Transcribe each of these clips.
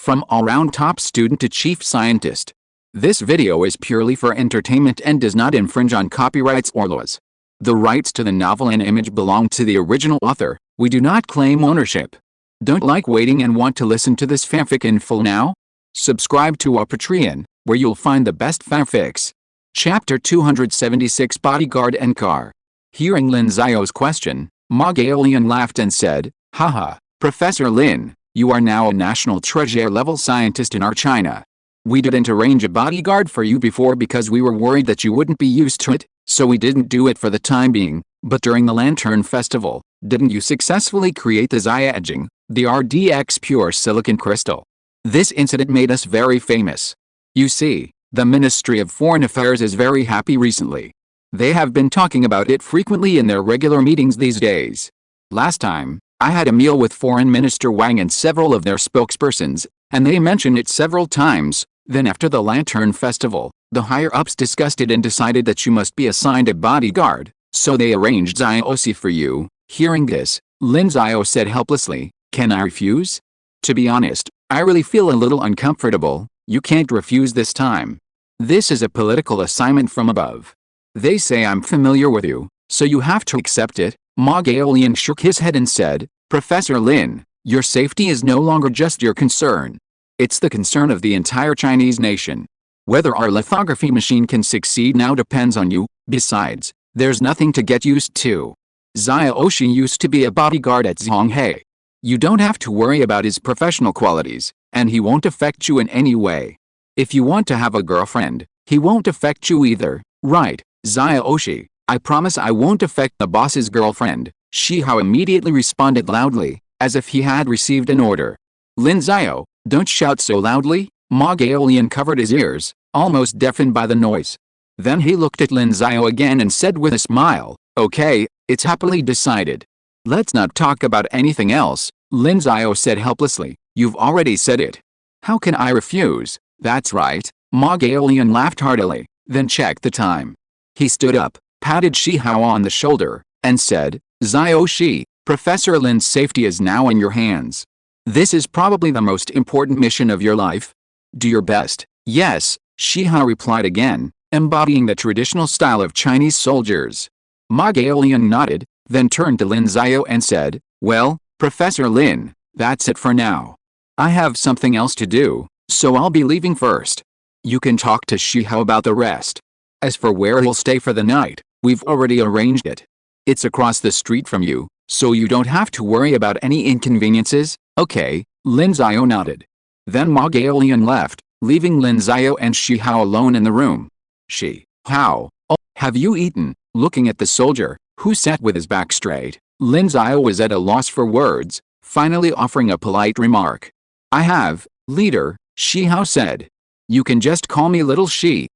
from all-round top student to chief scientist. This video is purely for entertainment and does not infringe on copyrights or laws. The rights to the novel and image belong to the original author. We do not claim ownership. Don't like waiting and want to listen to this fanfic in full now? Subscribe to our Patreon, where you'll find the best fanfics. Chapter 276 Bodyguard and Car. Hearing Lin Xiao's question, Ma Gaolian laughed and said, "Haha, Professor Lin, you are now a national treasure-level scientist in our China. We didn't arrange a bodyguard for you before because we were worried that you wouldn't be used to it, so we didn't do it for the time being, but during the Lantern Festival, didn't you successfully create the Xia etching, the RDX pure silicon crystal? This incident made us very famous. You see, the Ministry of Foreign Affairs is very happy recently. They have been talking about it frequently in their regular meetings these days. Last time, I had a meal with Foreign Minister Wang and several of their spokespersons, and they mentioned it several times. Then after the Lantern Festival, the higher-ups discussed it and decided that you must be assigned a bodyguard, so they arranged Xiaoxi for you." Hearing this, Lin Xiao said helplessly, "Can I refuse? To be honest, I really feel a little uncomfortable." "You can't refuse this time. This is a political assignment from above. They say I'm familiar with you, so you have to accept it." Ma Gaolian shook his head and said, "Professor Lin, your safety is no longer just your concern. It's the concern of the entire Chinese nation. Whether our lithography machine can succeed now depends on you. Besides, there's nothing to get used to. Xiaoxi used to be a bodyguard at Zhonghe. You don't have to worry about his professional qualities, and he won't affect you in any way. If you want to have a girlfriend, he won't affect you either, right, Xiaoxi? I promise I won't affect the boss's girlfriend." Shi Hao immediately responded loudly, as if he had received an order. "Lin Xiao, don't shout so loudly." Ma Gaolian covered his ears, almost deafened by the noise. Then he looked at Lin Xiao again and said with a smile, "Okay, it's happily decided. Let's not talk about anything else." Lin Xiao said helplessly, "You've already said it. How can I refuse?" "That's right." Ma Gaolian laughed heartily, then checked the time. He stood up, patted Shi Hao on the shoulder, and said, "Xiaoxi, Professor Lin's safety is now in your hands. This is probably the most important mission of your life. Do your best." "Yes," Shi Hao replied again, embodying the traditional style of Chinese soldiers. Ma Gaolian nodded, then turned to Lin Xiao and said, "Well, Professor Lin, that's it for now. I have something else to do, so I'll be leaving first. You can talk to Shi Hao about the rest. As for where he'll stay for the night, we've already arranged it. It's across the street from you, so you don't have to worry about any inconveniences." "Okay," Lin Xiao nodded. Then Ma Gaolian left, leaving Lin Xiao and Shi Hao alone in the room. "Shi Hao, oh, have you eaten?" Looking at the soldier, who sat with his back straight, Lin Xiao was at a loss for words, finally offering a polite remark. "I have, leader," Shi Hao said. "You can just call me Little Shi."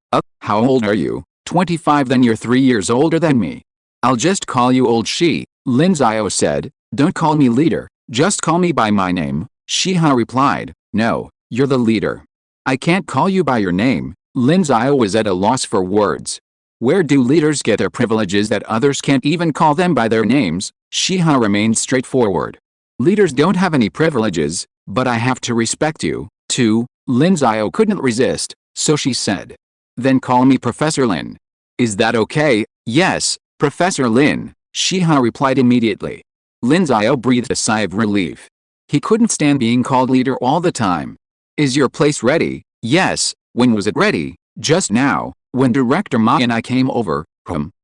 "How old are you?" 25. "Then you're 3 years older than me." "I'll just call you Old Shi," Lin Xiao said. "Don't call me leader, just call me by my name." Shi Hao replied, "No, you're the leader. I can't call you by your name." Lin Xiao was at a loss for words. Where do leaders get their privileges that others can't even call them by their names? Shi Hao remained straightforward. "Leaders don't have any privileges, but I have to respect you, too." Lin Xiao couldn't resist, so she said, "Then call me Professor Lin. Is that okay?" "Yes, Professor Lin," Shi Hao replied immediately. Lin Xiao breathed a sigh of relief. He couldn't stand being called leader all the time. "Is your place ready?" "Yes." "When was it ready?" "Just now, when Director Ma and I came over."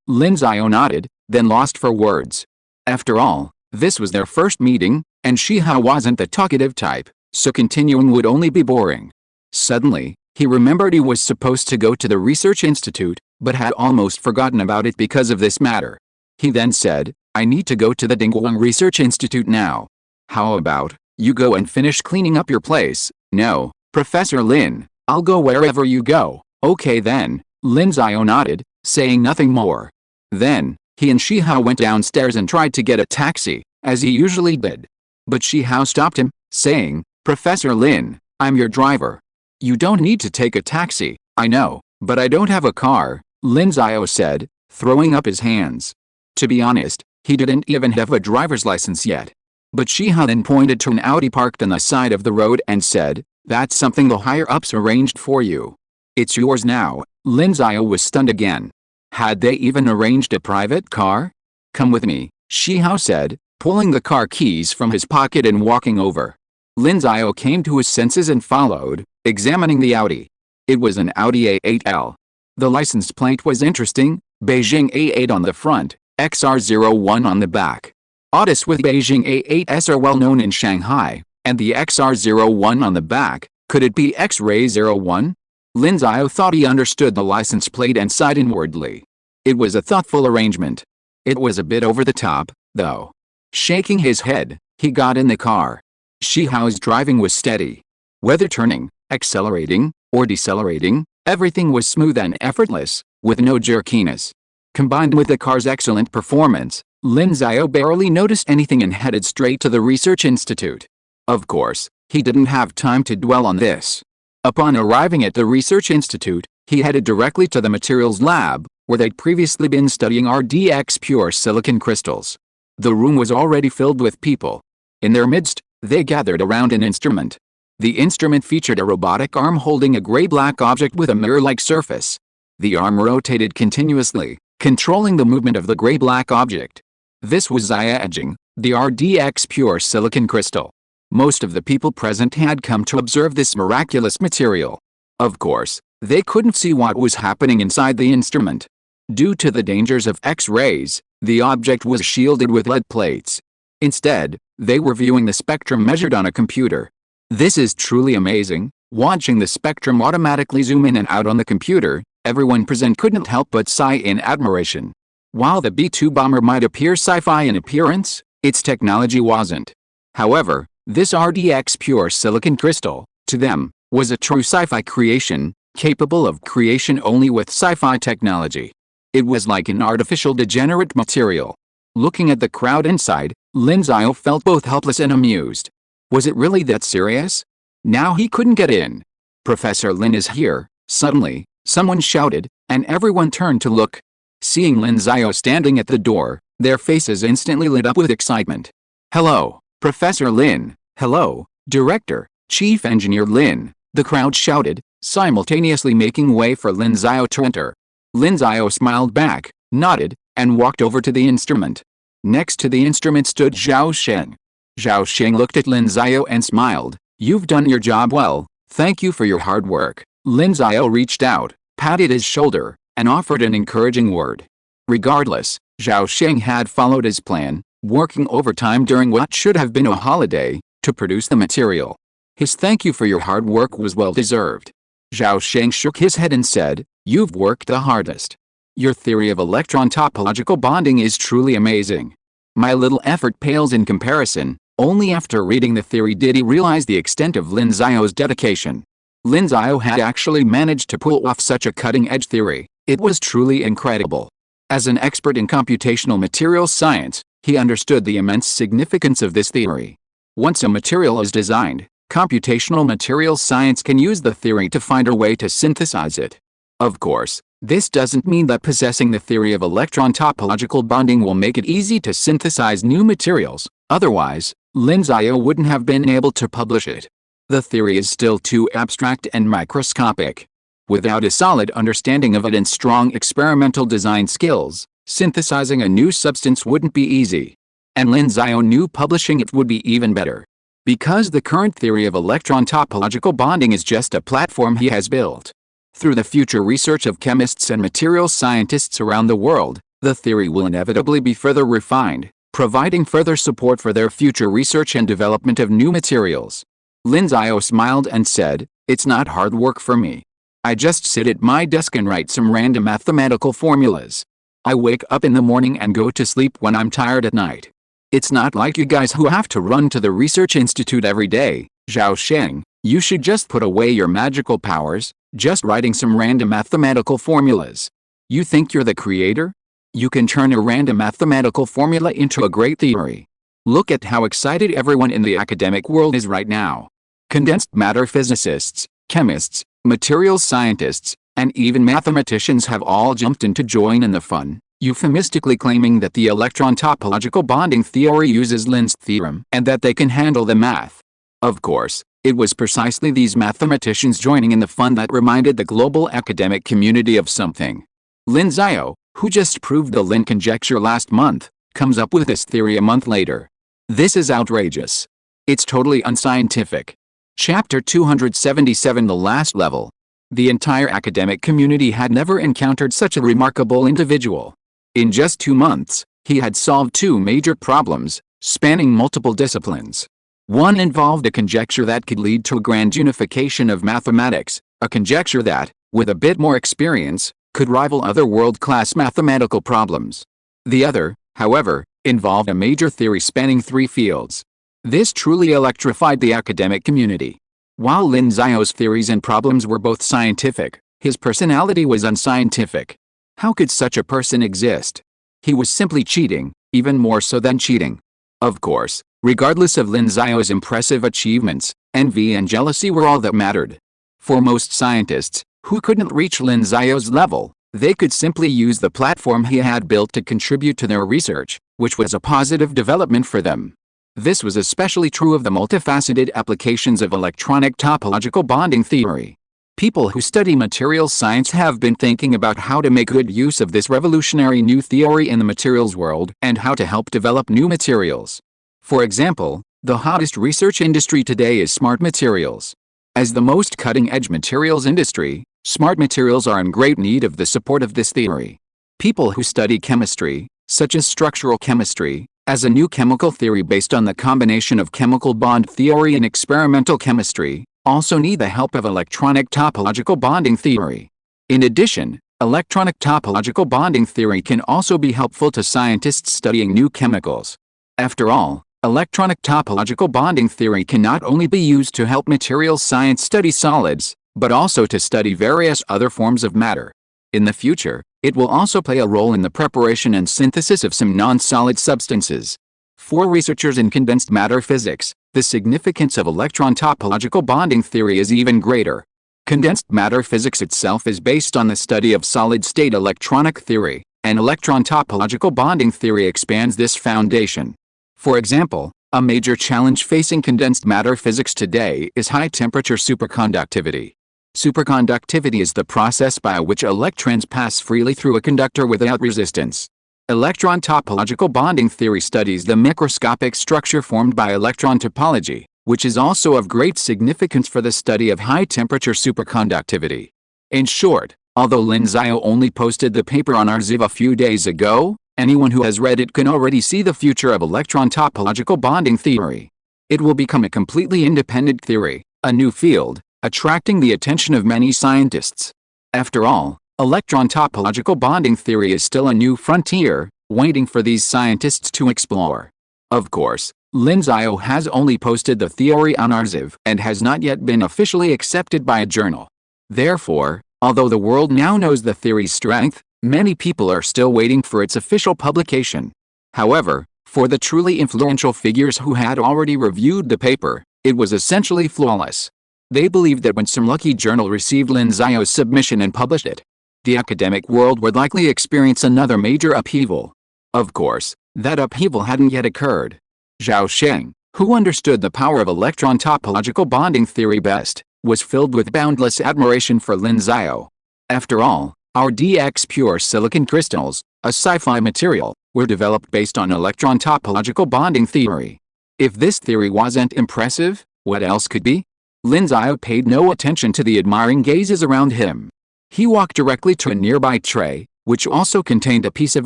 Lin Xiao nodded, then lost for words. After all, this was their first meeting, and Shi Hao wasn't the talkative type, so continuing would only be boring. Suddenly, he remembered he was supposed to go to the research institute, but had almost forgotten about it because of this matter. He then said, "I need to go to the Dingguang Research Institute now. How about you go and finish cleaning up your place?" "No, Professor Lin, I'll go wherever you go." "Okay then." Lin Xiao nodded, saying nothing more. Then, he and Shi Hao went downstairs and tried to get a taxi, as he usually did. But Shi Hao stopped him, saying, "Professor Lin, I'm your driver. You don't need to take a taxi." "I know, but I don't have a car," Lin Xiao said, throwing up his hands. To be honest, he didn't even have a driver's license yet. But Shi Hao then pointed to an Audi parked on the side of the road and said, That's something the higher-ups arranged for you. It's yours now. Lin Xiao was stunned again. Had they even arranged a private car? Come with me, Xiao said, pulling the car keys from his pocket and walking over. Lin Xiao came to his senses and followed, examining the Audi. It was an Audi A8L. The license plate was interesting, Beijing A8 on the front, XR01 on the back. Audis with Beijing A8s are well known in Shanghai, and the XR01 on the back, could it be X-Ray 01? Lin Xiao thought he understood the license plate and sighed inwardly. It was a thoughtful arrangement. It was a bit over the top, though. Shaking his head, he got in the car. Xiao's driving was steady. Whether turning, accelerating, or decelerating, everything was smooth and effortless, with no jerkiness. Combined with the car's excellent performance, Lin Xiao barely noticed anything and headed straight to the research institute. Of course, he didn't have time to dwell on this. Upon arriving at the research institute, he headed directly to the materials lab, where they'd previously been studying RDX pure silicon crystals. The room was already filled with people. In their midst, they gathered around an instrument. The instrument featured a robotic arm holding a gray-black object with a mirror-like surface. The arm rotated continuously, controlling the movement of the gray-black object. This was Xia etching, the RDX pure silicon crystal. Most of the people present had come to observe this miraculous material. Of course, they couldn't see what was happening inside the instrument. Due to the dangers of X-rays, the object was shielded with lead plates. Instead, they were viewing the spectrum measured on a computer. This is truly amazing. Watching the spectrum automatically zoom in and out on the computer, everyone present couldn't help but sigh in admiration. While the B-2 bomber might appear sci-fi in appearance, its technology wasn't. However, this RDX pure silicon crystal, to them, was a true sci-fi creation, capable of creation only with sci-fi technology. It was like an artificial degenerate material. Looking at the crowd inside, Lin Xiao felt both helpless and amused. Was it really that serious? Now he couldn't get in. Professor Lin is here. Suddenly, someone shouted, and everyone turned to look. Seeing Lin Xiao standing at the door, their faces instantly lit up with excitement. Hello, Professor Lin. Hello, Director, Chief Engineer Lin, the crowd shouted, simultaneously making way for Lin Xiao to enter. Lin Xiao smiled back, nodded, and walked over to the instrument. Next to the instrument stood Zhao Sheng. Zhao Sheng looked at Lin Xiao and smiled. You've done your job well, thank you for your hard work. Lin Xiao reached out, patted his shoulder, and offered an encouraging word. Regardless, Zhao Sheng had followed his plan, working overtime during what should have been a holiday, to produce the material. His thank you for your hard work was well deserved. Zhao Sheng shook his head and said, You've worked the hardest. Your theory of electron topological bonding is truly amazing. My little effort pales in comparison. Only after reading the theory did he realize the extent of Lin Xiao's dedication. Lin Xiao had actually managed to pull off such a cutting-edge theory. It was truly incredible. As an expert in computational materials science, he understood the immense significance of this theory. Once a material is designed, computational materials science can use the theory to find a way to synthesize it. Of course, this doesn't mean that possessing the theory of electron topological bonding will make it easy to synthesize new materials. Otherwise, Lin Xiao wouldn't have been able to publish it. The theory is still too abstract and microscopic. Without a solid understanding of it and strong experimental design skills, synthesizing a new substance wouldn't be easy. And Lin Xiao knew publishing it would be even better. Because the current theory of electron topological bonding is just a platform he has built. Through the future research of chemists and materials scientists around the world, the theory will inevitably be further refined, providing further support for their future research and development of new materials. Lin Xiao smiled and said, It's not hard work for me. I just sit at my desk and write some random mathematical formulas. I wake up in the morning and go to sleep when I'm tired at night. It's not like you guys who have to run to the research institute every day. Zhao Sheng, you should just put away your magical powers, just writing some random mathematical formulas. You think you're the creator? You can turn a random mathematical formula into a great theory. Look at how excited everyone in the academic world is right now. Condensed matter physicists, chemists, materials scientists, and even mathematicians have all jumped in to join in the fun, euphemistically claiming that the electron topological bonding theory uses Lin's theorem and that they can handle the math. Of course, It was precisely these mathematicians joining in the fun that reminded the global academic community of something. Lin Xiao, who just proved the Lin conjecture last month, comes up with this theory a month later. This is outrageous. It's totally unscientific. Chapter 277, the last level. The entire academic community had never encountered such a remarkable individual. In just 2 months, he had solved 2 major problems, spanning multiple disciplines. One involved a conjecture that could lead to a grand unification of mathematics, a conjecture that, with a bit more experience, could rival other world-class mathematical problems. The other, however, involved a major theory spanning 3 fields. This truly electrified the academic community. While Lin Xiao's theories and problems were both scientific, his personality was unscientific. How could such a person exist? He was simply cheating, even more so than cheating. Of course, regardless of Lin Xiao's impressive achievements, envy and jealousy were all that mattered. For most scientists, who couldn't reach Lin Xiao's level, they could simply use the platform he had built to contribute to their research, which was a positive development for them. This was especially true of the multifaceted applications of electronic topological bonding theory. People who study materials science have been thinking about how to make good use of this revolutionary new theory in the materials world and how to help develop new materials. For example, the hottest research industry today is smart materials. As the most cutting-edge materials industry, smart materials are in great need of the support of this theory. People who study chemistry, such as structural chemistry, as a new chemical theory based on the combination of chemical bond theory and experimental chemistry, also need the help of electronic topological bonding theory. In addition, electronic topological bonding theory can also be helpful to scientists studying new chemicals. After all, electronic topological bonding theory can not only be used to help materials science study solids, but also to study various other forms of matter. In the future, it will also play a role in the preparation and synthesis of some non-solid substances. For researchers in condensed matter physics, the significance of electron topological bonding theory is even greater. Condensed matter physics itself is based on the study of solid-state electronic theory, and electron topological bonding theory expands this foundation. For example, a major challenge facing condensed matter physics today is high-temperature superconductivity. Superconductivity is the process by which electrons pass freely through a conductor without resistance. Electron topological bonding theory studies the microscopic structure formed by electron topology, which is also of great significance for the study of high-temperature superconductivity. In short, although Lin Xiao only posted the paper on Arxiv a few days ago, anyone who has read it can already see the future of electron topological bonding theory. It will become a completely independent theory, a new field, attracting the attention of many scientists. After all, electron topological bonding theory is still a new frontier, waiting for these scientists to explore. Of course, Lin Xiao has only posted the theory on Arxiv and has not yet been officially accepted by a journal. Therefore, although the world now knows the theory's strength, many people are still waiting for its official publication. However, for the truly influential figures who had already reviewed the paper, it was essentially flawless. They believed that when some lucky journal received Lin Xiao's submission and published it, the academic world would likely experience another major upheaval. Of course, that upheaval hadn't yet occurred. Zhao Sheng, who understood the power of electron topological bonding theory best, was filled with boundless admiration for Lin Xiao. After all, our DX pure silicon crystals, a sci-fi material, were developed based on electron topological bonding theory. If this theory wasn't impressive, what else could be? Lin Xiao paid no attention to the admiring gazes around him. He walked directly to a nearby tray, which also contained a piece of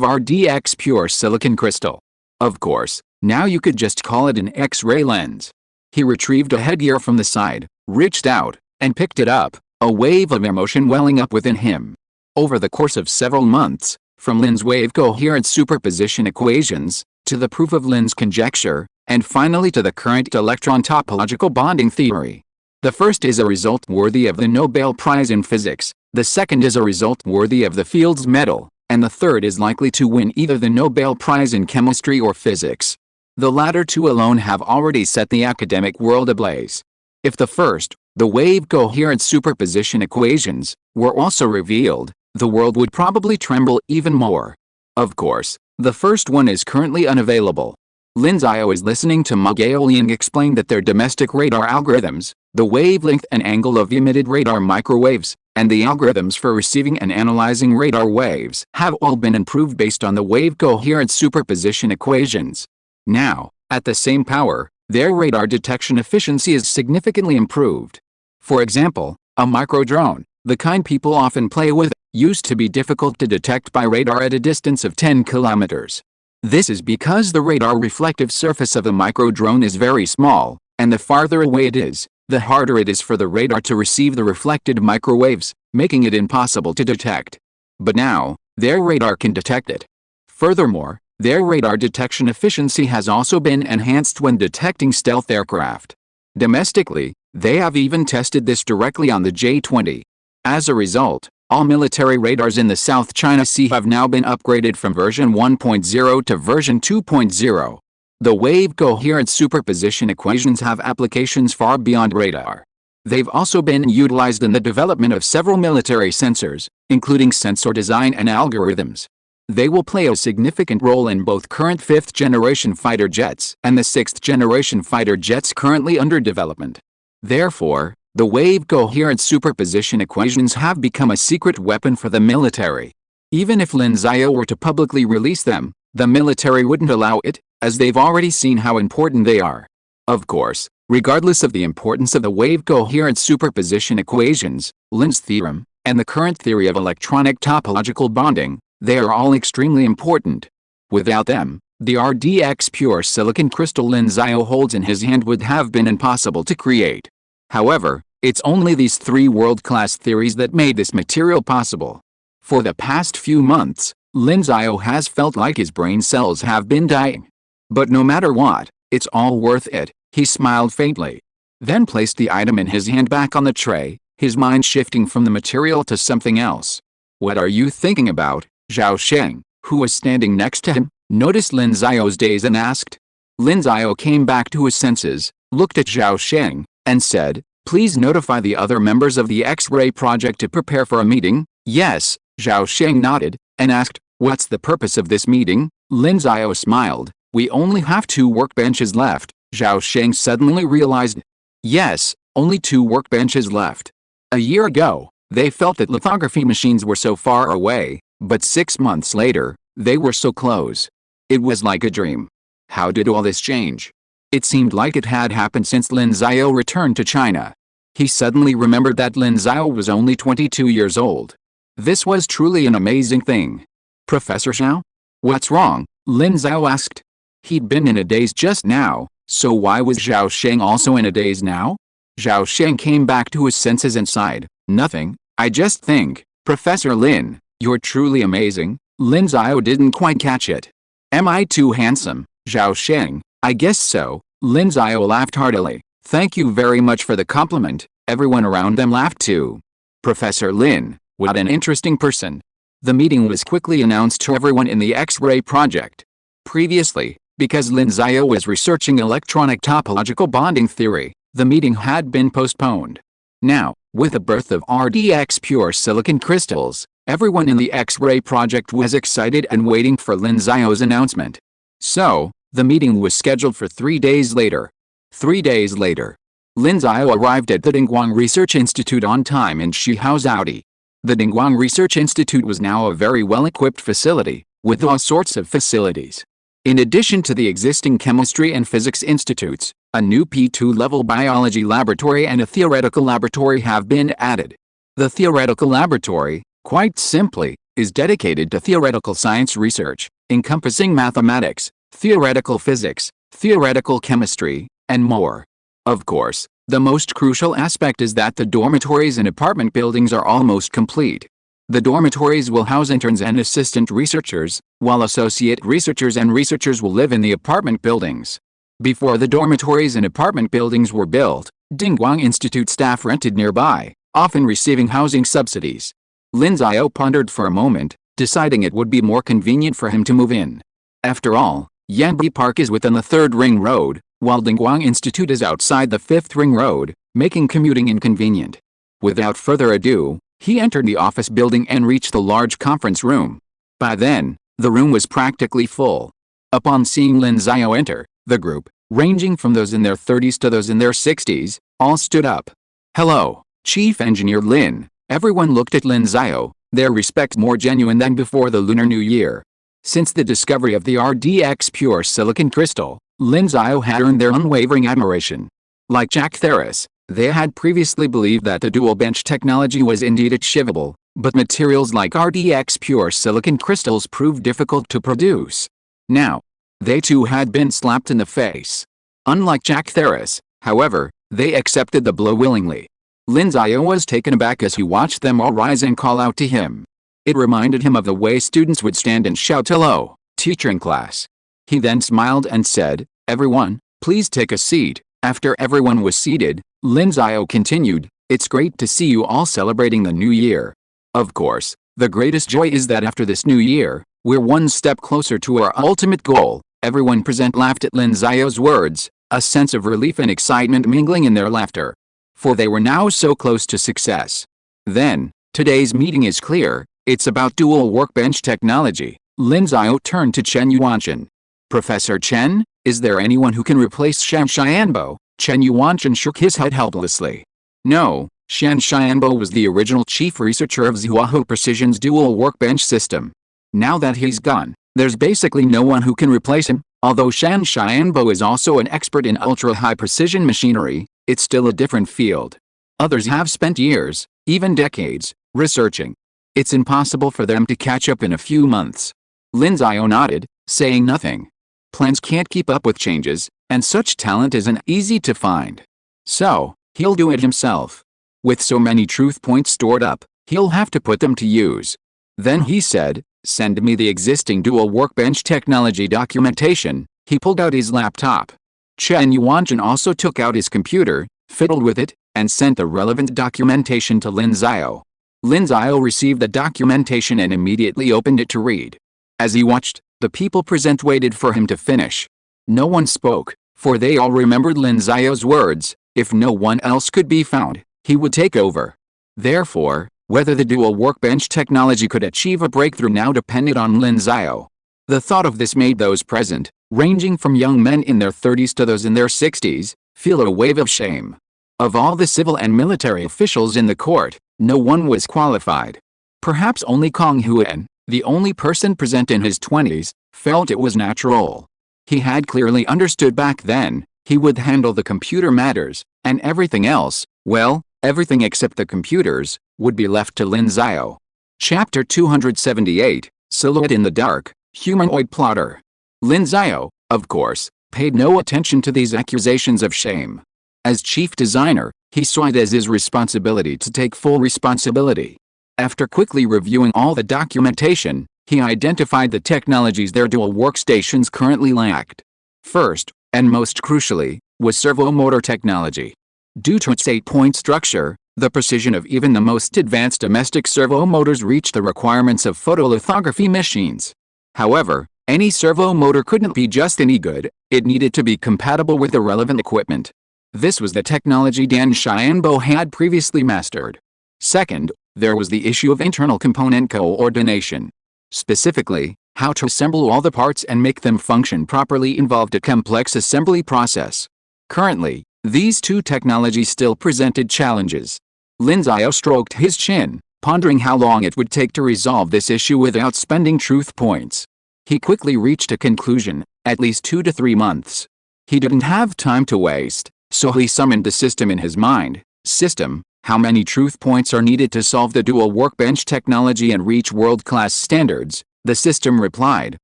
RDX pure silicon crystal. Of course, now you could just call it an X-ray lens. He retrieved a headgear from the side, reached out, and picked it up, a wave of emotion welling up within him. Over the course of several months, from Lin's wave-coherent superposition equations, to the proof of Lin's conjecture, and finally to the current electron topological bonding theory. The first is a result worthy of the Nobel Prize in Physics, the second is a result worthy of the Fields Medal, and the third is likely to win either the Nobel Prize in Chemistry or Physics. The latter two alone have already set the academic world ablaze. If the first, the wave-coherent superposition equations, were also revealed, the world would probably tremble even more. Of course, the first one is currently unavailable. Lin Xiao is listening to Ma Gaoliang explain that their domestic radar algorithms, The wavelength and angle of the emitted radar microwaves, and the algorithms for receiving and analyzing radar waves have all been improved based on the wave coherence superposition equations. Now, at the same power, their radar detection efficiency is significantly improved. For example, a microdrone, the kind people often play with, used to be difficult to detect by radar at a distance of 10 kilometers. This is because the radar reflective surface of a microdrone is very small, and the farther away it is, the harder it is for the radar to receive the reflected microwaves, making it impossible to detect. But now, their radar can detect it. Furthermore, their radar detection efficiency has also been enhanced when detecting stealth aircraft. Domestically, they have even tested this directly on the J-20. As a result, all military radars in the South China Sea have now been upgraded from version 1.0 to version 2.0. The wave coherence superposition equations have applications far beyond radar. They've also been utilized in the development of several military sensors, including sensor design and algorithms. They will play a significant role in both current 5th-generation fighter jets and the 6th-generation fighter jets currently under development. Therefore, the wave coherence superposition equations have become a secret weapon for the military. Even if Lin Xiao were to publicly release them, the military wouldn't allow it, as they've already seen how important they are. Of course, regardless of the importance of the wave coherence superposition equations, Lin's theorem, and the current theory of electronic topological bonding, they are all extremely important. Without them, the RDX pure silicon crystal Lin Xiao holds in his hand would have been impossible to create. However, it's only these three world-class theories that made this material possible. For the past few months, Lin Xiao has felt like his brain cells have been dying. But no matter what, it's all worth it, he smiled faintly. Then placed the item in his hand back on the tray, his mind shifting from the material to something else. "What are you thinking about?" Zhao Sheng, who was standing next to him, noticed Lin Xiao's daze and asked. Lin Xiao came back to his senses, looked at Zhao Sheng, and said, "Please notify the other members of the X-ray project to prepare for a meeting." "Yes," Zhao Sheng nodded, and asked, "What's the purpose of this meeting?" Lin Xiao smiled. "We only have 2 workbenches left," Zhao Sheng suddenly realized. Yes, only 2 workbenches left. A year ago, they felt that lithography machines were so far away, but 6 months later, they were so close. It was like a dream. How did all this change? It seemed like it had happened since Lin Xiao returned to China. He suddenly remembered that Lin Xiao was only 22 years old. This was truly an amazing thing. "Professor Xiao? What's wrong?" Lin Xiao asked. He'd been in a daze just now, so why was Zhao Sheng also in a daze now? Zhao Sheng came back to his senses and sighed. "Nothing, I just think, Professor Lin, you're truly amazing." Lin Xiao didn't quite catch it. "Am I too handsome, Zhao Sheng?" "I guess so." Lin Xiao laughed heartily. "Thank you very much for the compliment." Everyone around them laughed too. "Professor Lin, what an interesting person." The meeting was quickly announced to everyone in the X-ray project. Previously, because Lin Xiao was researching electronic topological bonding theory, the meeting had been postponed. Now, with the birth of RDX pure silicon crystals, everyone in the X-ray project was excited and waiting for Lin Xiao's announcement. So, the meeting was scheduled for 3 days later. 3 days later, Lin Xiao arrived at the Dingguang Research Institute on time in Shihaozhaodi. The Dingguang Research Institute was now a very well-equipped facility, with all sorts of facilities. In addition to the existing chemistry and physics institutes, a new P2-level biology laboratory and a theoretical laboratory have been added. The theoretical laboratory, quite simply, is dedicated to theoretical science research, encompassing mathematics, theoretical physics, theoretical chemistry, and more. Of course, the most crucial aspect is that the dormitories and apartment buildings are almost complete. The dormitories will house interns and assistant researchers, while associate researchers and researchers will live in the apartment buildings. Before the dormitories and apartment buildings were built, Dingguang Institute staff rented nearby, often receiving housing subsidies. Lin Xiao pondered for a moment, deciding it would be more convenient for him to move in. After all, Yanbi Park is within the 3rd Ring Road, while Dingguang Institute is outside the 5th Ring Road, making commuting inconvenient. Without further ado, he entered the office building and reached the large conference room. By then, the room was practically full. Upon seeing Lin Xiao enter, the group, ranging from those in their 30s to those in their 60s, All stood up. "Hello, Chief Engineer Lin." Everyone looked at Lin Xiao, their respect more genuine than before the Lunar New Year. Since the discovery of the RDX pure silicon crystal, Lin Xiao had earned their unwavering admiration. Like Jack Tharis, they had previously believed that the dual bench technology was indeed achievable, but materials like RDX pure silicon crystals proved difficult to produce. Now, they too had been slapped in the face. Unlike Jack Tharis, however, they accepted the blow willingly. Lin Xiao was taken aback as he watched them all rise and call out to him. It reminded him of the way students would stand and shout "Hello, teacher" in class. He then smiled and said, "Everyone, please take a seat." After everyone was seated, Lin Xiao continued, "It's great to see you all celebrating the new year. Of course, the greatest joy is that after this new year, we're one step closer to our ultimate goal." Everyone present laughed at Lin Xiao's words, a sense of relief and excitement mingling in their laughter. For they were now so close to success. Then, today's meeting is clear, it's about dual workbench technology. Lin Xiao turned to Chen Yuanchen. "Professor Chen, is there anyone who can replace Shan Xianbo?" Chen Yuanchen shook his head helplessly. No, Shan Xianbo was the original chief researcher of Zhuohe Precision's dual workbench system. Now that he's gone, there's basically no one who can replace him. Although Shan Xianbo is also an expert in ultra-high precision machinery, it's still a different field. Others have spent years, even decades, researching. It's impossible for them to catch up in a few months. Lin Xiao nodded, saying nothing. Plans can't keep up with changes, and such talent isn't easy to find. So, he'll do it himself. With so many truth points stored up, he'll have to put them to use. Then he said, "Send me the existing dual workbench technology documentation." He pulled out his laptop. Chen Yuanchen also took out his computer, fiddled with it, and sent the relevant documentation to Lin Xiao. Lin Xiao received the documentation and immediately opened it to read. As he watched, the people present waited for him to finish. No one spoke, for they all remembered Lin Xiao's words, if no one else could be found, he would take over. Therefore, whether the dual workbench technology could achieve a breakthrough now depended on Lin Xiao. The thought of this made those present, ranging from young men in their 30s to those in their 60s, feel a wave of shame. Of all the civil and military officials in the court, no one was qualified. Perhaps only Kong Huan, the only person present in his 20s, felt it was natural. He had clearly understood back then, he would handle the computer matters, and everything else, well, everything except the computers, would be left to Lin Xiao. Chapter 278, Silhouette in the Dark, Humanoid Plotter. Lin Xiao, of course, paid no attention to these accusations of shame. As chief designer, he saw it as his responsibility to take full responsibility. After quickly reviewing all the documentation, he identified the technologies their dual workstations currently lacked. First, and most crucially, was servomotor technology. Due to its 8-point structure, the precision of even the most advanced domestic servo motors reached the requirements of photolithography machines. However, any servo motor couldn't be just any good, it needed to be compatible with the relevant equipment. This was the technology Dan Xianbo had previously mastered. Second, there was the issue of internal component coordination. Specifically, how to assemble all the parts and make them function properly involved a complex assembly process. Currently, these two technologies still presented challenges. Lin Xiao stroked his chin, pondering how long it would take to resolve this issue without spending truth points. He quickly reached a conclusion, at least 2 to 3 months. He didn't have time to waste, so he summoned the system in his mind. System, how many truth points are needed to solve the dual workbench technology and reach world-class standards? The system replied,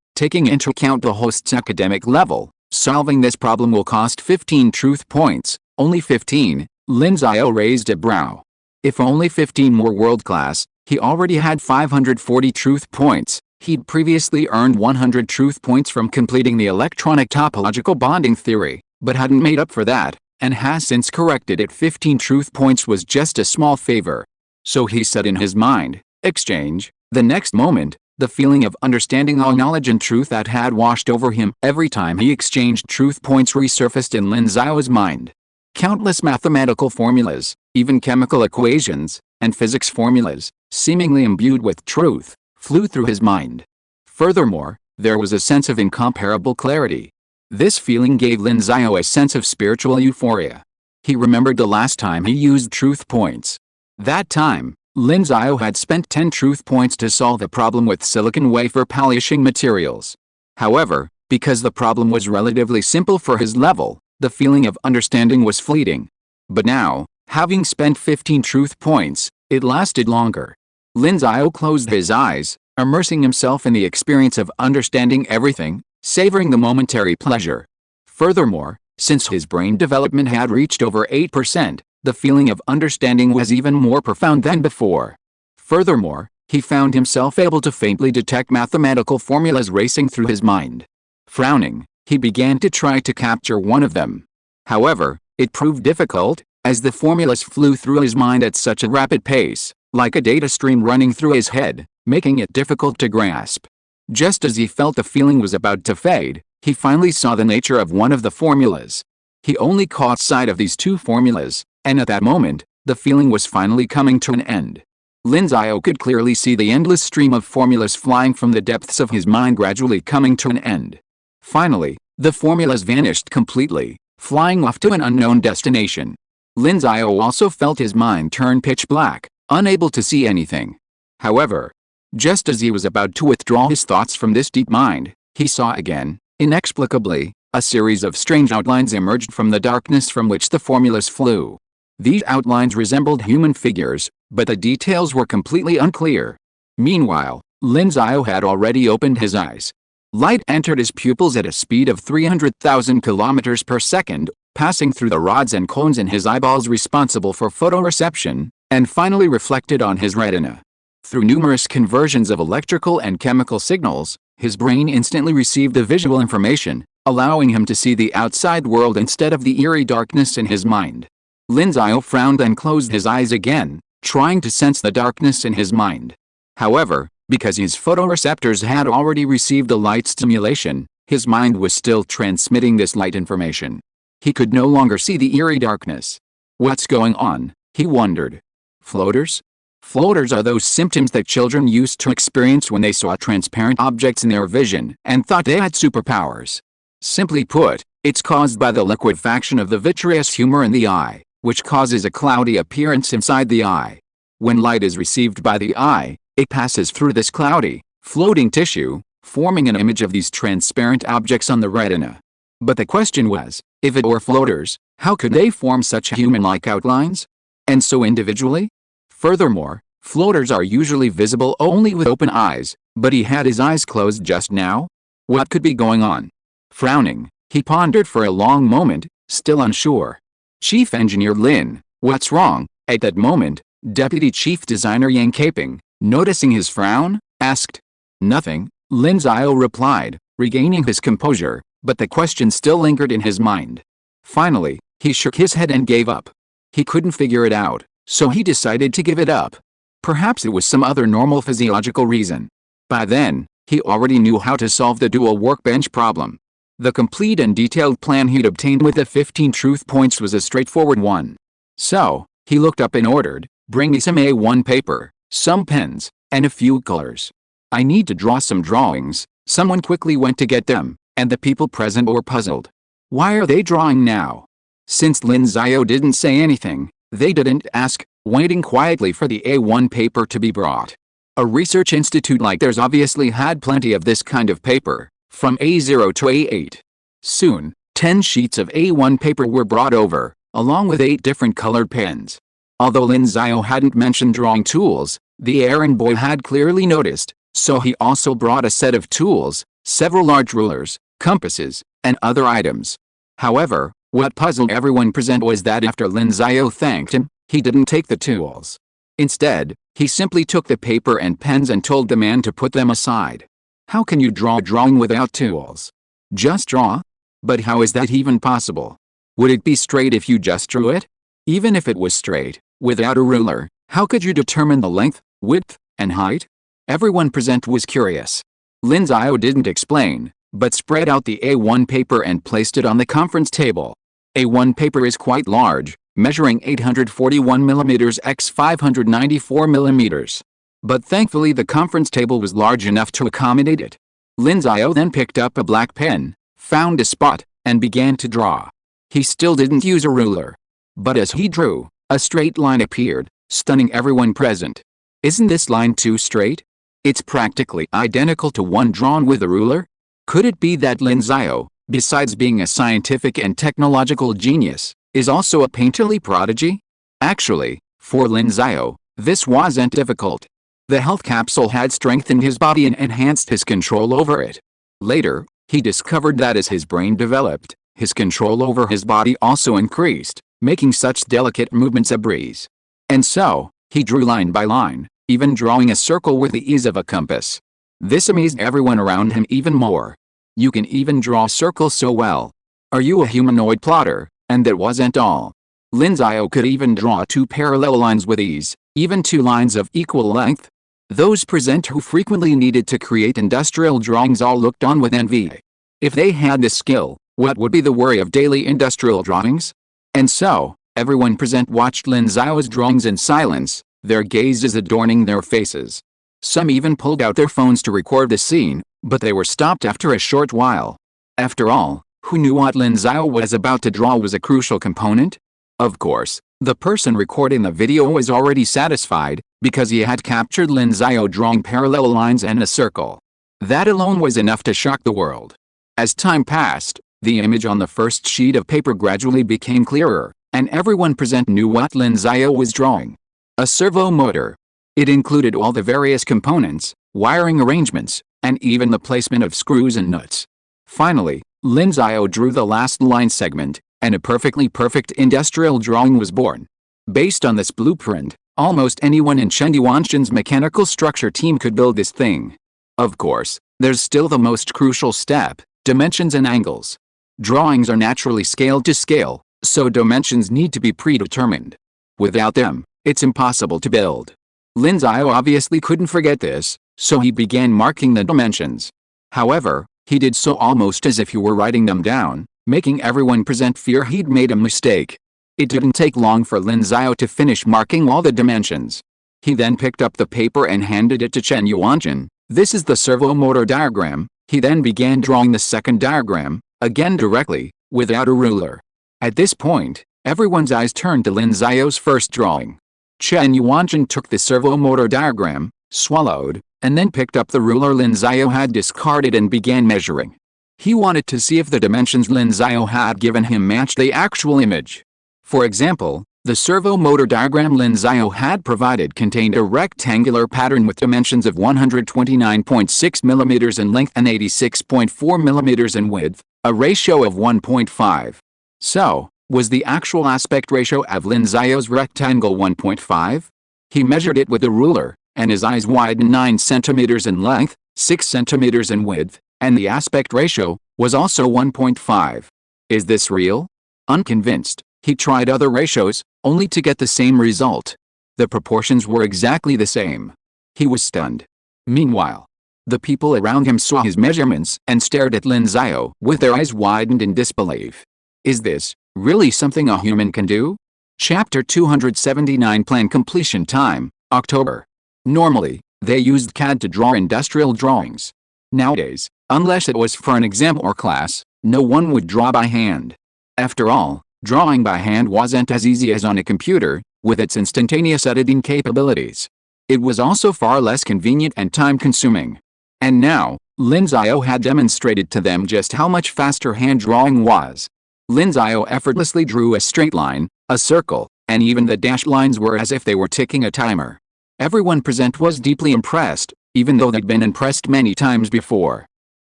taking into account the host's academic level, solving this problem will cost 15 truth points. Only 15? Lin Xiao raised a brow. If only 15 were world-class, he already had 540 truth points. He'd previously earned 100 truth points from completing the electronic topological bonding theory, but hadn't made up for that, and has since corrected it. 15 truth points was just a small favor. So he said in his mind, exchange. The next moment, the feeling of understanding all knowledge and truth that had washed over him every time he exchanged truth points resurfaced in Lin Xiao's mind. Countless mathematical formulas, even chemical equations, and physics formulas, seemingly imbued with truth, flew through his mind. Furthermore, there was a sense of incomparable clarity. This feeling gave Lin Xiao a sense of spiritual euphoria. He remembered the last time he used truth points. That time, Lin Xiao had spent 10 truth points to solve a problem with silicon wafer polishing materials. However, because the problem was relatively simple for his level, the feeling of understanding was fleeting. But now, having spent 15 truth points, it lasted longer. Lin Xiao closed his eyes, immersing himself in the experience of understanding everything, savoring the momentary pleasure. Furthermore, since his brain development had reached over 8%, the feeling of understanding was even more profound than before. Furthermore, he found himself able to faintly detect mathematical formulas racing through his mind. Frowning, he began to try to capture one of them. However, it proved difficult, as the formulas flew through his mind at such a rapid pace, like a data stream running through his head, making it difficult to grasp. Just as he felt the feeling was about to fade, he finally saw the nature of one of the formulas. He only caught sight of these two formulas, and at that moment, the feeling was finally coming to an end. Lin Xiao could clearly see the endless stream of formulas flying from the depths of his mind gradually coming to an end. Finally, the formulas vanished completely, flying off to an unknown destination. Lin Xiao also felt his mind turn pitch black, unable to see anything. However, just as he was about to withdraw his thoughts from this deep mind, he saw again, inexplicably, a series of strange outlines emerged from the darkness from which the formulas flew. These outlines resembled human figures, but the details were completely unclear. Meanwhile, Lin Xiao had already opened his eyes. Light entered his pupils at a speed of 300,000 kilometers per second, passing through the rods and cones in his eyeballs responsible for photoreception, and finally reflected on his retina. Through numerous conversions of electrical and chemical signals, his brain instantly received the visual information, allowing him to see the outside world instead of the eerie darkness in his mind. Lin Xiao frowned and closed his eyes again, trying to sense the darkness in his mind. However, because his photoreceptors had already received the light stimulation, his mind was still transmitting this light information. He could no longer see the eerie darkness. What's going on? He wondered. Floaters? Floaters are those symptoms that children used to experience when they saw transparent objects in their vision and thought they had superpowers. Simply put, it's caused by the liquefaction of the vitreous humor in the eye, which causes a cloudy appearance inside the eye. When light is received by the eye, it passes through this cloudy, floating tissue, forming an image of these transparent objects on the retina. But the question was, if it were floaters, how could they form such human-like outlines? And so individually? Furthermore, floaters are usually visible only with open eyes, but he had his eyes closed just now? What could be going on? Frowning, he pondered for a long moment, still unsure. Chief Engineer Lin, what's wrong? At that moment, Deputy Chief Designer Yang Kaping, noticing his frown, asked. Nothing, Lin Xiao replied, regaining his composure, but the question still lingered in his mind. Finally, he shook his head and gave up. He couldn't figure it out, so he decided to give it up. Perhaps it was some other normal physiological reason. By then, he already knew how to solve the dual workbench problem. The complete and detailed plan he'd obtained with the 15 truth points was a straightforward one. So, he looked up and ordered, "Bring me some A1 paper, some pens, and a few colors. I need to draw some drawings." Someone quickly went to get them, and the people present were puzzled. Why are they drawing now? Since Lin Xiao didn't say anything, they didn't ask, waiting quietly for the A1 paper to be brought. A research institute like theirs obviously had plenty of this kind of paper, from A0 to A8. Soon, 10 sheets of A1 paper were brought over, along with 8 different colored pens. Although Lin Xiao hadn't mentioned drawing tools, the errand boy had clearly noticed, so he also brought a set of tools, several large rulers, compasses, and other items. However, what puzzled everyone present was that after Lin Xiao thanked him, he didn't take the tools. Instead, he simply took the paper and pens and told the man to put them aside. How can you draw a drawing without tools? Just draw? But how is that even possible? Would it be straight if you just drew it? Even if it was straight, without a ruler, how could you determine the length, width, and height? Everyone present was curious. Lin Xiao didn't explain, but spread out the A1 paper and placed it on the conference table. A1 paper is quite large, measuring 841 mm x 594 mm. But thankfully the conference table was large enough to accommodate it. Lin Xiao then picked up a black pen, found a spot, and began to draw. He still didn't use a ruler. But as he drew, a straight line appeared, stunning everyone present. Isn't this line too straight? It's practically identical to one drawn with a ruler. Could it be that Lin Xiao, besides being a scientific and technological genius, is also a painterly prodigy? Actually, for Lin Xiao, this wasn't difficult. The health capsule had strengthened his body and enhanced his control over it. Later, he discovered that as his brain developed, his control over his body also increased, making such delicate movements a breeze. And so, he drew line by line, even drawing a circle with the ease of a compass. This amazed everyone around him even more. You can even draw circles so well. Are you a humanoid plotter? And that wasn't all. Lin Xiao could even draw two parallel lines with ease, even two lines of equal length. Those present who frequently needed to create industrial drawings all looked on with envy. If they had this skill, what would be the worry of daily industrial drawings? And so, everyone present watched Lin Xiao's drawings in silence, their gazes adorning their faces. Some even pulled out their phones to record the scene, but they were stopped after a short while. After all, who knew what Lin Xiao was about to draw was a crucial component? Of course, the person recording the video was already satisfied, because he had captured Lin Xiao drawing parallel lines and a circle. That alone was enough to shock the world. As time passed, the image on the first sheet of paper gradually became clearer, and everyone present knew what Lin Xiao was drawing. A servo motor. It included all the various components, wiring arrangements, and even the placement of screws and nuts. Finally, Lin Xiao drew the last line segment, and a perfectly perfect industrial drawing was born. Based on this blueprint, almost anyone in Chen Yuanshan's mechanical structure team could build this thing. Of course, there's still the most crucial step, dimensions and angles. Drawings are naturally scaled to scale, so dimensions need to be predetermined. Without them, it's impossible to build. Lin Xiao obviously couldn't forget this, so he began marking the dimensions. However, he did so almost as if he were writing them down, making everyone present fear he'd made a mistake. It didn't take long for Lin Xiao to finish marking all the dimensions. He then picked up the paper and handed it to Chen Yuanshan. This is the servo motor diagram. He then began drawing the second diagram, again directly, without a ruler. At this point, everyone's eyes turned to Lin Xiao's first drawing. Chen Yuanshan took the servo motor diagram, swallowed, and then picked up the ruler Lin Xiao had discarded and began measuring. He wanted to see if the dimensions Lin Xiao had given him matched the actual image. For example, the servo motor diagram Lin Xiao had provided contained a rectangular pattern with dimensions of 129.6 mm in length and 86.4 mm in width, a ratio of 1.5. So, was the actual aspect ratio of Lin Xiao's rectangle 1.5? He measured it with a ruler, and his eyes widened 9 cm in length, 6 cm in width, and the aspect ratio was also 1.5. Is this real? Unconvinced, he tried other ratios, only to get the same result. The proportions were exactly the same. He was stunned. Meanwhile, the people around him saw his measurements and stared at Lin Xiao with their eyes widened in disbelief. Is this really something a human can do? Chapter 279 Plan completion time, October. Normally, they used CAD to draw industrial drawings. Nowadays, unless it was for an exam or class, no one would draw by hand. After all, drawing by hand wasn't as easy as on a computer, with its instantaneous editing capabilities. It was also far less convenient and time-consuming. And now, Lin Xiao had demonstrated to them just how much faster hand drawing was. Lin Xiao effortlessly drew a straight line, a circle, and even the dashed lines were as if they were ticking a timer. Everyone present was deeply impressed, even though they'd been impressed many times before.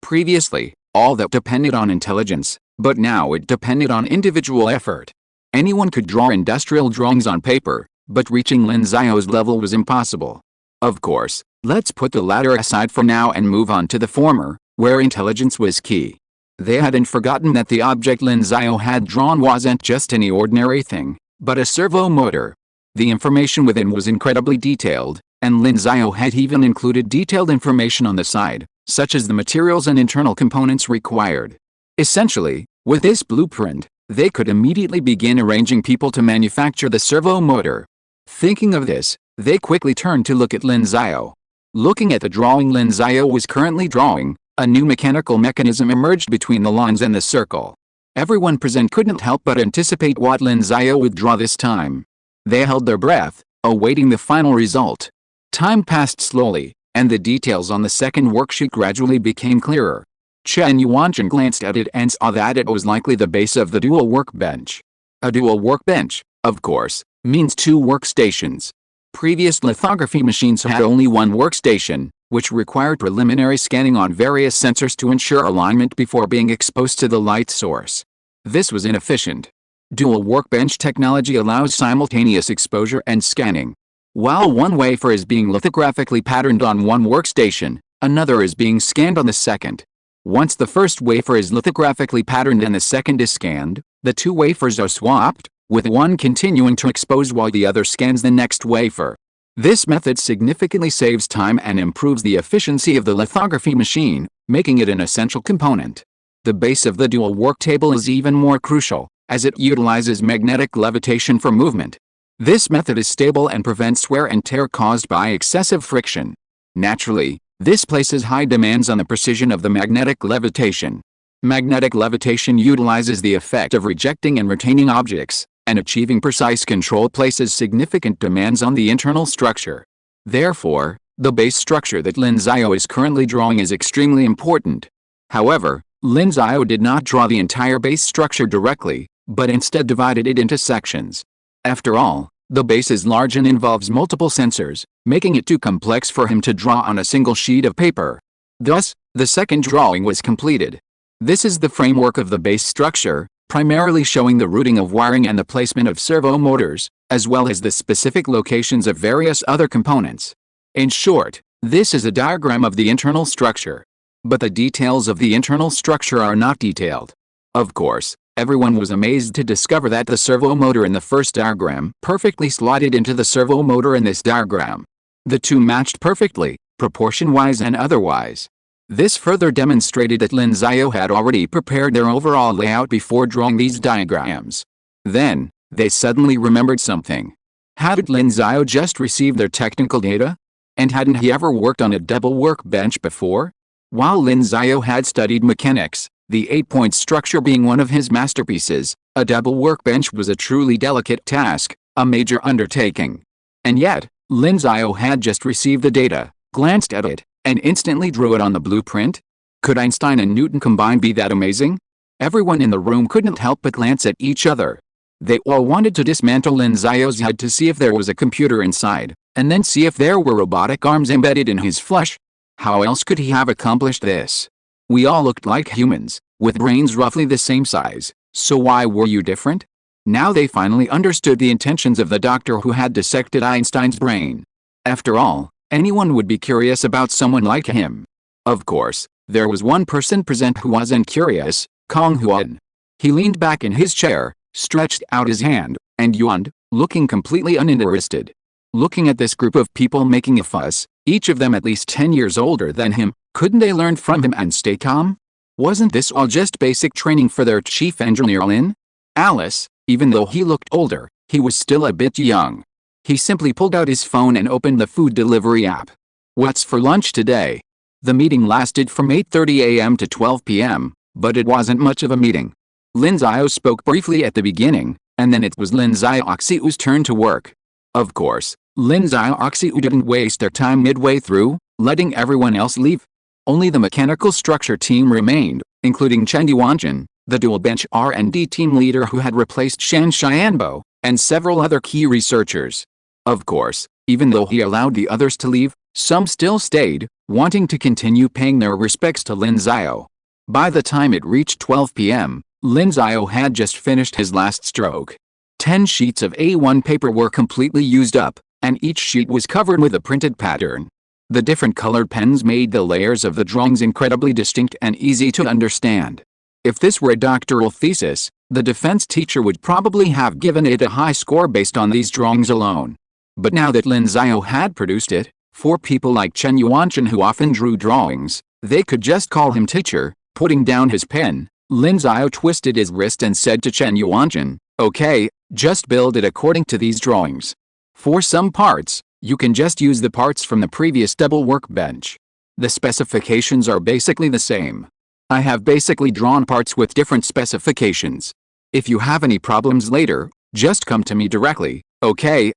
Previously, all that depended on intelligence, but now it depended on individual effort. Anyone could draw industrial drawings on paper, but reaching Lin Xiao's level was impossible. Of course, let's put the latter aside for now and move on to the former, where intelligence was key. They hadn't forgotten that the object Lin Xiao had drawn wasn't just any ordinary thing, but a servo motor. The information within was incredibly detailed, and Lin Xiao had even included detailed information on the side, such as the materials and internal components required. Essentially, with this blueprint, they could immediately begin arranging people to manufacture the servo motor. Thinking of this, they quickly turned to look at Lin Xiao. Looking at the drawing Lin Xiao was currently drawing, a new mechanical mechanism emerged between the lines and the circle. Everyone present couldn't help but anticipate what Lin Xiao would draw this time. They held their breath, awaiting the final result. Time passed slowly, and the details on the second worksheet gradually became clearer. Chen Yuanzhen glanced at it and saw that it was likely the base of the dual workbench. A dual workbench, of course, means two workstations. Previous lithography machines had only one workstation, which required preliminary scanning on various sensors to ensure alignment before being exposed to the light source. This was inefficient. Dual workbench technology allows simultaneous exposure and scanning. While one wafer is being lithographically patterned on one workstation, another is being scanned on the second. Once the first wafer is lithographically patterned and the second is scanned, the two wafers are swapped, with one continuing to expose while the other scans the next wafer. This method significantly saves time and improves the efficiency of the lithography machine, making it an essential component. The base of the dual work table is even more crucial, as it utilizes magnetic levitation for movement. This method is stable and prevents wear and tear caused by excessive friction. Naturally, this places high demands on the precision of the magnetic levitation. Magnetic levitation utilizes the effect of rejecting and retaining objects, and achieving precise control places significant demands on the internal structure. Therefore, the base structure that Lin Xiao is currently drawing is extremely important. However, Lin Xiao did not draw the entire base structure directly, but instead divided it into sections. After all, the base is large and involves multiple sensors, making it too complex for him to draw on a single sheet of paper. Thus, the second drawing was completed. This is the framework of the base structure, primarily showing the routing of wiring and the placement of servo motors, as well as the specific locations of various other components. In short, this is a diagram of the internal structure. But the details of the internal structure are not detailed. Of course, everyone was amazed to discover that the servo motor in the first diagram perfectly slotted into the servo motor in this diagram. The two matched perfectly, proportion-wise and otherwise. This further demonstrated that Lin Xiao had already prepared their overall layout before drawing these diagrams. Then, they suddenly remembered something. Hadn't Lin Xiao just received their technical data? And hadn't he ever worked on a double workbench before? While Lin Xiao had studied mechanics, the 8-point structure being one of his masterpieces, a double workbench was a truly delicate task, a major undertaking. And yet, Lin Xiao had just received the data, glanced at it, and instantly drew it on the blueprint? Could Einstein and Newton combined be that amazing? Everyone in the room couldn't help but glance at each other. They all wanted to dismantle Lin Xiao's head to see if there was a computer inside, and then see if there were robotic arms embedded in his flesh. How else could he have accomplished this? We all looked like humans, with brains roughly the same size, so why were you different? Now they finally understood the intentions of the doctor who had dissected Einstein's brain. After all, anyone would be curious about someone like him. Of course, there was one person present who wasn't curious, Kong Huan. He leaned back in his chair, stretched out his hand, and yawned, looking completely uninterested. Looking at this group of people making a fuss, each of them at least 10 years older than him, couldn't they learn from him and stay calm? Wasn't this all just basic training for their chief engineer Lin? Alice, even though he looked older, he was still a bit young. He simply pulled out his phone and opened the food delivery app. What's for lunch today? The meeting lasted from 8:30 a.m. to 12 p.m., but it wasn't much of a meeting. Lin Xiao spoke briefly at the beginning, and then it was Lin Xiaoxiu's turn to work. Of course, Lin Xiaoxiu didn't waste their time midway through, letting everyone else leave. Only the mechanical structure team remained, including Chen Yuanzhen, the dual-bench R&D team leader who had replaced Shan Xianbo, and several other key researchers. Of course, even though he allowed the others to leave, some still stayed, wanting to continue paying their respects to Lin Xiao. By the time it reached 12 p.m., Lin Xiao had just finished his last stroke. 10 sheets of A1 paper were completely used up, and each sheet was covered with a printed pattern. The different colored pens made the layers of the drawings incredibly distinct and easy to understand. If this were a doctoral thesis, the defense teacher would probably have given it a high score based on these drawings alone. But now that Lin Xiao had produced it, for people like Chen Yuanzhen who often drew drawings, they could just call him teacher. Putting down his pen, Lin Xiao twisted his wrist and said to Chen Yuanzhen, "Okay, just build it according to these drawings. For some parts, you can just use the parts from the previous double workbench. The specifications are basically the same." I have basically drawn parts with different specifications. If you have any problems later, just come to me directly, okay?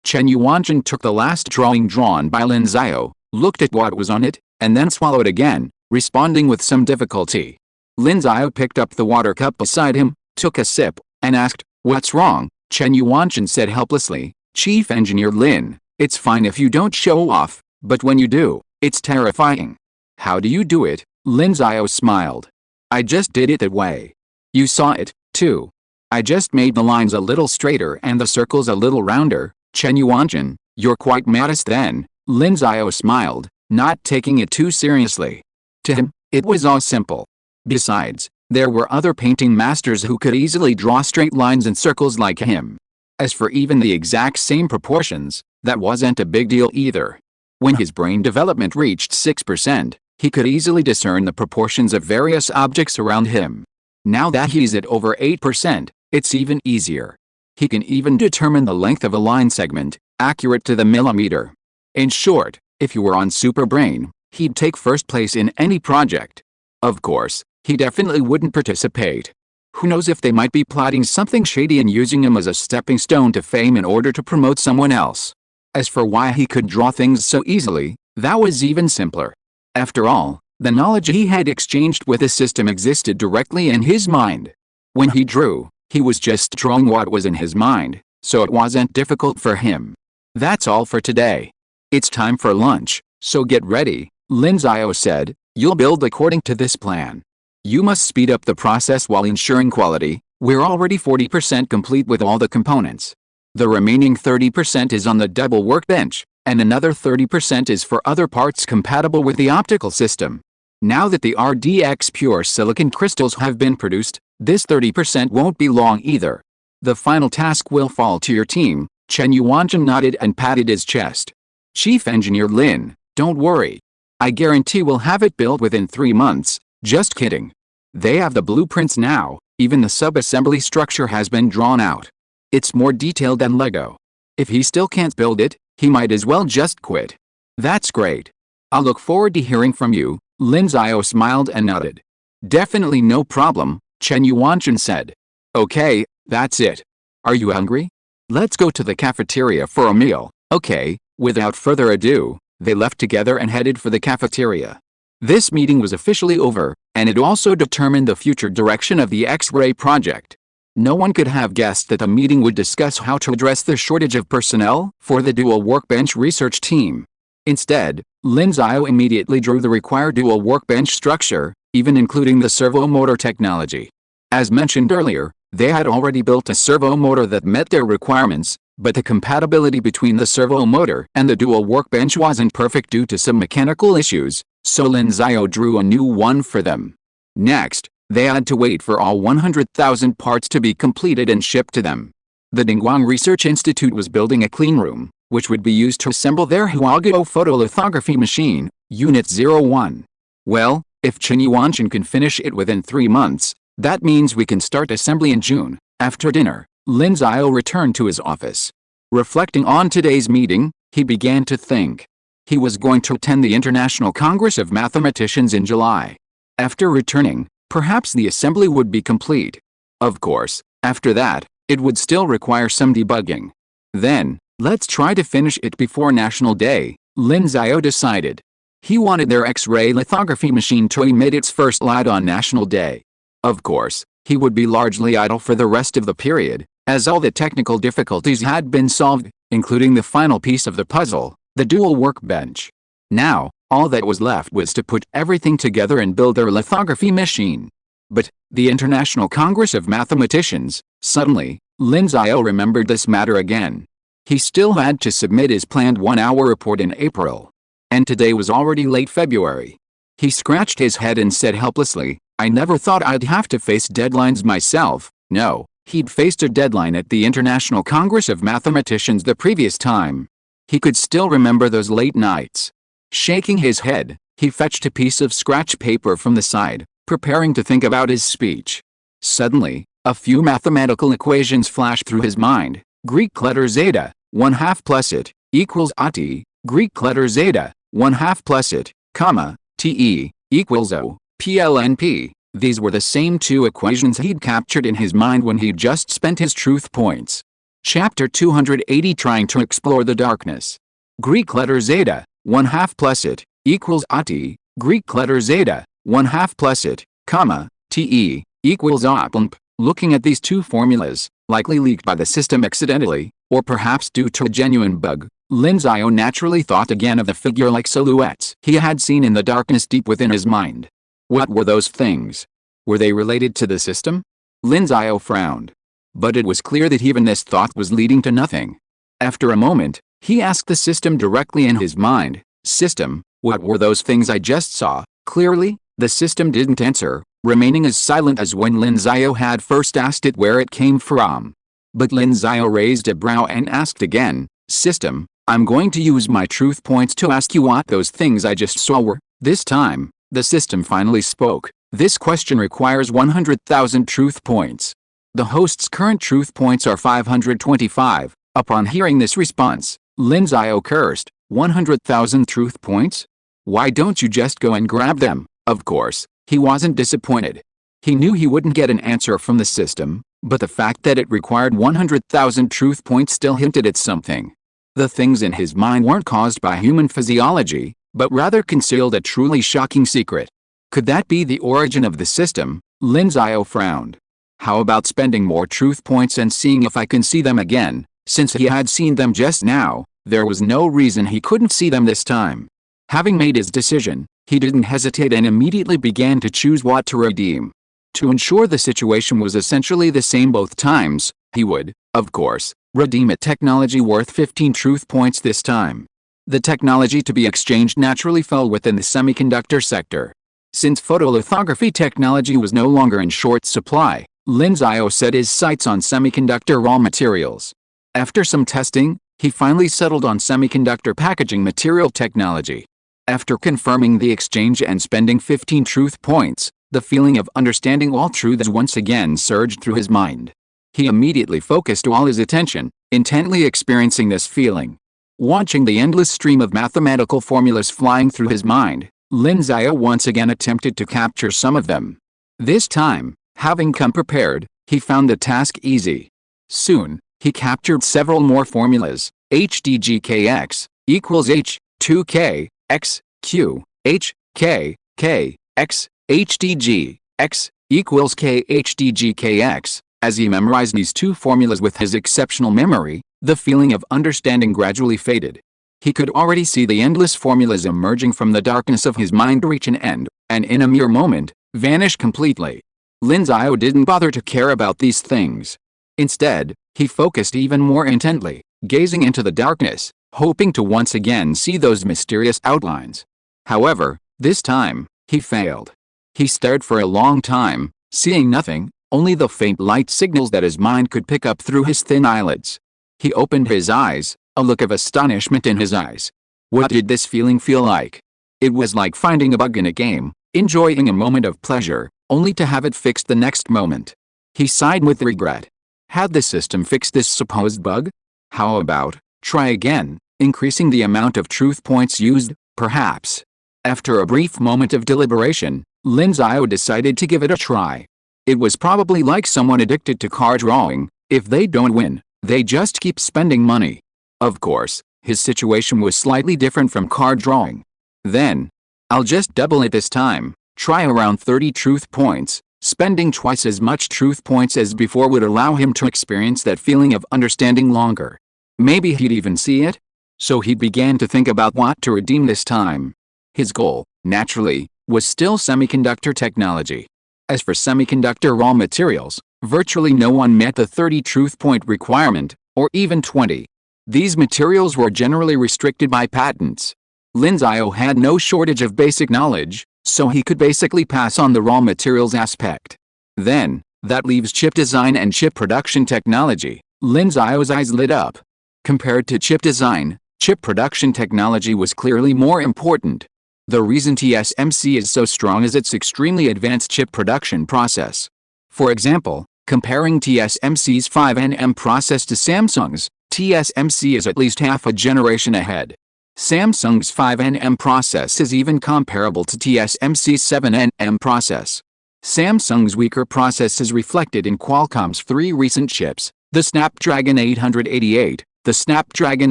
Chen Yuanzhen took the last drawing drawn by Lin Xiao, looked at what was on it, and then swallowed again, responding with some difficulty. Lin Xiao picked up the water cup beside him, took a sip, and asked, "What's wrong?" Chen Yuanzhen said helplessly, "Chief Engineer Lin, it's fine if you don't show off, but when you do, it's terrifying." "How do you do it?" Lin Xiao smiled. "I just did it that way. You saw it, too. I just made the lines a little straighter and the circles a little rounder." "Chen Yuanzhen, you're quite modest then," Lin Xiao smiled, not taking it too seriously. To him, it was all simple. Besides, there were other painting masters who could easily draw straight lines and circles like him. As for even the exact same proportions, that wasn't a big deal either. When his brain development reached 6%, he could easily discern the proportions of various objects around him. Now that he's at over 8%, it's even easier. He can even determine the length of a line segment, accurate to the millimeter. In short, if you were on Superbrain, he'd take first place in any project. Of course, he definitely wouldn't participate. Who knows if they might be plotting something shady and using him as a stepping stone to fame in order to promote someone else. As for why he could draw things so easily, that was even simpler. After all, the knowledge he had exchanged with the system existed directly in his mind. When he drew, he was just drawing what was in his mind, so it wasn't difficult for him. That's all for today. It's time for lunch, so get ready, Lin Xiao said. You'll build according to this plan. You must speed up the process while ensuring quality. We're already 40% complete with all the components. The remaining 30% is on the double workbench, and another 30% is for other parts compatible with the optical system. Now that the RDX pure silicon crystals have been produced, this 30% won't be long either. The final task will fall to your team. Chen Yuanzhen nodded and patted his chest. Chief Engineer Lin, don't worry. I guarantee we'll have it built within 3 months. Just kidding. They have the blueprints now, even the sub-assembly structure has been drawn out. It's more detailed than Lego. If he still can't build it, he might as well just quit. That's great. I'll look forward to hearing from you, Lin Xiao smiled and nodded. Definitely no problem, Chen Yuanzhen said. Okay, that's it. Are you hungry? Let's go to the cafeteria for a meal. Okay, without further ado, they left together and headed for the cafeteria. This meeting was officially over, and it also determined the future direction of the X-ray project. No one could have guessed that the meeting would discuss how to address the shortage of personnel for the dual workbench research team. Instead, Lin Xiao immediately drew the required dual workbench structure, even including the servo motor technology. As mentioned earlier, they had already built a servo motor that met their requirements, but the compatibility between the servo motor and the dual workbench wasn't perfect due to some mechanical issues, so Lin Xiao drew a new one for them. Next, they had to wait for all 100,000 parts to be completed and shipped to them. The Dingguang Research Institute was building a cleanroom, which would be used to assemble their Gaokao photolithography machine, Unit 01. Well, if Chen Yuanzhen can finish it within 3 months, that means we can start assembly in June. After dinner, Lin Xiao returned to his office. Reflecting on today's meeting, he began to think. He was going to attend the International Congress of Mathematicians in July. After returning, perhaps the assembly would be complete. Of course, after that, it would still require some debugging. Then, let's try to finish it before National Day, Lin Xiao decided. He wanted their X-ray lithography machine to emit its first light on National Day. Of course, he would be largely idle for the rest of the period, as all the technical difficulties had been solved, including the final piece of the puzzle, the dual workbench. Now, all that was left was to put everything together and build their lithography machine. But, the International Congress of Mathematicians, suddenly, Lin Xiao remembered this matter again. He still had to submit his planned 1-hour report in April. And today was already late February. He scratched his head and said helplessly, I never thought I'd have to face deadlines myself. No, he'd faced a deadline at the International Congress of Mathematicians the previous time. He could still remember those late nights. Shaking his head, he fetched a piece of scratch paper from the side, preparing to think about his speech. Suddenly, a few mathematical equations flashed through his mind. Greek letter zeta, 1/2 plus it, equals AT. Greek letter zeta, 1/2 plus it, comma, TE, equals O. PLNP. These were the same two equations he'd captured in his mind when he'd just spent his truth points. Chapter 280, trying to explore the darkness. Greek letter zeta, 1/2 plus it, equals AT. Greek letter zeta, 1/2 plus it, comma, TE, equals OPLMP. Looking at these two formulas, likely leaked by the system accidentally, or perhaps due to a genuine bug, Lin Xiao naturally thought again of the figure-like silhouettes he had seen in the darkness deep within his mind. What were those things? Were they related to the system? Lin Xiao frowned. But it was clear that even this thought was leading to nothing. After a moment, he asked the system directly in his mind, "System, what were those things I just saw?" Clearly, the system didn't answer, remaining as silent as when Lin Xiao had first asked it where it came from. But Lin Xiao raised a brow and asked again, "System, I'm going to use my truth points to ask you what those things I just saw were." This time, the system finally spoke. This question requires 100,000 truth points. The host's current truth points are 525. Upon hearing this response, Lin Xiao cursed, 100,000 truth points? Why don't you just go and grab them? Of course, he wasn't disappointed. He knew he wouldn't get an answer from the system, but the fact that it required 100,000 truth points still hinted at something. The things in his mind weren't caused by human physiology, but rather concealed a truly shocking secret. Could that be the origin of the system? Lin Xiao frowned. How about spending more truth points and seeing if I can see them again? Since he had seen them just now, there was no reason he couldn't see them this time. Having made his decision, he didn't hesitate and immediately began to choose what to redeem. To ensure the situation was essentially the same both times, he would, of course, redeem a technology worth 15 truth points this time. The technology to be exchanged naturally fell within the semiconductor sector. Since photolithography technology was no longer in short supply, Lin Xiao set his sights on semiconductor raw materials. After some testing, he finally settled on semiconductor packaging material technology. After confirming the exchange and spending 15 truth points, the feeling of understanding all truths once again surged through his mind. He immediately focused all his attention, intently experiencing this feeling. Watching the endless stream of mathematical formulas flying through his mind, Lin Xiao once again attempted to capture some of them. This time, having come prepared, he found the task easy. Soon, he captured several more formulas. HDGKX equals H, 2K, X, Q, H, K, K, X, HDG, X, equals K HDGKX. As he memorized these two formulas with his exceptional memory, the feeling of understanding gradually faded. He could already see the endless formulas emerging from the darkness of his mind reach an end, and in a mere moment, vanish completely. Lin Xiao didn't bother to care about these things. Instead, he focused even more intently, gazing into the darkness, hoping to once again see those mysterious outlines. However, this time, he failed. He stared for a long time, seeing nothing, only the faint light signals that his mind could pick up through his thin eyelids. He opened his eyes, a look of astonishment in his eyes. What did this feeling feel like? It was like finding a bug in a game, enjoying a moment of pleasure, only to have it fixed the next moment. He sighed with regret. Had the system fixed this supposed bug? How about, try again, increasing the amount of truth points used, perhaps? After a brief moment of deliberation, Lin Xiao decided to give it a try. It was probably like someone addicted to card drawing. If they don't win, they just keep spending money. Of course, his situation was slightly different from card drawing. Then, I'll just double it this time, try around 30 truth points. Spending twice as much truth points as before would allow him to experience that feeling of understanding longer. Maybe he'd even see it? So he began to think about what to redeem this time. His goal, naturally, was still semiconductor technology. As for semiconductor raw materials, virtually no one met the 30 truth point requirement, or even 20. These materials were generally restricted by patents. Lin Xiao had no shortage of basic knowledge, so he could basically pass on the raw materials aspect. Then, that leaves chip design and chip production technology. Lin Xiao's eyes lit up. Compared to chip design, chip production technology was clearly more important. The reason TSMC is so strong is its extremely advanced chip production process. For example, comparing TSMC's 5nm process to Samsung's, TSMC is at least half a generation ahead. Samsung's 5nm process is even comparable to TSMC's 7nm process. Samsung's weaker process is reflected in Qualcomm's three recent chips, the Snapdragon 888, the Snapdragon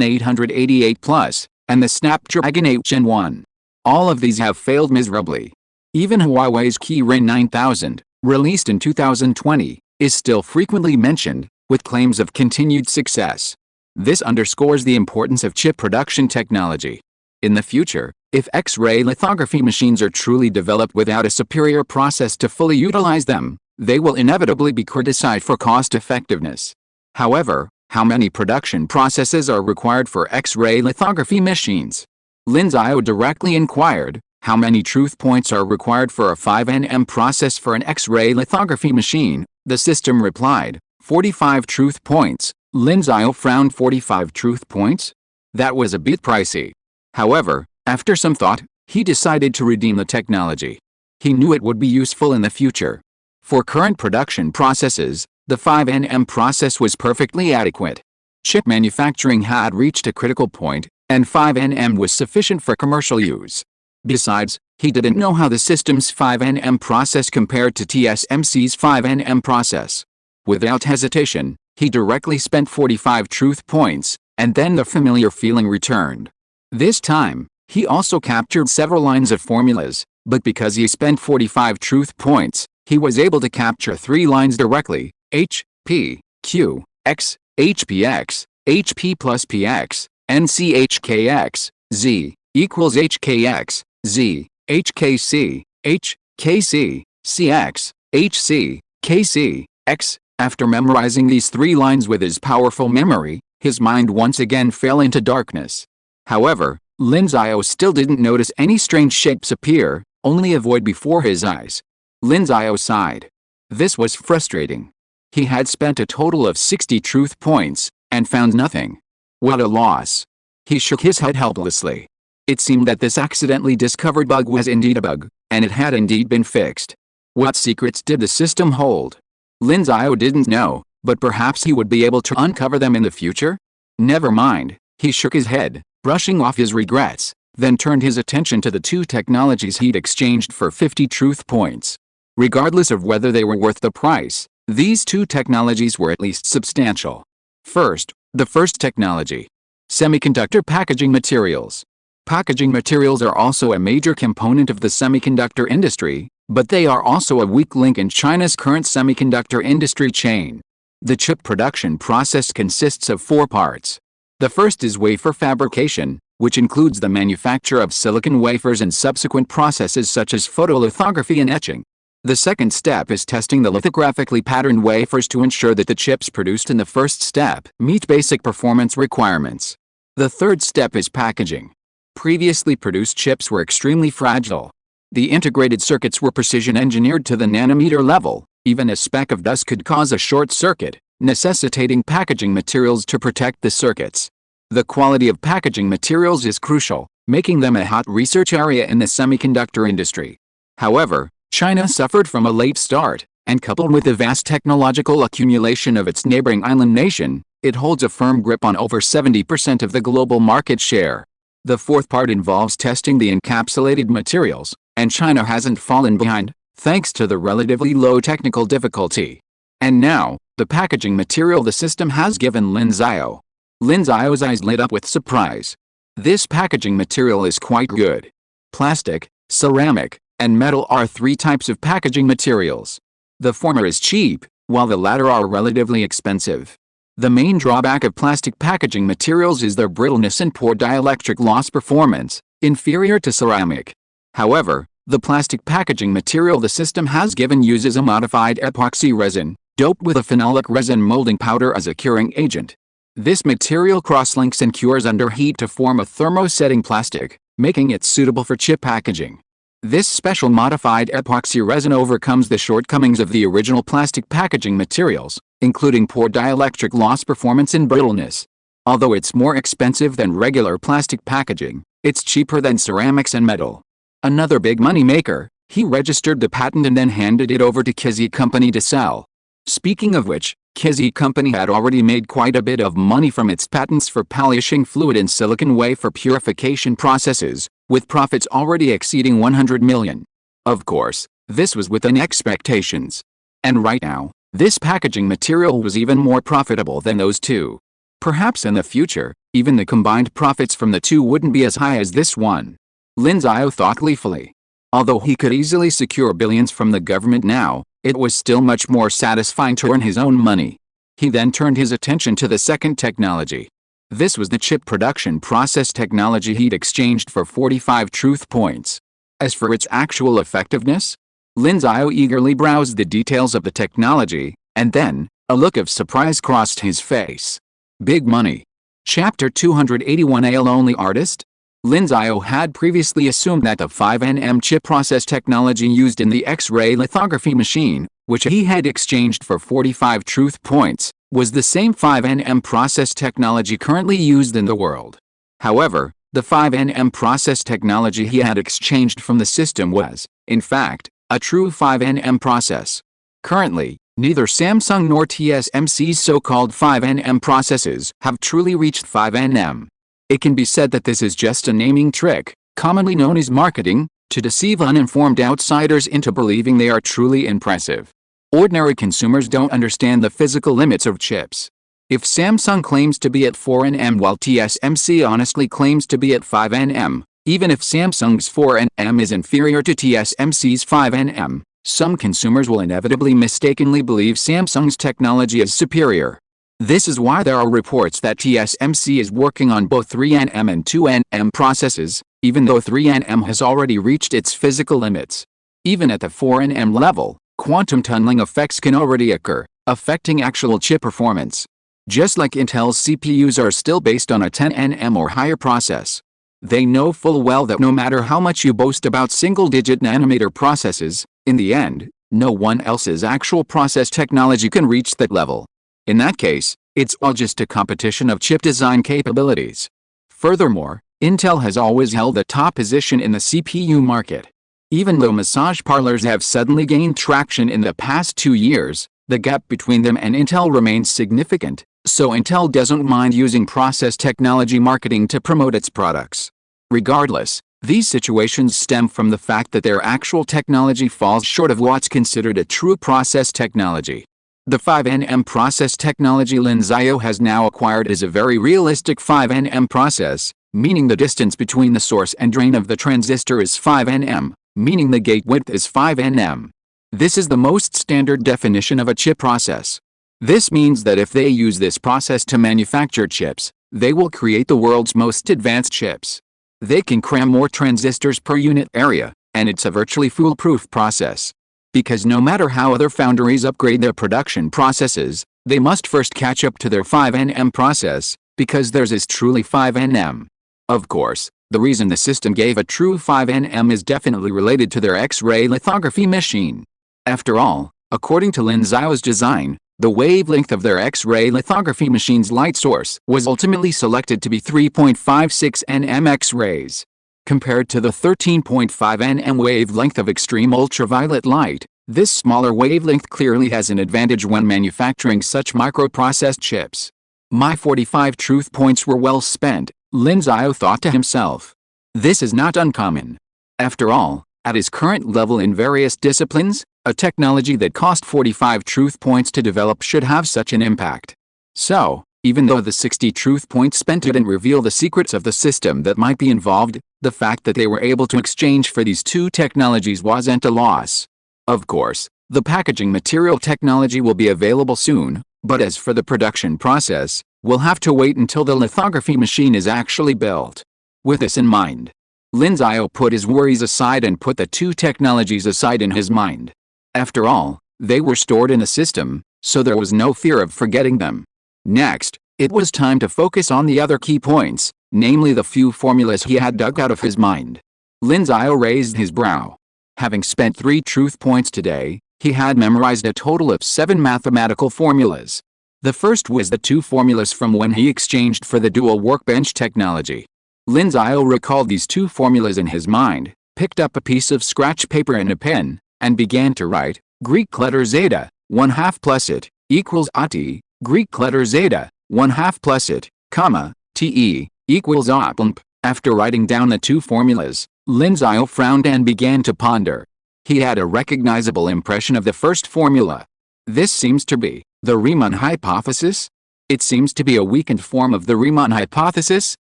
888 Plus, and the Snapdragon 8 Gen 1. All of these have failed miserably. Even Huawei's Kirin 9000, released in 2020, is still frequently mentioned, with claims of continued success. This underscores the importance of chip production technology. In the future, if X-ray lithography machines are truly developed without a superior process to fully utilize them, they will inevitably be criticized for cost-effectiveness. However, how many production processes are required for X-ray lithography machines? Lin Xiao directly inquired, how many truth points are required for a 5nm process for an X-ray lithography machine? The system replied, 45 truth points. Lin Xiao frowned. 45 truth points? That was a bit pricey. However, after some thought, he decided to redeem the technology. He knew it would be useful in the future. For current production processes, the 5nm process was perfectly adequate. Chip manufacturing had reached a critical point, and 5nm was sufficient for commercial use. Besides, he didn't know how the system's 5nm process compared to TSMC's 5nm process. Without hesitation, he directly spent 45 truth points, and then the familiar feeling returned. This time, he also captured several lines of formulas, but because he spent 45 truth points, he was able to capture 3 lines directly: H, P, Q, X, HPX, HP plus PX, NCHKX, Z, equals HKX, Z, HKC, HKC, CX, HC, KC, X. After memorizing these 3 lines with his powerful memory, his mind once again fell into darkness. However, Lin Xiao still didn't notice any strange shapes appear, only a void before his eyes. Lin Xiao sighed. This was frustrating. He had spent a total of 60 truth points, and found nothing. What a loss. He shook his head helplessly. It seemed that this accidentally discovered bug was indeed a bug, and it had indeed been fixed. What secrets did the system hold? Lin Xiao didn't know, but perhaps he would be able to uncover them in the future? Never mind, he shook his head, brushing off his regrets, then turned his attention to the 2 technologies he'd exchanged for 50 truth points. Regardless of whether they were worth the price, these 2 technologies were at least substantial. First, the first technology. Semiconductor packaging materials. Packaging materials are also a major component of the semiconductor industry, but they are also a weak link in China's current semiconductor industry chain. The chip production process consists of 4 parts. The first is wafer fabrication, which includes the manufacture of silicon wafers and subsequent processes such as photolithography and etching. The second step is testing the lithographically patterned wafers to ensure that the chips produced in the first step meet basic performance requirements. The third step is packaging. Previously produced chips were extremely fragile. The integrated circuits were precision engineered to the nanometer level. Even a speck of dust could cause a short circuit, necessitating packaging materials to protect the circuits. The quality of packaging materials is crucial, making them a hot research area in the semiconductor industry. However, China suffered from a late start, and coupled with the vast technological accumulation of its neighboring island nation, it holds a firm grip on over 70% of the global market share. The fourth part involves testing the encapsulated materials, and China hasn't fallen behind, thanks to the relatively low technical difficulty. And now, the packaging material the system has given Lin Xiao. Lin Xiao's eyes lit up with surprise. This packaging material is quite good. Plastic, ceramic, and metal are 3 types of packaging materials. The former is cheap, while the latter are relatively expensive. The main drawback of plastic packaging materials is their brittleness and poor dielectric loss performance, inferior to ceramic. However, the plastic packaging material the system has given uses a modified epoxy resin, doped with a phenolic resin molding powder as a curing agent. This material cross-links and cures under heat to form a thermosetting plastic, making it suitable for chip packaging. This special modified epoxy resin overcomes the shortcomings of the original plastic packaging materials, including poor dielectric loss performance and brittleness. Although it's more expensive than regular plastic packaging, it's cheaper than ceramics and metal. Another big money maker, he registered the patent and then handed it over to Kizzy Company to sell. Speaking of which, Kizzy Company had already made quite a bit of money from its patents for polishing fluid in silicon wafer purification processes, with profits already exceeding 100 million. Of course, this was within expectations. And right now, this packaging material was even more profitable than those two. Perhaps in the future, even the combined profits from the two wouldn't be as high as this one. Lin Xiao thought gleefully. Although he could easily secure billions from the government now, it was still much more satisfying to earn his own money. He then turned his attention to the second technology. This was the chip production process technology he'd exchanged for 45 truth points. As for its actual effectiveness, Lin Xiao eagerly browsed the details of the technology, and then, a look of surprise crossed his face. Big money. Chapter 281. A lonely artist? Lin Xiao had previously assumed that the 5nm chip process technology used in the X-ray lithography machine, which he had exchanged for 45 truth points, was the same 5nm process technology currently used in the world. However, the 5nm process technology he had exchanged from the system was, in fact, a true 5nm process. Currently, neither Samsung nor TSMC's so-called 5nm processes have truly reached 5nm. It can be said that this is just a naming trick, commonly known as marketing, to deceive uninformed outsiders into believing they are truly impressive. Ordinary consumers don't understand the physical limits of chips. If Samsung claims to be at 4nm while TSMC honestly claims to be at 5nm, even if Samsung's 4nm is inferior to TSMC's 5nm, some consumers will inevitably mistakenly believe Samsung's technology is superior. This is why there are reports that TSMC is working on both 3nm and 2nm processes, even though 3nm has already reached its physical limits. Even at the 4nm level, quantum tunneling effects can already occur, affecting actual chip performance. Just like Intel's CPUs are still based on a 10nm or higher process. They know full well that no matter how much you boast about single-digit nanometer processes, in the end, no one else's actual process technology can reach that level. In that case, it's all just a competition of chip design capabilities. Furthermore, Intel has always held the top position in the CPU market. Even though massage parlors have suddenly gained traction in the past 2 years, the gap between them and Intel remains significant, so Intel doesn't mind using process technology marketing to promote its products. Regardless, these situations stem from the fact that their actual technology falls short of what's considered a true process technology. The 5nm process technology Lin Xiao has now acquired is a very realistic 5nm process, meaning the distance between the source and drain of the transistor is 5nm, meaning the gate width is 5nm. This is the most standard definition of a chip process. This means that if they use this process to manufacture chips, they will create the world's most advanced chips. They can cram more transistors per unit area, and it's a virtually foolproof process. Because no matter how other foundries upgrade their production processes, they must first catch up to their 5nm process, because theirs is truly 5nm. Of course, the reason the system gave a true 5nm is definitely related to their X-ray lithography machine. After all, according to Lin Xiao's design, the wavelength of their X-ray lithography machine's light source was ultimately selected to be 3.56 nm X-rays. Compared to the 13.5 nm wavelength of extreme ultraviolet light, this smaller wavelength clearly has an advantage when manufacturing such microprocessed chips. My 45 truth points were well spent, Lin Xiao thought to himself. This is not uncommon. After all, at his current level in various disciplines, a technology that cost 45 truth points to develop should have such an impact. So, even though the 60 truth points spent didn't reveal the secrets of the system that might be involved, the fact that they were able to exchange for these two technologies wasn't a loss. Of course, the packaging material technology will be available soon, but as for the production process, we'll have to wait until the lithography machine is actually built. With this in mind, Lin Xiao put his worries aside and put the two technologies aside in his mind. After all, they were stored in the system, so there was no fear of forgetting them. Next, it was time to focus on the other key points, namely the few formulas he had dug out of his mind. Lin Xiao raised his brow. Having spent 3 truth points today, he had memorized a total of 7 mathematical formulas. The first was the 2 formulas from when he exchanged for the dual workbench technology. Lin Xiao recalled these 2 formulas in his mind, picked up a piece of scratch paper and a pen, and began to write, Greek letter zeta, 1/2 plus it, equals AT, Greek letter zeta, 1/2 plus it, comma, TE, equals OPLMP. After writing down the two formulas, Lin Xiao frowned and began to ponder. He had a recognizable impression of the first formula. This seems to be the Riemann hypothesis. It seems to be a weakened form of the Riemann hypothesis.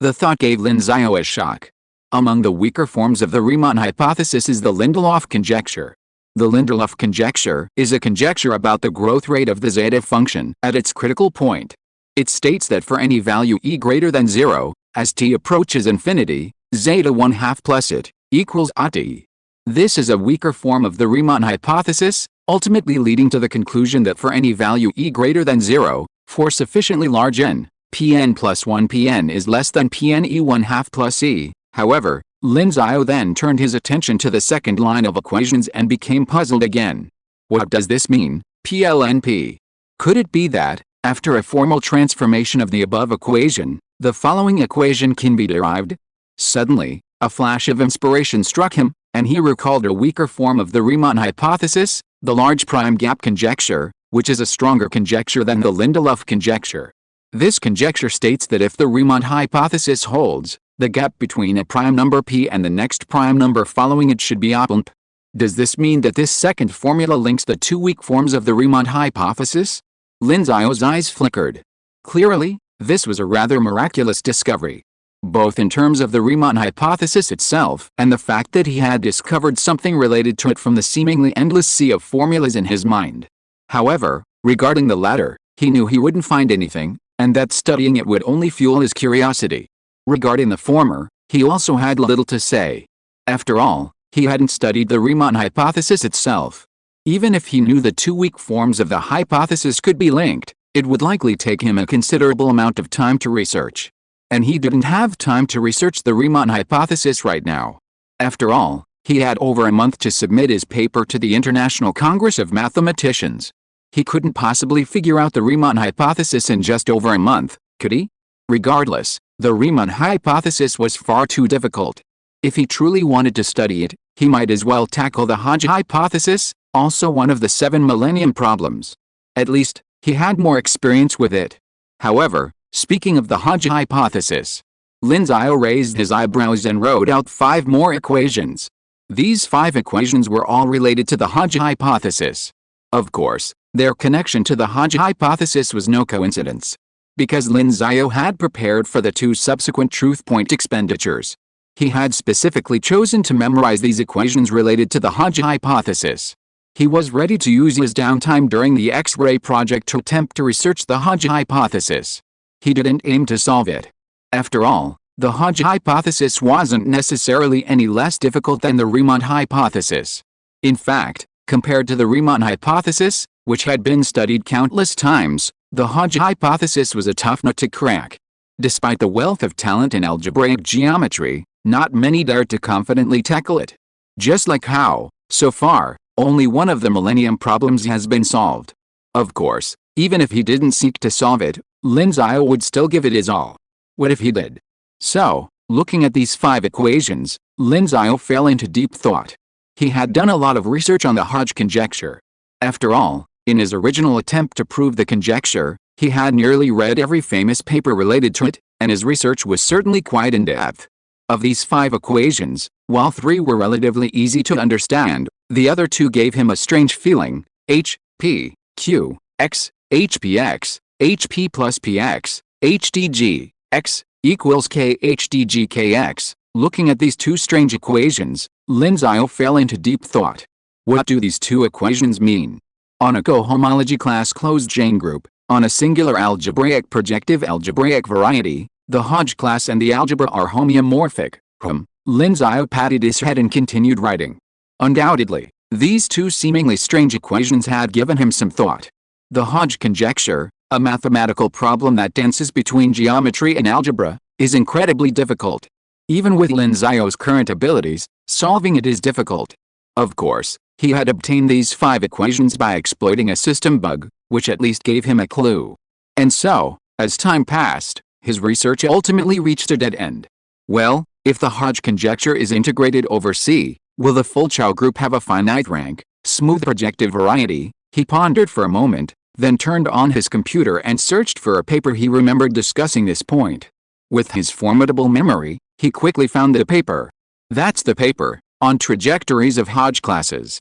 The thought gave Lin Xiao a shock. Among the weaker forms of the Riemann hypothesis is the Lindelof conjecture. The Lindelof conjecture is a conjecture about the growth rate of the zeta function at its critical point. It states that for any value e greater than 0, as t approaches infinity, zeta 1/2 plus it, equals AT. This is a weaker form of the Riemann hypothesis, ultimately leading to the conclusion that for any value e greater than 0, for sufficiently large n, Pn plus 1 Pn is less than Pn e 1/2 plus e. However, Lin Xiao then turned his attention to the second line of equations and became puzzled again. What does this mean, PLNP? Could it be that, after a formal transformation of the above equation, the following equation can be derived? Suddenly, a flash of inspiration struck him, and he recalled a weaker form of the Riemann hypothesis, the large prime gap conjecture, which is a stronger conjecture than the Lindelof conjecture. This conjecture states that if the Riemann hypothesis holds, the gap between a prime number p and the next prime number following it should be OPLMP. Does this mean that this second formula links the two weak forms of the Riemann hypothesis? Lin Xiao's eyes flickered. Clearly, this was a rather miraculous discovery, both in terms of the Riemann hypothesis itself and the fact that he had discovered something related to it from the seemingly endless sea of formulas in his mind. However, regarding the latter, he knew he wouldn't find anything, and that studying it would only fuel his curiosity. Regarding the former, he also had little to say. After all, he hadn't studied the Riemann hypothesis itself. Even if he knew the two weak forms of the hypothesis could be linked, it would likely take him a considerable amount of time to research. And he didn't have time to research the Riemann hypothesis right now. After all, he had over a month to submit his paper to the International Congress of Mathematicians. He couldn't possibly figure out the Riemann hypothesis in just over a month, could he? Regardless, the Riemann hypothesis was far too difficult. If he truly wanted to study it, he might as well tackle the Hodge hypothesis, also one of the 7 millennium problems. At least, he had more experience with it. However, speaking of the Hodge hypothesis, Lin Xiao raised his eyebrows and wrote out 5 more equations. These 5 equations were all related to the Hodge hypothesis. Of course, their connection to the Hodge hypothesis was no coincidence, because Lin Xiao had prepared for the 2 subsequent truth point expenditures. He had specifically chosen to memorize these equations related to the Hodge hypothesis. He was ready to use his downtime during the X-ray project to attempt to research the Hodge hypothesis. He didn't aim to solve it. After all, the Hodge hypothesis wasn't necessarily any less difficult than the Riemann hypothesis. In fact, compared to the Riemann hypothesis, which had been studied countless times, the Hodge hypothesis was a tough nut to crack. Despite the wealth of talent in algebraic geometry, not many dared to confidently tackle it. Just like how, so far, only one of the millennium problems has been solved. Of course, even if he didn't seek to solve it, Lin Xiao would still give it his all. What if he did? So, looking at these 5 equations, Lin Xiao fell into deep thought. He had done a lot of research on the Hodge conjecture. After all, in his original attempt to prove the conjecture, he had nearly read every famous paper related to it, and his research was certainly quite in-depth. Of these 5 equations, while 3 were relatively easy to understand, the other 2 gave him a strange feeling: H, P, Q, X, HPX, HP plus PX, HDG, X, equals K HDG KX. Looking at these 2 strange equations, Lin Xiao fell into deep thought. What do these 2 equations mean? On a cohomology class closed chain group, on a singular algebraic projective algebraic variety, the Hodge class and the algebra are homeomorphic. Lin Xiao patted his head and continued writing. Undoubtedly, these 2 seemingly strange equations had given him some thought. The Hodge conjecture, a mathematical problem that dances between geometry and algebra, is incredibly difficult. Even with Lin Xiao's current abilities, solving it is difficult. Of course, he had obtained these 5 equations by exploiting a system bug, which at least gave him a clue. And so, as time passed, his research ultimately reached a dead end. Well, if the Hodge conjecture is integrated over C, will the Fulchau group have a finite rank, smooth projective variety, He pondered for a moment, then turned on his computer and searched for a paper he remembered discussing this point. With his formidable memory, he quickly found the paper. That's the paper, on trajectories of Hodge classes.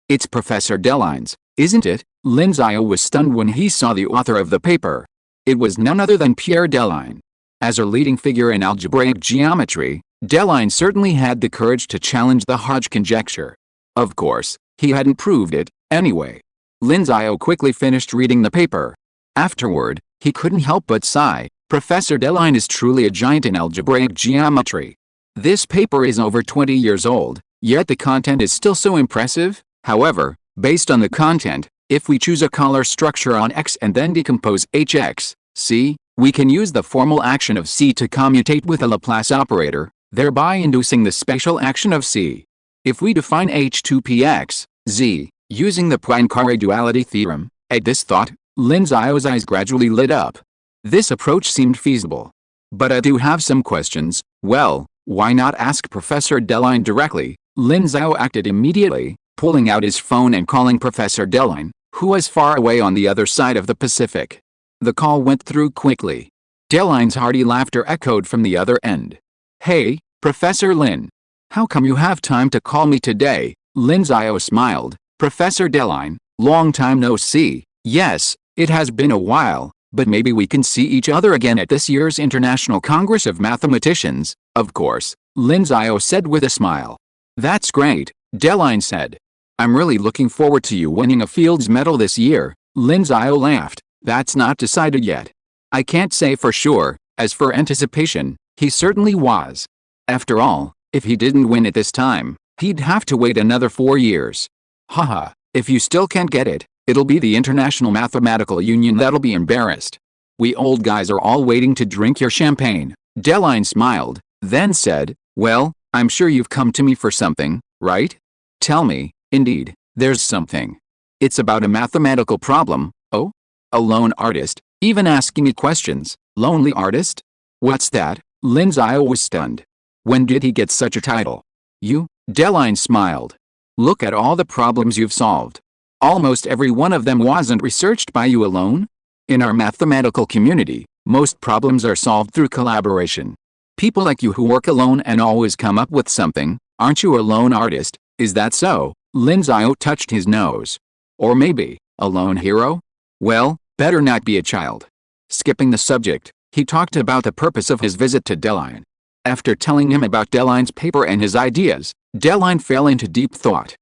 It's Professor Deline's, isn't it? Lin Xiao was stunned when he saw the author of the paper. It was none other than Pierre Deline. As a leading figure in algebraic geometry, Deline certainly had the courage to challenge the Hodge conjecture. Of course, he hadn't proved it, anyway. Lin Xiao quickly finished reading the paper. Afterward, he couldn't help but sigh. Professor Deline is truly a giant in algebraic geometry. This paper is over 20 years old, yet the content is still so impressive. However, based on the content, if we choose a Color structure on X and then decompose Hx, C, we can use the formal action of C to commutate with a Laplace operator, thereby inducing the special action of C. If we define H2Px, Z, using the Poincare duality theorem, at this thought, Lin Xiao's eyes gradually lit up. This approach seemed feasible. But I do have some questions. Well, why not ask Professor Deline directly? Lin Xiao acted immediately, pulling out his phone and calling Professor Deline, who was far away on the other side of the Pacific. The call went through quickly. Deline's hearty laughter echoed from the other end. Hey, Professor Lin. How come you have time to call me today? Lin Xiao smiled. Professor Deline, long time no see. Yes, it has been a while, but maybe we can see each other again at this year's International Congress of Mathematicians, of course, Lin Xiao said with a smile. That's great, Deline said. I'm really looking forward to you winning a Fields Medal this year. Lin Xiao laughed. That's not decided yet. I can't say for sure. As for anticipation, he certainly was. After all, if he didn't win it this time, he'd have to wait another 4 years. Haha, if you still can't get it, it'll be the International Mathematical Union that'll be embarrassed. We old guys are all waiting to drink your champagne. Deline smiled, then said, well, I'm sure you've come to me for something, right? Tell me. Indeed, there's something. It's about a mathematical problem. Oh? A lone artist, even asking me questions. Lonely artist? What's that? Lin Xiao was stunned. When did he get such a title? You? Deline smiled. Look at all the problems you've solved. Almost every one of them wasn't researched by you alone. In our mathematical community, most problems are solved through collaboration. People like you who work alone and always come up with something. Aren't you a lone artist? Is that so? Lin Xiao touched his nose. Or maybe, a lone hero? Well, better not be a child. Skipping the subject, he talked about the purpose of his visit to Deline. After telling him about Deline's paper and his ideas, Deline fell into deep thought.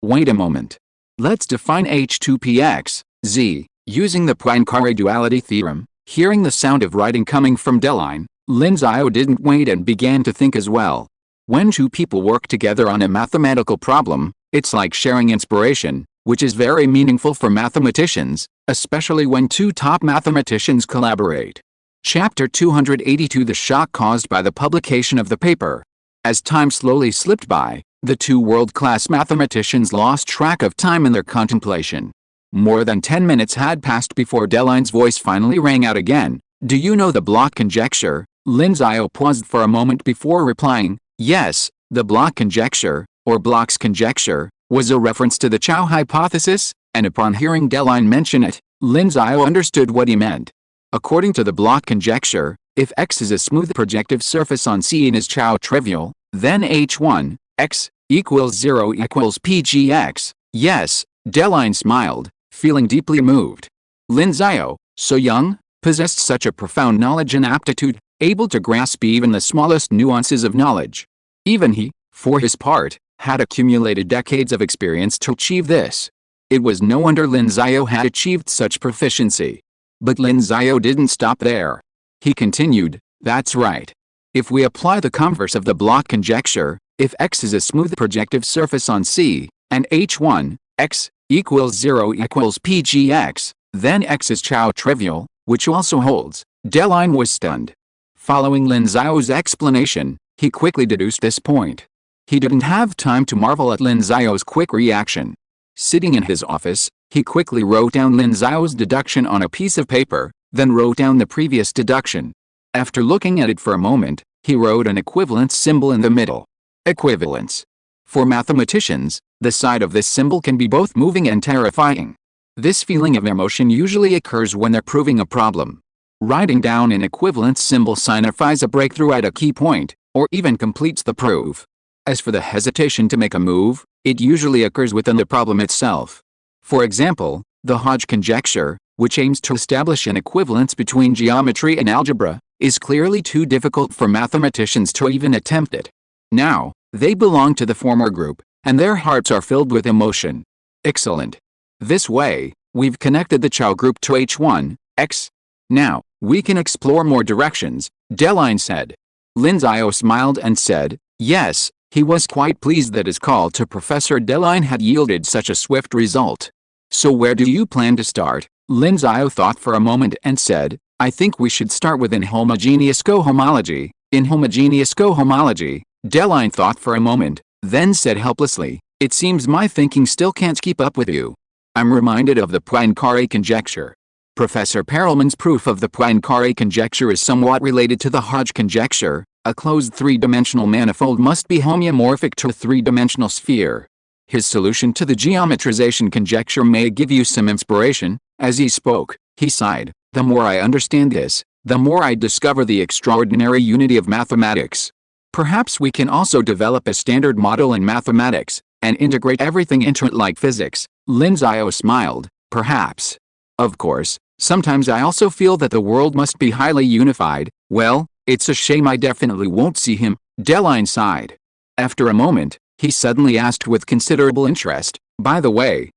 Wait a moment. Let's define H2Px, Z, using the Poincare duality theorem. Hearing the sound of writing coming from Deline, Lin Xiao didn't wait and began to think as well. When two people work together on a mathematical problem, it's like sharing inspiration, which is very meaningful for mathematicians, especially when two top mathematicians collaborate. Chapter 282 The shock caused by the publication of the paper. As time slowly slipped by, the two world-class mathematicians lost track of time in their contemplation. More than 10 minutes had passed before Deline's voice finally rang out again. Do you know the block conjecture? Lin Xiao paused for a moment before replying. Yes, the block conjecture, or Bloch's conjecture, was a reference to the Xiao hypothesis, and upon hearing Deline mention it, Lin Xiao understood what he meant. According to the Bloch conjecture, if X is a smooth projective surface on C and is Xiao trivial, then H1, X, equals 0 equals Pgx. Yes, Deline smiled, feeling deeply moved. Lin Xiao, so young, possessed such a profound knowledge and aptitude, able to grasp even the smallest nuances of knowledge. Even he, for his part, had accumulated decades of experience to achieve this. It was no wonder Lin Xiao had achieved such proficiency. But Lin Xiao didn't stop there. He continued, that's right. If we apply the converse of the Bloch conjecture, if X is a smooth projective surface on C, and H1, X, equals 0 equals Pgx, then X is Xiao trivial, which also holds. Deline was stunned. Following Lin Xiao's explanation, he quickly deduced this point. He didn't have time to marvel at Lin Xiao's quick reaction. Sitting in his office, he quickly wrote down Lin Xiao's deduction on a piece of paper, then wrote down the previous deduction. After looking at it for a moment, he wrote an equivalence symbol in the middle. Equivalence. For mathematicians, the sight of this symbol can be both moving and terrifying. This feeling of emotion usually occurs when they're proving a problem. Writing down an equivalence symbol signifies a breakthrough at a key point, or even completes the proof. As for the hesitation to make a move, it usually occurs within the problem itself. For example, the Hodge conjecture, which aims to establish an equivalence between geometry and algebra, is clearly too difficult for mathematicians to even attempt it. Now, they belong to the former group, and their hearts are filled with emotion. Excellent. This way, we've connected the Xiao group to H1, X. Now, we can explore more directions, Lin said. Lin Xiao smiled and said, yes, he was quite pleased that his call to Professor Lin had yielded such a swift result. So where do you plan to start? Lin Xiao thought for a moment and said, I think we should start with inhomogeneous cohomology. Inhomogeneous cohomology, Lin thought for a moment, then said helplessly, it seems my thinking still can't keep up with you. I'm reminded of the Poincaré conjecture. Professor Perelman's proof of the Poincaré conjecture is somewhat related to the Hodge conjecture. A closed three-dimensional manifold must be homeomorphic to a three-dimensional sphere. His solution to the geometrization conjecture may give you some inspiration. As he spoke, he sighed, the more I understand this, the more I discover the extraordinary unity of mathematics. Perhaps we can also develop a standard model in mathematics, and integrate everything into it like physics. Lin Xiao smiled, perhaps. Of course, sometimes I also feel that the world must be highly unified. Well, it's a shame I definitely won't see him, Lin sighed. After a moment, he suddenly asked with considerable interest, by the way,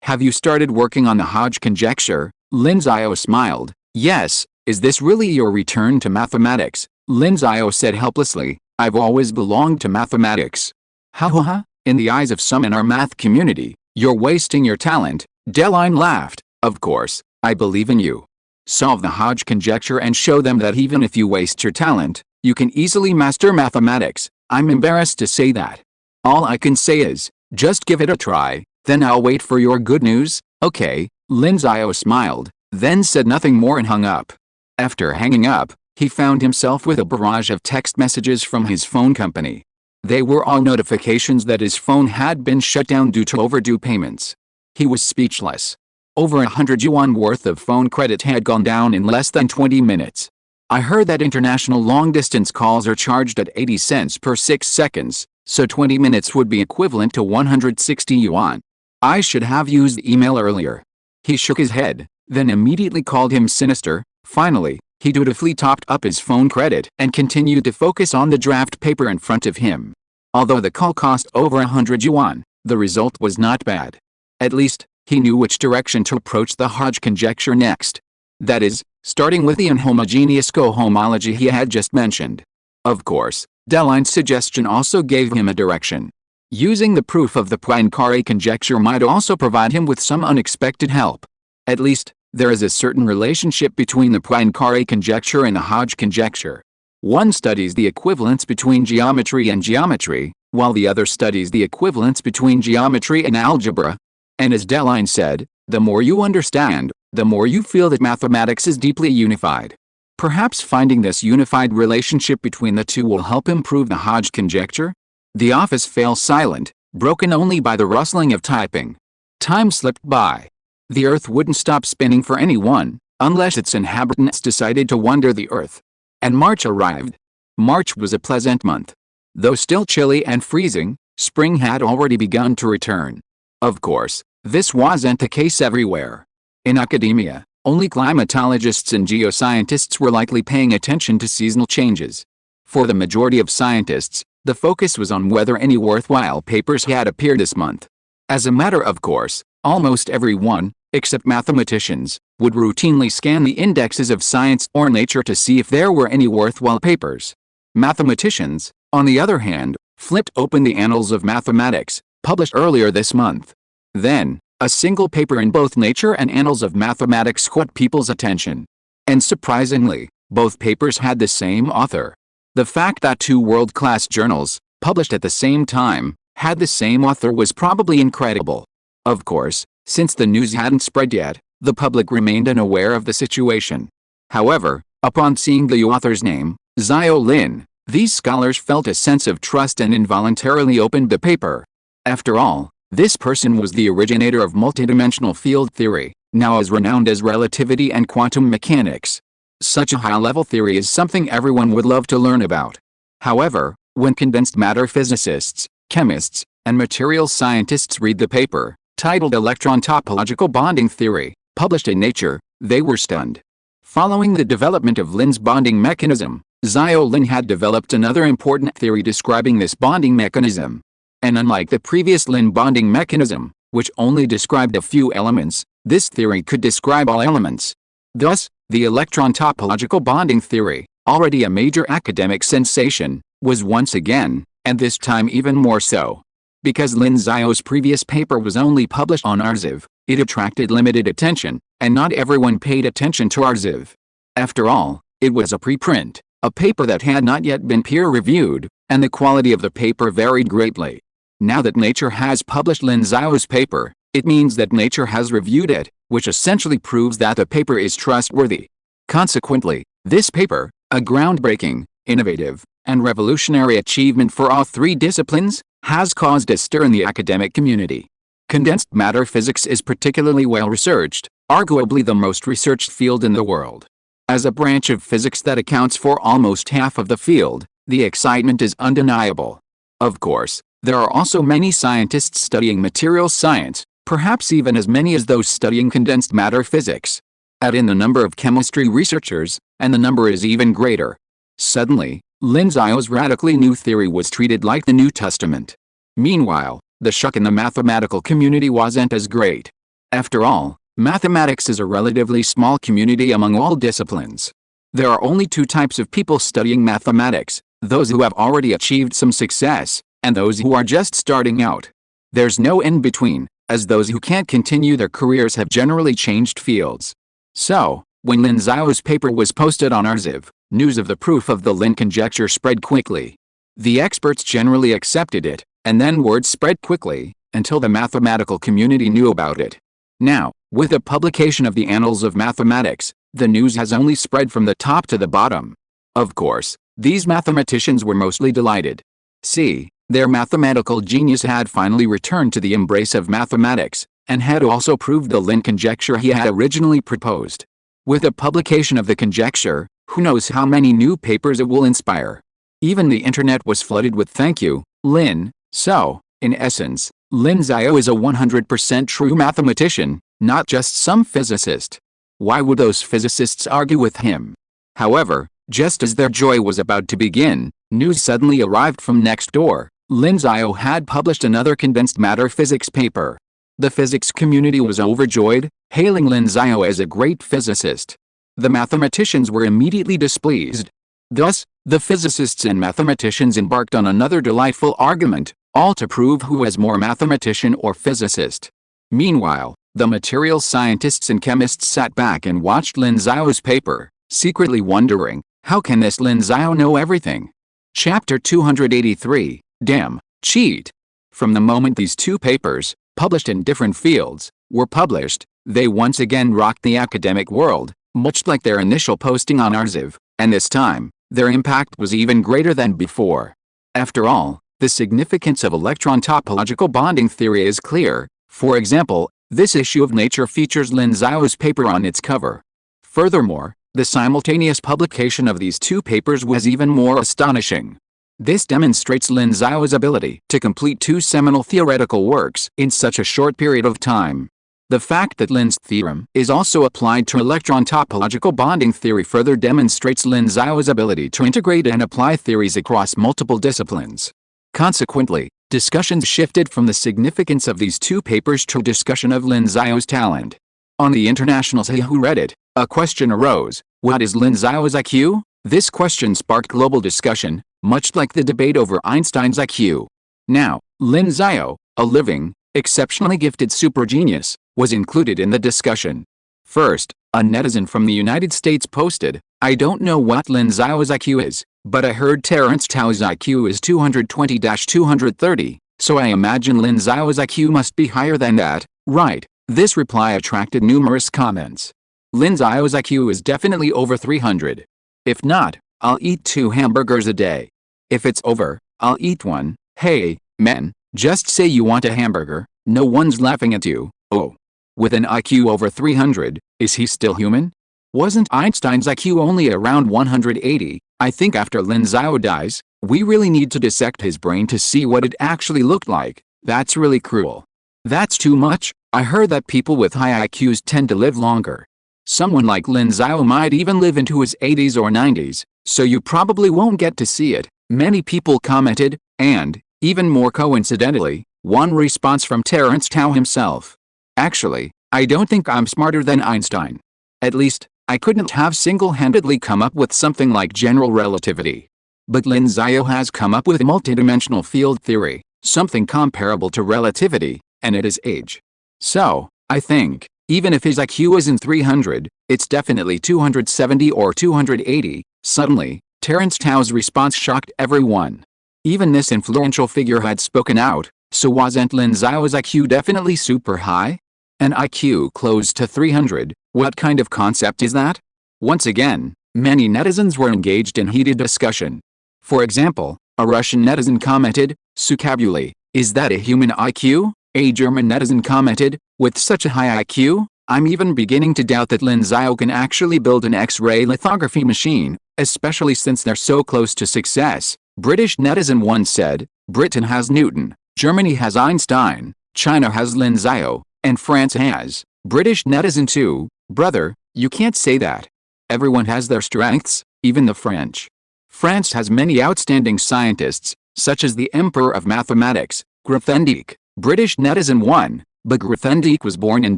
have you started working on the Hodge conjecture? Lin Xiao smiled, yes, is this really your return to mathematics? Lin Xiao said helplessly, I've always belonged to mathematics. Ha ha ha, in the eyes of some in our math community, you're wasting your talent. Lin laughed, of course, I believe in you. Solve the Hodge conjecture and show them that even if you waste your talent, you can easily master mathematics. I'm embarrassed to say that. All I can say is, just give it a try, then I'll wait for your good news. Okay, Lin Xiao smiled, then said nothing more and hung up. After hanging up, he found himself with a barrage of text messages from his phone company. They were all notifications that his phone had been shut down due to overdue payments. He was speechless. Over 100 yuan worth of phone credit had gone down in less than 20 minutes. I heard that international long-distance calls are charged at 80 cents per 6 seconds, so 20 minutes would be equivalent to 160 yuan. I should have used email earlier. He shook his head, then immediately called him sinister. Finally, he dutifully topped up his phone credit and continued to focus on the draft paper in front of him. Although the call cost over 100 yuan, the result was not bad. At least, he knew which direction to approach the Hodge conjecture next. That is, starting with the inhomogeneous cohomology he had just mentioned. Of course, Lin's suggestion also gave him a direction. Using the proof of the Poincaré conjecture might also provide him with some unexpected help. At least, there is a certain relationship between the Poincaré conjecture and the Hodge conjecture. One studies the equivalence between geometry and geometry, while the other studies the equivalence between geometry and algebra. And as Lin said, the more you understand, the more you feel that mathematics is deeply unified. Perhaps finding this unified relationship between the two will help improve the Hodge conjecture? The office fell silent, broken only by the rustling of typing. Time slipped by. The earth wouldn't stop spinning for anyone, unless its inhabitants decided to wander the earth. And March arrived. March was a pleasant month. Though still chilly and freezing, spring had already begun to return. Of course, this wasn't the case everywhere. In academia, only climatologists and geoscientists were likely paying attention to seasonal changes. For the majority of scientists, the focus was on whether any worthwhile papers had appeared this month. As a matter of course, almost everyone, except mathematicians, would routinely scan the indexes of Science or Nature to see if there were any worthwhile papers. Mathematicians, on the other hand, flipped open the Annals of Mathematics, published earlier this month. Then, a single paper in both Nature and Annals of Mathematics caught people's attention. And surprisingly, both papers had the same author. The fact that two world-class journals, published at the same time, had the same author was probably incredible. Of course, since the news hadn't spread yet, the public remained unaware of the situation. However, upon seeing the author's name, Xiao Lin, These scholars felt a sense of trust and involuntarily opened the paper. After all, this person was the originator of multidimensional field theory, now as renowned as relativity and quantum mechanics. Such a high-level theory is something everyone would love to learn about. However, when condensed matter physicists, chemists, and materials scientists read the paper, titled Electron Topological Bonding Theory, published in Nature, they were stunned. Following the development of Lin's bonding mechanism, Lin had developed another important theory describing this bonding mechanism. And unlike the previous Lin bonding mechanism, which only described a few elements, this theory could describe all elements. Thus, the electron topological bonding theory, already a major academic sensation, was once again, and this time even more so. Because Lin Xiao's previous paper was only published on arXiv, it attracted limited attention, and not everyone paid attention to arXiv. After all, it was a preprint, a paper that had not yet been peer-reviewed, and the quality of the paper varied greatly. Now that Nature has published Lin Xiao's paper, it means that Nature has reviewed it, which essentially proves that the paper is trustworthy. Consequently, this paper, a groundbreaking, innovative, and revolutionary achievement for all three disciplines, has caused a stir in the academic community. Condensed matter physics is particularly well researched, arguably the most researched field in the world. As a branch of physics that accounts for almost half of the field, the excitement is undeniable. Of course, there are also many scientists studying materials science, perhaps even as many as those studying condensed matter physics. Add in the number of chemistry researchers, and the number is even greater. Suddenly, Lin Xiao's radically new theory was treated like the New Testament. Meanwhile, the shock in the mathematical community wasn't as great. After all, mathematics is a relatively small community among all disciplines. There are only two types of people studying mathematics, those who have already achieved some success, and those who are just starting out. There's no in-between, as those who can't continue their careers have generally changed fields. So, when Lin Xiao's paper was posted on arXiv, news of the proof of the Lin conjecture spread quickly. The experts generally accepted it, and then word spread quickly, until the mathematical community knew about it. Now, with the publication of the Annals of Mathematics, the news has only spread from the top to the bottom. Of course, these mathematicians were mostly delighted. See, their mathematical genius had finally returned to the embrace of mathematics, and had also proved the Lin conjecture he had originally proposed. With the publication of the conjecture, who knows how many new papers it will inspire. Even the internet was flooded with "Thank you, Lin." So, in essence, Lin Xiao is a 100% true mathematician, not just some physicist. Why would those physicists argue with him? However, just as their joy was about to begin, news suddenly arrived from next door. Lin Xiao had published another condensed matter physics paper. The physics community was overjoyed, hailing Lin Xiao as a great physicist. The mathematicians were immediately displeased. Thus, the physicists and mathematicians embarked on another delightful argument, all to prove who was more mathematician or physicist. Meanwhile, the materials scientists and chemists sat back and watched Lin Xiao's paper, secretly wondering, how can this Lin Xiao know everything? Chapter 283, Damn, Cheat. From the moment these two papers, published in different fields, were published, they once again rocked the academic world, much like their initial posting on arXiv, and this time, their impact was even greater than before. After all, the significance of electron topological bonding theory is clear. For example, this issue of Nature features Lin Xiao's paper on its cover. Furthermore, the simultaneous publication of these two papers was even more astonishing. This demonstrates Lin Xiao's ability to complete two seminal theoretical works in such a short period of time. The fact that Lin's theorem is also applied to electron topological bonding theory further demonstrates Lin Xiao's ability to integrate and apply theories across multiple disciplines. Consequently, discussions shifted from the significance of these two papers to discussion of Lin Xiao's talent. On the international Yahoo Reddit, a question arose: what is Lin Xiao's IQ? This question sparked global discussion, much like the debate over Einstein's IQ. Now, Lin Xiao, a living, exceptionally gifted supergenius, was included in the discussion. First, a netizen from the United States posted, "I don't know what Lin Xiao's IQ is, but I heard Terence Tao's IQ is 220-230, so I imagine Lin Xiao's IQ must be higher than that, right?" This reply attracted numerous comments. Lin Xiao's IQ is definitely over 300. If not, I'll eat 2 hamburgers a day. If it's over, I'll eat one. Hey, men, just say you want a hamburger. No one's laughing at you. Oh. With an IQ over 300, is he still human? Wasn't Einstein's IQ only around 180? I think after Lin Xiao dies, we really need to dissect his brain to see what it actually looked like. That's really cruel. That's too much. I heard that people with high IQs tend to live longer. Someone like Lin Xiao might even live into his 80s or 90s, so you probably won't get to see it, many people commented, and, even more coincidentally, one response from Terence Tao himself. Actually, I don't think I'm smarter than Einstein. At least, I couldn't have single-handedly come up with something like general relativity. But Lin Xiao has come up with multidimensional field theory, something comparable to relativity, and at his age. So, I think, even if his IQ isn't 300, it's definitely 270 or 280. Suddenly, Terence Tao's response shocked everyone. Even this influential figure had spoken out, so wasn't Lin Xiao's IQ definitely super high? An IQ close to 300, what kind of concept is that? Once again, many netizens were engaged in heated discussion. For example, a Russian netizen commented, "Sukabuli, is that a human IQ?" A German netizen commented, "With such a high IQ, I'm even beginning to doubt that Lin Xiao can actually build an X-ray lithography machine, especially since they're so close to success." British netizen once said, "Britain has Newton, Germany has Einstein, China has Lin Xiao, and France has." British netizen 2, "Brother, you can't say that. Everyone has their strengths, even the French. France has many outstanding scientists, such as the Emperor of Mathematics, Grothendieck." British netizen 1, "But Grothendieck was born in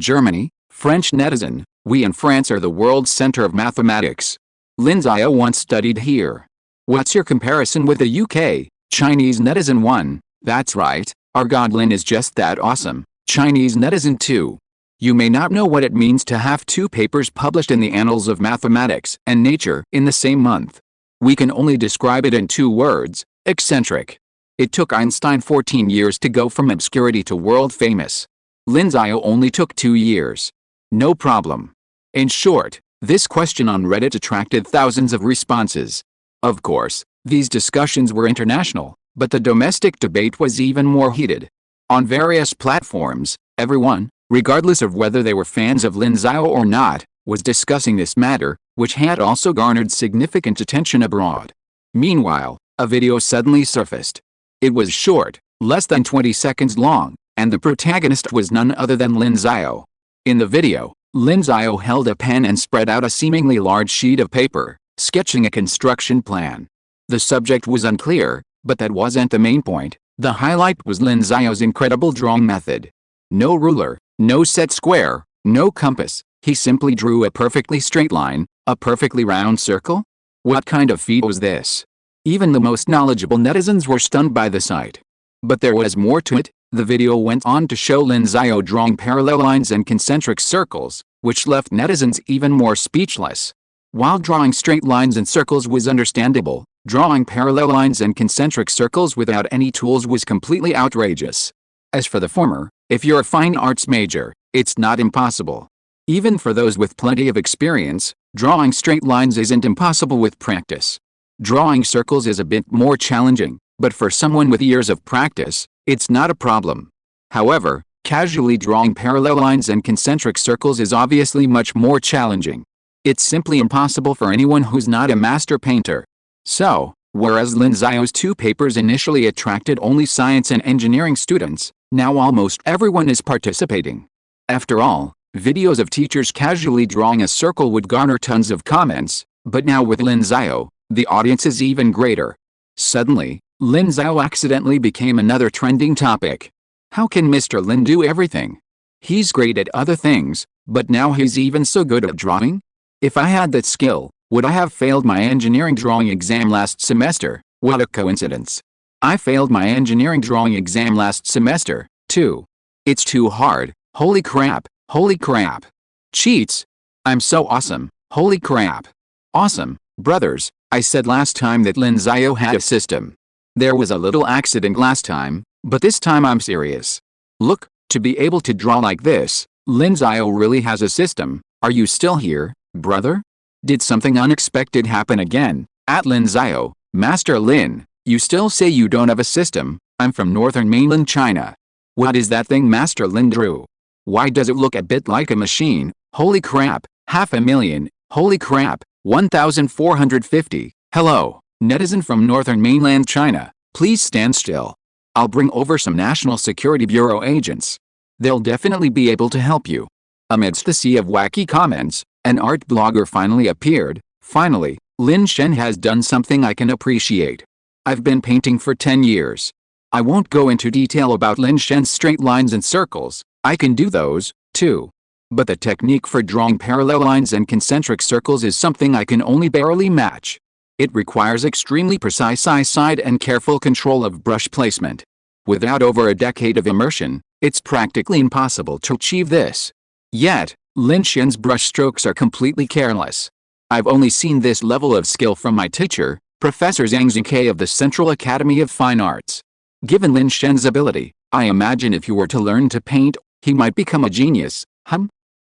Germany." French netizen, "We in France are the world's center of mathematics. Lin Xiao once studied here. What's your comparison with the UK?" Chinese netizen 1, "That's right, our god Lin is just that awesome." Chinese netizen 2, "You may not know what it means to have 2 papers published in the Annals of Mathematics and Nature in the same month. We can only describe it in 2 words, eccentric. It took Einstein 14 years to go from obscurity to world famous. Lin Xiao only took 2 years. No problem." In short, this question on Reddit attracted thousands of responses. Of course, these discussions were international, but the domestic debate was even more heated. On various platforms, everyone, regardless of whether they were fans of Lin Xiao or not, was discussing this matter, which had also garnered significant attention abroad. Meanwhile, a video suddenly surfaced. It was short, less than 20 seconds long, and the protagonist was none other than Lin Xiao. In the video, Lin Xiao held a pen and spread out a seemingly large sheet of paper, sketching a construction plan. The subject was unclear, but that wasn't the main point. The highlight was Lin Xiao's incredible drawing method. No ruler, no set square, no compass, he simply drew a perfectly straight line, a perfectly round circle? What kind of feat was this? Even the most knowledgeable netizens were stunned by the sight. But there was more to it. The video went on to show Lin Xiao drawing parallel lines and concentric circles, which left netizens even more speechless. While drawing straight lines and circles was understandable, drawing parallel lines and concentric circles without any tools was completely outrageous. As for the former, if you're a fine arts major, it's not impossible. Even for those with plenty of experience, drawing straight lines isn't impossible with practice. Drawing circles is a bit more challenging, but for someone with years of practice, it's not a problem. However, casually drawing parallel lines and concentric circles is obviously much more challenging. It's simply impossible for anyone who's not a master painter. So, whereas Lin Xiao's 2 papers initially attracted only science and engineering students, now almost everyone is participating. After all, videos of teachers casually drawing a circle would garner tons of comments, but now with Lin Xiao, the audience is even greater. Suddenly, Lin Xiao accidentally became another trending topic. How can Mr. Lin do everything? He's great at other things, but now he's even so good at drawing? If I had that skill, would I have failed my engineering drawing exam last semester? What a coincidence. I failed my engineering drawing exam last semester, too. It's too hard. Holy crap, holy crap. Cheats. I'm so awesome, holy crap. Awesome, brothers, I said last time that Lin Xiao had a system. There was a little accident last time, but this time I'm serious. Look, to be able to draw like this, Lin Xiao really has a system. Are you still here, brother? Did something unexpected happen again? At Lin Xiao, Master Lin, You still say you don't have a system. I'm from northern mainland China. What is that thing Master Lin drew? Why does it look a bit like a machine? Holy crap, 500,000, holy crap, 1,450. Hello, netizen from northern mainland China, please stand still. I'll bring over some National Security Bureau agents. They'll definitely be able to help you. Amidst the sea of wacky comments, an art blogger finally appeared. Finally, Lin Xiao has done something I can appreciate. I've been painting for 10 years. I won't go into detail about Lin Xiao's straight lines and circles, I can do those, too. But the technique for drawing parallel lines and concentric circles is something I can only barely match. It requires extremely precise eyesight and careful control of brush placement. Without over a decade of immersion, it's practically impossible to achieve this. Yet, Lin Xiao's brushstrokes are completely careless. I've only seen this level of skill from my teacher, Professor Zhang Zhengke of the Central Academy of Fine Arts. Given Lin Xiao's ability, I imagine if you were to learn to paint, he might become a genius.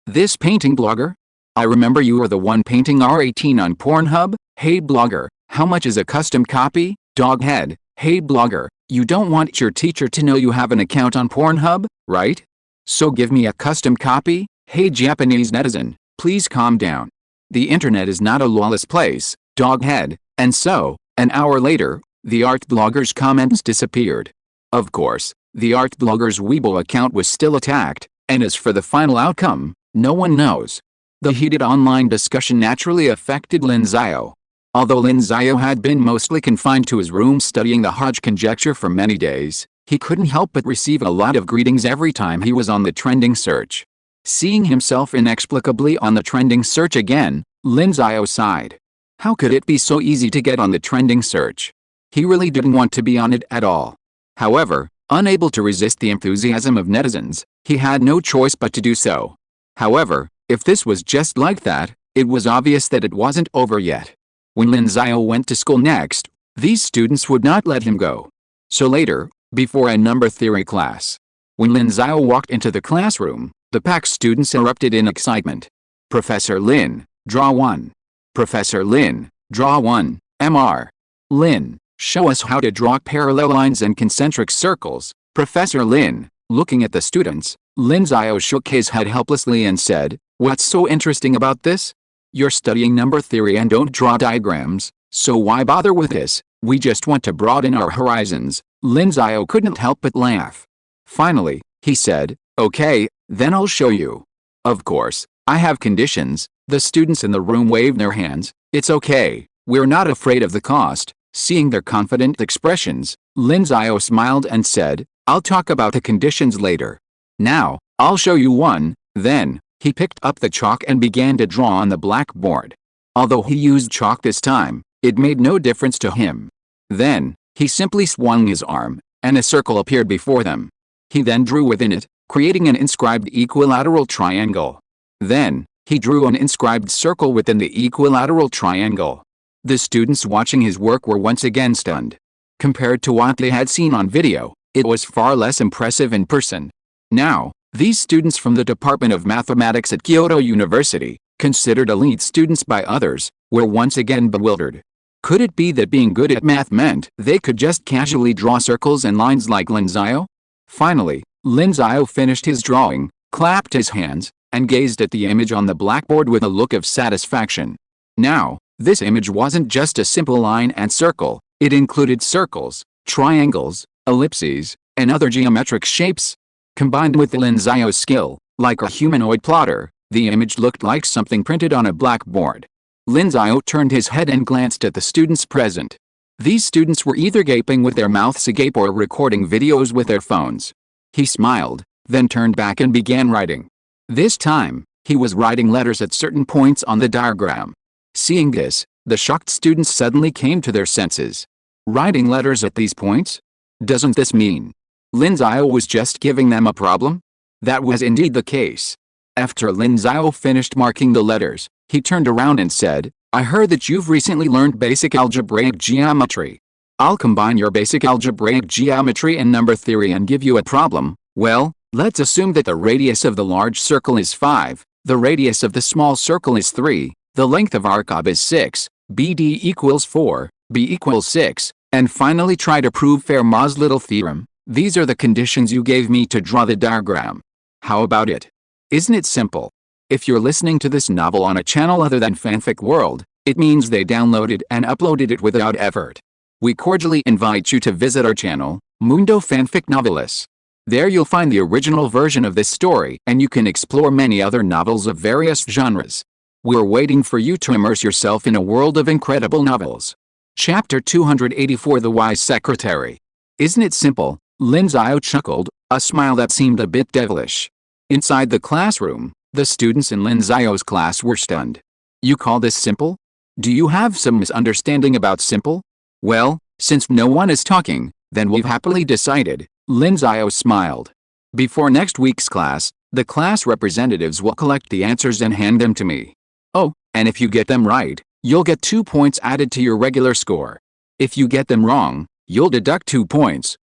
This painting blogger? I remember you were the one painting R18 on Pornhub. Hey blogger, how much is a custom copy? Doghead, hey blogger, you don't want your teacher to know you have an account on Pornhub, right? So give me a custom copy? Hey Japanese netizen, please calm down. The internet is not a lawless place, doghead. And so, an hour later, the art blogger's comments disappeared. Of course, the art blogger's Weibo account was still attacked, and as for the final outcome, no one knows. The heated online discussion naturally affected Lin Xiao. Although Lin Xiao had been mostly confined to his room studying the Hodge conjecture for many days, he couldn't help but receive a lot of greetings every time he was on the trending search. Seeing himself inexplicably on the trending search again, Lin Xiao sighed. How could it be so easy to get on the trending search? He really didn't want to be on it at all. However, unable to resist the enthusiasm of netizens, he had no choice but to do so. However, if this was just like that, it was obvious that it wasn't over yet. When Lin Xiao went to school next, these students would not let him go. So later, before a number theory class, when Lin Xiao walked into the classroom, the packed students erupted in excitement. Professor Lin, draw one. Professor Lin, draw one. Mr. Lin, show us how to draw parallel lines and concentric circles. Professor Lin, looking at the students, Lin Xiao shook his head helplessly and said, "What's so interesting about this? You're studying number theory and don't draw diagrams, so why bother with this? We just want to broaden our horizons." Lin Xiao couldn't help but laugh. Finally, he said, "Okay, then I'll show you. Of course, I have conditions." The students in the room waved their hands. "It's okay, we're not afraid of the cost." Seeing their confident expressions, Lin Xiao smiled and said, "I'll talk about the conditions later. Now, I'll show you one." Then, he picked up the chalk and began to draw on the blackboard. Although he used chalk this time, it made no difference to him. Then, he simply swung his arm, and a circle appeared before them. He then drew within it, creating an inscribed equilateral triangle. Then, he drew an inscribed circle within the equilateral triangle. The students watching his work were once again stunned. Compared to what they had seen on video, it was far less impressive in person. Now, these students from the Department of Mathematics at Kyoto University, considered elite students by others, were once again bewildered. Could it be that being good at math meant they could just casually draw circles and lines like Lin Xiao? Finally, Lin Xiao finished his drawing, clapped his hands, and gazed at the image on the blackboard with a look of satisfaction. Now, this image wasn't just a simple line and circle, it included circles, triangles, ellipses, and other geometric shapes. Combined with Lin Xiao's skill, like a humanoid plotter, the image looked like something printed on a blackboard. Lin Xiao turned his head and glanced at the students present. These students were either gaping with their mouths agape or recording videos with their phones. He smiled, then turned back and began writing. This time, he was writing letters at certain points on the diagram. Seeing this, the shocked students suddenly came to their senses. Writing letters at these points? Doesn't this mean Lin Xiao was just giving them a problem? That was indeed the case. After Lin Xiao finished marking the letters, he turned around and said, "I heard that you've recently learned basic algebraic geometry. I'll combine your basic algebraic geometry and number theory and give you a problem. Well, let's assume that the radius of the large circle is 5, the radius of the small circle is 3, the length of our curve is 6, BD equals 4, B equals 6, And finally try to prove Fermat's little theorem. These are the conditions you gave me to draw the diagram. How about it? Isn't it simple? If you're listening to this novel on a channel other than Fanfic World, it means they downloaded and uploaded it without effort. We cordially invite you to visit our channel, Mundo Fanfic Novelis. There you'll find the original version of this story and you can explore many other novels of various genres. We're waiting for you to immerse yourself in a world of incredible novels. Chapter 284 The Wise Secretary. Isn't it simple? Lin Xiao chuckled, a smile that seemed a bit devilish. Inside the classroom, the students in Lin Xiao's class were stunned. You call this simple? Do you have some misunderstanding about simple? Well, since no one is talking, then we've happily decided. Lin Xiao smiled. Before next week's class, the class representatives will collect the answers and hand them to me. Oh, and if you get them right, you'll get 2 points added to your regular score. If you get them wrong, you'll deduct 2 points.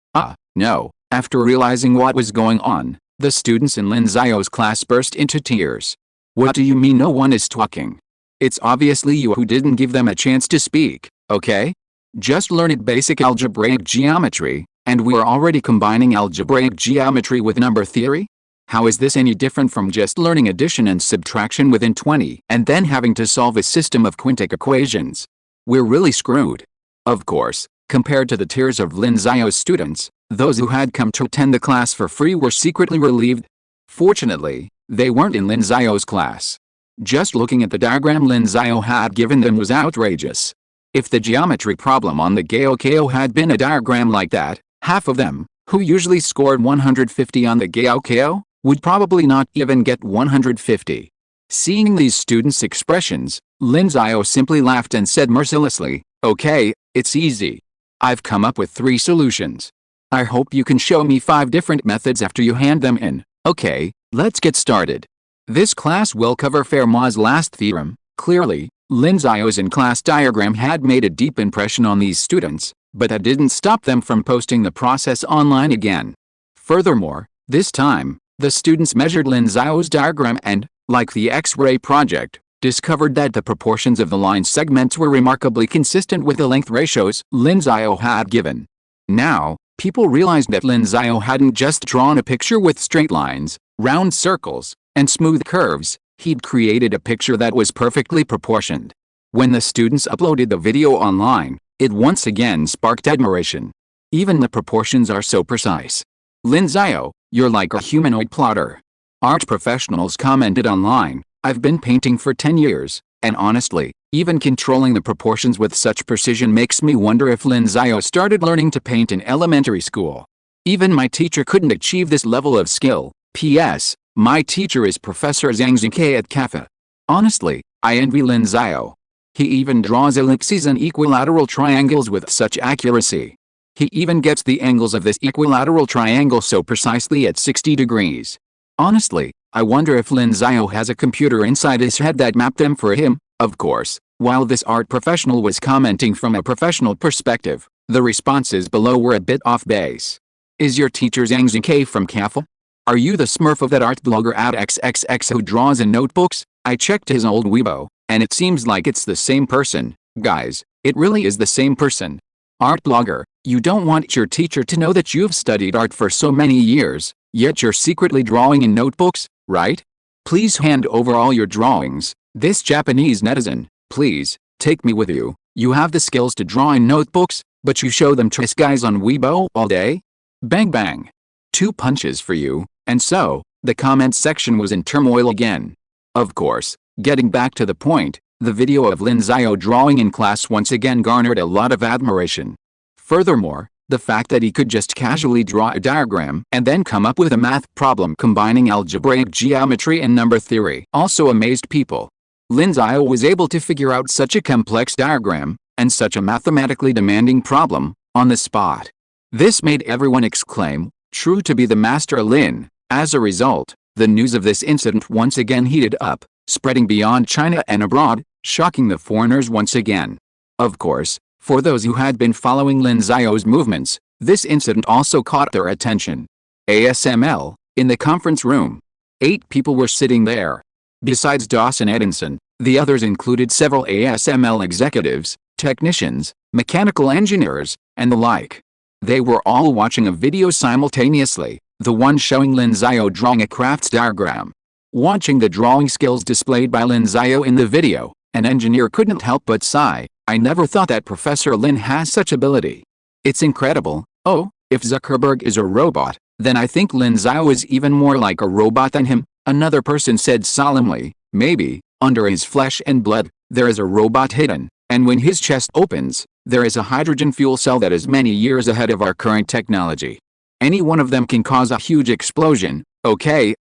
No. After realizing what was going on, the students in Lin Xiao's class burst into tears. What do you mean no one is talking? It's obviously you who didn't give them a chance to speak, okay? Just learned basic algebraic geometry, and we're already combining algebraic geometry with number theory? How is this any different from just learning addition and subtraction within 20 and then having to solve a system of quintic equations? We're really screwed. Of course, compared to the tears of Lin Xiao's students, those who had come to attend the class for free were secretly relieved. Fortunately, they weren't in Lin Xiao's class. Just looking at the diagram Lin Xiao had given them was outrageous. If the geometry problem on the Gaokao had been a diagram like that, half of them, who usually scored 150 on the Gaokao, would probably not even get 150. Seeing these students' expressions, Lin Xiao simply laughed and said mercilessly, "Okay, it's easy. I've come up with 3 solutions. I hope you can show me 5 different methods after you hand them in. Okay, let's get started." This class will cover Fermat's last theorem. Clearly, Lin Xiao's in-class diagram had made a deep impression on these students, but that didn't stop them from posting the process online again. Furthermore, this time, the students measured Lin Xiao's diagram and, like the X-ray project, discovered that the proportions of the line segments were remarkably consistent with the length ratios Lin Xiao had given. Now, people realized that Lin Xiao hadn't just drawn a picture with straight lines, round circles, and smooth curves, he'd created a picture that was perfectly proportioned. When the students uploaded the video online, it once again sparked admiration. Even the proportions are so precise. Lin Xiao, you're like a humanoid plotter. Art professionals commented online, I've been painting for 10 years, and honestly, even controlling the proportions with such precision makes me wonder if Lin Xiao started learning to paint in elementary school. Even my teacher couldn't achieve this level of skill. P.S. My teacher is Professor Zhang Zhengke at CAFA. Honestly, I envy Lin Xiao. He even draws ellipses and equilateral triangles with such accuracy. He even gets the angles of this equilateral triangle so precisely at 60 degrees. Honestly, I wonder if Lin Xiao has a computer inside his head that mapped them for him. Of course, while this art professional was commenting from a professional perspective, the responses below were a bit off base. Is your teacher Zhang Zhengke from CAFA? Are you the Smurf of that art blogger at XXX who draws in notebooks? I checked his old Weibo, and it seems like it's the same person. Guys, it really is the same person. Art blogger, you don't want your teacher to know that you've studied art for so many years, yet you're secretly drawing in notebooks, right? Please hand over all your drawings. This Japanese netizen, please, take me with you. You have the skills to draw in notebooks, but you show them to us guys on Weibo all day? Bang bang. 2 punches for you. And so, the comments section was in turmoil again. Of course, getting back to the point, the video of Lin Xiao drawing in class once again garnered a lot of admiration. Furthermore, the fact that he could just casually draw a diagram and then come up with a math problem combining algebraic geometry and number theory also amazed people. Lin Xiao was able to figure out such a complex diagram, and such a mathematically demanding problem, on the spot. This made everyone exclaim, "True to be the master Lin." As a result, the news of this incident once again heated up, spreading beyond China and abroad, shocking the foreigners once again. Of course, for those who had been following Lin Xiao's movements, this incident also caught their attention. ASML, in the conference room. 8 people were sitting there. Besides Dawson Edinson, the others included several ASML executives, technicians, mechanical engineers, and the like. They were all watching a video simultaneously, the one showing Lin Xiao drawing a crafts diagram. Watching the drawing skills displayed by Lin Xiao in the video, an engineer couldn't help but sigh. I never thought that Professor Lin has such ability. It's incredible. Oh, if Zuckerberg is a robot, then I think Lin Xiao is even more like a robot than him, another person said solemnly. Maybe, under his flesh and blood, there is a robot hidden, and when his chest opens, there is a hydrogen fuel cell that is many years ahead of our current technology. Any one of them can cause a huge explosion. Okay,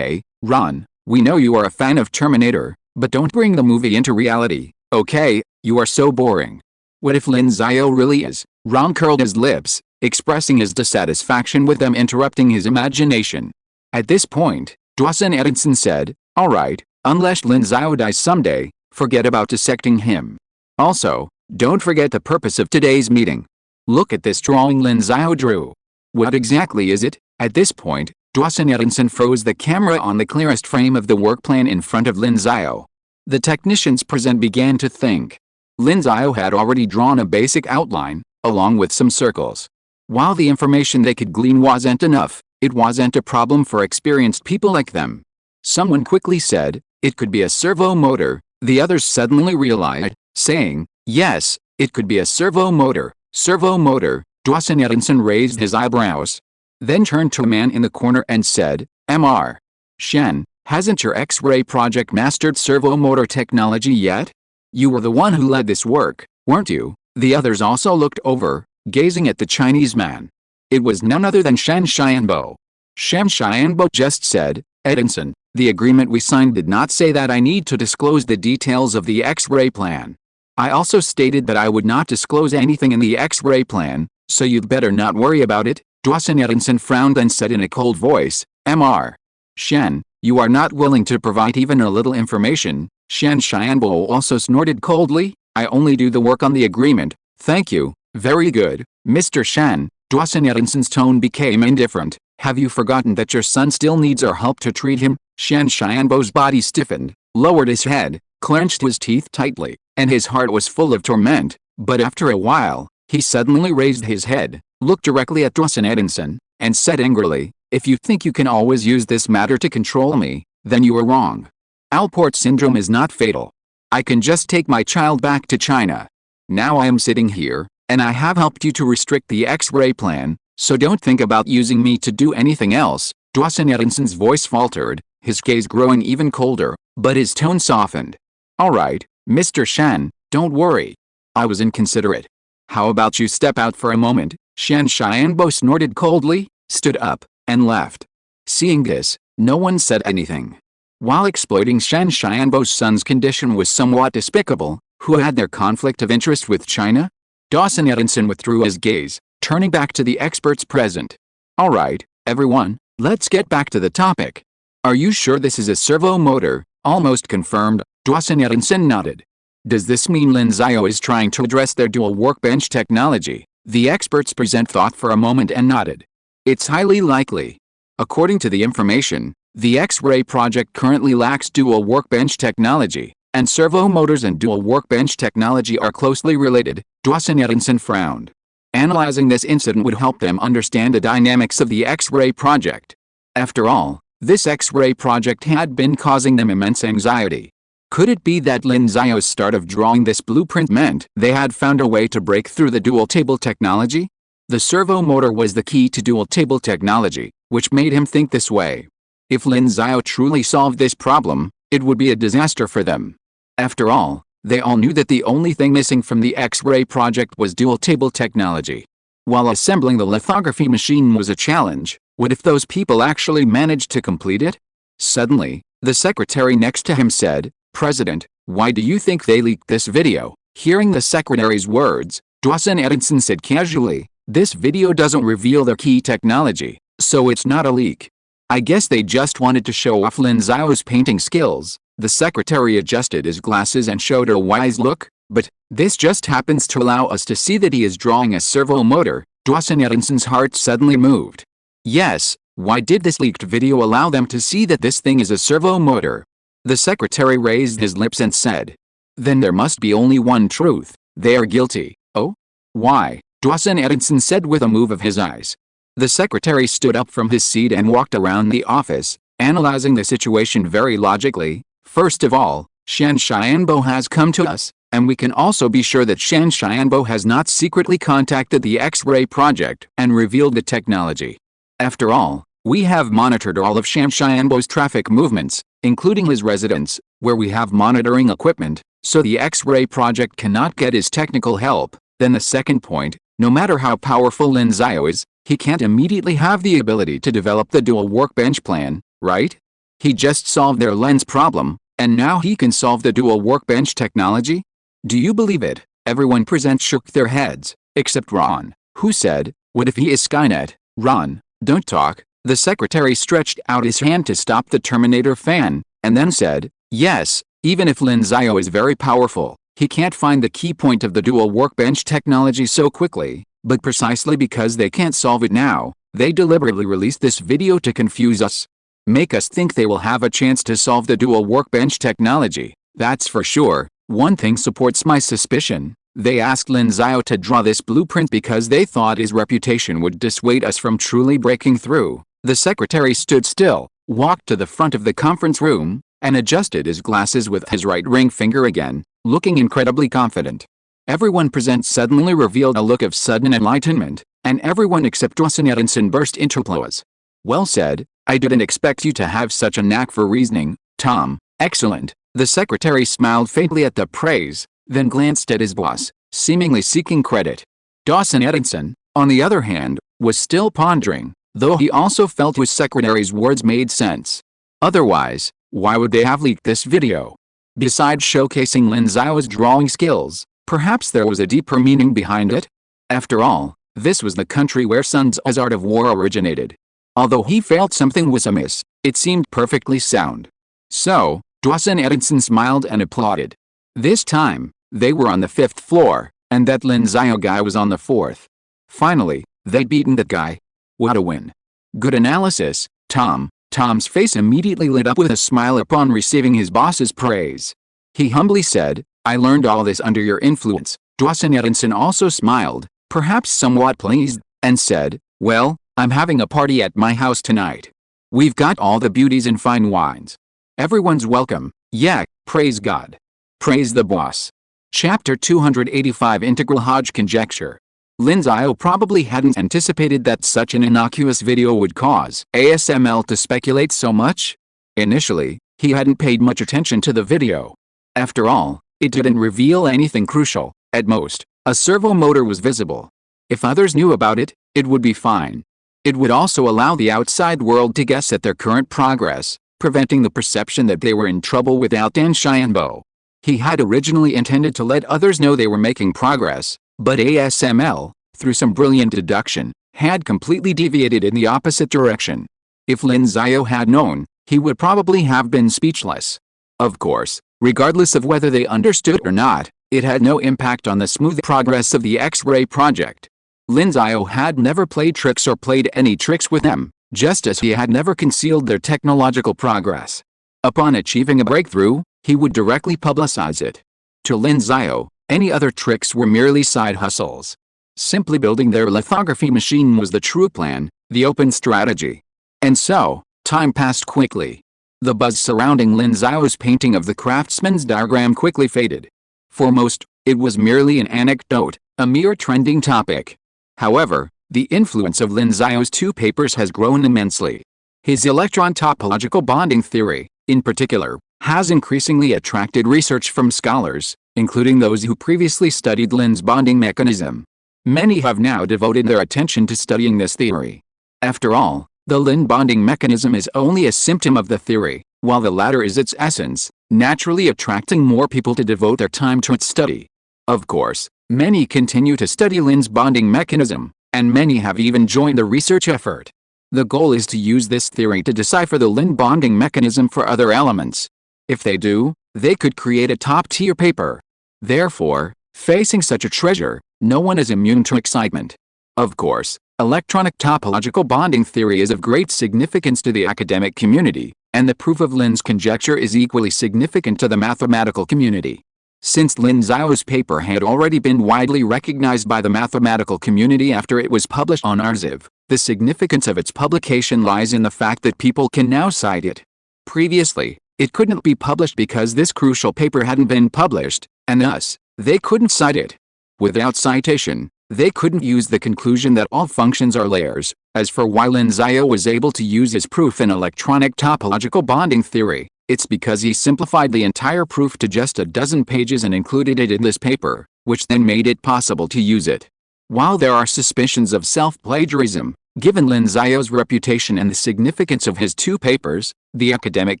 Ron, we know you are a fan of Terminator, but don't bring the movie into reality, okay? You are so boring. What if Lin Xiao really is? Ron curled his lips, expressing his dissatisfaction with them interrupting his imagination. At this point, Dawson Edison said, alright, unless Lin Xiao dies someday, forget about dissecting him. Also, don't forget the purpose of today's meeting. Look at this drawing Lin Xiao drew. What exactly is it? At this point, Dawson Edison froze the camera on the clearest frame of the work plan in front of Lin Xiao. The technicians present began to think. Lin Xiao had already drawn a basic outline, along with some circles. While the information they could glean wasn't enough, it wasn't a problem for experienced people like them. Someone quickly said, it could be a servo motor. The others suddenly realized, saying, yes, it could be a servo motor. Servo motor. Dawson Edison raised his eyebrows. Then turned to a man in the corner and said, Mr. Shen, hasn't your X-ray project mastered servo motor technology yet? You were the one who led this work, weren't you? The others also looked over, gazing at the Chinese man. It was none other than Shen Xianbo. Shen Xianbo just said, Edison, the agreement we signed did not say that I need to disclose the details of the X-ray plan. I also stated that I would not disclose anything in the X-ray plan, so you'd better not worry about it. Dawson Edison frowned and said in a cold voice, Mr. Shen, you are not willing to provide even a little information. Shen Xianbo also snorted coldly, I only do the work on the agreement. Thank you, very good, Mr. Shen. Dawson Edison's tone became indifferent. Have you forgotten that your son still needs our help to treat him? Shen Xianbo's body stiffened, lowered his head, clenched his teeth tightly, and his heart was full of torment. But after a while, he suddenly raised his head, looked directly at Dawson Edison, and said angrily, if you think you can always use this matter to control me, then you are wrong. Alport syndrome is not fatal. I can just take my child back to China. Now I am sitting here, and I have helped you to restrict the X-ray plan, so don't think about using me to do anything else. Dawson Edison's voice faltered, his gaze growing even colder, but his tone softened. Alright, Mr. Shen, don't worry. I was inconsiderate. How about you step out for a moment? Shen Xianbo snorted coldly, stood up, and left. Seeing this, no one said anything. While exploiting Shen Xianbo's son's condition was somewhat despicable, who had their conflict of interest with China? Dawson Edison withdrew his gaze, turning back to the experts present. Alright, everyone, let's get back to the topic. Are you sure this is a servo motor? Almost confirmed. Dawson Edison nodded. Does this mean Lin Xiao is trying to address their dual workbench technology? The experts present thought for a moment and nodded. It's highly likely. According to the information, the X-ray project currently lacks dual workbench technology, and servo motors and dual workbench technology are closely related. Dawson Edison frowned. Analyzing this incident would help them understand the dynamics of the X-ray project. After all, this X-ray project had been causing them immense anxiety. Could it be that Lin Xiao's start of drawing this blueprint meant they had found a way to break through the dual table technology? The servo motor was the key to dual table technology, which made him think this way. If Lin Xiao truly solved this problem, it would be a disaster for them. After all, they all knew that the only thing missing from the X-ray project was dual table technology. While assembling the lithography machine was a challenge, what if those people actually managed to complete it? Suddenly, the secretary next to him said, President, why do you think they leaked this video? Hearing the secretary's words, Dawson Edison said casually, this video doesn't reveal their key technology, so it's not a leak. I guess they just wanted to show off Lin Xiao's painting skills. The secretary adjusted his glasses and showed a wise look, but this just happens to allow us to see that he is drawing a servo motor. Dawson Edison's heart suddenly moved. Yes, why did this leaked video allow them to see that this thing is a servo motor? The secretary raised his lips and said, then there must be only one truth. They are guilty. Oh? Why? Dawson Edison said with a move of his eyes. The secretary stood up from his seat and walked around the office, analyzing the situation very logically. First of all, Shan Xianbo has come to us, and we can also be sure that Shan Xianbo has not secretly contacted the X-ray project and revealed the technology. After all, we have monitored all of Shan Xianbo's traffic movements, including his residence, where we have monitoring equipment, so the X-ray project cannot get his technical help. Then the second point, no matter how powerful Lin Xiao is, he can't immediately have the ability to develop the dual workbench plan, right? He just solved their lens problem, and now he can solve the dual workbench technology? Do you believe it? Everyone present shook their heads, except Ron, who said, what if he is Skynet? Ron, don't talk. The secretary stretched out his hand to stop the Terminator fan, and then said, yes, even if Lin Xiao is very powerful, he can't find the key point of the dual workbench technology so quickly, but precisely because they can't solve it now, they deliberately released this video to confuse us. Make us think they will have a chance to solve the dual workbench technology, that's for sure. One thing supports my suspicion. They asked Lin Xiao to draw this blueprint because they thought his reputation would dissuade us from truly breaking through. The secretary stood still, walked to the front of the conference room, and adjusted his glasses with his right ring finger again, looking incredibly confident. Everyone present suddenly revealed a look of sudden enlightenment, and everyone except Dawson Edison burst into applause. Well said, I didn't expect you to have such a knack for reasoning, Tom. Excellent. The secretary smiled faintly at the praise, then glanced at his boss, seemingly seeking credit. Dawson Edison, on the other hand, was still pondering, though he also felt his secretary's words made sense. Otherwise, why would they have leaked this video? Besides showcasing Lin Xiao's drawing skills, perhaps there was a deeper meaning behind it? After all, this was the country where Sun Tzu's art of war originated. Although he felt something was amiss, it seemed perfectly sound. So, Dawson Edison smiled and applauded. This time, they were on the 5th floor, and that Lin Xiao guy was on the 4th. Finally, they'd beaten that guy. What a win. Good analysis, Tom. Tom's face immediately lit up with a smile upon receiving his boss's praise. He humbly said, I learned all this under your influence. Dawson Edison also smiled, perhaps somewhat pleased, and said, well, I'm having a party at my house tonight. We've got all the beauties and fine wines. Everyone's welcome. Yeah, praise God. Praise the boss. Chapter 285 Integral Hodge Conjecture. Lin Xiao probably hadn't anticipated that such an innocuous video would cause ASML to speculate so much. Initially, he hadn't paid much attention to the video. After all, it didn't reveal anything crucial. At most, a servo motor was visible. If others knew about it, it would be fine. It would also allow the outside world to guess at their current progress, preventing the perception that they were in trouble without Dan Xianbo. He had originally intended to let others know they were making progress, but ASML, through some brilliant deduction, had completely deviated in the opposite direction. If Lin Xiao had known, he would probably have been speechless. Of course, regardless of whether they understood or not, it had no impact on the smooth progress of the X-ray project. Lin Xiao had never played tricks or played any tricks with them, just as he had never concealed their technological progress. Upon achieving a breakthrough, he would directly publicize it. To Lin Xiao, any other tricks were merely side hustles. Simply building their lithography machine was the true plan, the open strategy. And so, time passed quickly. The buzz surrounding Lin Xiao's painting of the craftsman's diagram quickly faded. For most, it was merely an anecdote, a mere trending topic. However, the influence of Lin Xiao's 2 papers has grown immensely. His electron topological bonding theory, in particular, has increasingly attracted research from scholars, including those who previously studied Lin's bonding mechanism. Many have now devoted their attention to studying this theory. After all, the Lin bonding mechanism is only a symptom of the theory, while the latter is its essence, naturally attracting more people to devote their time to its study. Of course, many continue to study Lin's bonding mechanism, and many have even joined the research effort. The goal is to use this theory to decipher the Lin bonding mechanism for other elements. If they do, they could create a top-tier paper. Therefore, facing such a treasure, no one is immune to excitement. Of course, electronic topological bonding theory is of great significance to the academic community, and the proof of Lin's conjecture is equally significant to the mathematical community. Since Lin Xiao's paper had already been widely recognized by the mathematical community after it was published on Arxiv, the significance of its publication lies in the fact that people can now cite it. Previously, it couldn't be published because this crucial paper hadn't been published, and thus, they couldn't cite it. Without citation, they couldn't use the conclusion that all functions are layers. As for why Lin Xiao was able to use his proof in electronic topological bonding theory, it's because he simplified the entire proof to just a dozen pages and included it in this paper, which then made it possible to use it. While there are suspicions of self-plagiarism, given Lin Xiao's reputation and the significance of his two papers, the academic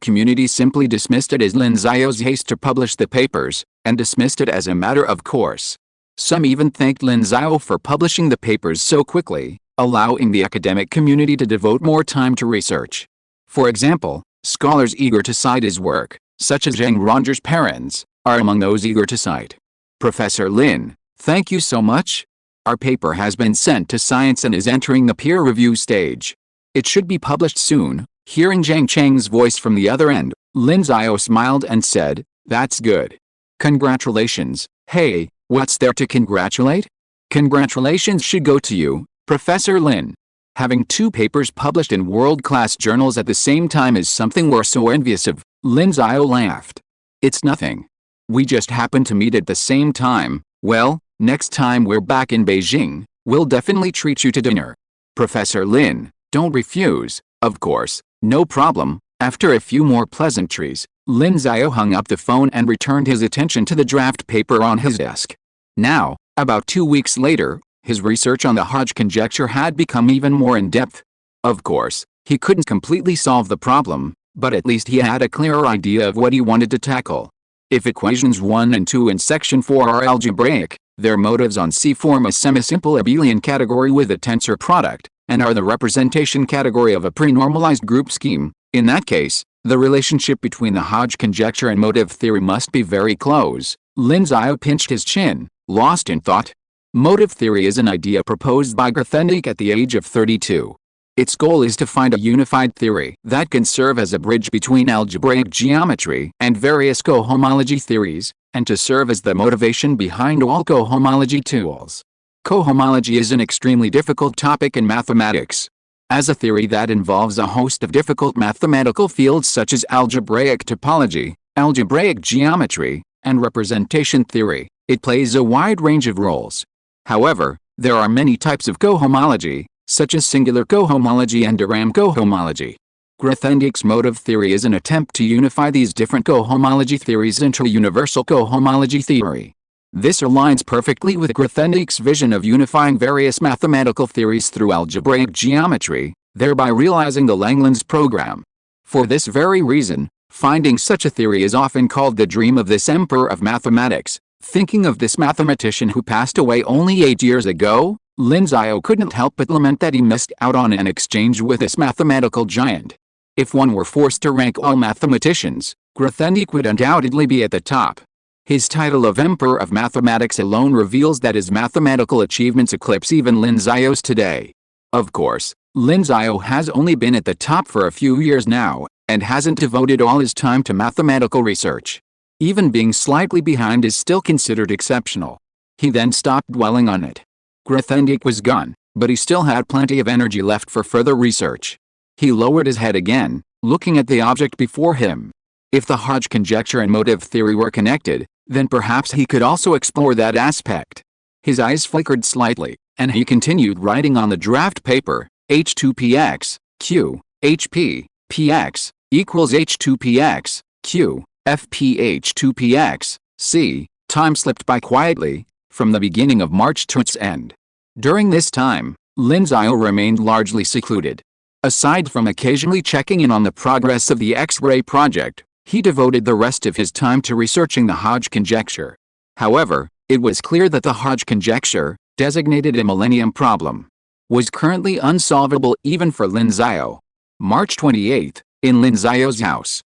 community simply dismissed it as Lin Xiao's haste to publish the papers, and dismissed it as a matter of course. Some even thanked Lin Xiao for publishing the papers so quickly, allowing the academic community to devote more time to research. For example, scholars eager to cite his work, such as Zhang Ronger's parents, are among those eager to cite. Professor Lin, thank you so much. Our paper has been sent to Science and is entering the peer review stage. It should be published soon. Hearing Zhang Cheng's voice from the other end, Lin Xiao smiled and said, "That's good. Congratulations." "Hey, what's there to congratulate?" "Congratulations should go to you, Professor Lin. Having two papers published in world-class journals at the same time is something we're so envious of." Lin Xiao laughed. "It's nothing. We just happened to meet at the same time. Well, next time we're back in Beijing, we'll definitely treat you to dinner." "Professor Lin, don't refuse." "Of course, no problem." After a few more pleasantries, Lin Xiao hung up the phone and returned his attention to the draft paper on his desk. Now, about 2 weeks later, his research on the Hodge conjecture had become even more in-depth. Of course, he couldn't completely solve the problem, but at least he had a clearer idea of what he wanted to tackle. If equations 1 and 2 in section 4 are algebraic, their motives on C form a semisimple abelian category with a tensor product, and are the representation category of a prenormalized group scheme. In that case, the relationship between the Hodge conjecture and motive theory must be very close. Lin Xiao pinched his chin, lost in thought. Motive theory is an idea proposed by Grothendieck at the age of 32. Its goal is to find a unified theory that can serve as a bridge between algebraic geometry and various cohomology theories, and to serve as the motivation behind all cohomology tools. Cohomology is an extremely difficult topic in mathematics. As a theory that involves a host of difficult mathematical fields such as algebraic topology, algebraic geometry, and representation theory, it plays a wide range of roles. However, there are many types of cohomology, such as singular cohomology and Durham cohomology. Grothendieck's motive theory is an attempt to unify these different cohomology theories into a universal cohomology theory. This aligns perfectly with Grothendieck's vision of unifying various mathematical theories through algebraic geometry, thereby realizing the Langlands program. For this very reason, finding such a theory is often called the dream of this emperor of mathematics. Thinking of this mathematician who passed away only 8 years ago, Lin Xiao couldn't help but lament that he missed out on an exchange with this mathematical giant. If one were forced to rank all mathematicians, Grothendieck would undoubtedly be at the top. His title of Emperor of Mathematics alone reveals that his mathematical achievements eclipse even Lin Xiao's today. Of course, Lin Xiao has only been at the top for a few years now, and hasn't devoted all his time to mathematical research. Even being slightly behind is still considered exceptional. He then stopped dwelling on it. Grothendieck was gone, but he still had plenty of energy left for further research. He lowered his head again, looking at the object before him. If the Hodge conjecture and motive theory were connected, then perhaps he could also explore that aspect. His eyes flickered slightly, and he continued writing on the draft paper, H2px, Q, HP, px, equals H2px, Q, FPH2px, C. Time slipped by quietly, from the beginning of March to its end. During this time, Lin Xiao remained largely secluded. Aside from occasionally checking in on the progress of the X-ray project, he devoted the rest of his time to researching the Hodge conjecture. However, it was clear that the Hodge conjecture, designated a millennium problem, was currently unsolvable even for Lin Xiao. March 28, in Lin Xiao's house.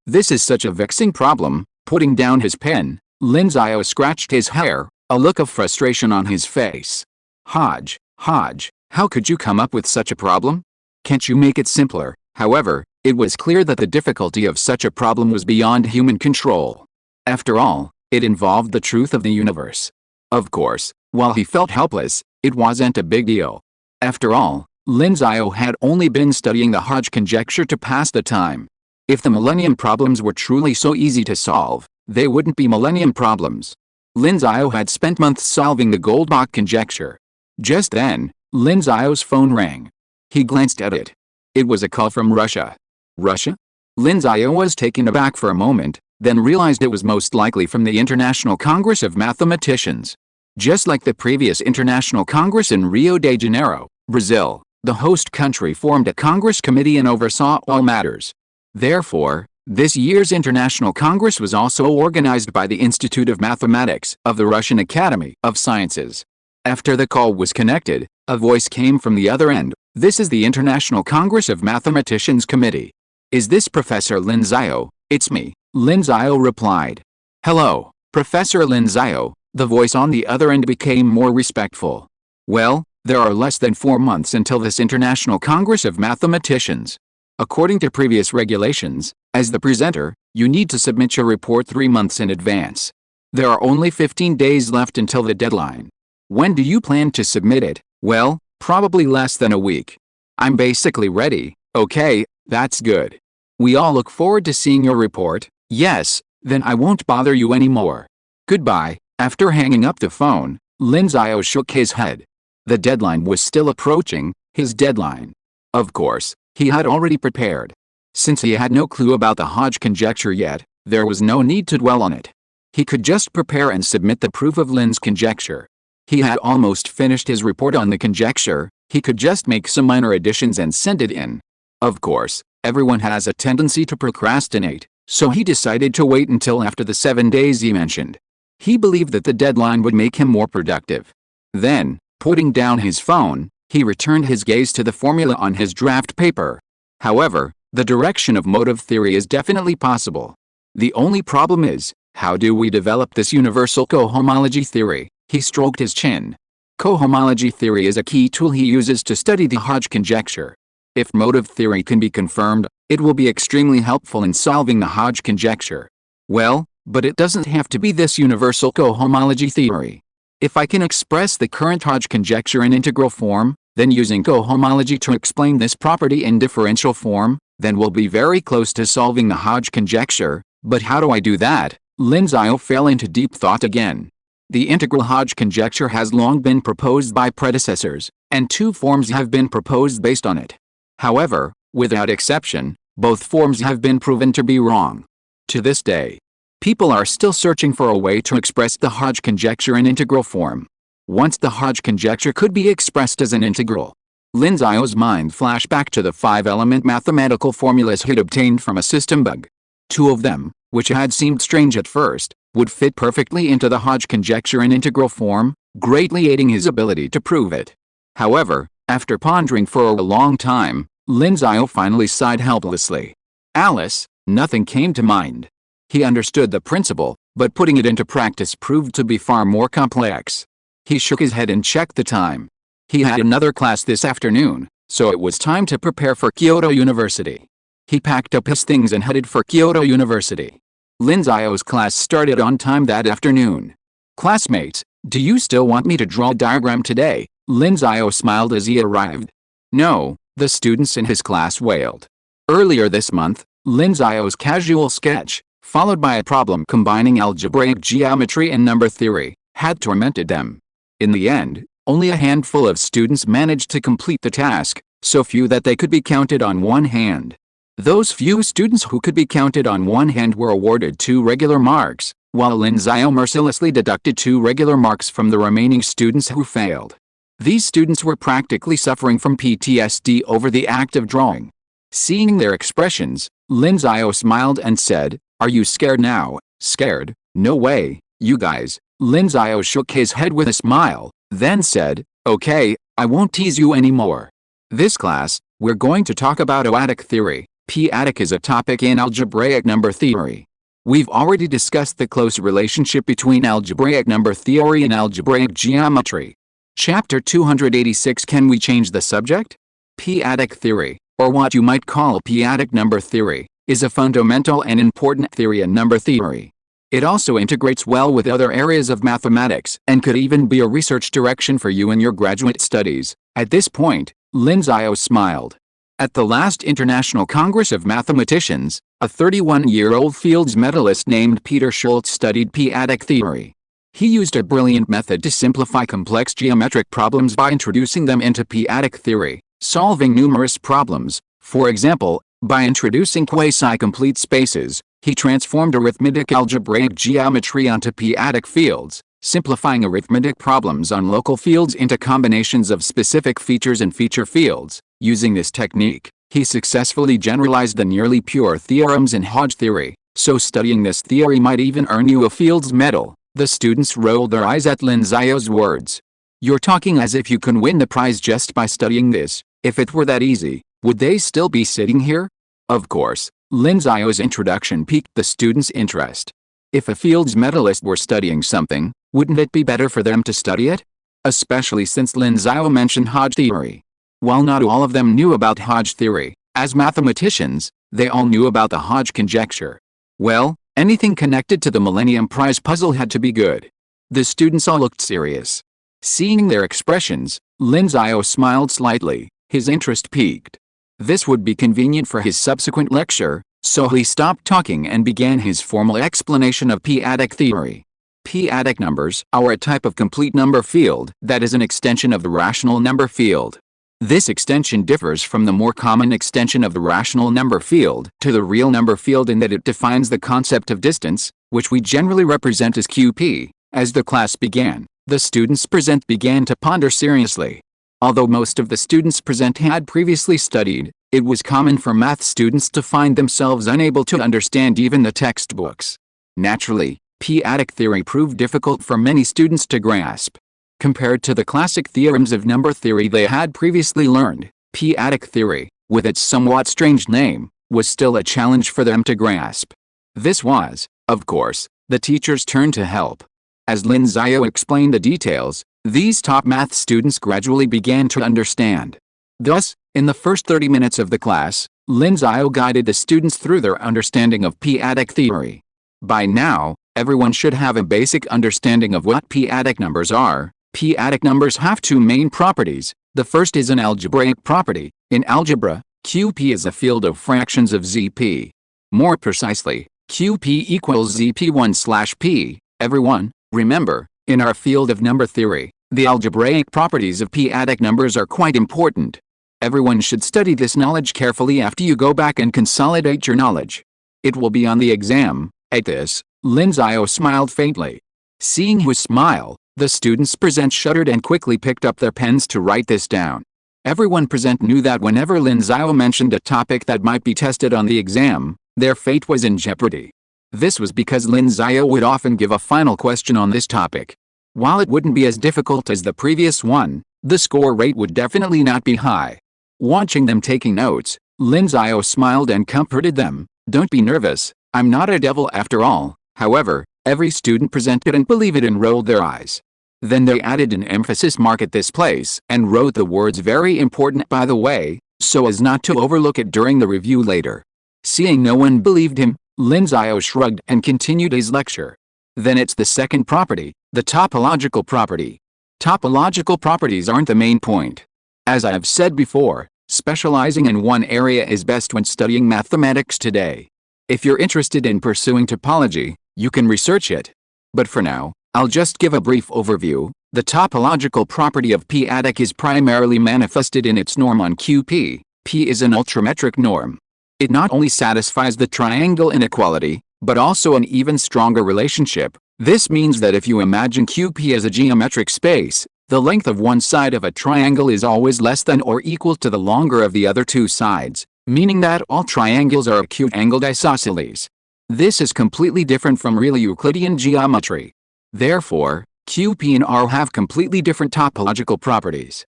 This is such a vexing problem." Putting down his pen, Lin Xiao scratched his hair, a look of frustration on his face. Hodge, how could you come up with such a problem? Can't you make it simpler?" However, it was clear that the difficulty of such a problem was beyond human control. After all, It involved the truth of the universe. Of course, while he felt helpless, it wasn't a big deal. After all, Lin Xiao had only been studying the Hodge conjecture to pass the time. If the millennium problems were truly so easy to solve, they wouldn't be millennium problems. Lin Xiao had spent months solving the Goldbach conjecture. Just then, Lin Xiao's phone rang. He glanced at it. It was a call from Russia. Russia? Lin Xiao was taken aback for a moment, then realized it was most likely from the International Congress of Mathematicians. Just like the previous International Congress in Rio de Janeiro, Brazil, the host country formed a Congress committee and oversaw all matters. Therefore, this year's International Congress was also organized by the Institute of Mathematics of the Russian Academy of Sciences. After the call was connected, a voice came from the other end. This is the International Congress of Mathematicians Committee. Is this Professor Lin Xiao? It's me, Lin Xiao replied. Hello, Professor Lin Xiao. The voice on the other end became more respectful. Well, there are less than 4 months until this International Congress of Mathematicians. According to previous regulations, as the presenter, you need to submit your report 3 months in advance. There are only 15 days left until the deadline. When do you plan to submit it? Well, probably less than a week. I'm basically ready. Okay, that's good. We all look forward to seeing your report. Yes, then I won't bother you anymore. Goodbye. After hanging up the phone, Lin Xiao shook his head. The deadline was still approaching, his deadline. Of course, he had already prepared. Since he had no clue about the Hodge conjecture yet, there was no need to dwell on it. He could just prepare and submit the proof of Lin's conjecture. He had almost finished his report on the conjecture, he could just make some minor additions and send it in. Of course, everyone has a tendency to procrastinate, so he decided to wait until after the 7 days he mentioned. He believed that the deadline would make him more productive. Then, putting down his phone, he returned his gaze to the formula on his draft paper. However, the direction of motive theory is definitely possible. The only problem is, how do we develop this universal cohomology theory? He stroked his chin. Cohomology theory is a key tool he uses to study the Hodge conjecture. If motive theory can be confirmed, it will be extremely helpful in solving the Hodge conjecture. Well, but it doesn't have to be this universal cohomology theory. If I can express the current Hodge conjecture in integral form, then using cohomology to explain this property in differential form, then we'll be very close to solving the Hodge conjecture. But how do I do that? Lin Xiao fell into deep thought again. The integral Hodge conjecture has long been proposed by predecessors, and 2 forms have been proposed based on it. However, without exception, both forms have been proven to be wrong. To this day, people are still searching for a way to express the Hodge conjecture in integral form. Once the Hodge conjecture could be expressed as an integral, Lin Xiao's mind flashed back to the 5-element mathematical formulas he'd obtained from a system bug. 2 of them, which had seemed strange at first, would fit perfectly into the Hodge conjecture in integral form, greatly aiding his ability to prove it. However, after pondering for a long time, Lin Xiao finally sighed helplessly. Alice, nothing came to mind. He understood the principle, but putting it into practice proved to be far more complex. He shook his head and checked the time. He had another class this afternoon, so it was time to prepare for Kyoto University. He packed up his things and headed for Kyoto University. Lin Xiao's class started on time that afternoon. Classmates, do you still want me to draw a diagram today? Lin Xiao smiled as he arrived. No, the students in his class wailed. Earlier this month, Lin Xiao's casual sketch, followed by a problem combining algebraic geometry and number theory, had tormented them. In the end, only a handful of students managed to complete the task, so few that they could be counted on one hand. Those few students who could be counted on one hand were awarded 2 regular marks, while Lin Xiao mercilessly deducted 2 regular marks from the remaining students who failed. These students were practically suffering from PTSD over the act of drawing. Seeing their expressions, Lin Xiao smiled and said, "Are you scared now?" "Scared? No way, you guys." Lin Xiao shook his head with a smile, then said, "Okay, I won't tease you anymore. This class, we're going to talk about O-adic theory. P-adic is a topic in algebraic number theory. We've already discussed the close relationship between algebraic number theory and algebraic geometry. Chapter 286. Can we change the subject? P-adic theory, or what you might call P-adic number theory, is a fundamental and important theory in number theory. It also integrates well with other areas of mathematics and could even be a research direction for you in your graduate studies. At this point, Lin Xiao smiled. At the last International Congress of Mathematicians, a 31-year-old Fields medalist named Peter Schultz studied p-adic theory. He used a brilliant method to simplify complex geometric problems by introducing them into p-adic theory, solving numerous problems. For example, by introducing quasi-complete spaces, he transformed arithmetic algebraic geometry onto p-adic fields, simplifying arithmetic problems on local fields into combinations of specific features and feature fields. Using this technique, he successfully generalized the nearly pure theorems in Hodge theory, so studying this theory might even earn you a Fields Medal. The students rolled their eyes at Lin Xiao's words. You're talking as if you can win the prize just by studying this. If it were that easy, would they still be sitting here? Of course, Lin Xiao's introduction piqued the students' interest. If a Fields medalist were studying something, wouldn't it be better for them to study it? Especially since Lin Xiao mentioned Hodge theory. While not all of them knew about Hodge theory, as mathematicians, they all knew about the Hodge conjecture. Well, anything connected to the Millennium Prize puzzle had to be good. The students all looked serious. Seeing their expressions, Lin Xiao smiled slightly, his interest piqued. This would be convenient for his subsequent lecture, so he stopped talking and began his formal explanation of p-adic theory. P-adic numbers are a type of complete number field that is an extension of the rational number field. This extension differs from the more common extension of the rational number field to the real number field in that it defines the concept of distance, which we generally represent as QP. As the class began, the students present began to ponder seriously. Although most of the students present had previously studied, it was common for math students to find themselves unable to understand even the textbooks. Naturally, p-adic theory proved difficult for many students to grasp. Compared to the classic theorems of number theory they had previously learned, p-adic theory, with its somewhat strange name, was still a challenge for them to grasp. This was, of course, the teacher's turn to help. As Lin Xiao explained the details, these top math students gradually began to understand. Thus, in the first 30 minutes of the class, Lin Xiao guided the students through their understanding of p-adic theory. By now, everyone should have a basic understanding of what p-adic numbers are. P-adic numbers have two main properties. The first is an algebraic property. In algebra, QP is a field of fractions of ZP. More precisely, QP equals ZP1/P. Everyone, remember, in our field of number theory, the algebraic properties of p-adic numbers are quite important. Everyone should study this knowledge carefully after you go back and consolidate your knowledge. It will be on the exam. At this, Lin Xiao smiled faintly. Seeing his smile, the students present shuddered and quickly picked up their pens to write this down. Everyone present knew that whenever Lin Xiao mentioned a topic that might be tested on the exam, their fate was in jeopardy. This was because Lin Xiao would often give a final question on this topic. While it wouldn't be as difficult as the previous one, the score rate would definitely not be high. Watching them taking notes, Lin Xiao smiled and comforted them. Don't be nervous, I'm not a devil after all. However, every student present didn't believe it and rolled their eyes. Then they added an emphasis mark at this place and wrote the words "very important by the way," so as not to overlook it during the review later. Seeing no one believed him, Lin Xiao shrugged and continued his lecture. Then it's the second property, the topological property. Topological properties aren't the main point. As I have said before, specializing in one area is best when studying mathematics today. If you're interested in pursuing topology, you can research it. But for now, I'll just give a brief overview. The topological property of p-adic is primarily manifested in its norm on QP. P is an ultrametric norm. It not only satisfies the triangle inequality, but also an even stronger relationship. This means that if you imagine QP as a geometric space, the length of one side of a triangle is always less than or equal to the longer of the other two sides, meaning that all triangles are acute-angled isosceles. This is completely different from real Euclidean geometry. Therefore, QP and R have completely different topological properties.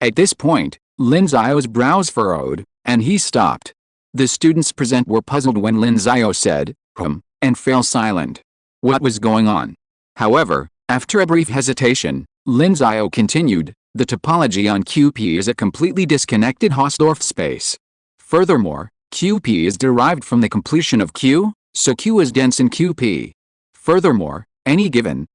At this point, Lin Xiao's brows furrowed, and he stopped. The students present were puzzled when Lin Xiao said, and fell silent. What was going on? However, after a brief hesitation, Lin Xiao continued, the topology on QP is a completely disconnected Hausdorff space. Furthermore, QP is derived from the completion of Q, so Q is dense in QP. Furthermore, any given,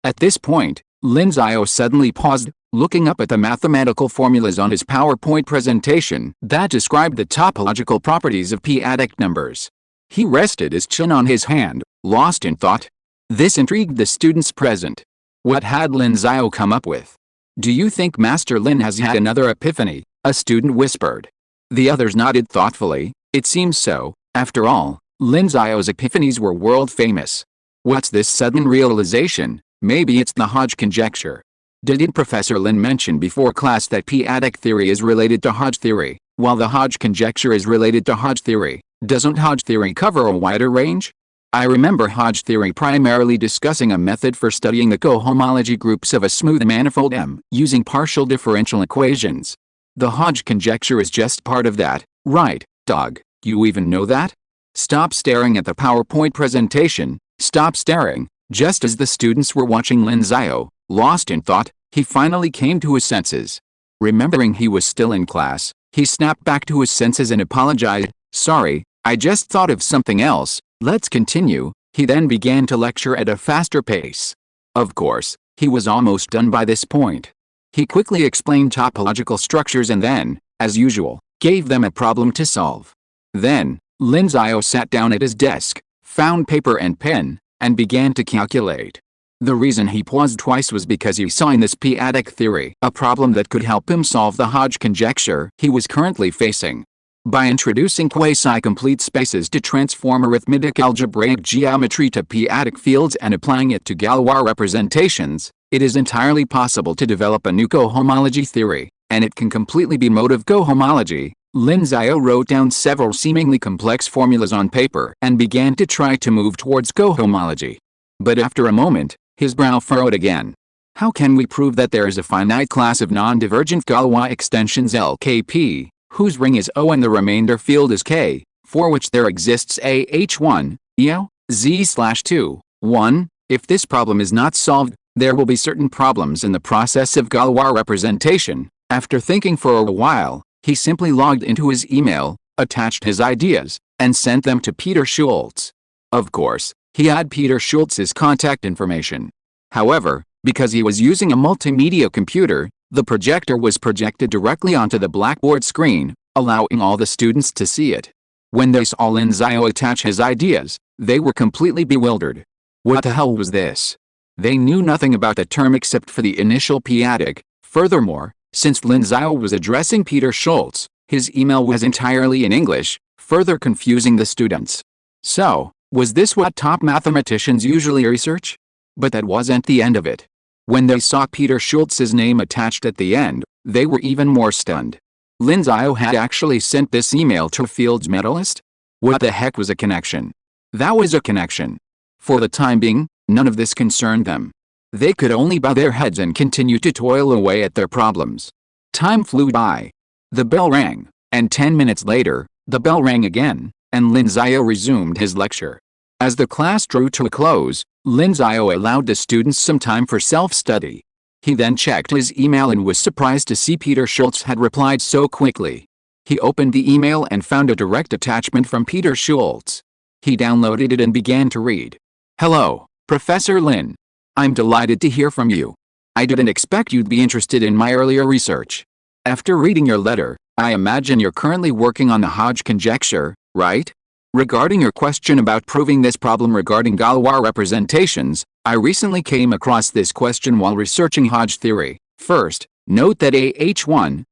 At this point, Lin Xiao suddenly paused, looking up at the mathematical formulas on his PowerPoint presentation that described the topological properties of p-adic numbers. He rested his chin on his hand, lost in thought. This intrigued the students present. What had Lin Xiao come up with? "Do you think Master Lin has had another epiphany?" a student whispered. The others nodded thoughtfully. It seems so. After all, Lin Xiao's epiphanies were world famous. What's this sudden realization? Maybe it's the Hodge conjecture. Didn't Professor Lin mention before class that p-adic theory is related to Hodge theory, while the Hodge conjecture is related to Hodge theory? Doesn't Hodge theory cover a wider range? I remember Hodge theory primarily discussing a method for studying the cohomology groups of a smooth manifold M using partial differential equations. The Hodge conjecture is just part of that, right, dog? You even know that? Stop staring at the PowerPoint presentation. Stop staring. Just as the students were watching Lin Xiao, lost in thought, he finally came to his senses. Remembering he was still in class, he snapped back to his senses and apologized. "Sorry, I just thought of something else. Let's continue." He then began to lecture at a faster pace. Of course, he was almost done by this point. He quickly explained topological structures and then, as usual, gave them a problem to solve. Then, Lin Xiao sat down at his desk, found paper and pen, and began to calculate. The reason he paused twice was because he saw in this p-adic theory a problem that could help him solve the Hodge conjecture he was currently facing. By introducing quasi-complete spaces to transform arithmetic algebraic geometry to p-adic fields and applying it to Galois representations, it is entirely possible to develop a new cohomology theory, and it can completely be mode of cohomology. Lin Xiao wrote down several seemingly complex formulas on paper and began to try to move towards cohomology. But after a moment, his brow furrowed again. How can we prove that there is a finite class of non-divergent Galois extensions LKP, whose ring is O and the remainder field is K, for which there exists a H1, Z/2, 1? If this problem is not solved, there will be certain problems in the process of Galois representation. After thinking for a while, he simply logged into his email, attached his ideas, and sent them to Peter Schultz. Of course, he had Peter Schultz's contact information. However, because he was using a multimedia computer, the projector was projected directly onto the blackboard screen, allowing all the students to see it. When they saw Lin Xiao attach his ideas, they were completely bewildered. What the hell was this? They knew nothing about the term except for the initial p-adic. Furthermore, since Lin Xiao was addressing Peter Schultz, his email was entirely in English, further confusing the students. So, was this what top mathematicians usually research? But that wasn't the end of it. When they saw Peter Schultz's name attached at the end, they were even more stunned. Lin Xiao had actually sent this email to a Fields medalist? What the heck was a connection? That was a connection. For the time being, none of this concerned them. They could only bow their heads and continue to toil away at their problems. Time flew by. The bell rang, and 10 minutes later, the bell rang again, and Lin Xiao resumed his lecture. As the class drew to a close, Lin Xiao allowed the students some time for self-study. He then checked his email and was surprised to see Peter Schultz had replied so quickly. He opened the email and found a direct attachment from Peter Schultz. He downloaded it and began to read. "Hello, Professor Lin. I'm delighted to hear from you. I didn't expect you'd be interested in my earlier research. After reading your letter, I imagine you're currently working on the Hodge conjecture, right? Regarding your question about proving this problem regarding Galois representations, I recently came across this question while researching Hodge theory. First, note that a H1,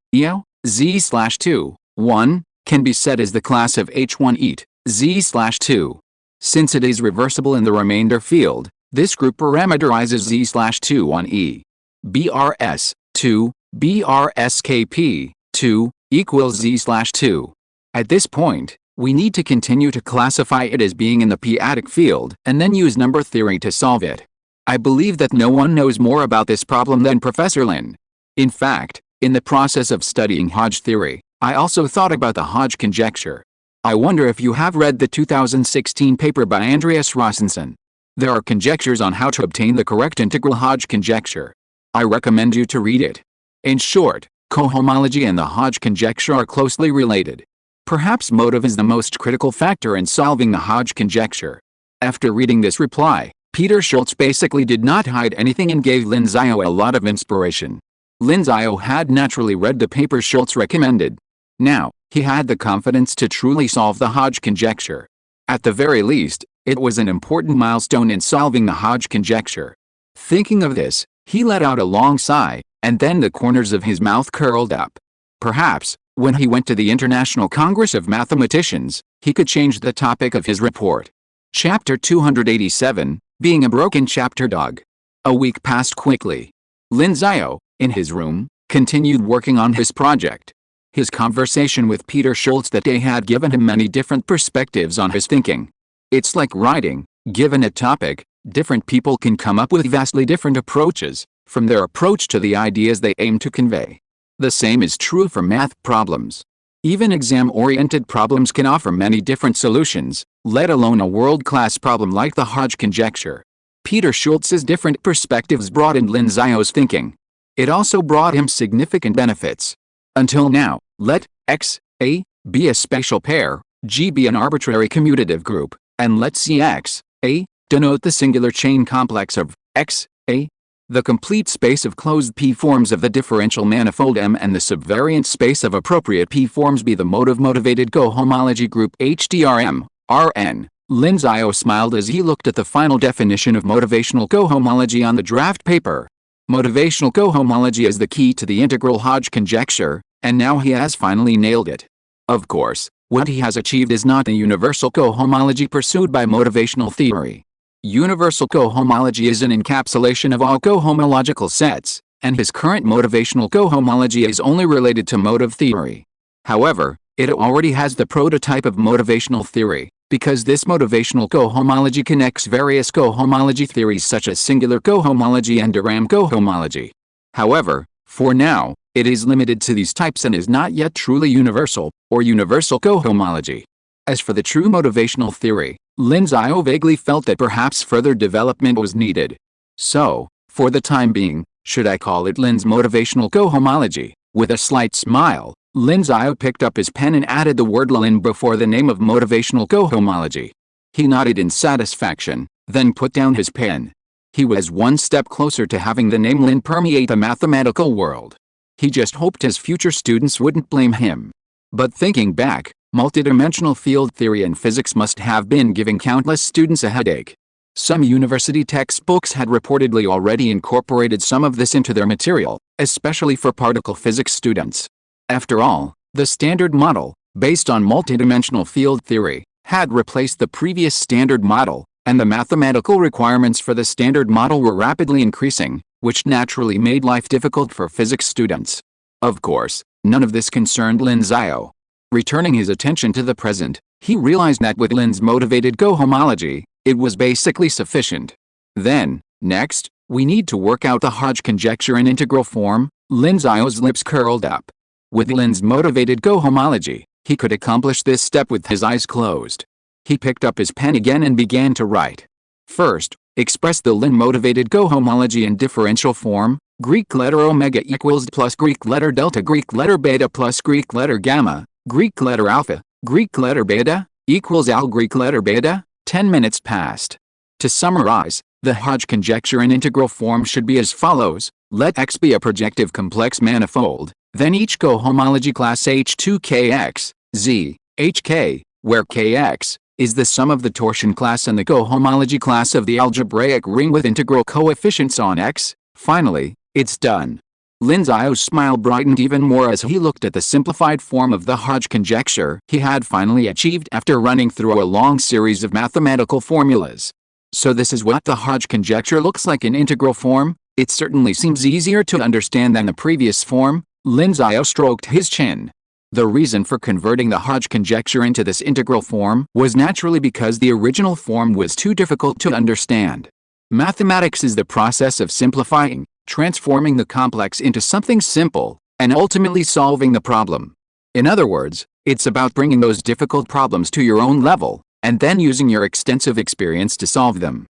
Z/2, 1, can be said as the class of H1 EAT, Z/2. Since it is reversible in the remainder field, this group parameterizes Z/2 on E. BRS, 2, BRSKP, 2, equals Z/2. At this point, we need to continue to classify it as being in the p-adic field and then use number theory to solve it. I believe that no one knows more about this problem than Professor Lin. In fact, in the process of studying Hodge theory, I also thought about the Hodge conjecture. I wonder if you have read the 2016 paper by Andreas Rasmussen. There are conjectures on how to obtain the correct integral Hodge conjecture. I recommend you to read it. In short, cohomology and the Hodge conjecture are closely related. Perhaps motive is the most critical factor in solving the Hodge conjecture. After reading this reply, Peter Schultz basically did not hide anything and gave Lin Xiao a lot of inspiration. Lin Xiao had naturally read the paper Schultz recommended. Now, he had the confidence to truly solve the Hodge conjecture. At the very least, it was an important milestone in solving the Hodge conjecture. Thinking of this, he let out a long sigh, and then the corners of his mouth curled up. Perhaps, when he went to the International Congress of Mathematicians, he could change the topic of his report. Chapter 287, Being a Broken Chapter Dog. A week passed quickly. Lin Xiao, in his room, continued working on his project. His conversation with Peter Schultz that day had given him many different perspectives on his thinking. It's like writing. Given a topic, different people can come up with vastly different approaches, from their approach to the ideas they aim to convey. The same is true for math problems. Even exam-oriented problems can offer many different solutions, let alone a world-class problem like the Hodge conjecture. Peter Schultz's different perspectives broadened Lin Xiao's thinking. It also brought him significant benefits. Until now, let X, A, be a spatial pair, G be an arbitrary commutative group, and let C X, A, denote the singular chain complex of X, A. The complete space of closed P-forms of the differential manifold M and the subvariant space of appropriate P-forms be the motive-motivated cohomology group HDRM, Rn. Lin Xiao smiled as he looked at the final definition of motivational cohomology on the draft paper. Motivational cohomology is the key to the integral Hodge conjecture, and now he has finally nailed it. Of course, what he has achieved is not the universal cohomology pursued by motivational theory. Universal cohomology is an encapsulation of all cohomological sets, and his current motivational cohomology is only related to motive theory. However, it already has the prototype of motivational theory, because this motivational cohomology connects various cohomology theories such as singular cohomology and Durham cohomology. However, for now, it is limited to these types and is not yet truly universal, or universal cohomology. As for the true motivational theory, Lin Xiao vaguely felt that perhaps further development was needed. So, for the time being, should I call it Lin's motivational cohomology? With a slight smile, Lin Xiao picked up his pen and added the word Lin before the name of motivational cohomology. He nodded in satisfaction, then put down his pen. He was one step closer to having the name Lin permeate the mathematical world. He just hoped his future students wouldn't blame him. But thinking back, multidimensional field theory and physics must have been giving countless students a headache. Some university textbooks had reportedly already incorporated some of this into their material, especially for particle physics students. After all, the standard model, based on multidimensional field theory, had replaced the previous standard model, and the mathematical requirements for the standard model were rapidly increasing, which naturally made life difficult for physics students. Of course, none of this concerned Lin Xiao. Returning his attention to the present, he realized that with Lin's motivated cohomology, it was basically sufficient. Then, next, we need to work out the Hodge conjecture in integral form. Lin Xiao's lips curled up. With Lin's motivated cohomology, he could accomplish this step with his eyes closed. He picked up his pen again and began to write. First, express the Lin motivated cohomology in differential form. Greek letter omega equals plus Greek letter delta, Greek letter beta plus Greek letter gamma, Greek letter alpha, Greek letter beta, equals al Greek letter beta. 10 minutes passed. To summarize, the Hodge conjecture in integral form should be as follows. Let X be a projective complex manifold, then each cohomology class H2KX, Z, HK, where KX is the sum of the torsion class and the cohomology class of the algebraic ring with integral coefficients on X. Finally, it's done. Lin Xiao's smile brightened even more as he looked at the simplified form of the Hodge conjecture he had finally achieved after running through a long series of mathematical formulas. So this is what the Hodge conjecture looks like in integral form. It certainly seems easier to understand than the previous form. Lin Xiao stroked his chin. The reason for converting the Hodge conjecture into this integral form was naturally because the original form was too difficult to understand. Mathematics is the process of simplifying, transforming the complex into something simple, and ultimately solving the problem. In other words, it's about bringing those difficult problems to your own level, and then using your extensive experience to solve them.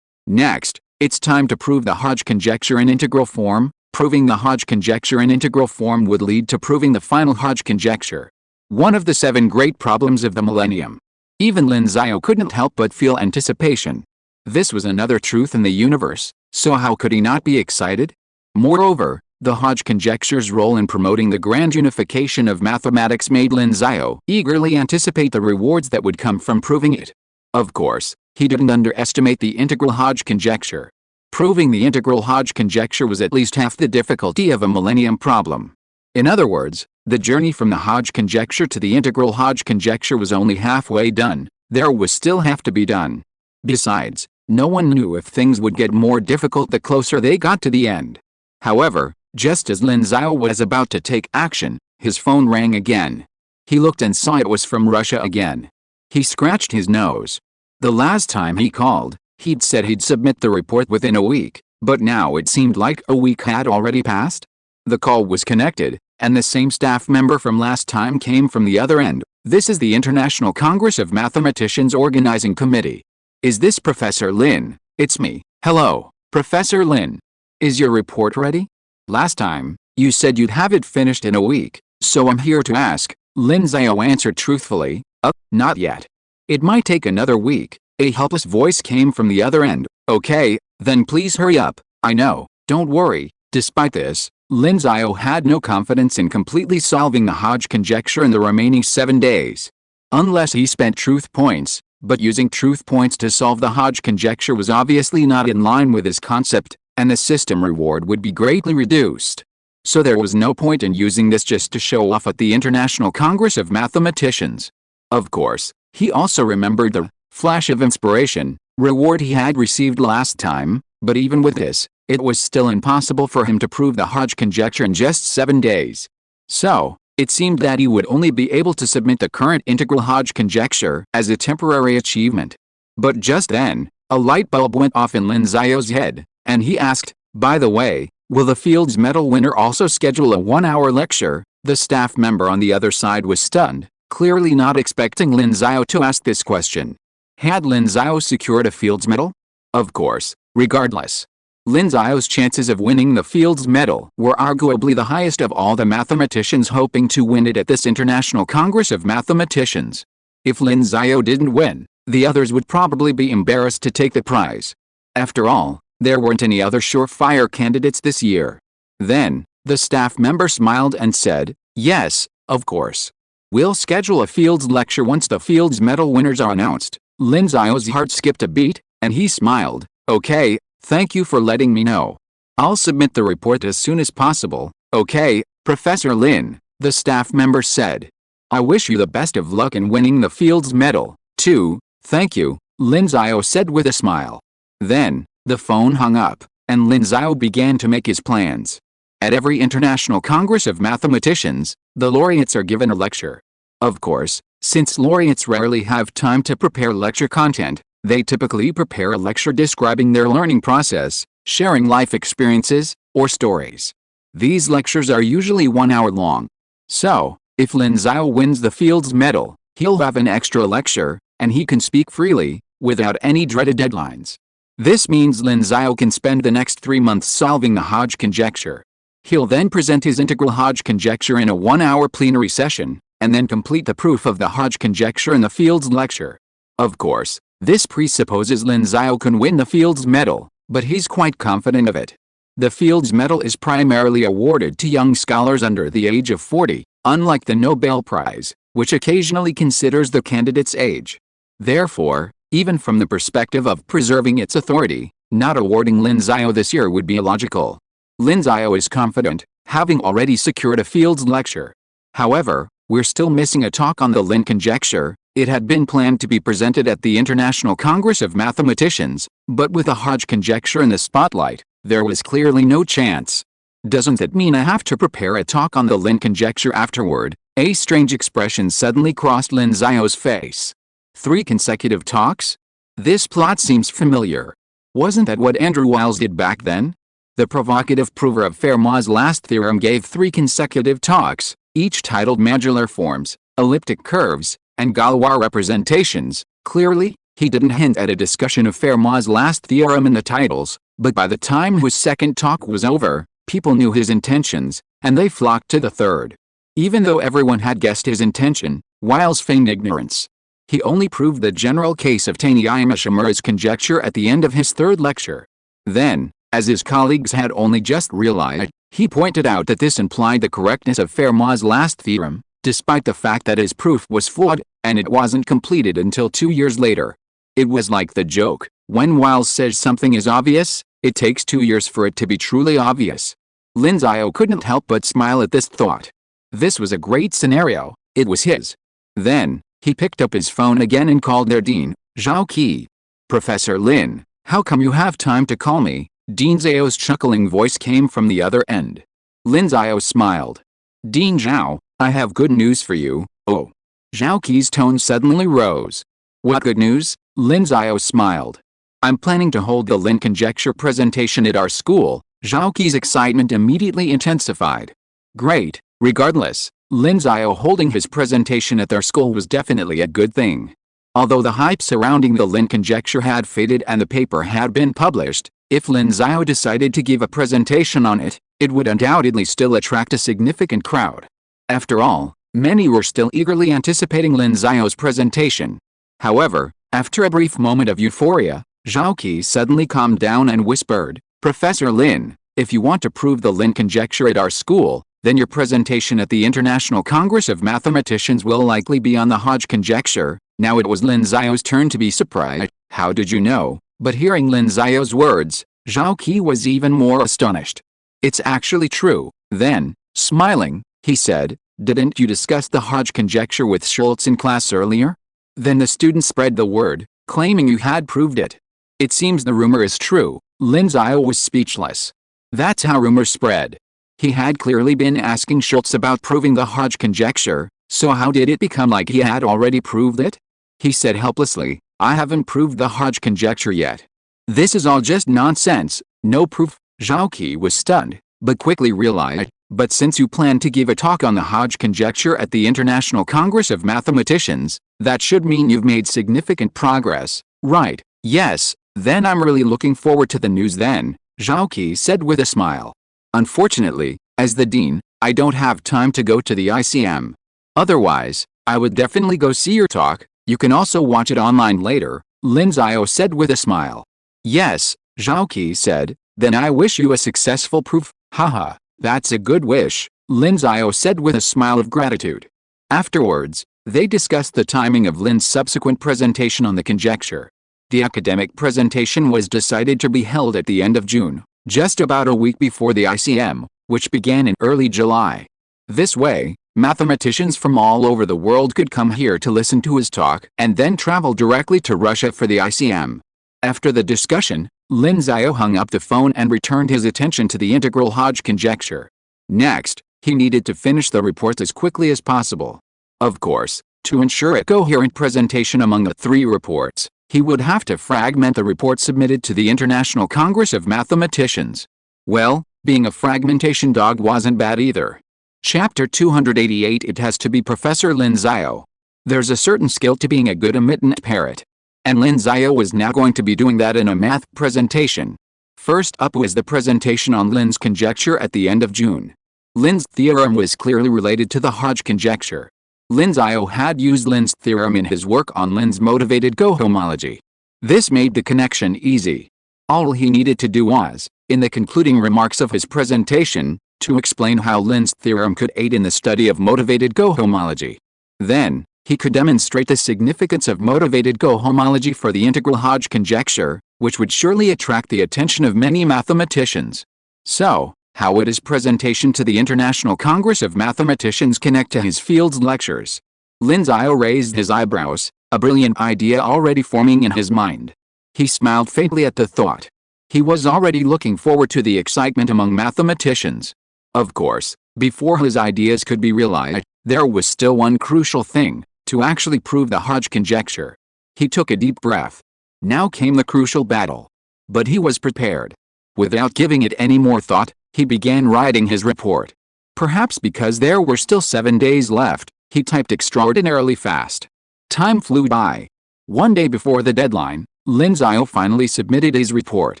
Next, it's time to prove the Hodge conjecture in integral form. Proving the Hodge conjecture in integral form would lead to proving the final Hodge conjecture, one of the 7 great problems of the millennium. Even Lin Xiao couldn't help but feel anticipation. This was another truth in the universe, so how could he not be excited? Moreover, the Hodge conjecture's role in promoting the grand unification of mathematics made Lin Xiao eagerly anticipate the rewards that would come from proving it. Of course, he didn't underestimate the integral Hodge conjecture. Proving the integral Hodge conjecture was at least half the difficulty of a millennium problem. In other words, the journey from the Hodge conjecture to the integral Hodge conjecture was only halfway done. There was still half to be done. Besides, no one knew if things would get more difficult the closer they got to the end. However, just as Lin Xiao was about to take action, his phone rang again. He looked and saw it was from Russia again. He scratched his nose. The last time he called, he'd said he'd submit the report within a week, but now it seemed like a week had already passed. The call was connected, and the same staff member from last time came from the other end. This is the International Congress of Mathematicians Organizing Committee. Is this Professor Lin? It's me. Hello, Professor Lin. Is your report ready? Last time, you said you'd have it finished in a week, so I'm here to ask. Lin Xiao answered truthfully, not yet. It might take another week. A helpless voice came from the other end. Okay, then please hurry up. I know, don't worry. Despite this, Lin Xiao had no confidence in completely solving the Hodge conjecture in the remaining 7 days. Unless he spent truth points, but using truth points to solve the Hodge conjecture was obviously not in line with his concept, and the system reward would be greatly reduced. So there was no point in using this just to show off at the International Congress of Mathematicians. Of course, he also remembered the flash of inspiration reward he had received last time, but even with this, it was still impossible for him to prove the Hodge conjecture in just 7 days. So, it seemed that he would only be able to submit the current integral Hodge conjecture as a temporary achievement. But just then, a light bulb went off in Lin Xiao's head, and he asked, by the way, will the Fields Medal winner also schedule a 1-hour lecture? The staff member on the other side was stunned, clearly not expecting Lin Xiao to ask this question. Had Lin Xiao secured a Fields Medal? Of course, regardless. Lin Xiao's chances of winning the Fields Medal were arguably the highest of all the mathematicians hoping to win it at this International Congress of Mathematicians. If Lin Xiao didn't win, the others would probably be embarrassed to take the prize. After all, there weren't any other surefire candidates this year. Then, the staff member smiled and said, yes, of course. We'll schedule a Fields lecture once the Fields Medal winners are announced. Lin Xiao's heart skipped a beat, and he smiled. Okay, thank you for letting me know. I'll submit the report as soon as possible. Okay, Professor Lin, the staff member said. I wish you the best of luck in winning the Fields Medal, too. Thank you, Lin Xiao said with a smile. Then, the phone hung up, and Lin Xiao began to make his plans. At every International Congress of Mathematicians, the laureates are given a lecture. Of course, since laureates rarely have time to prepare lecture content, they typically prepare a lecture describing their learning process, sharing life experiences, or stories. These lectures are usually 1 hour long. So, if Lin Xiao wins the Fields Medal, he'll have an extra lecture, and he can speak freely, without any dreaded deadlines. This means Lin Xiao can spend the next 3 months solving the Hodge conjecture. He'll then present his integral Hodge conjecture in a 1-hour plenary session, and then complete the proof of the Hodge conjecture in the Fields lecture. Of course, this presupposes Lin Xiao can win the Fields Medal, but he's quite confident of it. The Fields Medal is primarily awarded to young scholars under the age of 40, unlike the Nobel Prize, which occasionally considers the candidate's age. Therefore, even from the perspective of preserving its authority, not awarding Lin Xiao this year would be illogical. Lin Xiao is confident, having already secured a Fields lecture. However, we're still missing a talk on the Lin conjecture. It had been planned to be presented at the International Congress of Mathematicians, but with the Hodge conjecture in the spotlight, there was clearly no chance. Doesn't that mean I have to prepare a talk on the Lin conjecture afterward? A strange expression suddenly crossed Lin Xiao's face. 3 consecutive talks? This plot seems familiar. Wasn't that what Andrew Wiles did back then? The provocative prover of Fermat's last theorem gave 3 consecutive talks, each titled Modular Forms, Elliptic Curves, and Galois Representations. Clearly, he didn't hint at a discussion of Fermat's last theorem in the titles, but by the time his second talk was over, people knew his intentions, and they flocked to the third. Even though everyone had guessed his intention, Wiles feigned ignorance. He only proved the general case of Taniyama-Shimura's conjecture at the end of his third lecture. Then, as his colleagues had only just realized, he pointed out that this implied the correctness of Fermat's last theorem, despite the fact that his proof was flawed, and it wasn't completed until 2 years later. It was like the joke, when Wiles says something is obvious, it takes 2 years for it to be truly obvious. Lin Xiao couldn't help but smile at this thought. This was a great scenario, it was his. Then, he picked up his phone again and called their dean, Zhao Qi. Professor Lin, how come you have time to call me? Dean Xiao's chuckling voice came from the other end. Lin Xiao smiled. Dean Zhao, I have good news for you. Oh. Zhao Qi's tone suddenly rose. What good news? Lin Xiao smiled. I'm planning to hold the Lin conjecture presentation at our school. Zhao Qi's excitement immediately intensified. Great, regardless, Lin Xiao holding his presentation at their school was definitely a good thing. Although the hype surrounding the Lin conjecture had faded and the paper had been published, if Lin Xiao decided to give a presentation on it, it would undoubtedly still attract a significant crowd. After all, many were still eagerly anticipating Lin Xiao's presentation. However, after a brief moment of euphoria, Zhao Qi suddenly calmed down and whispered, Professor Lin, if you want to prove the Lin conjecture at our school, then your presentation at the International Congress of Mathematicians will likely be on the Hodge conjecture. Now it was Lin Xiao's turn to be surprised. How did you know? But hearing Lin Xiao's words, Zhao Qi was even more astonished. It's actually true. Then, smiling, he said, didn't you discuss the Hodge conjecture with Schultz in class earlier? Then the student spread the word, claiming you had proved it. It seems the rumor is true. Lin Xiao was speechless. That's how rumors spread. He had clearly been asking Schultz about proving the Hodge conjecture, so how did it become like he had already proved it? He said helplessly, I haven't proved the Hodge conjecture yet. This is all just nonsense, no proof. Zhao Qi was stunned, but quickly realized, but since you plan to give a talk on the Hodge conjecture at the International Congress of Mathematicians, that should mean you've made significant progress, right? Yes, then I'm really looking forward to the news then, Zhao Qi said with a smile. Unfortunately, as the dean, I don't have time to go to the ICM. Otherwise, I would definitely go see your talk. You can also watch it online later, Lin Xiao said with a smile. Yes, Zhao Qi said, then I wish you a successful proof. Haha, that's a good wish, Lin Xiao said with a smile of gratitude. Afterwards, they discussed the timing of Lin's subsequent presentation on the conjecture. The academic presentation was decided to be held at the end of June, just about a week before the ICM, which began in early July. This way, mathematicians from all over the world could come here to listen to his talk and then travel directly to Russia for the ICM. After the discussion, Lin Xiao hung up the phone and returned his attention to the integral Hodge conjecture. Next, he needed to finish the report as quickly as possible. Of course, to ensure a coherent presentation among the 3 reports, he would have to fragment the report submitted to the International Congress of Mathematicians. Well, being a fragmentation dog wasn't bad either. Chapter 288 It has to be Professor Lin Xiao. There's a certain skill to being a good imitant parrot. And Lin Xiao was now going to be doing that in a math presentation. First up was the presentation on Lin's conjecture at the end of June. Lin's theorem was clearly related to the Hodge conjecture. Lin Xiao had used Lin's theorem in his work on Lin's motivated cohomology. This made the connection easy. All he needed to do was, in the concluding remarks of his presentation, to explain how Lin's theorem could aid in the study of motivated cohomology. Then, he could demonstrate the significance of motivated cohomology for the integral Hodge conjecture, which would surely attract the attention of many mathematicians. So, how would his presentation to the International Congress of Mathematicians connect to his field's lectures? Lin Xiao raised his eyebrows, a brilliant idea already forming in his mind. He smiled faintly at the thought. He was already looking forward to the excitement among mathematicians. Of course, before his ideas could be realized, there was still one crucial thing, to actually prove the Hodge conjecture. He took a deep breath. Now came the crucial battle. But he was prepared. Without giving it any more thought, he began writing his report. Perhaps because there were still 7 days left, he typed extraordinarily fast. Time flew by. One day before the deadline, Lin Xiao finally submitted his report.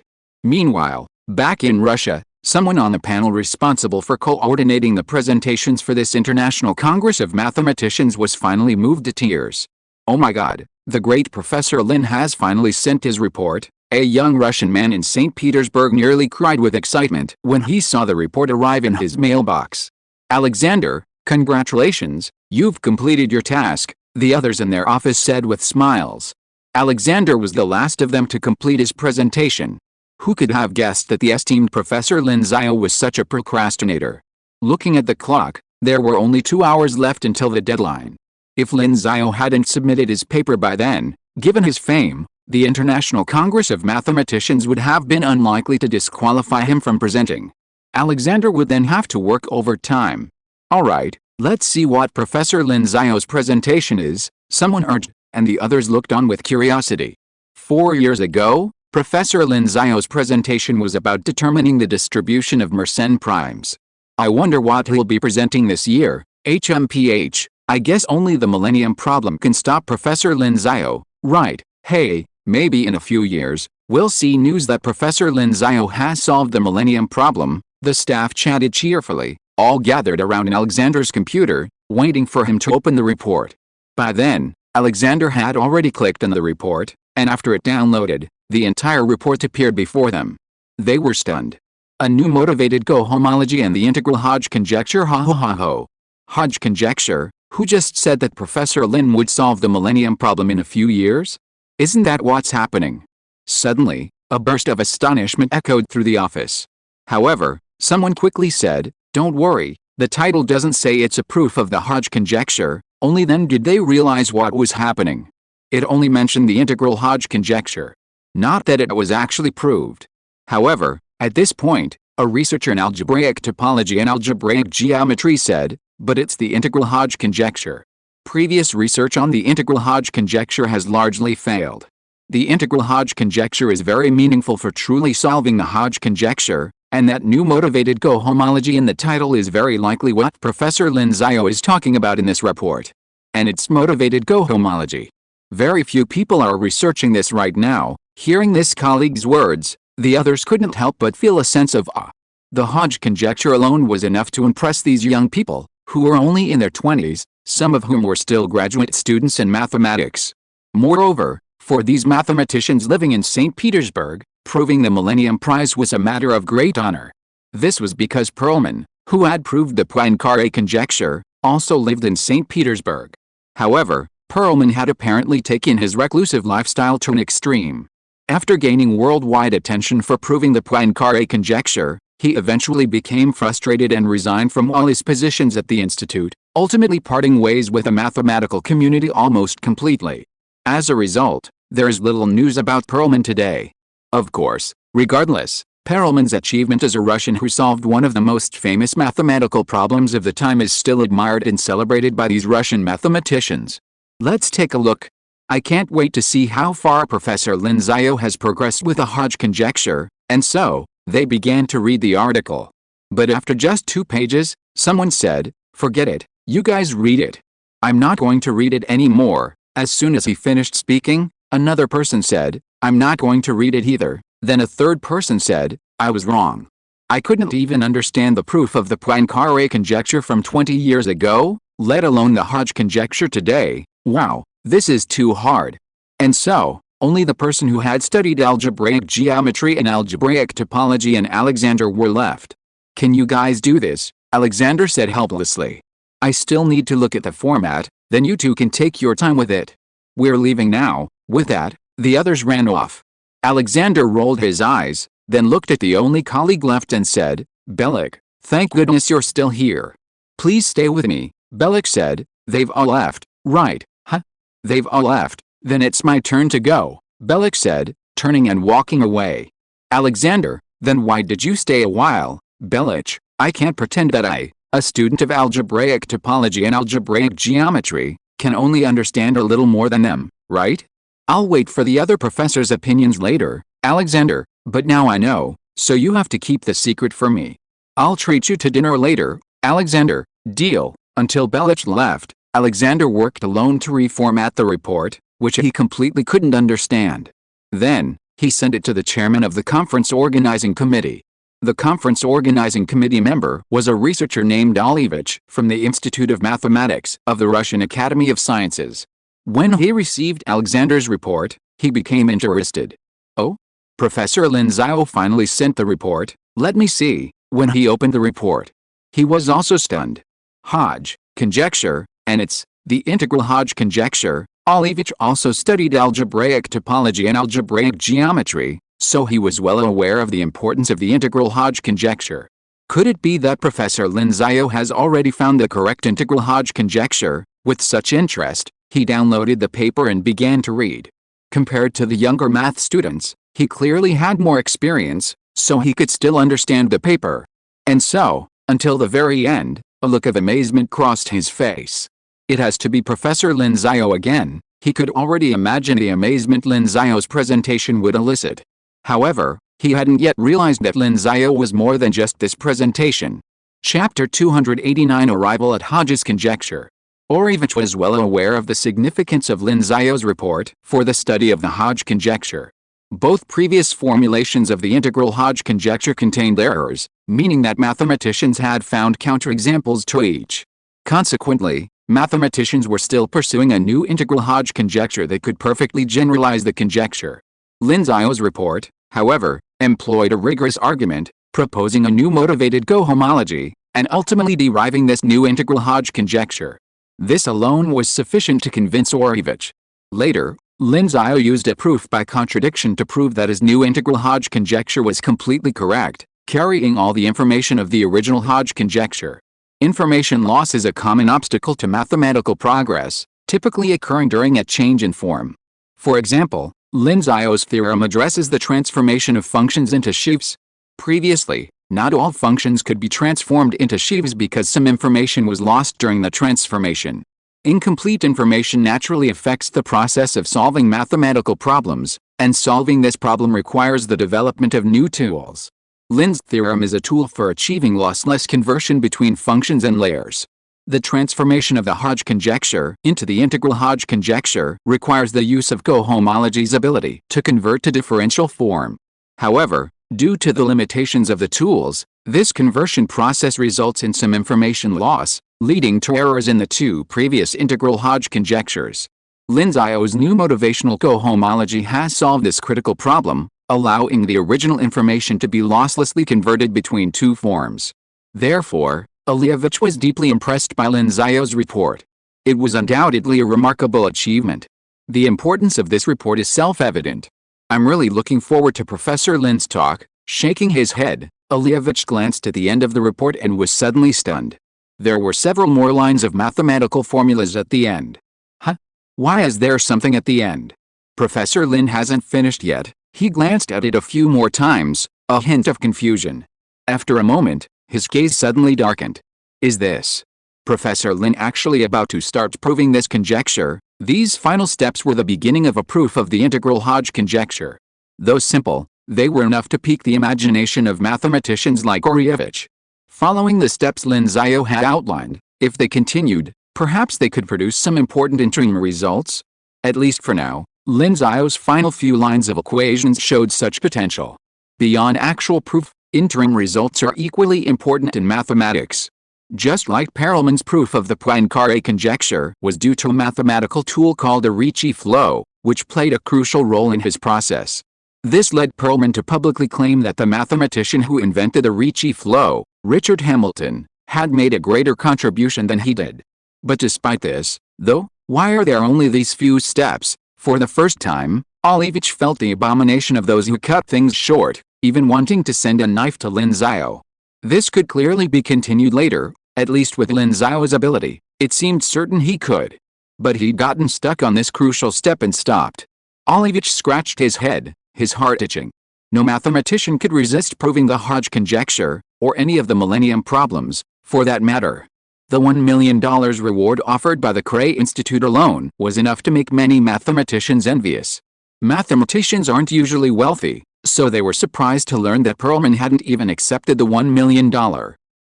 Meanwhile, back in Russia, someone on the panel responsible for coordinating the presentations for this International Congress of Mathematicians was finally moved to tears. "Oh my god, the great Professor Lin has finally sent his report." A young Russian man in St. Petersburg nearly cried with excitement when he saw the report arrive in his mailbox. "Alexander, congratulations, you've completed your task," the others in their office said with smiles. Alexander was the last of them to complete his presentation. Who could have guessed that the esteemed Professor Lin Xiao was such a procrastinator? Looking at the clock, there were only 2 hours left until the deadline. If Lin Xiao hadn't submitted his paper by then, given his fame, the International Congress of Mathematicians would have been unlikely to disqualify him from presenting. Alexander would then have to work overtime. "Alright, let's see what Professor Lin Xiao's presentation is," someone urged, and the others looked on with curiosity. 4 years ago, Professor Lin Xiao's presentation was about determining the distribution of Mersenne primes. I wonder what he'll be presenting this year. HMPH, I guess only the Millennium Problem can stop Professor Lin Xiao, right? Hey, maybe in a few years, we'll see news that Professor Lin Xiao has solved the Millennium Problem. The staff chatted cheerfully, all gathered around Alexander's computer, waiting for him to open the report. By then, Alexander had already clicked on the report, and after it downloaded, the entire report appeared before them. They were stunned. A new motivated cohomology and the integral Hodge conjecture. Ha ha ha ho. Hodge conjecture? Who just said that Professor Lin would solve the Millennium Problem in a few years? Isn't that what's happening? Suddenly, a burst of astonishment echoed through the office. However, someone quickly said, "Don't worry, the title doesn't say it's a proof of the Hodge conjecture." Only then did they realize what was happening. It only mentioned the integral Hodge conjecture. Not that it was actually proved. However, at this point, a researcher in algebraic topology and algebraic geometry said, "But it's the integral Hodge conjecture." Previous research on the integral Hodge conjecture has largely failed. The integral Hodge conjecture is very meaningful for truly solving the Hodge conjecture, and that new motivated cohomology in the title is very likely what Professor Lin Xiao is talking about in this report. And it's motivated cohomology. Very few people are researching this right now. Hearing this colleague's words, the others couldn't help but feel a sense of awe. The Hodge conjecture alone was enough to impress these young people, who were only in their 20s, some of whom were still graduate students in mathematics. Moreover, for these mathematicians living in St. Petersburg, proving the Millennium Prize was a matter of great honor. This was because Perelman, who had proved the Poincaré conjecture, also lived in St. Petersburg. However, Perelman had apparently taken his reclusive lifestyle to an extreme. After gaining worldwide attention for proving the Poincaré conjecture, he eventually became frustrated and resigned from all his positions at the institute, ultimately parting ways with the mathematical community almost completely. As a result, there is little news about Perelman today. Of course, regardless, Perelman's achievement as a Russian who solved one of the most famous mathematical problems of the time is still admired and celebrated by these Russian mathematicians. Let's take a look. I can't wait to see how far Professor Lin Xiao has progressed with the Hodge conjecture, and so, they began to read the article. But after just 2 pages, someone said, "Forget it, you guys read it." "I'm not going to read it anymore." As soon as he finished speaking, another person said, "I'm not going to read it either." Then a third person said, "I was wrong. I couldn't even understand the proof of the Poincaré conjecture from 20 years ago, let alone the Hodge conjecture today. Wow, this is too hard." And so, only the person who had studied algebraic geometry and algebraic topology and Alexander were left. "Can you guys do this?" Alexander said helplessly. "I still need to look at the format, then you two can take your time with it. We're leaving now." With that, the others ran off. Alexander rolled his eyes, then looked at the only colleague left and said, "Belek, thank goodness you're still here. Please stay with me." Belek said, "They've all left, right? Huh? They've all left, then it's my turn to go," Belek said, turning and walking away. Alexander, "Then why did you stay a while?" Belek, "I can't pretend that I, a student of algebraic topology and algebraic geometry, can only understand a little more than them, right? I'll wait for the other professors' opinions later." Alexander, "But now I know, so you have to keep the secret for me. I'll treat you to dinner later." Alexander, "Deal." Until Belek left, Alexander worked alone to reformat the report, which he completely couldn't understand. Then, he sent it to the chairman of the conference organizing committee. The conference organizing committee member was a researcher named Olevich from the Institute of Mathematics of the Russian Academy of Sciences. When he received Alexander's report, he became interested. "Oh? Professor Lin Xiao finally sent the report, let me see." When he opened the report, he was also stunned. Hodge conjecture, and it's the integral Hodge conjecture. Olivich also studied algebraic topology and algebraic geometry, so he was well aware of the importance of the integral Hodge conjecture. Could it be that Professor Lin Xiao has already found the correct integral Hodge conjecture? With such interest, he downloaded the paper and began to read. Compared to the younger math students, he clearly had more experience, so he could still understand the paper. And so, until the very end, a look of amazement crossed his face. It has to be Professor Lin Xiao again. He could already imagine the amazement Lin Xiao's presentation would elicit. However, he hadn't yet realized that Lin Xiao was more than just this presentation. Chapter 289 Arrival at Hodge's Conjecture. Olivich was well aware of the significance of Lin Xiao's report for the study of the Hodge conjecture. Both previous formulations of the integral Hodge conjecture contained errors, meaning that mathematicians had found counterexamples to each. Consequently, mathematicians were still pursuing a new integral Hodge conjecture that could perfectly generalize the conjecture. Lin Xiao's report, however, employed a rigorous argument, proposing a new motivated cohomology, and ultimately deriving this new integral Hodge conjecture. This alone was sufficient to convince Olivich. Later, Lin Xiao used a proof by contradiction to prove that his new integral Hodge conjecture was completely correct, carrying all the information of the original Hodge conjecture. Information loss is a common obstacle to mathematical progress, typically occurring during a change in form. For example, Lin Xiao's theorem addresses the transformation of functions into sheaves. Previously, not all functions could be transformed into sheaves because some information was lost during the transformation. Incomplete information naturally affects the process of solving mathematical problems, and solving this problem requires the development of new tools. Lin's theorem is a tool for achieving lossless conversion between functions and layers. The transformation of the Hodge conjecture into the integral Hodge conjecture requires the use of cohomology's ability to convert to differential form. However, due to the limitations of the tools, this conversion process results in some information loss, leading to errors in the two previous integral Hodge conjectures. Lin Xiao's new motivational cohomology has solved this critical problem, allowing the original information to be losslessly converted between two forms. Therefore, Olivich was deeply impressed by Lin Xiao's report. It was undoubtedly a remarkable achievement. The importance of this report is self-evident. "I'm really looking forward to Professor Lin's talk." Shaking his head, Olivich glanced at the end of the report and was suddenly stunned. There were several more lines of mathematical formulas at the end. Huh? Why is there something at the end? Professor Lin hasn't finished yet. He glanced at it a few more times, a hint of confusion. After a moment, his gaze suddenly darkened. Is this Professor Lin actually about to start proving this conjecture? These final steps were the beginning of a proof of the integral Hodge conjecture. Though simple, they were enough to pique the imagination of mathematicians like Olivich. Following the steps Lin Xiao had outlined, if they continued, perhaps they could produce some important interim results. At least for now, Lin Xiao's final few lines of equations showed such potential. Beyond actual proof, interim results are equally important in mathematics. Just like Perelman's proof of the Poincaré conjecture was due to a mathematical tool called a Ricci flow, which played a crucial role in his process. This led Perelman to publicly claim that the mathematician who invented the Ricci flow, Richard Hamilton, had made a greater contribution than he did. But despite this, though, why are there only these few steps? For the first time, Olivich felt the abomination of those who cut things short, even wanting to send a knife to Lin Xiao. This could clearly be continued later, at least with Lin Xiao's ability. It seemed certain he could. But he'd gotten stuck on this crucial step and stopped. Olivich scratched his head, his heart itching. No mathematician could resist proving the Hodge conjecture, or any of the Millennium problems, for that matter. The $1 million reward offered by the Cray Institute alone was enough to make many mathematicians envious. Mathematicians aren't usually wealthy, so they were surprised to learn that Perelman hadn't even accepted the $1 million.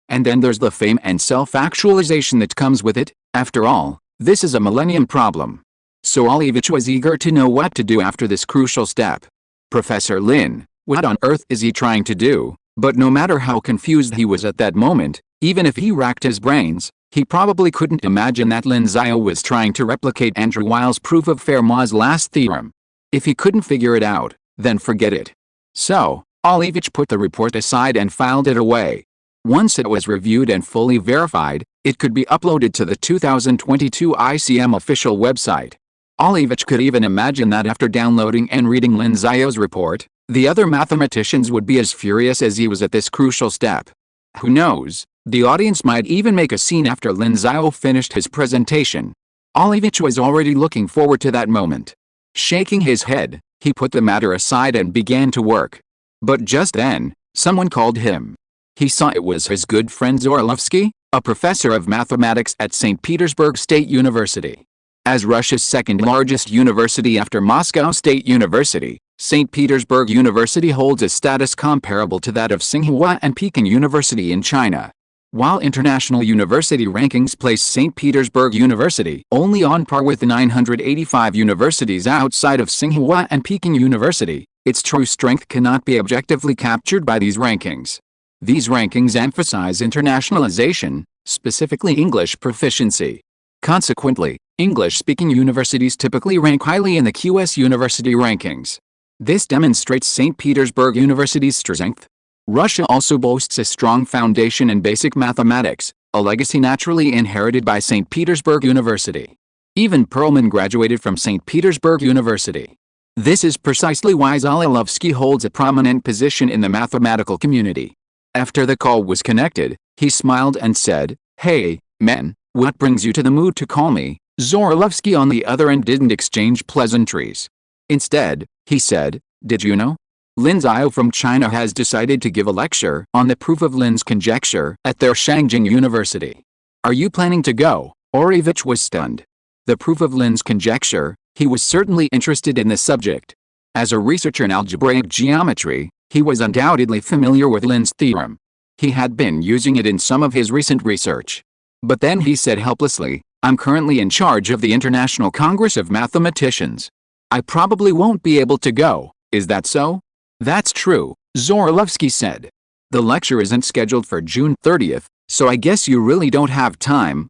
And then there's the fame and self-actualization that comes with it. After all, this is a Millennium problem. So Olivich was eager to know what to do after this crucial step. Professor Lin, what on earth is he trying to do? But no matter how confused he was at that moment, Even if he racked his brains, he probably couldn't imagine that Lin Xiao was trying to replicate Andrew Wiles' proof of Fermat's last theorem. If he couldn't figure it out, then forget it. So, Olivich put the report aside and filed it away. Once it was reviewed and fully verified, it could be uploaded to the 2022 ICM official website. Olivich could even imagine that after downloading and reading Lin Xiao's report, the other mathematicians would be as furious as he was at this crucial step. Who knows, the audience might even make a scene after Lin Xiao finished his presentation. Olivich was already looking forward to that moment. Shaking his head, he put the matter aside and began to work. But just then, someone called him. He saw it was his good friend Zorilovsky, a professor of mathematics at St. Petersburg State University. As Russia's second largest university after Moscow State University, St. Petersburg University holds a status comparable to that of Tsinghua and Peking University in China. While international university rankings place St. Petersburg University only on par with the 985 universities outside of Tsinghua and Peking University, its true strength cannot be objectively captured by these rankings. These rankings emphasize internationalization, specifically English proficiency. Consequently, English-speaking universities typically rank highly in the QS university rankings. This demonstrates St. Petersburg University's strength. Russia also boasts a strong foundation in basic mathematics, a legacy naturally inherited by St. Petersburg University. Even Perlman graduated from St. Petersburg University. This is precisely why Zorilovsky holds a prominent position in the mathematical community. After the call was connected, he smiled and said, "Hey, men, what brings you to the mood to call me?" Zorilovsky on the other end didn't exchange pleasantries. Instead, he said, "Did you know? Lin Xiao from China has decided to give a lecture on the proof of Lin's conjecture at their Shangjing University. Are you planning to go?" Olivich was stunned. The proof of Lin's conjecture, he was certainly interested in the subject. As a researcher in algebraic geometry, he was undoubtedly familiar with Lin's theorem. He had been using it in some of his recent research. But then he said helplessly, "I'm currently in charge of the International Congress of Mathematicians. I probably won't be able to go, is that so?" "That's true," Zorilovsky said. "The lecture isn't scheduled for June 30th, so I guess you really don't have time."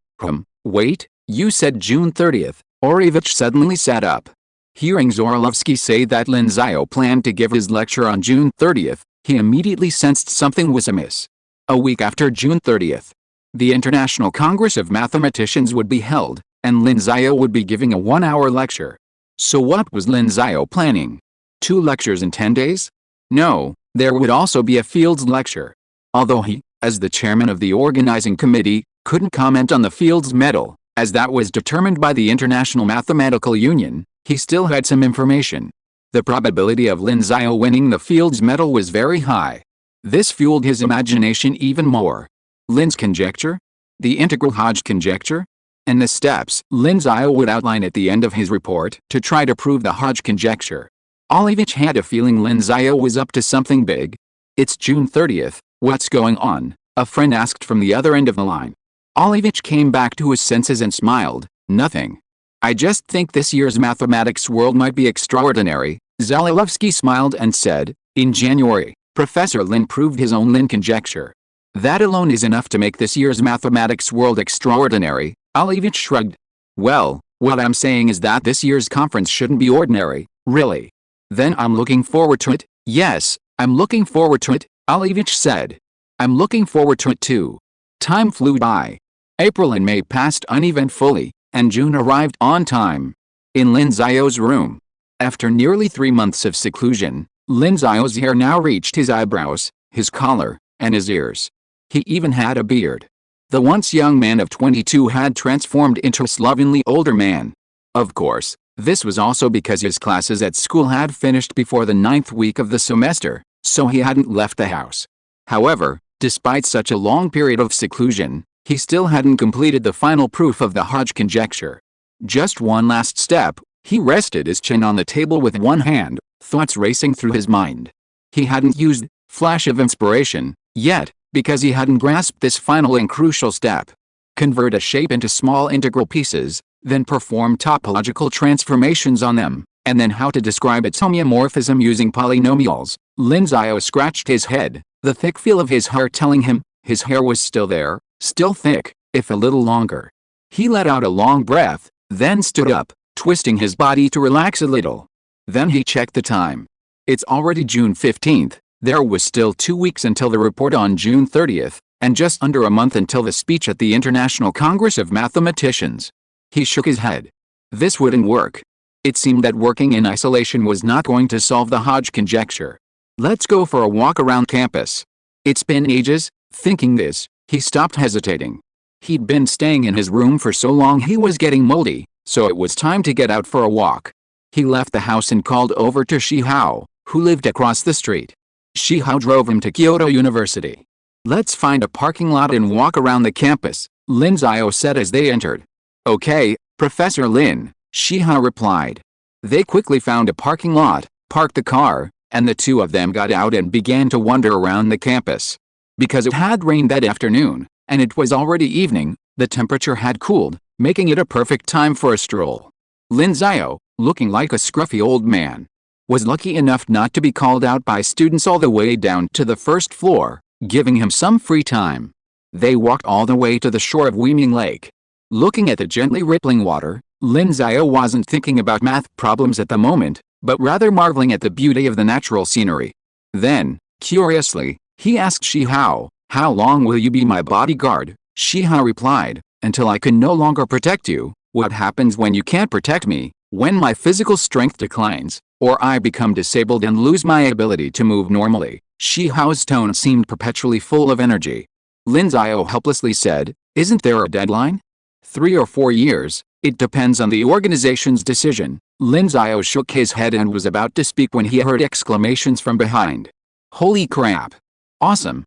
Wait, you said June 30th, Olivich suddenly sat up. Hearing Zorilovsky say that Lin Xiao planned to give his lecture on June 30th, he immediately sensed something was amiss. A week after June 30th, the International Congress of Mathematicians would be held, and Lin Xiao would be giving a 1-hour lecture. So what was Lin Xiao planning? 2 lectures in 10 days? No, there would also be a Fields lecture. Although he, as the chairman of the organizing committee, couldn't comment on the Fields medal, as that was determined by the International Mathematical Union, he still had some information. The probability of Lin Xiao winning the Fields medal was very high. This fueled his imagination even more. Lin's conjecture? The integral Hodge conjecture? And the steps Lin Xiao would outline at the end of his report to try to prove the Hodge conjecture. Olivich had a feeling Lin Xiao was up to something big. "It's June 30th, what's going on?" a friend asked from the other end of the line. Olivich came back to his senses and smiled. "Nothing. I just think this year's mathematics world might be extraordinary." Zorilovsky smiled and said, "In January, Professor Lin proved his own Lin conjecture. That alone is enough to make this year's mathematics world extraordinary." Olivich shrugged. "Well, what I'm saying is that this year's conference shouldn't be ordinary, really." "Then I'm looking forward to it." "Yes, I'm looking forward to it," Olivich said. "I'm looking forward to it too." Time flew by. April and May passed uneventfully, and June arrived on time. In Lin Xiao's room. After nearly 3 months of seclusion, Lin Xiao's hair now reached his eyebrows, his collar, and his ears. He even had a beard. The once young man of 22 had transformed into a slovenly older man. Of course, this was also because his classes at school had finished before the 9th week of the semester, so he hadn't left the house. However, despite such a long period of seclusion, he still hadn't completed the final proof of the Hodge conjecture. Just one last step. He rested his chin on the table with one hand, thoughts racing through his mind. He hadn't used flash of inspiration yet, because he hadn't grasped this final and crucial step. Convert a shape into small integral pieces, then perform topological transformations on them, and then how to describe its homeomorphism using polynomials. Lin Xiao scratched his head, the thick feel of his heart telling him, His hair was still there, still thick, if a little longer. He let out a long breath, then stood up, twisting his body to relax a little. Then he checked the time. It's already June 15th, there was still 2 weeks until the report on June 30th, and just under a month until the speech at the International Congress of Mathematicians. He shook his head. This wouldn't work. It seemed that working in isolation was not going to solve the Hodge conjecture. Let's go for a walk around campus. It's been ages. Thinking this, he stopped hesitating. He'd been staying in his room for so long he was getting moldy, so it was time to get out for a walk. He left the house and called over to Xiao, who lived across the street. Xiao drove him to Kyoto University. Let's find a parking lot and walk around the campus, Lin Xiao said as they entered. Okay, Professor Lin, Xiao replied. They quickly found a parking lot, parked the car, and the two of them got out and began to wander around the campus. Because it had rained that afternoon, and it was already evening, the temperature had cooled, making it a perfect time for a stroll. Lin Xiao, looking like a scruffy old man, was lucky enough not to be called out by students all the way down to the first floor, giving him some free time. They walked all the way to the shore of Weiming Lake. Looking at the gently rippling water, Lin Xiao wasn't thinking about math problems at the moment, but rather marveling at the beauty of the natural scenery. Then, curiously, he asked Xiao, "How long will you be my bodyguard?" Xiao replied, "Until I can no longer protect you." What happens when you can't protect me? When my physical strength declines, or I become disabled and lose my ability to move normally. Xiao's tone seemed perpetually full of energy. Lin Xiao helplessly said, "Isn't there a deadline?" 3 or 4 years, it depends on the organization's decision. Lin Xiao shook his head and was about to speak when he heard exclamations from behind. Holy crap! Awesome!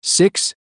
6,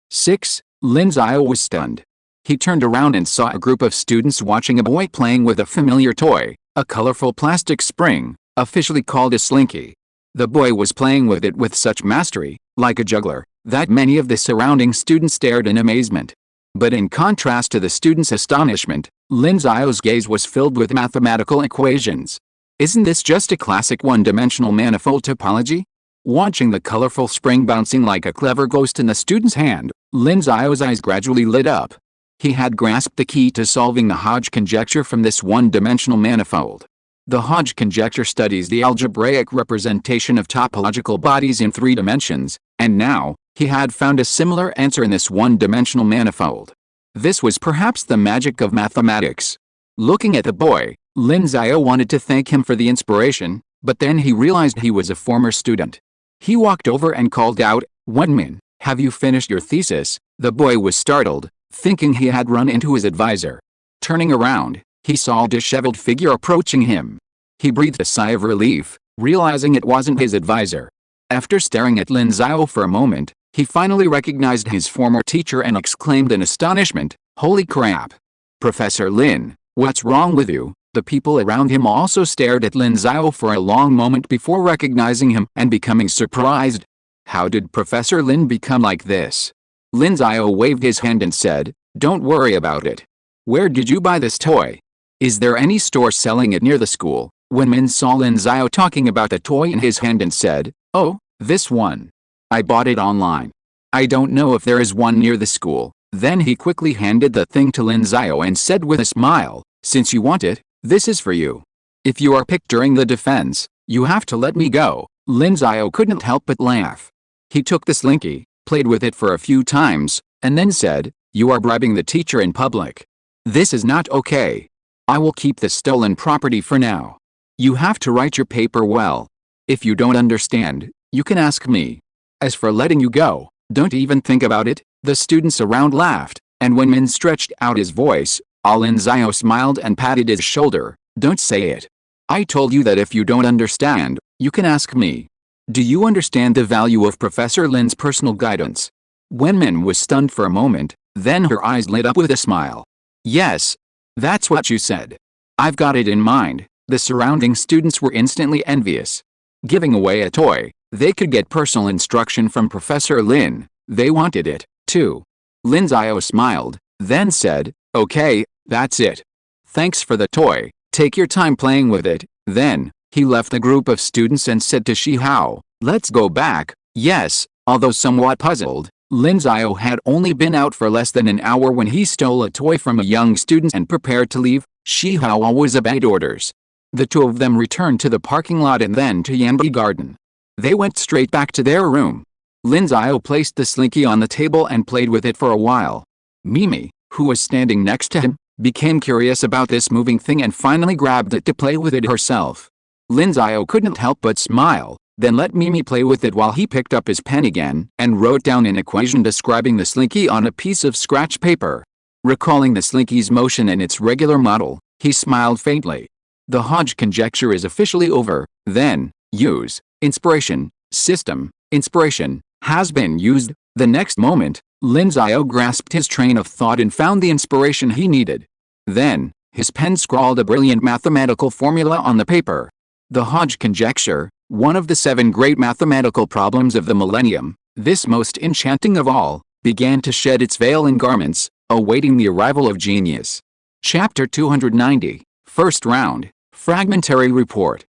Lin Xiao was stunned. He turned around and saw a group of students watching a boy playing with a familiar toy, a colorful plastic spring, officially called a slinky. The boy was playing with it with such mastery, like a juggler, that many of the surrounding students stared in amazement. But in contrast to the students' astonishment, Lin Xiao's gaze was filled with mathematical equations. Isn't this just a classic one-dimensional manifold topology? Watching the colorful spring bouncing like a clever ghost in the student's hand, Lin Xiao's eyes gradually lit up. He had grasped the key to solving the Hodge conjecture from this one-dimensional manifold. The Hodge conjecture studies the algebraic representation of topological bodies in 3 dimensions, and now, he had found a similar answer in this one-dimensional manifold. This was perhaps the magic of mathematics. Looking at the boy, Lin Xiao wanted to thank him for the inspiration, but then he realized he was a former student. He walked over and called out, "Wenmin, have you finished your thesis?" The boy was startled, thinking he had run into his advisor. Turning around, he saw a disheveled figure approaching him. He breathed a sigh of relief, realizing it wasn't his advisor. After staring at Lin Xiao for a moment, he finally recognized his former teacher and exclaimed in astonishment, "Holy crap! Professor Lin, what's wrong with you?" The people around him also stared at Lin Xiao for a long moment before recognizing him and becoming surprised. How did Professor Lin become like this? Lin Xiao waved his hand and said, "Don't worry about it. Where did you buy this toy? Is there any store selling it near the school?" Wenmin saw Lin Xiao talking about the toy in his hand and said, "Oh, this one. I bought it online. I don't know if there is one near the school." Then he quickly handed the thing to Lin Xiao and said with a smile, "Since you want it, this is for you. If you are picked during the defense, you have to let me go." Lin Xiao couldn't help but laugh. He took the slinky, played with it for a few times, and then said, "You are bribing the teacher in public. This is not okay. I will keep the stolen property for now. You have to write your paper well. If you don't understand, you can ask me. As for letting you go, don't even think about it." The students around laughed, and when Min stretched out his voice, Lin Xiao smiled and patted his shoulder. "Don't say it. I told you that if you don't understand, you can ask me. Do you understand the value of Professor Lin's personal guidance?" Wenmin was stunned for a moment, then her eyes lit up with a smile. "Yes. That's what you said. I've got it in mind." The surrounding students were instantly envious. Giving away a toy, they could get personal instruction from Professor Lin. They wanted it, too. Lin Xiao smiled, then said, "Okay, that's it. Thanks for the toy. Take your time playing with it." Then, he left the group of students and said to Xiao, "Let's go back." Yes, although somewhat puzzled, Lin Xiao had only been out for less than an hour when he stole a toy from a young student and prepared to leave. Shi Hao always obeyed orders. The two of them returned to the parking lot and then to Yanbi Garden. They went straight back to their room. Lin Xiao placed the slinky on the table and played with it for a while. Mimi, who was standing next to him, became curious about this moving thing and finally grabbed it to play with it herself. Lin Xiao couldn't help but smile, then let Mimi play with it while he picked up his pen again and wrote down an equation describing the slinky on a piece of scratch paper. Recalling the slinky's motion and its regular model, he smiled faintly. The Hodge conjecture is officially over. Then, use, inspiration, system, inspiration, has been used. The next moment, Lin Xiao grasped his train of thought and found the inspiration he needed. Then, his pen scrawled a brilliant mathematical formula on the paper. The Hodge conjecture, one of the 7 great mathematical problems of the millennium, this most enchanting of all, began to shed its veil and garments, awaiting the arrival of genius. Chapter 290, First Round, Fragmentary Report.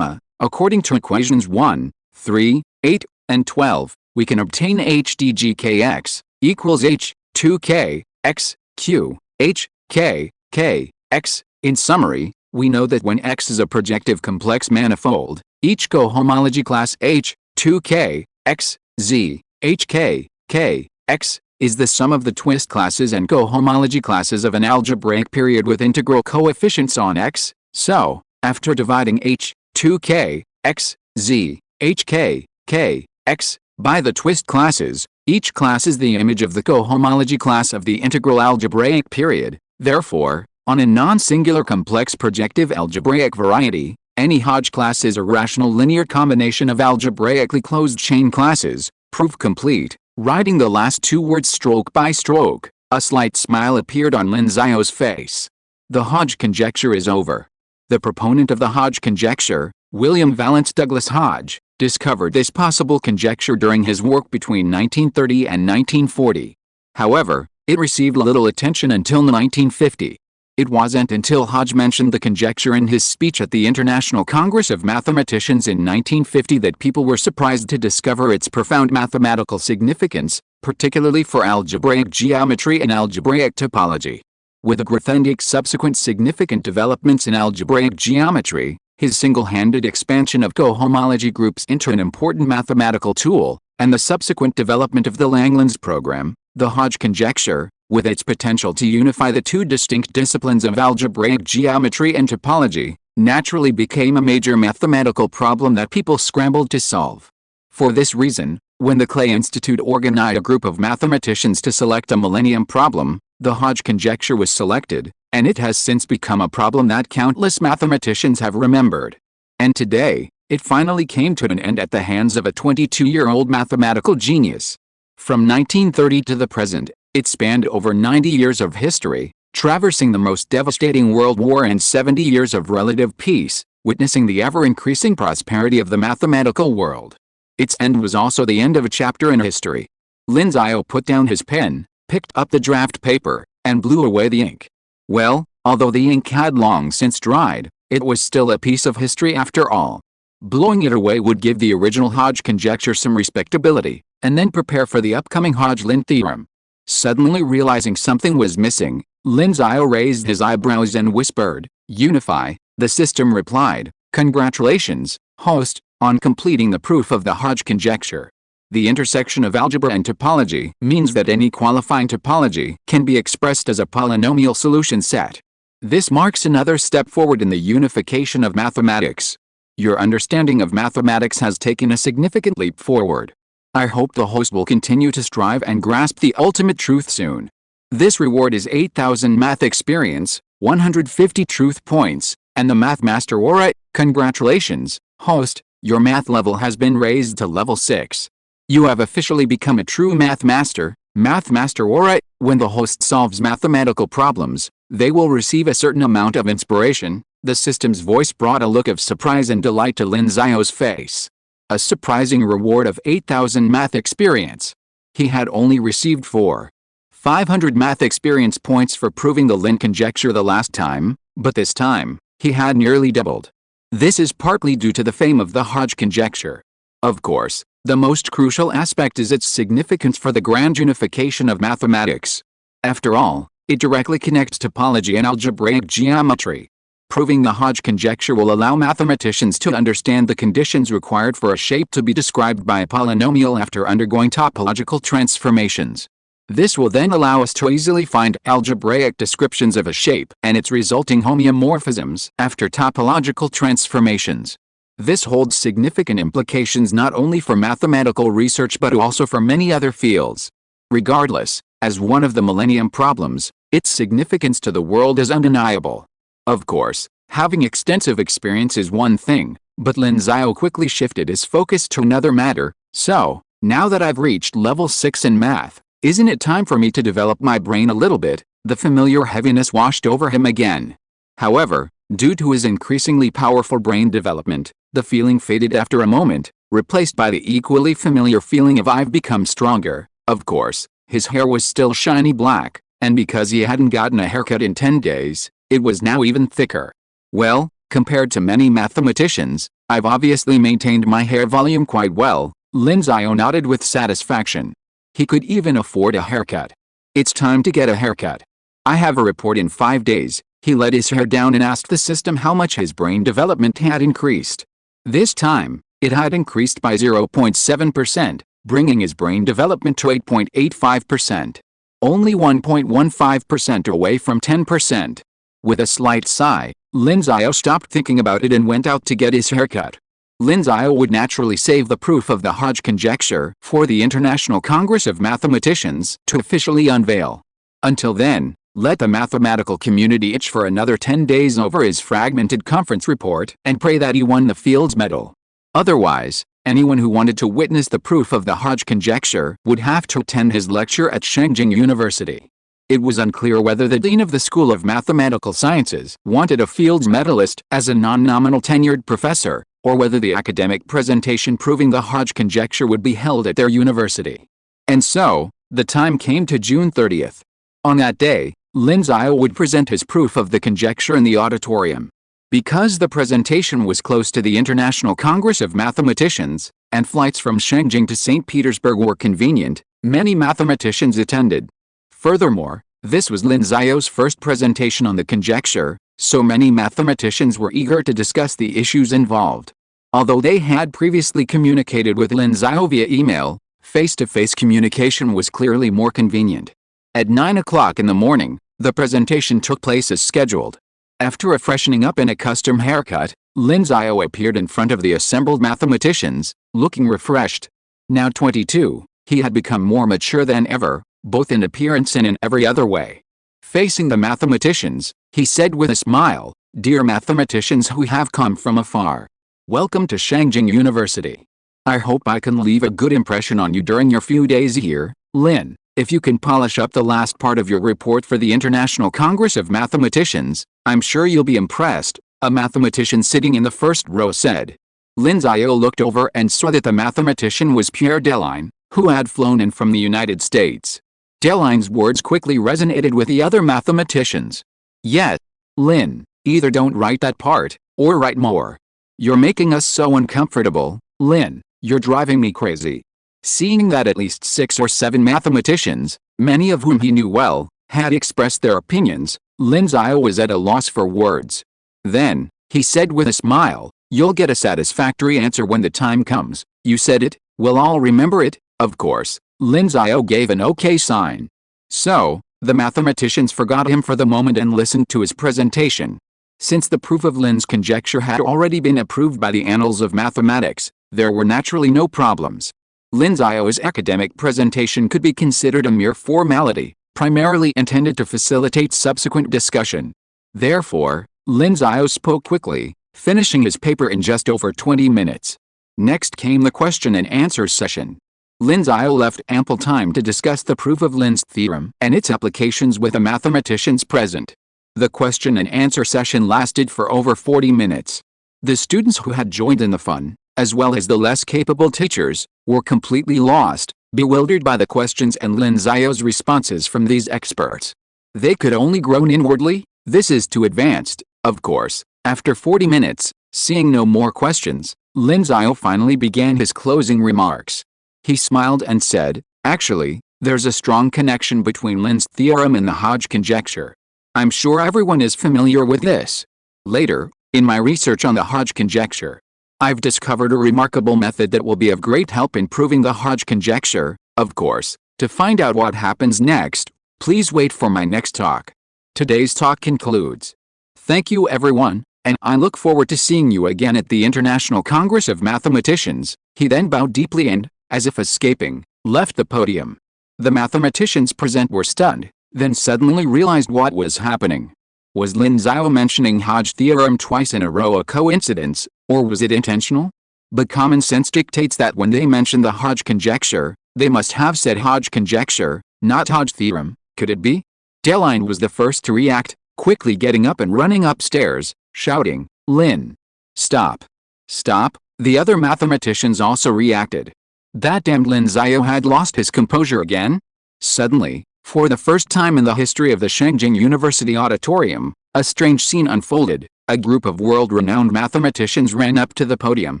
According to equations 1, 3, 8, and 12, we can obtain HDGKX equals H2K, X, Q, H, K, K, X. In summary, we know that when X is a projective complex manifold, each cohomology class H, 2K, X, Z, HK, K, X, is the sum of the twist classes and cohomology classes of an algebraic period with integral coefficients on X. So, after dividing H, 2K, X, Z, HK, K, X, by the twist classes, each class is the image of the cohomology class of the integral algebraic period. Therefore, on a non-singular complex projective algebraic variety, any Hodge class is a rational linear combination of algebraically closed chain classes. Proof complete. Writing the last 2 words stroke by stroke, a slight smile appeared on Lin Xiao's face. The Hodge conjecture is over. The proponent of the Hodge conjecture, William Valence Douglas Hodge, discovered this possible conjecture during his work between 1930 and 1940. However, it received little attention until 1950. It wasn't until Hodge mentioned the conjecture in his speech at the International Congress of Mathematicians in 1950 that people were surprised to discover its profound mathematical significance, particularly for algebraic geometry and algebraic topology. With Grothendieck's subsequent significant developments in algebraic geometry, his single-handed expansion of cohomology groups into an important mathematical tool, and the subsequent development of the Langlands program, the Hodge conjecture, with its potential to unify the 2 distinct disciplines of algebraic geometry and topology, naturally became a major mathematical problem that people scrambled to solve. For this reason, when the Clay Institute organized a group of mathematicians to select a millennium problem, the Hodge conjecture was selected, and it has since become a problem that countless mathematicians have remembered. And today, it finally came to an end at the hands of a 22-year-old mathematical genius. From 1930 to the present, it spanned over 90 years of history, traversing the most devastating world war and 70 years of relative peace, witnessing the ever-increasing prosperity of the mathematical world. Its end was also the end of a chapter in history. Lin Xiao put down his pen, picked up the draft paper, and blew away the ink. Well, although the ink had long since dried, it was still a piece of history after all. Blowing it away would give the original Hodge conjecture some respectability, and then prepare for the upcoming Hodge-Lin theorem. Suddenly realizing something was missing, Lin Xiao raised his eyebrows and whispered, "Unify." The system replied, "Congratulations, host, on completing the proof of the Hodge conjecture. The intersection of algebra and topology means that any qualifying topology can be expressed as a polynomial solution set. This marks another step forward in the unification of mathematics. Your understanding of mathematics has taken a significant leap forward. I hope the host will continue to strive and grasp the ultimate truth soon. This reward is 8,000 math experience, 150 truth points, and the Math Master Aura. Congratulations, host, your math level has been raised to level 6. You have officially become a true Math Master. Math Master Aura. When the host solves mathematical problems, they will receive a certain amount of inspiration." The system's voice brought a look of surprise and delight to Lin Xiao's face. A surprising reward of 8,000 math experience. He had only received 500 math experience points for proving the Lin conjecture the last time, but this time, he had nearly doubled. This is partly due to the fame of the Hodge conjecture. Of course, The most crucial aspect is its significance for the grand unification of mathematics. After all, it directly connects topology and algebraic geometry. Proving the Hodge conjecture will allow mathematicians to understand the conditions required for a shape to be described by a polynomial after undergoing topological transformations. This will then allow us to easily find algebraic descriptions of a shape and its resulting homeomorphisms after topological transformations. This holds significant implications not only for mathematical research but also for many other fields. Regardless, as one of the Millennium Problems, its significance to the world is undeniable. Of course, having extensive experience is one thing, but Lin Xiao quickly shifted his focus to another matter. So, now that I've reached level 6 in math, isn't it time for me to develop my brain a little bit? The familiar heaviness washed over him again. However, due to his increasingly powerful brain development, the feeling faded after a moment, replaced by the equally familiar feeling of I've become stronger. Of course, his hair was still shiny black, and because he hadn't gotten a haircut in 10 days, it was now even thicker. Well, compared to many mathematicians, I've obviously maintained my hair volume quite well. Lin Xiao nodded with satisfaction. He could even afford a haircut. It's time to get a haircut. I have a report in 5 days. He let his hair down and asked the system how much his brain development had increased. This time, it had increased by 0.7%, bringing his brain development to 8.85%. Only 1.15% away from 10%. With a slight sigh, Lin Xiao stopped thinking about it and went out to get his haircut. Lin Xiao would naturally save the proof of the Hodge conjecture for the International Congress of Mathematicians to officially unveil. Until then, let the mathematical community itch for another 10 days over his fragmented conference report and pray that he won the Fields Medal. Otherwise, anyone who wanted to witness the proof of the Hodge conjecture would have to attend his lecture at Shangjing University. It was unclear whether the Dean of the School of Mathematical Sciences wanted a Fields Medalist as a non-nominal tenured professor, or whether the academic presentation proving the Hodge conjecture would be held at their university. And so, the time came to June 30th. On that day, Lin Xiao would present his proof of the conjecture in the auditorium. Because the presentation was close to the International Congress of Mathematicians, and flights from Shangjing to St. Petersburg were convenient, many mathematicians attended. Furthermore, this was Lin Xiao's first presentation on the conjecture, so many mathematicians were eager to discuss the issues involved. Although they had previously communicated with Lin Xiao via email, face-to-face communication was clearly more convenient. At 9 o'clock in the morning, the presentation took place as scheduled. After a freshening up and a custom haircut, Lin Xiao appeared in front of the assembled mathematicians, looking refreshed. Now 22, he had become more mature than ever, both in appearance and in every other way. Facing the mathematicians, he said with a smile, "Dear mathematicians who have come from afar, welcome to Shangjing University. I hope I can leave a good impression on you during your few days here. Lin, if you can polish up the last part of your report for the International Congress of Mathematicians, I'm sure you'll be impressed," a mathematician sitting in the first row said. Lin Xiao looked over and saw that the mathematician was Pierre Delaine, who had flown in from the United States. Delaine's words quickly resonated with the other mathematicians. "Yes, Lin, either don't write that part, or write more. You're making us so uncomfortable, Lin, you're driving me crazy." Seeing that at least 6 or 7 mathematicians, many of whom he knew well, had expressed their opinions, Lin Xiao was at a loss for words. Then, he said with a smile, "You'll get a satisfactory answer when the time comes. You said it, we'll all remember it." Of course, Lin Xiao gave an okay sign. So, the mathematicians forgot him for the moment and listened to his presentation. Since the proof of Lin's conjecture had already been approved by the annals of mathematics, there were naturally no problems. Lin Xiao's academic presentation could be considered a mere formality, primarily intended to facilitate subsequent discussion. Therefore, Lin Xiao spoke quickly, finishing his paper in just over 20 minutes. Next came the question and answer session. Lin Xiao left ample time to discuss the proof of Lin's theorem and its applications with the mathematicians present. The question and answer session lasted for over 40 minutes. The students who had joined in the fun, as well as the less capable teachers, were completely lost, bewildered by the questions and Lin Xiao's responses from these experts. They could only groan inwardly, "This is too advanced." Of course, after 40 minutes, seeing no more questions, Lin Xiao finally began his closing remarks. He smiled and said, "Actually, there's a strong connection between Lin's theorem and the Hodge conjecture. I'm sure everyone is familiar with this. Later, in my research on the Hodge conjecture, I've discovered a remarkable method that will be of great help in proving the Hodge conjecture. Of course, to find out what happens next, please wait for my next talk." Today's talk concludes. Thank you everyone, and I look forward to seeing you again at the International Congress of Mathematicians. He then bowed deeply and, as if escaping, left the podium. The mathematicians present were stunned, then suddenly realized what was happening. Was Lin Xiao mentioning Hodge theorem twice in a row a coincidence, or was it intentional? But common sense dictates that when they mention the Hodge conjecture, they must have said Hodge conjecture, not Hodge theorem. Could it be? Delin was the first to react, quickly getting up and running upstairs, shouting, "Lin! Stop! Stop!" The other mathematicians also reacted. That damned Lin Xiao had lost his composure again? Suddenly, for the first time in the history of the Shengjing University auditorium, a strange scene unfolded. A group of world-renowned mathematicians ran up to the podium,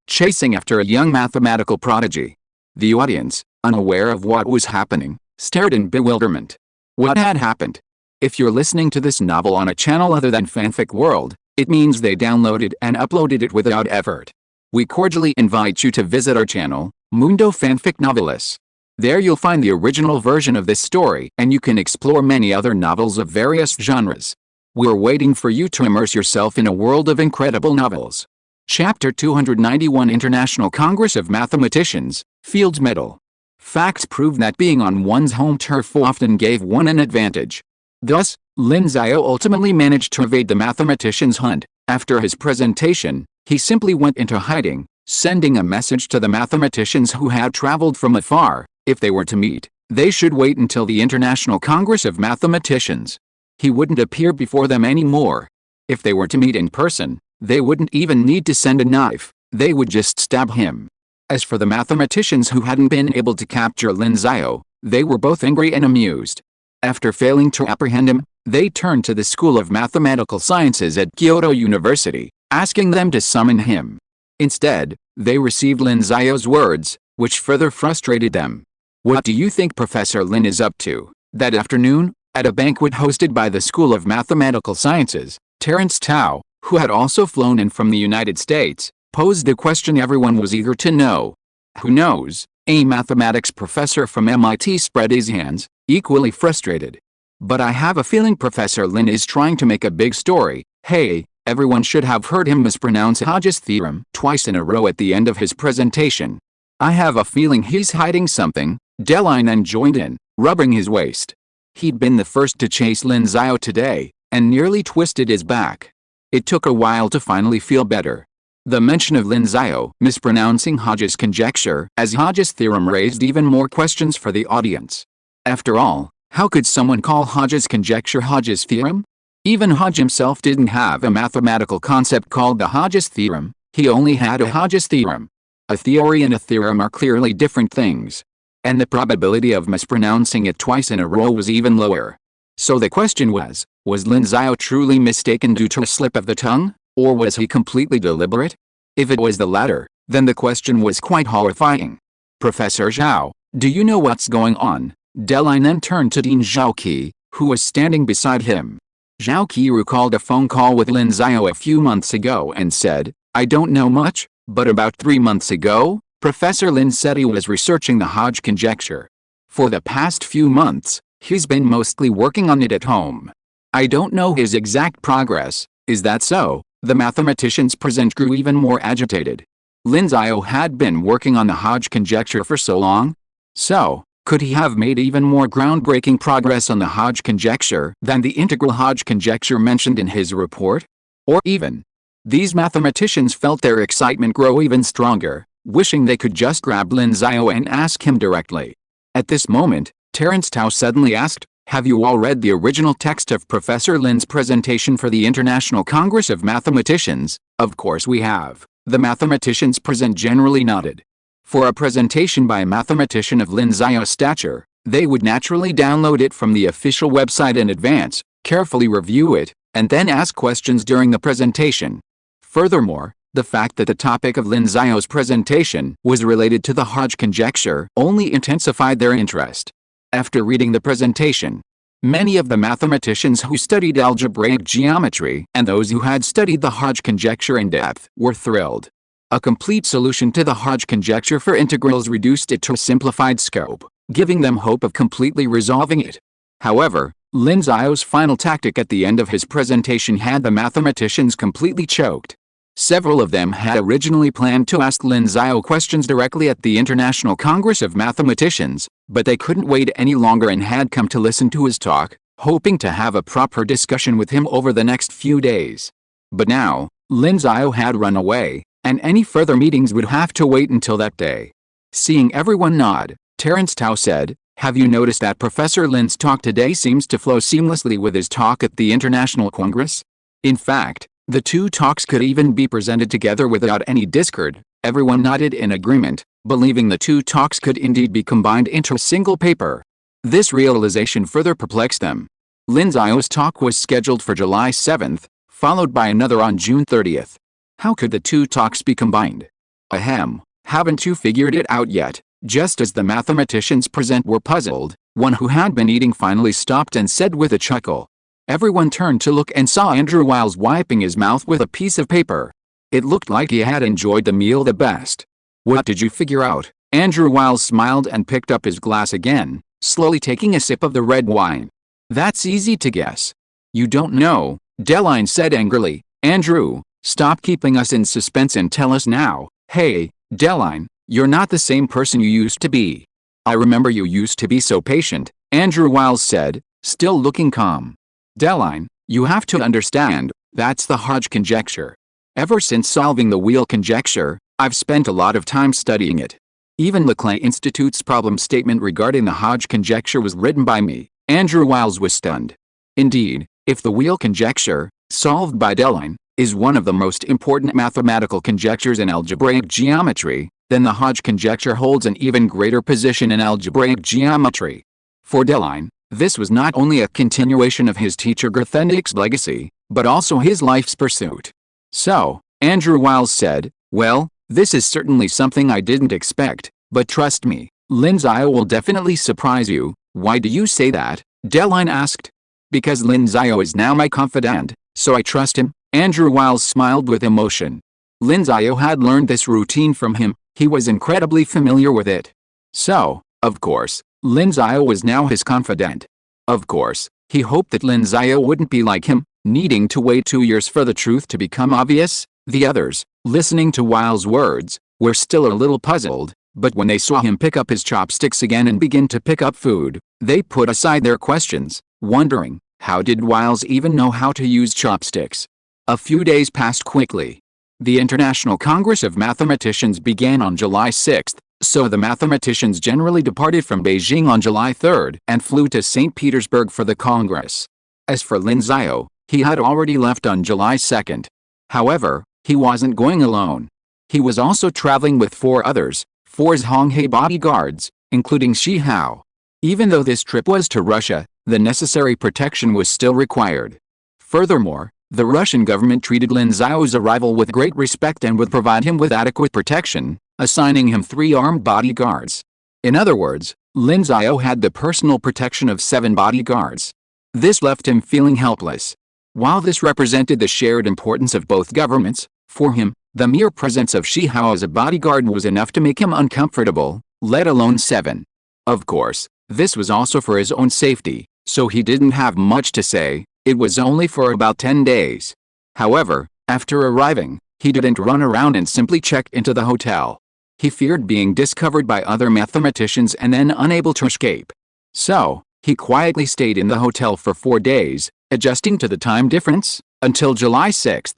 chasing after a young mathematical prodigy. The audience, unaware of what was happening, stared in bewilderment. What had happened? If you're listening to this novel on a channel other than Fanfic World, it means they downloaded and uploaded it without effort. We cordially invite you to visit our channel, Mundo Fanfic Novelis. There you'll find the original version of this story and you can explore many other novels of various genres. We're waiting for you to immerse yourself in a world of incredible novels. Chapter 291 International Congress of Mathematicians, Fields Medal. Facts prove that being on one's home turf often gave one an advantage. Thus, Lin Xiao ultimately managed to evade the mathematicians' hunt. After his presentation, he simply went into hiding, sending a message to the mathematicians who had traveled from afar. If they were to meet, they should wait until the International Congress of Mathematicians. He wouldn't appear before them anymore. If they were to meet in person, they wouldn't even need to send a knife, they would just stab him. As for the mathematicians who hadn't been able to capture Lin Xiao, they were both angry and amused. After failing to apprehend him, they turned to the School of Mathematical Sciences at Kyoto University, asking them to summon him. Instead, they received Lin Xiao's words, which further frustrated them. What do you think Professor Lin is up to? That afternoon, at a banquet hosted by the School of Mathematical Sciences, Terence Tao, who had also flown in from the United States, posed the question everyone was eager to know. Who knows? A mathematics professor from MIT spread his hands, equally frustrated. But I have a feeling Professor Lin is trying to make a big story. Hey, everyone should have heard him mispronounce Hodge's theorem twice in a row at the end of his presentation. I have a feeling he's hiding something. Delin then joined in, rubbing his waist. He'd been the first to chase Lin Xiao today, and nearly twisted his back. It took a while to finally feel better. The mention of Lin Xiao mispronouncing Hodge's conjecture as Hodge's theorem raised even more questions for the audience. After all, how could someone call Hodge's conjecture Hodge's theorem? Even Hodge himself didn't have a mathematical concept called the Hodge's theorem, he only had a Hodge's theorem. A theory and a theorem are clearly different things. And the probability of mispronouncing it twice in a row was even lower. So the question was Lin Xiao truly mistaken due to a slip of the tongue, or was he completely deliberate? If it was the latter, then the question was quite horrifying. Professor Zhao, do you know what's going on? Delin then turned to Dean Zhaoqi, who was standing beside him. Zhaoqi recalled a phone call with Lin Xiao a few months ago and said, I don't know much, but about 3 months ago, Professor Lin said he was researching the Hodge conjecture. For the past few months, he's been mostly working on it at home. I don't know his exact progress, is that so? The mathematicians present grew even more agitated. Lin Xiao had been working on the Hodge conjecture for so long? So, could he have made even more groundbreaking progress on the Hodge conjecture than the integral Hodge conjecture mentioned in his report? Or even? These mathematicians felt their excitement grow even stronger, wishing they could just grab Lin Xiao and ask him directly. At this moment, Terence Tao suddenly asked, have you all read the original text of Professor Lin's presentation for the International Congress of Mathematicians? Of course we have. The mathematicians present generally nodded. For a presentation by a mathematician of Lin Xiao's stature, they would naturally download it from the official website in advance, carefully review it, and then ask questions during the presentation. Furthermore, The fact that the topic of Lin Xiao's presentation was related to the Hodge conjecture only intensified their interest. After reading the presentation, many of the mathematicians who studied algebraic geometry and those who had studied the Hodge conjecture in depth were thrilled. A complete solution to the Hodge conjecture for integrals reduced it to a simplified scope, giving them hope of completely resolving it. However, Lin Xiao's final tactic at the end of his presentation had the mathematicians completely choked. Several of them had originally planned to ask Lin Xiao questions directly at the International Congress of Mathematicians, but they couldn't wait any longer and had come to listen to his talk, hoping to have a proper discussion with him over the next few days. But now, Lin Xiao had run away, and any further meetings would have to wait until that day. Seeing everyone nod, Terence Tao said, "Have you noticed that Professor Lin's talk today seems to flow seamlessly with his talk at the International Congress? In fact, the two talks could even be presented together without any discord." Everyone nodded in agreement, believing the two talks could indeed be combined into a single paper. This realization further perplexed them. Lin Xiao's talk was scheduled for July 7th, followed by another on June 30th. How could the two talks be combined? Ahem, haven't you figured it out yet? Just as the mathematicians present were puzzled, one who had been eating finally stopped and said with a chuckle. Everyone turned to look and saw Andrew Wiles wiping his mouth with a piece of paper. It looked like he had enjoyed the meal the best. "What did you figure out?" Andrew Wiles smiled and picked up his glass again, slowly taking a sip of the red wine. "That's easy to guess." "You don't know," Deline said angrily. "Andrew, stop keeping us in suspense and tell us now." "Hey, Deline, you're not the same person you used to be." "I remember you used to be so patient," Andrew Wiles said, still looking calm. "Deline, you have to understand, that's the Hodge conjecture. Ever since solving the wheel conjecture, I've spent a lot of time studying it. Even the Clay Institute's problem statement regarding the Hodge conjecture was written by me." Andrew Wiles was stunned. Indeed, if the wheel conjecture, solved by Deline, is one of the most important mathematical conjectures in algebraic geometry, then the Hodge conjecture holds an even greater position in algebraic geometry. For Deline, this was not only a continuation of his teacher Grothendieck's legacy, but also his life's pursuit. "So," Andrew Wiles said, "well, this is certainly something I didn't expect, but trust me, Lin Xiao will definitely surprise you." "Why do you say that?" Deline asked. "Because Lin Xiao is now my confidant, so I trust him." Andrew Wiles smiled with emotion. Lin Xiao had learned this routine from him, he was incredibly familiar with it. So, of course, Lin Xiao was now his confidant. Of course, he hoped that Lin Xiao wouldn't be like him, needing to wait 2 years for the truth to become obvious. The others, listening to Wiles' words, were still a little puzzled, but when they saw him pick up his chopsticks again and begin to pick up food, they put aside their questions, wondering, how did Wiles even know how to use chopsticks? A few days passed quickly. The International Congress of Mathematicians began on July 6, so the mathematicians generally departed from Beijing on July 3 and flew to St. Petersburg for the Congress. As for Lin Xiao, he had already left on July 2. However, he wasn't going alone. He was also traveling with 4 others, 4 Zhonghe bodyguards, including Shi Hao. Even though this trip was to Russia, the necessary protection was still required. Furthermore, the Russian government treated Lin Xiao's arrival with great respect and would provide him with adequate protection, assigning him 3 armed bodyguards. In other words, Lin Xiao had the personal protection of 7 bodyguards. This left him feeling helpless. While this represented the shared importance of both governments, for him, the mere presence of Shi Hao as a bodyguard was enough to make him uncomfortable, let alone 7. Of course, this was also for his own safety, so he didn't have much to say. It was only for about 10 days. However, after arriving, he didn't run around and simply check into the hotel. He feared being discovered by other mathematicians and then unable to escape. So, he quietly stayed in the hotel for 4 days, adjusting to the time difference, until July 6.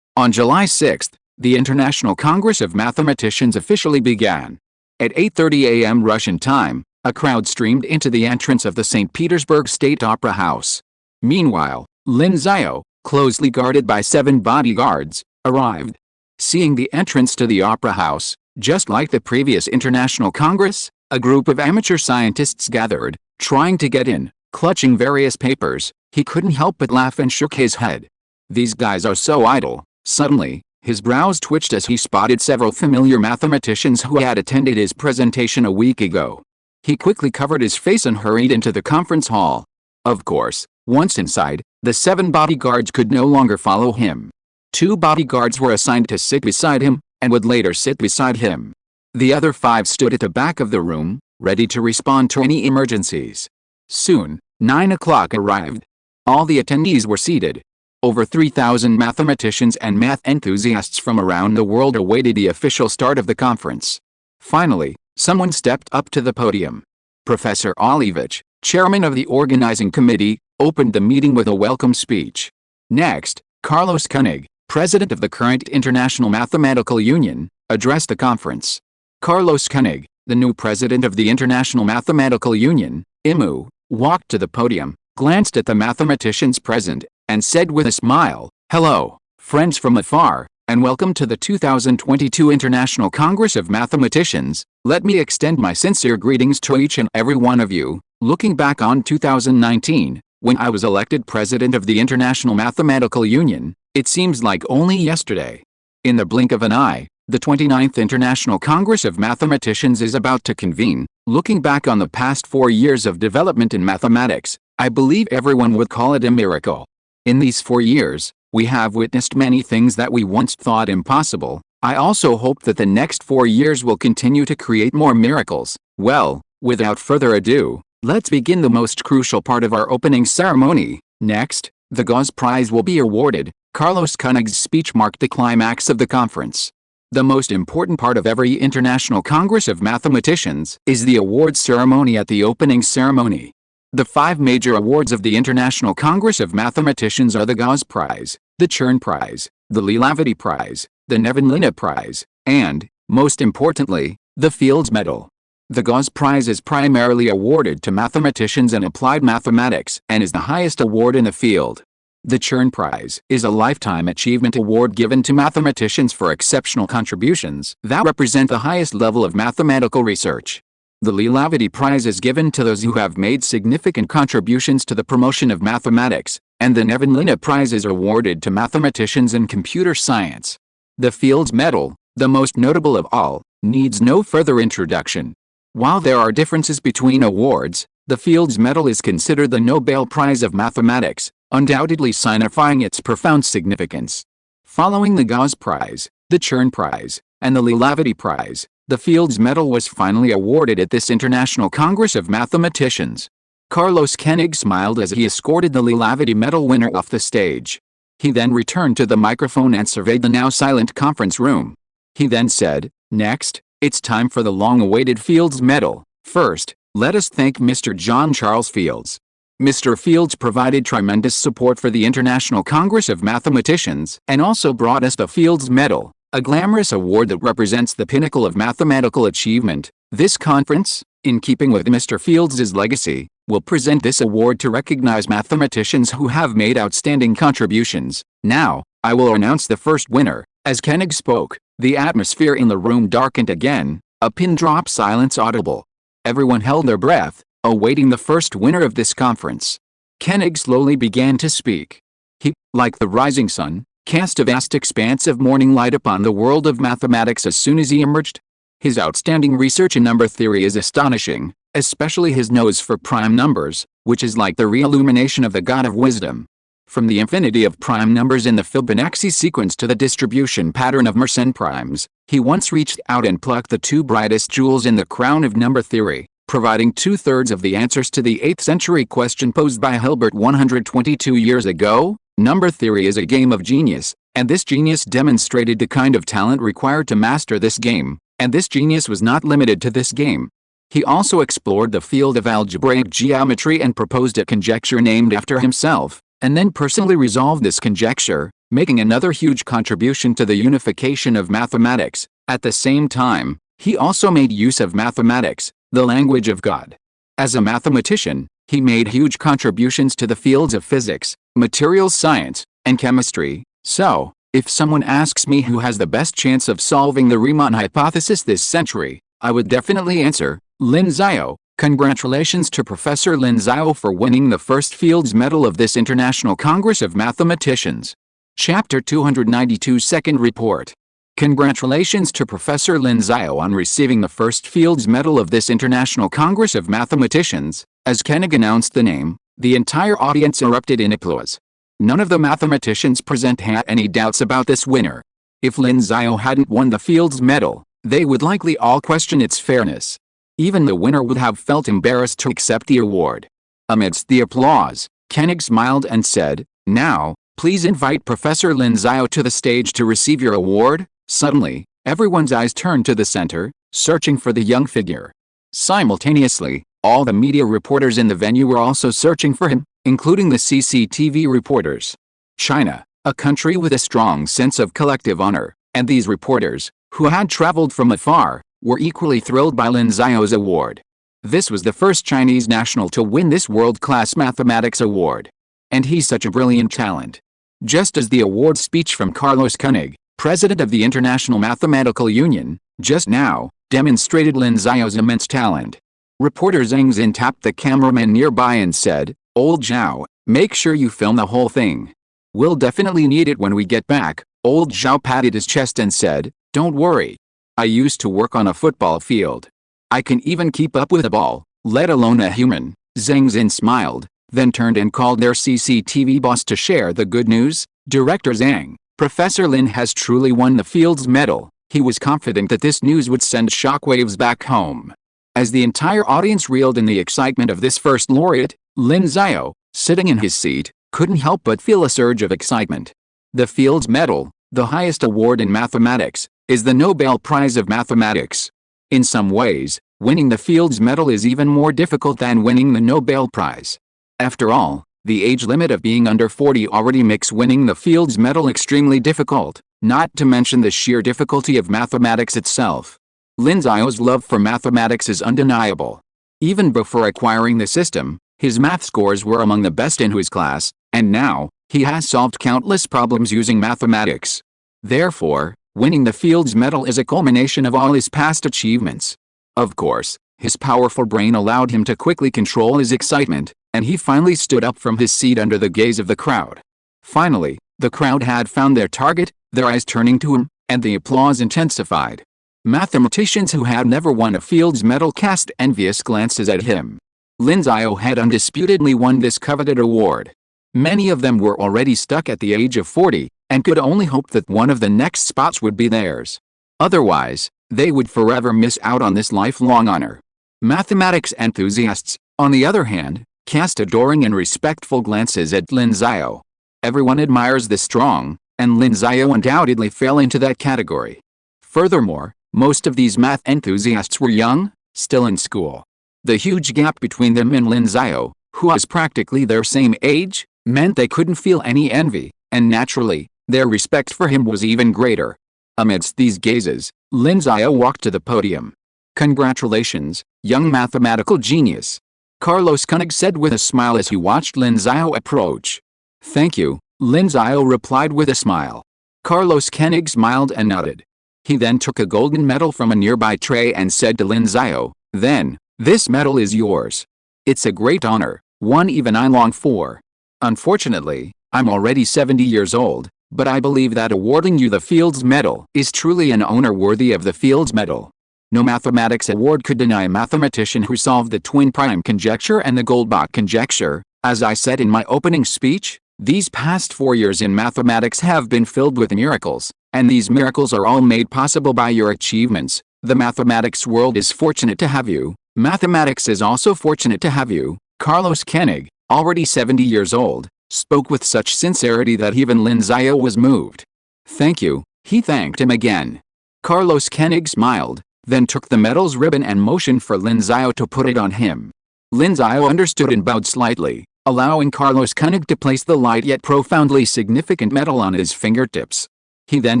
On July 6, the International Congress of Mathematicians officially began. At 8:30 a.m. Russian time, a crowd streamed into the entrance of the St. Petersburg State Opera House. Meanwhile, Lin Xiao, closely guarded by 7 bodyguards, arrived. Seeing the entrance to the opera house, just like the previous International Congress, a group of amateur scientists gathered, trying to get in, clutching various papers. He couldn't help but laugh and shook his head. "These guys are so idle." Suddenly, His brows twitched as he spotted several familiar mathematicians who had attended his presentation a week ago. He quickly covered his face and hurried into the conference hall. Of course, once inside, the 7 bodyguards could no longer follow him. 2 bodyguards were assigned to sit beside him, and would later sit beside him. The other 5 stood at the back of the room, ready to respond to any emergencies. Soon, 9 o'clock arrived. All the attendees were seated. Over 3,000 mathematicians and math enthusiasts from around the world awaited the official start of the conference. Finally, someone stepped up to the podium. Professor Olivich, chairman of the organizing committee, opened the meeting with a welcome speech. Next, Carlos Koenig, president of the current International Mathematical Union, addressed the conference. Carlos Koenig, the new president of the International Mathematical Union, IMU, walked to the podium, glanced at the mathematicians present, and said with a smile, "Hello, friends from afar, and welcome to the 2022 International Congress of Mathematicians. Let me extend my sincere greetings to each and every one of you. Looking back on 2019, when I was elected president of the International Mathematical Union, it seems like only yesterday. In the blink of an eye, the 29th International Congress of Mathematicians is about to convene. Looking back on the past 4 years of development in mathematics, I believe everyone would call it a miracle. In these 4 years, we have witnessed many things that we once thought impossible. I also hope that the next 4 years will continue to create more miracles. Well, without further ado, let's begin the most crucial part of our opening ceremony. Next, the Gauss Prize will be awarded. Carlos Koenig's speech marked the climax of the conference. The most important part of every International Congress of Mathematicians is the awards ceremony at the opening ceremony. The 5 major awards of the International Congress of Mathematicians are the Gauss Prize, the Chern Prize, the Relativity Prize, the Nevanlinna Prize, and, most importantly, the Fields Medal. The Gauss Prize is primarily awarded to mathematicians in applied mathematics and is the highest award in the field. The Chern Prize is a lifetime achievement award given to mathematicians for exceptional contributions that represent the highest level of mathematical research. The Relativity Prize is given to those who have made significant contributions to the promotion of mathematics, and the Nevanlinna Prize is awarded to mathematicians in computer science. The Fields Medal, the most notable of all, needs no further introduction. While there are differences between awards, the Fields Medal is considered the Nobel Prize of Mathematics, undoubtedly signifying its profound significance. Following the Gauss Prize, the Chern Prize, and the Relativity Prize, the Fields Medal was finally awarded at this International Congress of Mathematicians. Carlos Koenig smiled as he escorted the Relativity Medal winner off the stage. He then returned to the microphone and surveyed the now silent conference room. He then said, "Next, it's time for the long-awaited Fields Medal. First, let us thank Mr. John Charles Fields. Mr. Fields provided tremendous support for the International Congress of Mathematicians and also brought us the Fields Medal, a glamorous award that represents the pinnacle of mathematical achievement. This conference, in keeping with Mr. Fields' legacy, will present this award to recognize mathematicians who have made outstanding contributions. Now, I will announce the first winner." As Koenig spoke, the atmosphere in the room darkened again, a pin-drop silence audible. Everyone held their breath, awaiting the first winner of this conference. Koenig slowly began to speak. He, like the rising sun, cast a vast expanse of morning light upon the world of mathematics as soon as he emerged. His outstanding research in number theory is astonishing, especially his nose for prime numbers, which is like the re-illumination of the God of wisdom. From the infinity of prime numbers in the Fibonacci sequence to the distribution pattern of Mersenne primes, he once reached out and plucked the 2 brightest jewels in the crown of number theory, providing 2/3 of the answers to the 8th century question posed by Hilbert 122 years ago. Number theory is a game of genius, and this genius demonstrated the kind of talent required to master this game, and this genius was not limited to this game. He also explored the field of algebraic geometry and proposed a conjecture named after himself, and then personally resolved this conjecture, making another huge contribution to the unification of mathematics. At the same time, he also made use of mathematics, the language of God. As a mathematician, he made huge contributions to the fields of physics, materials science, and chemistry. So, if someone asks me who has the best chance of solving the Riemann hypothesis this century, I would definitely answer, Lin Xiao. Congratulations to Professor Lin Xiao for winning the first Fields Medal of this International Congress of Mathematicians. Chapter 292 Second Report. Congratulations to Professor Lin Xiao on receiving the first Fields Medal of this International Congress of Mathematicians. As Koenig announced the name, the entire audience erupted in applause. None of the mathematicians present had any doubts about this winner. If Lin Xiao hadn't won the Fields Medal, they would likely all question its fairness. Even the winner would have felt embarrassed to accept the award. Amidst the applause, Koenig smiled and said, "Now, please invite Professor Lin Xiao to the stage to receive your award." Suddenly, everyone's eyes turned to the center, searching for the young figure. Simultaneously, all the media reporters in the venue were also searching for him, including the CCTV reporters. China, a country with a strong sense of collective honor, and these reporters, who had traveled from afar, were equally thrilled by Lin Xiao's award. This was the first Chinese national to win this world-class mathematics award. And he's such a brilliant talent. Just as the award speech from Carlos Koenig, president of the International Mathematical Union, just now, demonstrated Lin Xiao's immense talent. Reporter Zhang Xin tapped the cameraman nearby and said, "Old Zhao, make sure you film the whole thing. We'll definitely need it when we get back." Old Zhao patted his chest and said, "Don't worry. I used to work on a football field. I can even keep up with a ball, let alone a human." Zhang Xin smiled, then turned and called their CCTV boss to share the good news. "Director Zhang, Professor Lin has truly won the Fields Medal." He was confident that this news would send shockwaves back home. As the entire audience reeled in the excitement of this first laureate, Lin Xiao, sitting in his seat, couldn't help but feel a surge of excitement. The Fields Medal, the highest award in mathematics, is the Nobel Prize of Mathematics. In some ways, winning the Fields Medal is even more difficult than winning the Nobel Prize. After all, the age limit of being under 40 already makes winning the Fields Medal extremely difficult, not to mention the sheer difficulty of mathematics itself. Lin Xiao's love for mathematics is undeniable. Even before acquiring the system, his math scores were among the best in his class, and now, he has solved countless problems using mathematics. Therefore, winning the Fields Medal is a culmination of all his past achievements. Of course, his powerful brain allowed him to quickly control his excitement, and he finally stood up from his seat under the gaze of the crowd. Finally, the crowd had found their target, their eyes turning to him, and the applause intensified. Mathematicians who had never won a Fields Medal cast envious glances at him. Lin Xiao had undisputedly won this coveted award. Many of them were already stuck at the age of 40, and could only hope that one of the next spots would be theirs. Otherwise, they would forever miss out on this lifelong honor. Mathematics enthusiasts, on the other hand, cast adoring and respectful glances at Lin Xiao. Everyone admires the strong, and Lin Xiao undoubtedly fell into that category. Furthermore, most of these math enthusiasts were young, still in school. The huge gap between them and Lin Xiao, who was practically their same age, meant they couldn't feel any envy, and naturally, their respect for him was even greater. Amidst these gazes, Lin Xiao walked to the podium. "Congratulations, young mathematical genius," Carlos Koenig said with a smile as he watched Lin Xiao approach. "Thank you," Lin Xiao replied with a smile. Carlos Koenig smiled and nodded. He then took a golden medal from a nearby tray and said to Lin Xiao, "Then, this medal is yours. It's a great honor, one even I long for. Unfortunately, I'm already 70 years old, but I believe that awarding you the Fields Medal is truly an honor worthy of the Fields Medal. No mathematics award could deny a mathematician who solved the twin prime conjecture and the Goldbach conjecture. As I said in my opening speech, these past 4 years in mathematics have been filled with miracles, and these miracles are all made possible by your achievements. The mathematics world is fortunate to have you. Mathematics is also fortunate to have you." Carlos Koenig, already 70 years old, spoke with such sincerity that even Lin Xiao was moved. "Thank you," he thanked him again. Carlos Koenig smiled, then took the medal's ribbon and motioned for Lin Xiao to put it on him. Lin Xiao understood and bowed slightly, allowing Carlos Koenig to place the light yet profoundly significant medal on his fingertips. He then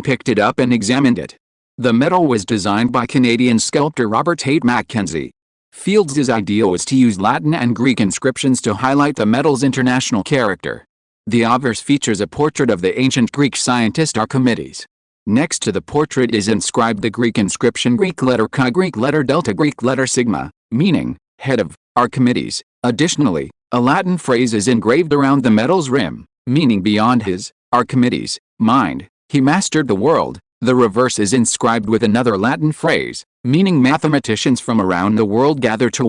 picked it up and examined it. The medal was designed by Canadian sculptor Robert Tate Mackenzie. Fields' idea was to use Latin and Greek inscriptions to highlight the medal's international character. The obverse features a portrait of the ancient Greek scientist Archimedes. Next to the portrait is inscribed the Greek inscription Greek letter Chi, Greek letter Delta, Greek letter Sigma, meaning, head of, Archimedes. Additionally, a Latin phrase is engraved around the medal's rim, meaning beyond his, Archimedes, mind, he mastered the world. The reverse is inscribed with another Latin phrase, meaning mathematicians from around the world gather to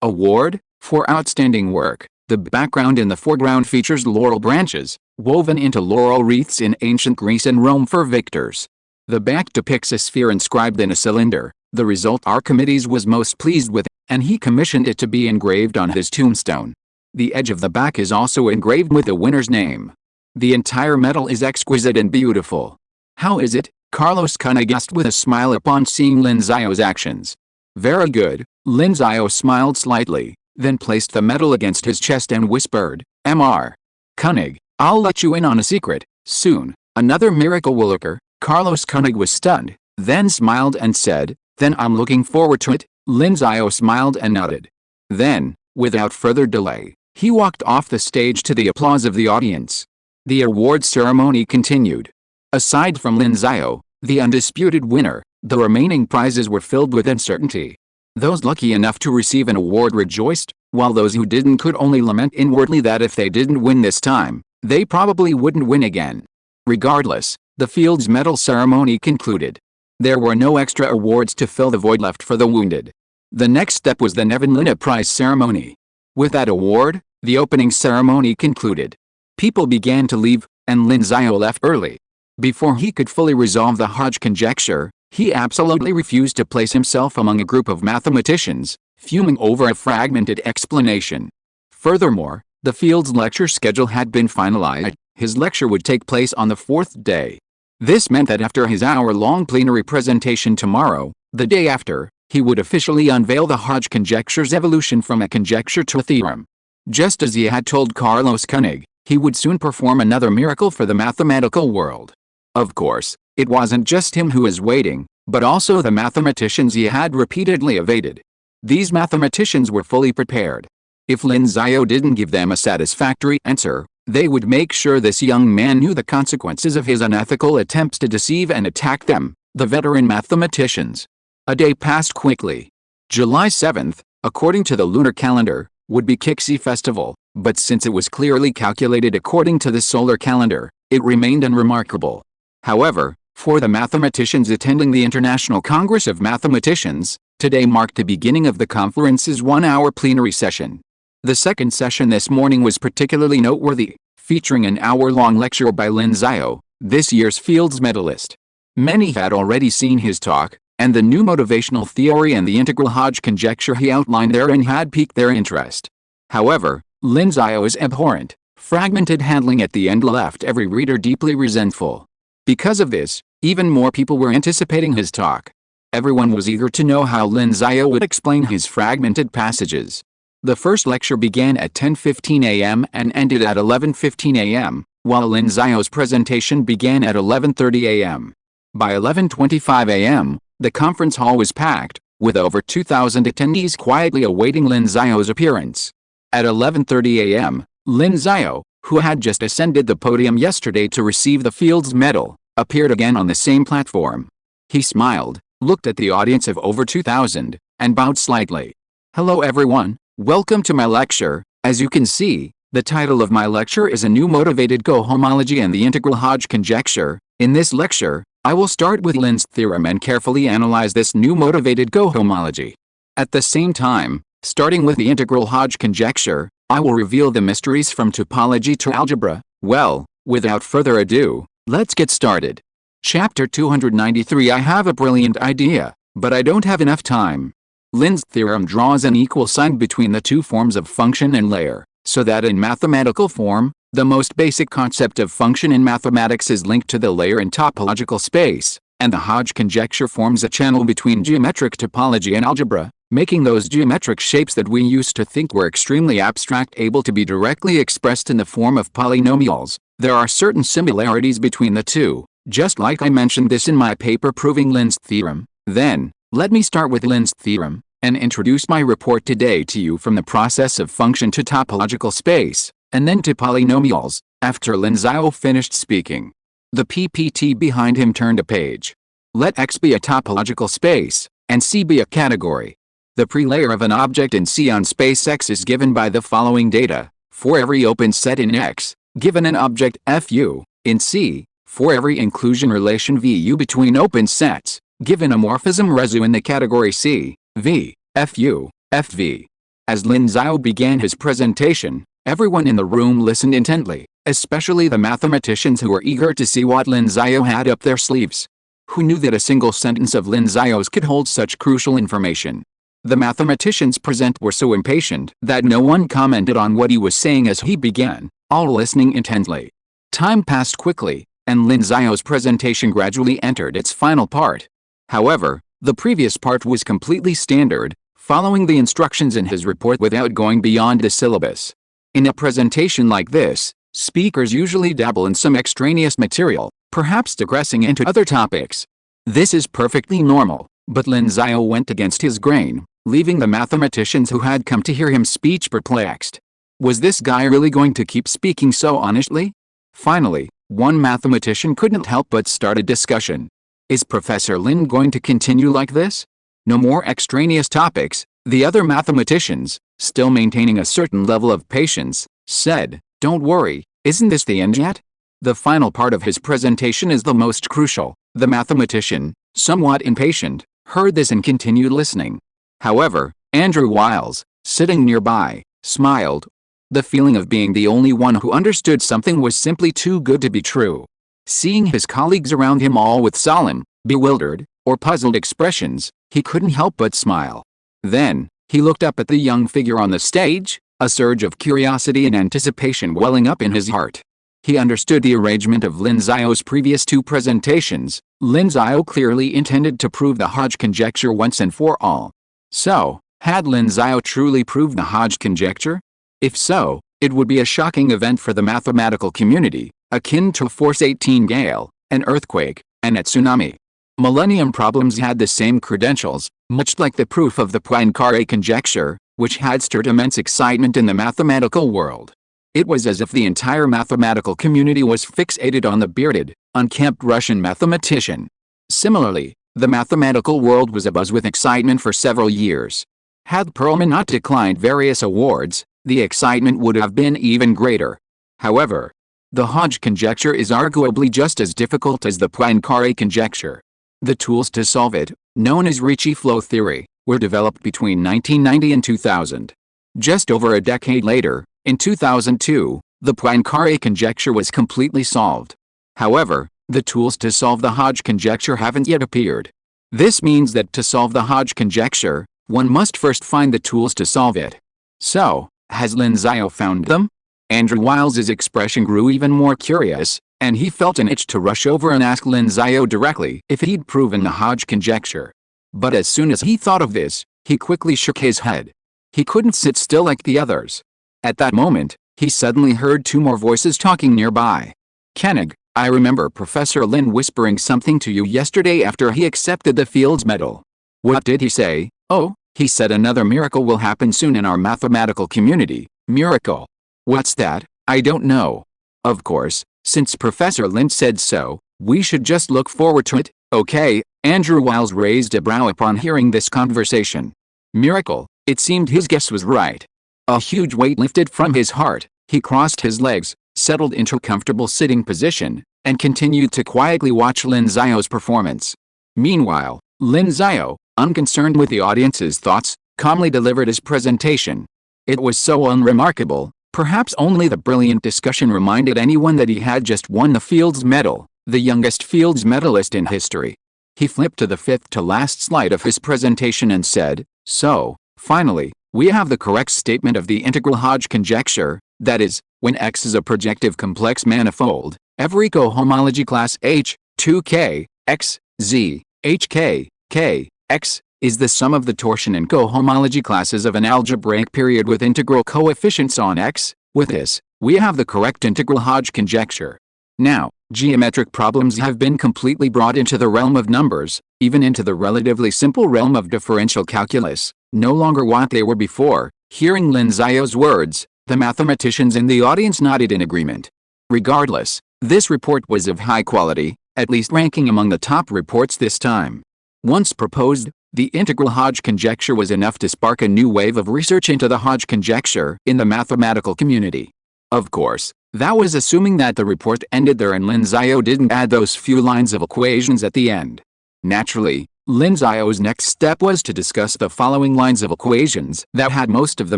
award, for outstanding work. The background in the foreground features laurel branches, woven into laurel wreaths in ancient Greece and Rome for victors. The back depicts a sphere inscribed in a cylinder, the result Archimedes was most pleased with, and he commissioned it to be engraved on his tombstone. The edge of the back is also engraved with the winner's name. The entire medal is exquisite and beautiful. How is it? Carlos Koenig asked with a smile upon seeing Lin Xiao's actions. Very good. Lin Xiao smiled slightly, then placed the medal against his chest and whispered, Mr. Koenig, I'll let you in on a secret. Soon, another miracle will occur. Carlos Koenig was stunned, then smiled and said, then I'm looking forward to it. Lin Xiao smiled and nodded. Then, without further delay, he walked off the stage to the applause of the audience. The award ceremony continued. Aside from Lin Xiao, the undisputed winner, the remaining prizes were filled with uncertainty. Those lucky enough to receive an award rejoiced, while those who didn't could only lament inwardly that if they didn't win this time, they probably wouldn't win again. Regardless, the Fields Medal ceremony concluded. There were no extra awards to fill the void left for the wounded. The next step was the Nevanlinna Prize ceremony. With that award, the opening ceremony concluded. People began to leave, and Lin Xiao left early. Before he could fully resolve the Hodge conjecture, he absolutely refused to place himself among a group of mathematicians, fuming over a fragmented explanation. Furthermore, the Fields lecture schedule had been finalized. His lecture would take place on the fourth day. This meant that after his hour-long plenary presentation tomorrow, the day after, he would officially unveil the Hodge conjecture's evolution from a conjecture to a theorem. Just as he had told Carlos Koenig, he would soon perform another miracle for the mathematical world. Of course, it wasn't just him who was waiting, but also the mathematicians he had repeatedly evaded. These mathematicians were fully prepared. If Lin Xiao didn't give them a satisfactory answer, they would make sure this young man knew the consequences of his unethical attempts to deceive and attack them, the veteran mathematicians. A day passed quickly. July 7th, according to the lunar calendar, would be Kixi Festival, but since it was clearly calculated according to the solar calendar, it remained unremarkable. However, for the mathematicians attending the International Congress of Mathematicians, today marked the beginning of the conference's one-hour plenary session. The second session this morning was particularly noteworthy, featuring an hour-long lecture by Lin Xiao, this year's Fields medalist. Many had already seen his talk, and the new motivational theory and the integral Hodge conjecture he outlined therein had piqued their interest. However, Lin Xiao's abhorrent, fragmented handling at the end left every reader deeply resentful. Because of this, even more people were anticipating his talk. Everyone was eager to know how Lin Xiao would explain his fragmented passages. The first lecture began at 10:15 a.m. and ended at 11:15 a.m., while Lin Xiao's presentation began at 11:30 a.m. By 11:25 a.m., the conference hall was packed, with over 2,000 attendees quietly awaiting Lin Xiao's appearance. At 11:30 a.m., Lin Xiao, who had just ascended the podium yesterday to receive the Fields Medal, appeared again on the same platform. He smiled, looked at the audience of over 2,000, and bowed slightly. Hello everyone, welcome to my lecture. As you can see, the title of my lecture is A New Motivated Cohomology and the Integral Hodge Conjecture. In this lecture, I will start with Lin's theorem and carefully analyze this new motivated cohomology. At the same time, starting with the integral Hodge conjecture, I will reveal the mysteries from topology to algebra. Well, without further ado, let's get started. Chapter 293. I have a brilliant idea, but I don't have enough time. Lin's theorem draws an equal sign between the two forms of function and layer, so that in mathematical form, the most basic concept of function in mathematics is linked to the layer in topological space, and the Hodge conjecture forms a channel between geometric topology and algebra, making those geometric shapes that we used to think were extremely abstract able to be directly expressed in the form of polynomials. There are certain similarities between the two, just like I mentioned this in my paper proving Lin's theorem. Then, let me start with Lin's theorem, and introduce my report today to you from the process of function to topological space, and then to polynomials, after Lin Xiao finished speaking. The PPT behind him turned a page. Let X be a topological space, and C be a category. The pre-layer of an object in C on space X is given by the following data. For every open set in X, given an object Fu, in C, For every inclusion relation VU between open sets, given a morphism resu in the category C, V, FU, FV. As Lin Xiao began his presentation, everyone in the room listened intently, especially the mathematicians who were eager to see what Lin Xiao had up their sleeves. Who knew that a single sentence of Lin Xiao's could hold such crucial information? The mathematicians present were so impatient that no one commented on what he was saying as he began, all listening intently. Time passed quickly, and Lin Xiao's presentation gradually entered its final part. However, the previous part was completely standard, following the instructions in his report without going beyond the syllabus. In a presentation like this, speakers usually dabble in some extraneous material, perhaps digressing into other topics. This is perfectly normal, but Lin Xiao went against his grain, leaving the mathematicians who had come to hear him speech perplexed. Was this guy really going to keep speaking so honestly? Finally, one mathematician couldn't help but start a discussion. Is Professor Lin going to continue like this? No more extraneous topics, the other mathematicians, still maintaining a certain level of patience, said, "Don't worry, isn't this the end yet?" The final part of his presentation is the most crucial. The mathematician, somewhat impatient, heard this and continued listening. However, Andrew Wiles, sitting nearby, smiled. The feeling of being the only one who understood something was simply too good to be true. Seeing his colleagues around him all with solemn, bewildered, or puzzled expressions, he couldn't help but smile. Then, he looked up at the young figure on the stage, a surge of curiosity and anticipation welling up in his heart. He understood the arrangement of Lin Xiao's previous two presentations. Lin Xiao clearly intended to prove the Hodge conjecture once and for all. So, had Lin Xiao truly proved the Hodge conjecture? If so, it would be a shocking event for the mathematical community, akin to a Force 18 gale, an earthquake, and a tsunami. Millennium problems had the same credentials, much like the proof of the Poincare conjecture, which had stirred immense excitement in the mathematical world. It was as if the entire mathematical community was fixated on the bearded, unkempt Russian mathematician. Similarly, the mathematical world was abuzz with excitement for several years. Had Perlman not declined various awards, the excitement would have been even greater. However, the Hodge conjecture is arguably just as difficult as the Poincare conjecture. The tools to solve it, known as Ricci flow theory, were developed between 1990 and 2000. Just over a decade later, in 2002, the Poincare conjecture was completely solved. However, the tools to solve the Hodge conjecture haven't yet appeared. This means that to solve the Hodge conjecture, one must first find the tools to solve it. So, has Lin Xiao found them? Andrew Wiles's expression grew even more curious, and he felt an itch to rush over and ask Lin Xiao directly if he'd proven the Hodge conjecture. But as soon as he thought of this, he quickly shook his head. He couldn't sit still like the others. At that moment, he suddenly heard two more voices talking nearby. "Koenig, I remember Professor Lin whispering something to you yesterday after he accepted the Fields Medal." "What did he say?" "Oh, he said another miracle will happen soon in our mathematical community." "Miracle? What's that?" "I don't know." "Of course, since Professor Lin said so, we should just look forward to it." "Okay." Andrew Wiles raised a brow upon hearing this conversation. Miracle, it seemed his guess was right. A huge weight lifted from his heart, he crossed his legs, settled into a comfortable sitting position, and continued to quietly watch Lin Xiao's performance. Meanwhile, Lin Xiao, unconcerned with the audience's thoughts, calmly delivered his presentation. It was so unremarkable, perhaps only the brilliant discussion reminded anyone that he had just won the Fields Medal, the youngest Fields medalist in history. He flipped to the fifth to last slide of his presentation and said, "So, finally, we have the correct statement of the integral Hodge conjecture, that is, when X is a projective complex manifold, every cohomology class H, 2K, X, Z, HK, K, X, is the sum of the torsion and cohomology classes of an algebraic period with integral coefficients on X. With this, we have the correct integral Hodge conjecture. Now, geometric problems have been completely brought into the realm of numbers, even into the relatively simple realm of differential calculus, no longer what they were before." Hearing Lin Xiao's words, the mathematicians in the audience nodded in agreement. Regardless, this report was of high quality, at least ranking among the top reports this time. Once proposed, the integral Hodge conjecture was enough to spark a new wave of research into the Hodge conjecture in the mathematical community. Of course, That was assuming that the report ended there and Lin Xiao didn't add those few lines of equations at the end. Naturally, Lin Xiao's next step was to discuss the following lines of equations that had most of the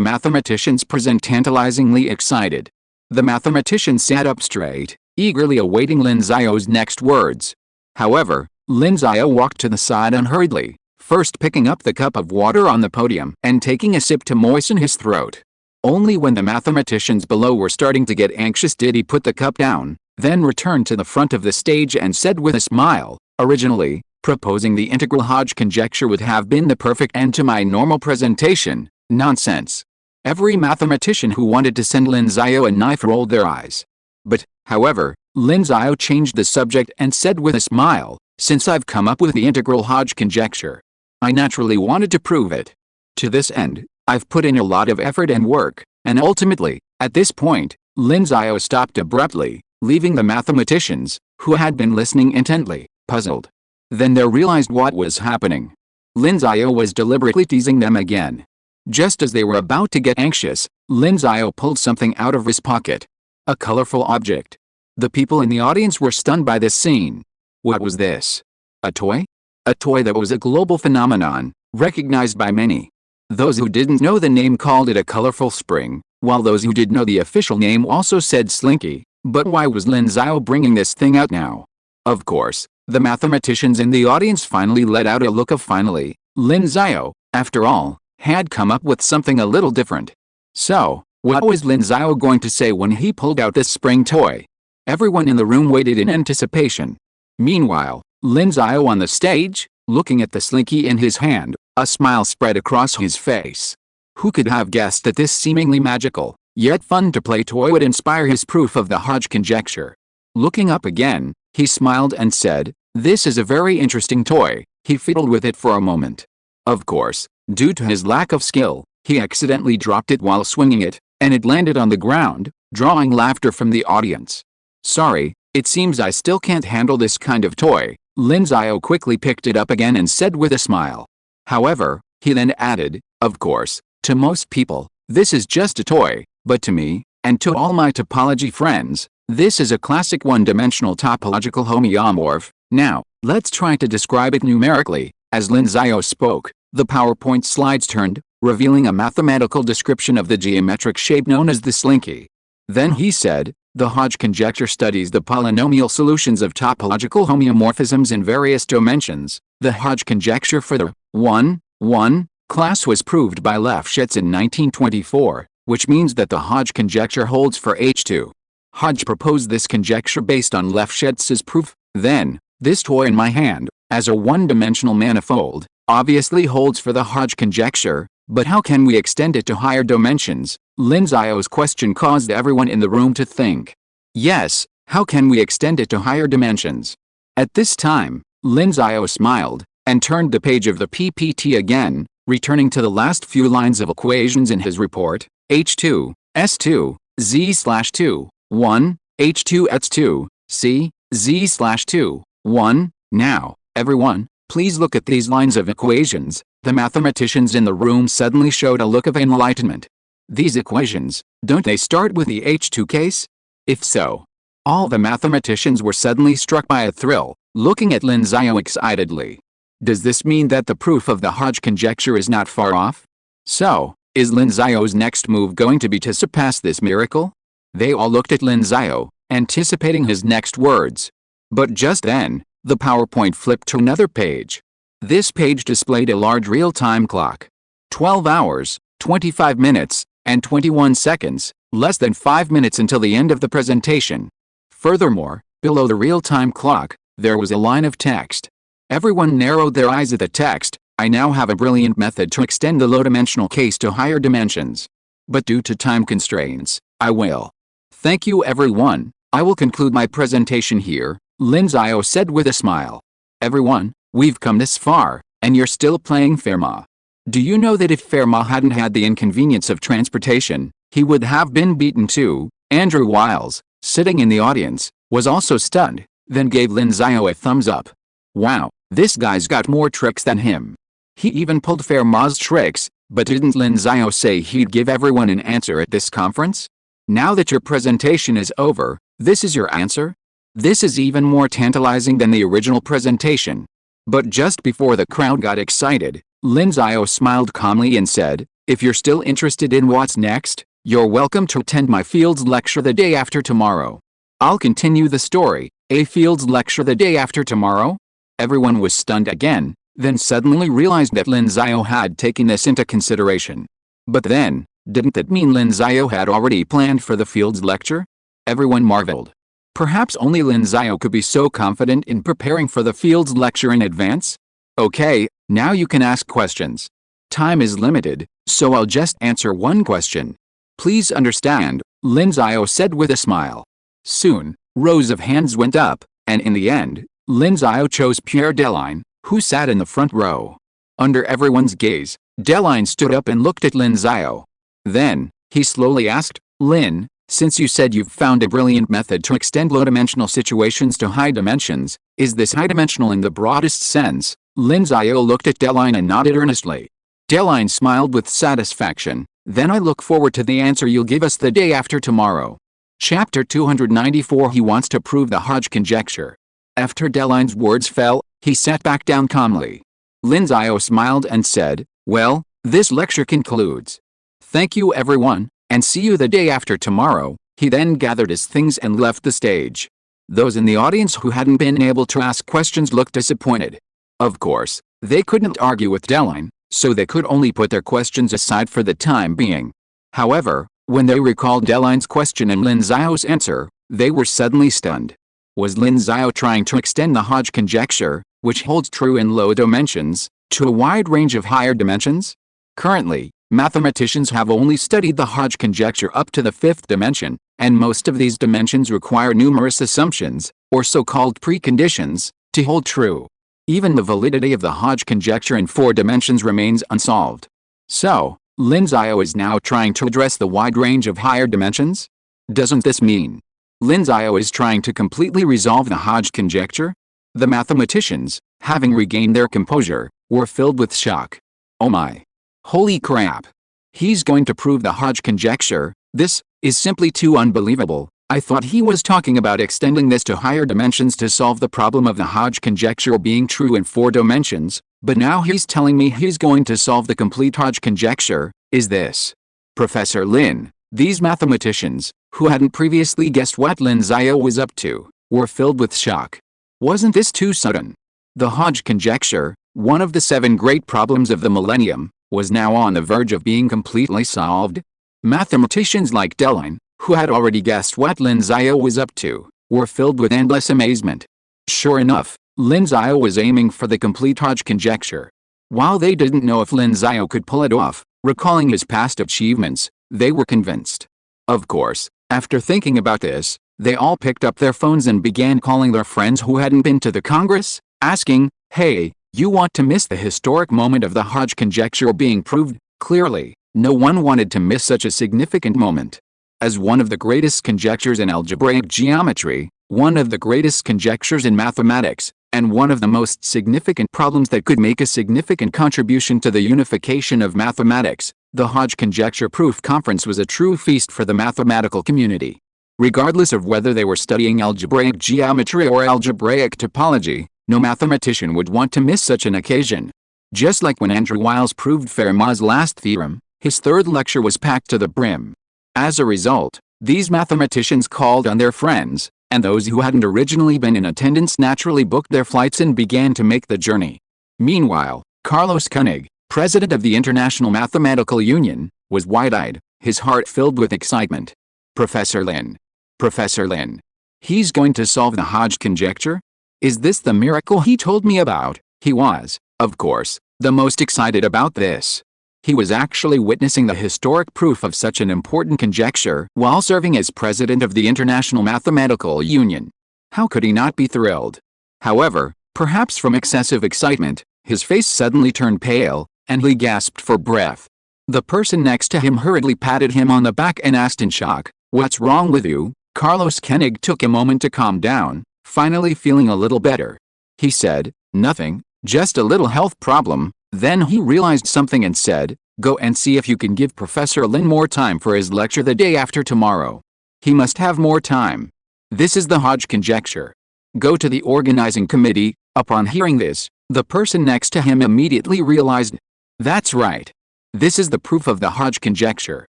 mathematicians present tantalizingly excited. The mathematician sat up straight, eagerly awaiting Lin Xiao's next words. However, Lin Xiao walked to the side unhurriedly, first picking up the cup of water on the podium and taking a sip to moisten his throat. Only when the mathematicians below were starting to get anxious did he put the cup down, then returned to the front of the stage and said with a smile, "Originally, proposing the integral Hodge conjecture would have been the perfect end to my normal presentation. Nonsense." Every mathematician who wanted to send Lin Xiao a knife rolled their eyes. But, however, Lin Xiao changed the subject and said with a smile, "Since I've come up with the integral Hodge conjecture, I naturally wanted to prove it. To this end, I've put in a lot of effort and work, and ultimately," at this point, Lin Xiao stopped abruptly, leaving the mathematicians, who had been listening intently, puzzled. Then they realized what was happening. Lin Xiao was deliberately teasing them again. Just as they were about to get anxious, Lin Xiao pulled something out of his pocket. A colorful object. The people in the audience were stunned by this scene. What was this? A toy? A toy that was a global phenomenon, recognized by many. Those who didn't know the name called it a colorful spring, while those who did know the official name also said slinky. But why was Lin Xiao bringing this thing out now? Of course, the mathematicians in the audience finally let out a look of finally. Lin Xiao, after all, had come up with something a little different. So, what was Lin Xiao going to say when he pulled out this spring toy? Everyone in the room waited in anticipation. Meanwhile, Lin Xiao on the stage, looking at the slinky in his hand, a smile spread across his face. Who could have guessed that this seemingly magical, yet fun-to-play toy would inspire his proof of the Hodge conjecture? Looking up again, he smiled and said, "This is a very interesting toy." He fiddled with it for a moment. Of course, due to his lack of skill, he accidentally dropped it while swinging it, and it landed on the ground, drawing laughter from the audience. "Sorry, it seems I still can't handle this kind of toy." Lin Xiao quickly picked it up again and said with a smile. However, he then added, "Of course, to most people, this is just a toy, but to me, and to all my topology friends, this is a classic one-dimensional topological homeomorph. Now, let's try to describe it numerically." As Lin Xiao spoke, the PowerPoint slides turned, revealing a mathematical description of the geometric shape known as the slinky. Then he said, "The Hodge conjecture studies the polynomial solutions of topological homeomorphisms in various dimensions. The Hodge conjecture for the 1, class was proved by Lefschetz in 1924, which means that the Hodge conjecture holds for H2. Hodge proposed this conjecture based on Lefschetz's proof. Then, this toy in my hand, as a one-dimensional manifold, obviously holds for the Hodge conjecture, but how can we extend it to higher dimensions?" Lin Xiao's question caused everyone in the room to think. Yes, how can we extend it to higher dimensions? At this time, Lin Xiao smiled, and turned the page of the PPT again, returning to the last few lines of equations in his report. H2, S2, Z/2, 1, H2 S2, C, Z/2, 1. Now, everyone, please look at these lines of equations. The mathematicians in the room suddenly showed a look of enlightenment. These equations, don't they start with the H2 case? If so, all the mathematicians were suddenly struck by a thrill, looking at Lin Xiao excitedly. Does this mean that the proof of the Hodge conjecture is not far off? So, is Lin Xiao's next move going to be to surpass this miracle? They all looked at Lin Xiao, anticipating his next words. But just then, the PowerPoint flipped to another page. This page displayed a large real-time clock. 12 hours, 25 minutes, and 21 seconds, less than 5 minutes until the end of the presentation. Furthermore, below the real-time clock, there was a line of text. Everyone narrowed their eyes at the text. "I now have a brilliant method to extend the low-dimensional case to higher dimensions. But due to time constraints, I will. Thank you everyone, I will conclude my presentation here," Lin Xiao said with a smile. "Everyone, we've come this far, and you're still playing Fermat. Do you know that if Fermat hadn't had the inconvenience of transportation, he would have been beaten too?" Andrew Wiles, sitting in the audience, was also stunned, then gave Lin Xiao a thumbs up. "Wow, this guy's got more tricks than him. He even pulled Fermat's tricks." But didn't Lin Xiao say he'd give everyone an answer at this conference? Now that your presentation is over, this is your answer? This is even more tantalizing than the original presentation. But just before the crowd got excited, Lin Xiao smiled calmly and said, if you're still interested in what's next, you're welcome to attend my Fields lecture the day after tomorrow. I'll continue the story. A Fields lecture the day after tomorrow? Everyone was stunned again, then suddenly realized that Lin Xiao had taken this into consideration. But then, didn't that mean Lin Xiao had already planned for the Fields lecture? Everyone marveled. Perhaps only Lin Xiao could be so confident in preparing for the Fields lecture in advance? Okay, now you can ask questions. Time is limited, so I'll just answer one question. Please understand, Lin Xiao said with a smile. Soon, rows of hands went up, and in the end, Lin Xiao chose Pierre Deline, who sat in the front row. Under everyone's gaze, Deline stood up and looked at Lin Xiao. Then, he slowly asked, Lin, since you said you've found a brilliant method to extend low-dimensional situations to high dimensions, is this high-dimensional in the broadest sense? Lin Xiao looked at Deline and nodded earnestly. Deline smiled with satisfaction. Then I look forward to the answer you'll give us the day after tomorrow. Chapter 294. He wants to prove the Hodge conjecture. After Deline's words fell, he sat back down calmly. Lin Xiao smiled and said, well, this lecture concludes. Thank you everyone, and see you the day after tomorrow. He then gathered his things and left the stage. Those in the audience who hadn't been able to ask questions looked disappointed. Of course, they couldn't argue with Deline, so they could only put their questions aside for the time being. However, when they recalled Deline's question and Lin Xiao's answer, they were suddenly stunned. Was Lin Xiao trying to extend the Hodge conjecture, which holds true in low dimensions, to a wide range of higher dimensions? Currently, mathematicians have only studied the Hodge conjecture up to the fifth dimension, and most of these dimensions require numerous assumptions, or so-called preconditions, to hold true. Even the validity of the Hodge conjecture in 4 dimensions remains unsolved. So, Lin Xiao is now trying to address the wide range of higher dimensions? Doesn't this mean Lin Xiao is trying to completely resolve the Hodge conjecture? The mathematicians, having regained their composure, were filled with shock. Oh my! Holy crap! He's going to prove the Hodge conjecture. This is simply too unbelievable. I thought he was talking about extending this to higher dimensions to solve the problem of the Hodge conjecture being true in 4 dimensions, but now he's telling me he's going to solve the complete Hodge conjecture. Is this Professor Lin? These mathematicians, who hadn't previously guessed what Lin Xiao was up to, were filled with shock. Wasn't this too sudden? The Hodge conjecture, one of the 7 great problems of the millennium, was now on the verge of being completely solved. Mathematicians like Deline, who had already guessed what Lin Xiao was up to, were filled with endless amazement. Sure enough, Lin Xiao was aiming for the complete Hodge conjecture. While they didn't know if Lin Xiao could pull it off, recalling his past achievements, they were convinced. Of course, after thinking about this, they all picked up their phones and began calling their friends who hadn't been to the Congress, asking, hey, you want to miss the historic moment of the Hodge conjecture being proved? Clearly, no one wanted to miss such a significant moment. As one of the greatest conjectures in algebraic geometry, one of the greatest conjectures in mathematics, and one of the most significant problems that could make a significant contribution to the unification of mathematics, the Hodge conjecture proof conference was a true feast for the mathematical community. Regardless of whether they were studying algebraic geometry or algebraic topology, no mathematician would want to miss such an occasion. Just like when Andrew Wiles proved Fermat's last theorem, his 3rd lecture was packed to the brim. As a result, these mathematicians called on their friends, and those who hadn't originally been in attendance naturally booked their flights and began to make the journey. Meanwhile, Carlos Koenig, president of the International Mathematical Union, was wide-eyed, his heart filled with excitement. Professor Lin. Professor Lin. He's going to solve the Hodge conjecture? Is this the miracle he told me about? He was, of course, the most excited about this. He was actually witnessing the historic proof of such an important conjecture while serving as president of the International Mathematical Union. How could he not be thrilled? However, perhaps from excessive excitement, his face suddenly turned pale, and he gasped for breath. The person next to him hurriedly patted him on the back and asked in shock, "What's wrong with you?" Carlos Koenig took a moment to calm down, finally feeling a little better. He said, "Nothing, just a little health problem." Then he realized something and said, Go and see if you can give Professor Lin more time for his lecture the day after tomorrow. He must have more time. This is the Hodge conjecture. Go to the organizing committee. Upon hearing this, the person next to him immediately realized, that's right. This is the proof of the Hodge conjecture.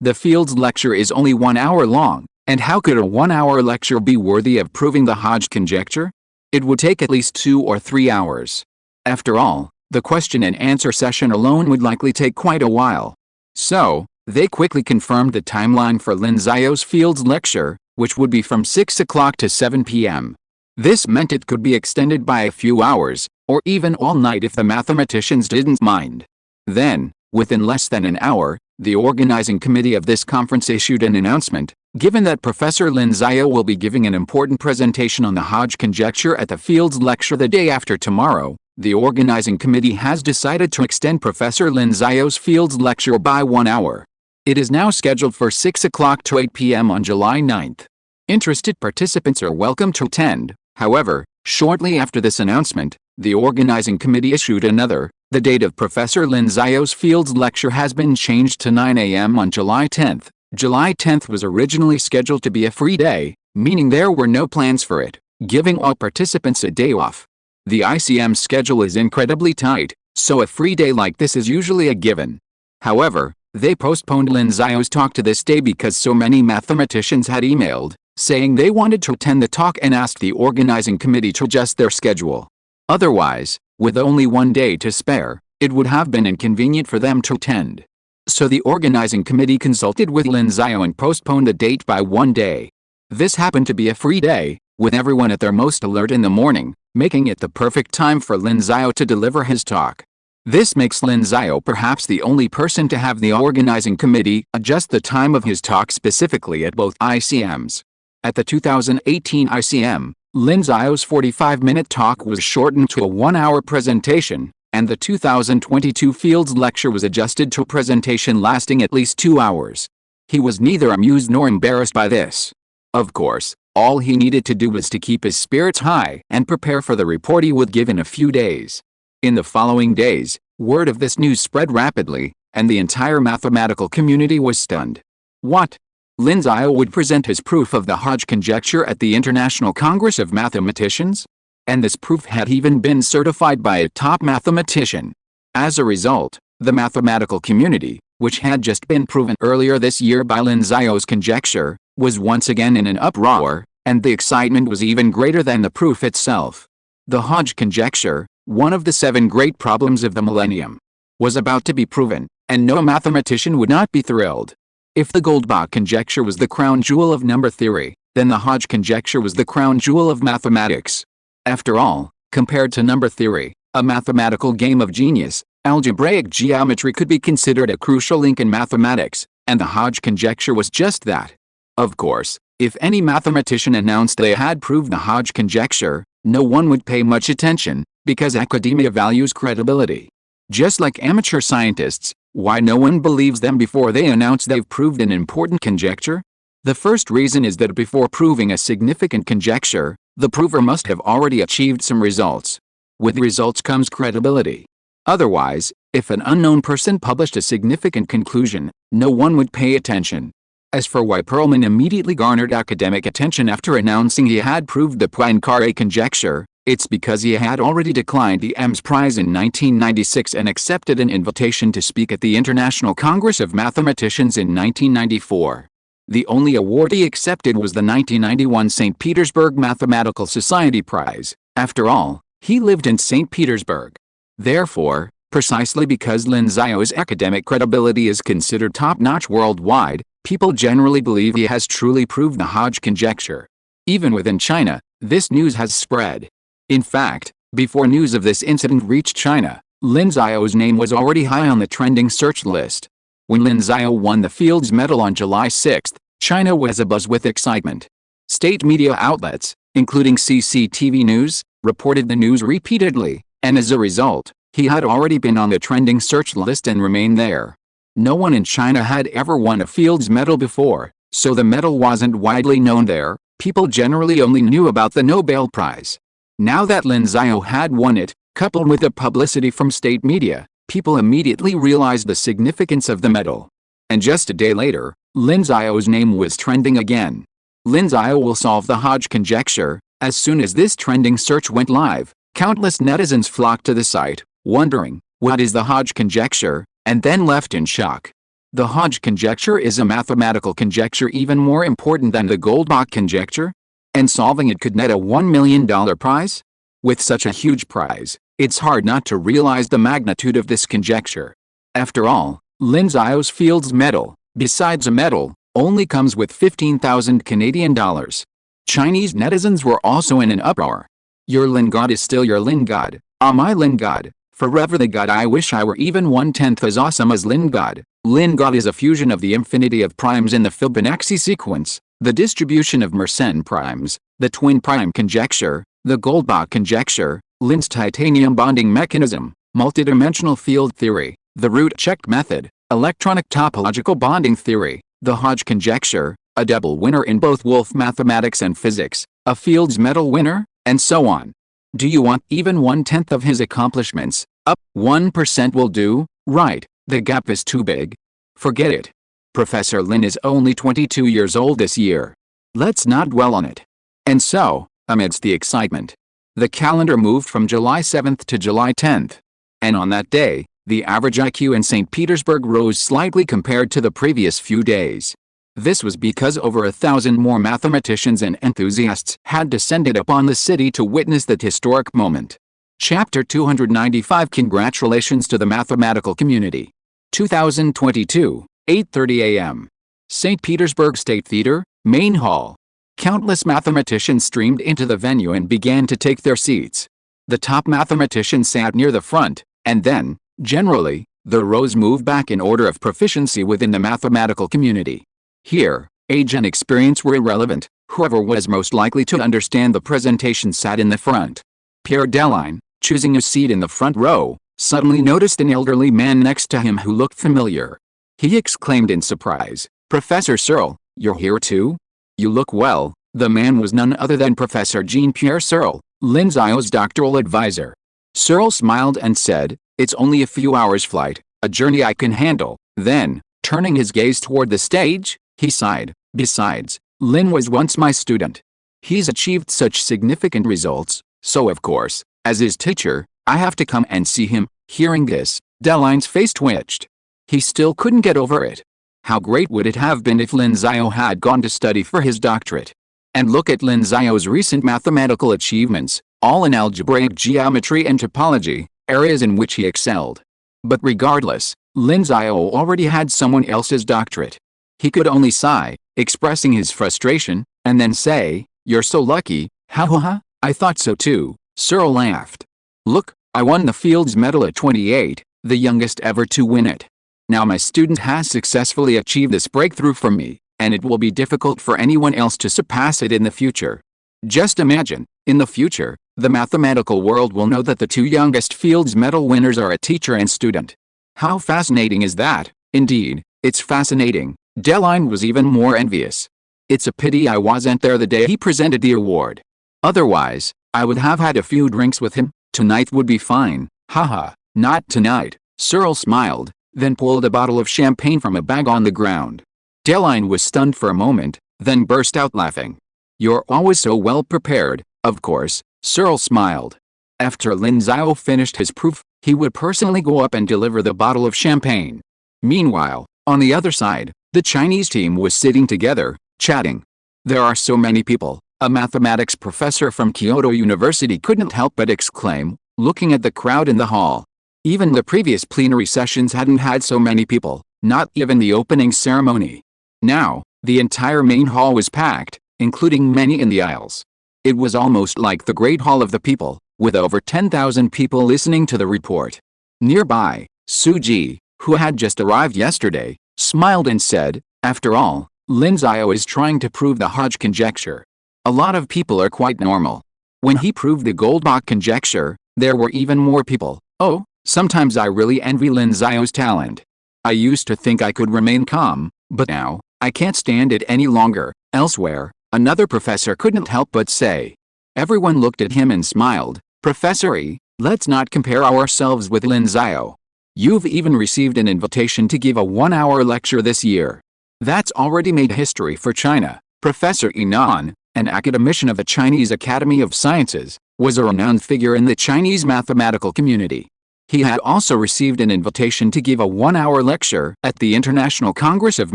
The field's lecture is only 1 hour long, and how could a 1-hour lecture be worthy of proving the Hodge conjecture? It would take at least 2 or 3 hours. After all, the question and answer session alone would likely take quite a while. So, they quickly confirmed the timeline for Lin Xiao's field's lecture, which would be from 6 o'clock to 7 p.m. This meant it could be extended by a few hours, or even all night if the mathematicians didn't mind. Then, within less than an hour, the organizing committee of this conference issued an announcement. Given that Professor Lin Xiao will be giving an important presentation on the Hodge conjecture at the field's lecture the day after tomorrow, the organizing committee has decided to extend Professor Lin Xiao's field's lecture by 1 hour. It is now scheduled for 6 o'clock to 8 p.m. on July 9th. Interested participants are welcome to attend. However, shortly after this announcement, the organizing committee issued another. The date of Professor Lin Xiao's field's lecture has been changed to 9 a.m. on July 10th. July 10th was originally scheduled to be a free day, meaning there were no plans for it, giving all participants a day off. The ICM schedule is incredibly tight, so a free day like this is usually a given. However, they postponed Lin Xiao's talk to this day because so many mathematicians had emailed, saying they wanted to attend the talk and asked the organizing committee to adjust their schedule. Otherwise, with only 1 day to spare, it would have been inconvenient for them to attend. So the organizing committee consulted with Lin Xiao and postponed the date by 1 day. This happened to be a free day, with everyone at their most alert in the morning, making it the perfect time for Lin Xiao to deliver his talk. This makes Lin Xiao perhaps the only person to have the organizing committee adjust the time of his talk specifically at both ICMs. At the 2018 ICM, Lin Xiao's 45-minute talk was shortened to a 1-hour presentation, and the 2022 field's lecture was adjusted to a presentation lasting at least 2 hours. He was neither amused nor embarrassed by this. Of course, all he needed to do was to keep his spirits high and prepare for the report he would give in a few days. In the following days, word of this news spread rapidly, and the entire mathematical community was stunned. What? Lin Xiao would present his proof of the Hodge conjecture at the International Congress of Mathematicians? And this proof had even been certified by a top mathematician. As a result, the mathematical community, which had just been proven earlier this year by Lin Xiao's conjecture, was once again in an uproar, and the excitement was even greater than the proof itself. The Hodge conjecture, one of the 7 great problems of the millennium, was about to be proven, and no mathematician would not be thrilled. If the Goldbach conjecture was the crown jewel of number theory, then the Hodge conjecture was the crown jewel of mathematics. After all, compared to number theory, a mathematical game of genius, algebraic geometry could be considered a crucial link in mathematics, and the Hodge conjecture was just that. Of course, if any mathematician announced they had proved the Hodge conjecture, no one would pay much attention, because academia values credibility. Just like amateur scientists, why no one believes them before they announce they've proved an important conjecture? The first reason is that before proving a significant conjecture, the prover must have already achieved some results. With results comes credibility. Otherwise, if an unknown person published a significant conclusion, no one would pay attention. As for why Perelman immediately garnered academic attention after announcing he had proved the Poincaré conjecture, it's because he had already declined the EMS Prize in 1996 and accepted an invitation to speak at the International Congress of Mathematicians in 1994. The only award he accepted was the 1991 St. Petersburg Mathematical Society Prize. After all, he lived in St. Petersburg. Therefore, precisely because Lin Xiao's academic credibility is considered top-notch worldwide, people generally believe he has truly proved the Hodge conjecture. Even within China, this news has spread. In fact, before news of this incident reached China, Lin Xiao's name was already high on the trending search list. When Lin Xiao won the Fields Medal on July 6, China was abuzz with excitement. State media outlets, including CCTV News, reported the news repeatedly, and as a result, he had already been on the trending search list and remained there. No one in China had ever won a Fields Medal before, so the medal wasn't widely known there. People generally only knew about the Nobel Prize. Now that Lin Xiao had won it, coupled with the publicity from state media, People immediately realized the significance of the medal. And just a day later, Lin Xiao's name was trending again. Lin Xiao will solve the Hodge conjecture. As soon as this trending search went live, countless netizens flocked to the site, wondering, what is the Hodge conjecture, and then left in shock. The Hodge conjecture is a mathematical conjecture even more important than the Goldbach conjecture, and solving it could net a $1 million prize? With such a huge prize, it's hard not to realize the magnitude of this conjecture. After all, Lin Xiao's Fields Medal, besides a medal, only comes with 15,000 Canadian dollars. Chinese netizens were also in an uproar. Your Lin God is still your Lin God. My Lin God, forever the God. I wish I were even 1/10 as awesome as Lin God. Lin God is a fusion of the infinity of primes in the Fibonacci sequence, the distribution of Mersenne primes, the twin prime conjecture, the Goldbach conjecture, Lin's titanium bonding mechanism, multidimensional field theory, the root check method, electronic topological bonding theory, the Hodge conjecture, a double winner in both Wolf mathematics and physics, a Fields Medal winner, and so on. Do you want even 1/10 of his accomplishments? Up 1% will do, right? The gap is too big. Forget it. Professor Lin is only 22 years old this year. Let's not dwell on it. And so, amidst the excitement, the calendar moved from July 7th to July 10th. And on that day, the average IQ in St. Petersburg rose slightly compared to the previous few days. This was because over 1,000 more mathematicians and enthusiasts had descended upon the city to witness that historic moment. Chapter 295. Congratulations to the mathematical community. 2022, 8:30 a.m. St. Petersburg State Theater, Main Hall. Countless mathematicians streamed into the venue and began to take their seats. The top mathematicians sat near the front, and then, generally, the rows moved back in order of proficiency within the mathematical community. Here, age and experience were irrelevant. Whoever was most likely to understand the presentation sat in the front. Pierre Deline, choosing a seat in the front row, suddenly noticed an elderly man next to him who looked familiar. He exclaimed in surprise, "Professor Searle, you're here too? You look well." The man was none other than Professor Jean-Pierre Searle, Lin Xiao's doctoral advisor. Searle smiled and said, "It's only a few hours' flight, a journey I can handle." Then, turning his gaze toward the stage, he sighed, "Besides, Lin was once my student. He's achieved such significant results, so of course, as his teacher, I have to come and see him." Hearing this, Deline's face twitched. He still couldn't get over it. How great would it have been if Lin Xiao had gone to study for his doctorate? And look at Lin Xiao's recent mathematical achievements, all in algebraic geometry and topology, areas in which he excelled. But regardless, Lin Xiao already had someone else's doctorate. He could only sigh, expressing his frustration, and then say, "You're so lucky." "Ha ha ha, I thought so too," Searle laughed. "Look, I won the Fields Medal at 28, the youngest ever to win it. Now my student has successfully achieved this breakthrough for me, and it will be difficult for anyone else to surpass it in the future." Just imagine, in the future, the mathematical world will know that the two youngest Fields Medal winners are a teacher and student. How fascinating is that? Indeed, it's fascinating. Deline was even more envious. "It's a pity I wasn't there the day he presented the award. Otherwise, I would have had a few drinks with him. Tonight would be fine." "Haha, not tonight," Searle smiled, then pulled a bottle of champagne from a bag on the ground. Deline was stunned for a moment, then burst out laughing. "You're always so well prepared." "Of course," Searle smiled. After Lin Xiao finished his proof, he would personally go up and deliver the bottle of champagne. Meanwhile, on the other side, the Chinese team was sitting together, chatting. "There are so many people," a mathematics professor from Kyoto University couldn't help but exclaim, looking at the crowd in the hall. Even the previous plenary sessions hadn't had so many people, not even the opening ceremony. Now, the entire main hall was packed, including many in the aisles. It was almost like the Great Hall of the People, with over 10,000 people listening to the report. Nearby, Suji, who had just arrived yesterday, smiled and said, "After all, Lin Xiao is trying to prove the Hodge conjecture. A lot of people are quite normal. When he proved the Goldbach conjecture, there were even more people. Oh, sometimes I really envy Lin Xiao's talent. I used to think I could remain calm, but now, I can't stand it any longer." Elsewhere, another professor couldn't help but say. Everyone looked at him and smiled. "Professor E, let's not compare ourselves with Lin Xiao. You've even received an invitation to give a 1-hour lecture this year. That's already made history for China. Professor Yinan, an academician of the Chinese Academy of Sciences, was a renowned figure in the Chinese mathematical community. He had also received an invitation to give a 1-hour lecture at the International Congress of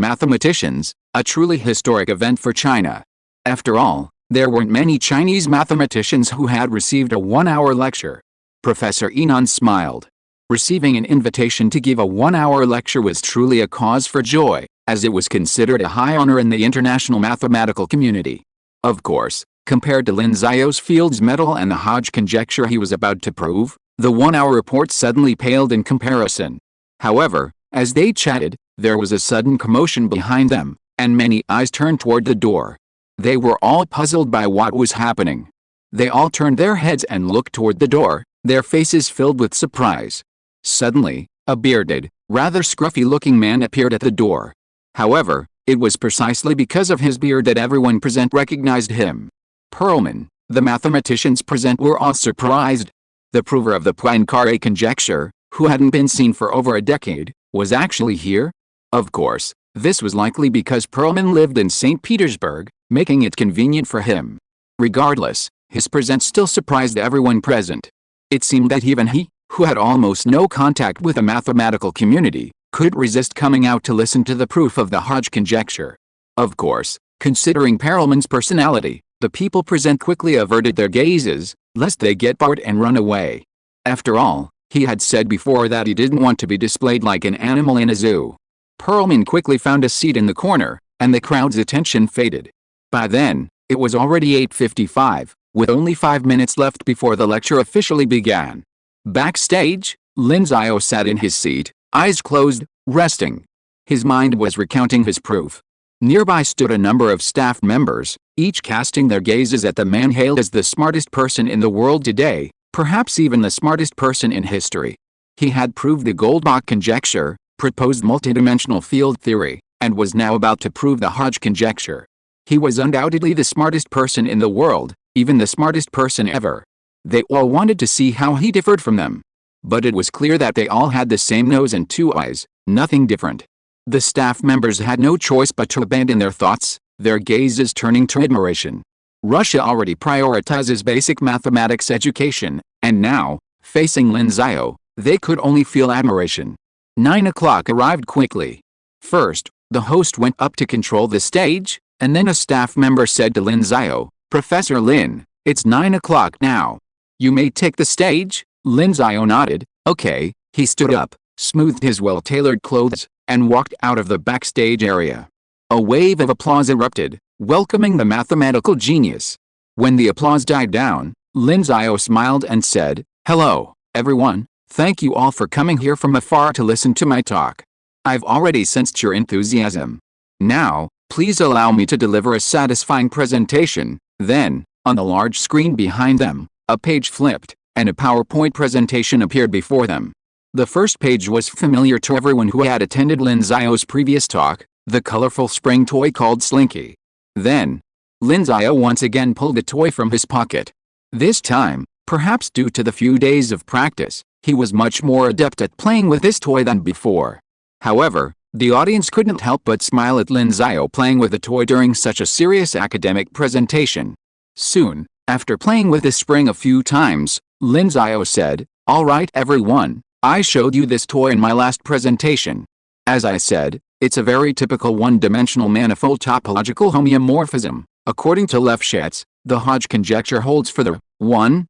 Mathematicians, a truly historic event for China. After all, there weren't many Chinese mathematicians who had received a 1-hour lecture. Professor Yinan smiled. Receiving an invitation to give a 1-hour lecture was truly a cause for joy, as it was considered a high honor in the international mathematical community. Of course, compared to Lin Xiao's Fields Medal and the Hodge conjecture he was about to prove, the 1-hour report suddenly paled in comparison. However, as they chatted, there was a sudden commotion behind them, and many eyes turned toward the door. They were all puzzled by what was happening. They all turned their heads and looked toward the door, their faces filled with surprise. Suddenly, a bearded, rather scruffy-looking man appeared at the door. However, it was precisely because of his beard that everyone present recognized him. Perlman, the mathematicians present were all surprised. The prover of the Poincaré conjecture, who hadn't been seen for over a decade, was actually here? Of course, this was likely because Perlman lived in St. Petersburg, making it convenient for him. Regardless, his presence still surprised everyone present. It seemed that even he, who had almost no contact with the mathematical community, could resist coming out to listen to the proof of the Hodge conjecture. Of course, considering Perlman's personality, the people present quickly averted their gazes, lest they get bored and run away. After all, he had said before that he didn't want to be displayed like an animal in a zoo. Perlman quickly found a seat in the corner, and the crowd's attention faded. By then, it was already 8:55, with only 5 minutes left before the lecture officially began. Backstage, Lin Xiao sat in his seat, eyes closed, resting. His mind was recounting his proof. Nearby stood a number of staff members, each casting their gazes at the man hailed as the smartest person in the world today, perhaps even the smartest person in history. He had proved the Goldbach conjecture, proposed multidimensional field theory, and was now about to prove the Hodge conjecture. He was undoubtedly the smartest person in the world, even the smartest person ever. They all wanted to see how he differed from them. But it was clear that they all had the same nose and 2 eyes, nothing different. The staff members had no choice but to abandon their thoughts, their gazes turning to admiration. Russia already prioritizes basic mathematics education, and now, facing Lin Xiao, they could only feel admiration. 9 o'clock arrived quickly. First, the host went up to control the stage, and then a staff member said to Lin Xiao, "Professor Lin, it's 9 o'clock now. You may take the stage." Lin Xiao nodded. Okay. He stood up, smoothed his well-tailored clothes, and walked out of the backstage area. A wave of applause erupted, welcoming the mathematical genius. When the applause died down, Lin Xiao smiled and said, "Hello, everyone. Thank you all for coming here from afar to listen to my talk. I've already sensed your enthusiasm. Now, please allow me to deliver a satisfying presentation." Then, on the large screen behind them, a page flipped, and a PowerPoint presentation appeared before them. The first page was familiar to everyone who had attended Lin Xiao's previous talk, the colorful spring toy called Slinky. Then, Lin Xiao once again pulled a toy from his pocket. This time, perhaps due to the few days of practice, he was much more adept at playing with this toy than before. However, the audience couldn't help but smile at Lin Xiao playing with a toy during such a serious academic presentation. Soon, after playing with the spring a few times, Lin Xiao said, "All right everyone, I showed you this toy in my last presentation. As I said, it's a very typical one-dimensional manifold topological homeomorphism. According to Lefschetz, the Hodge conjecture holds for the 1,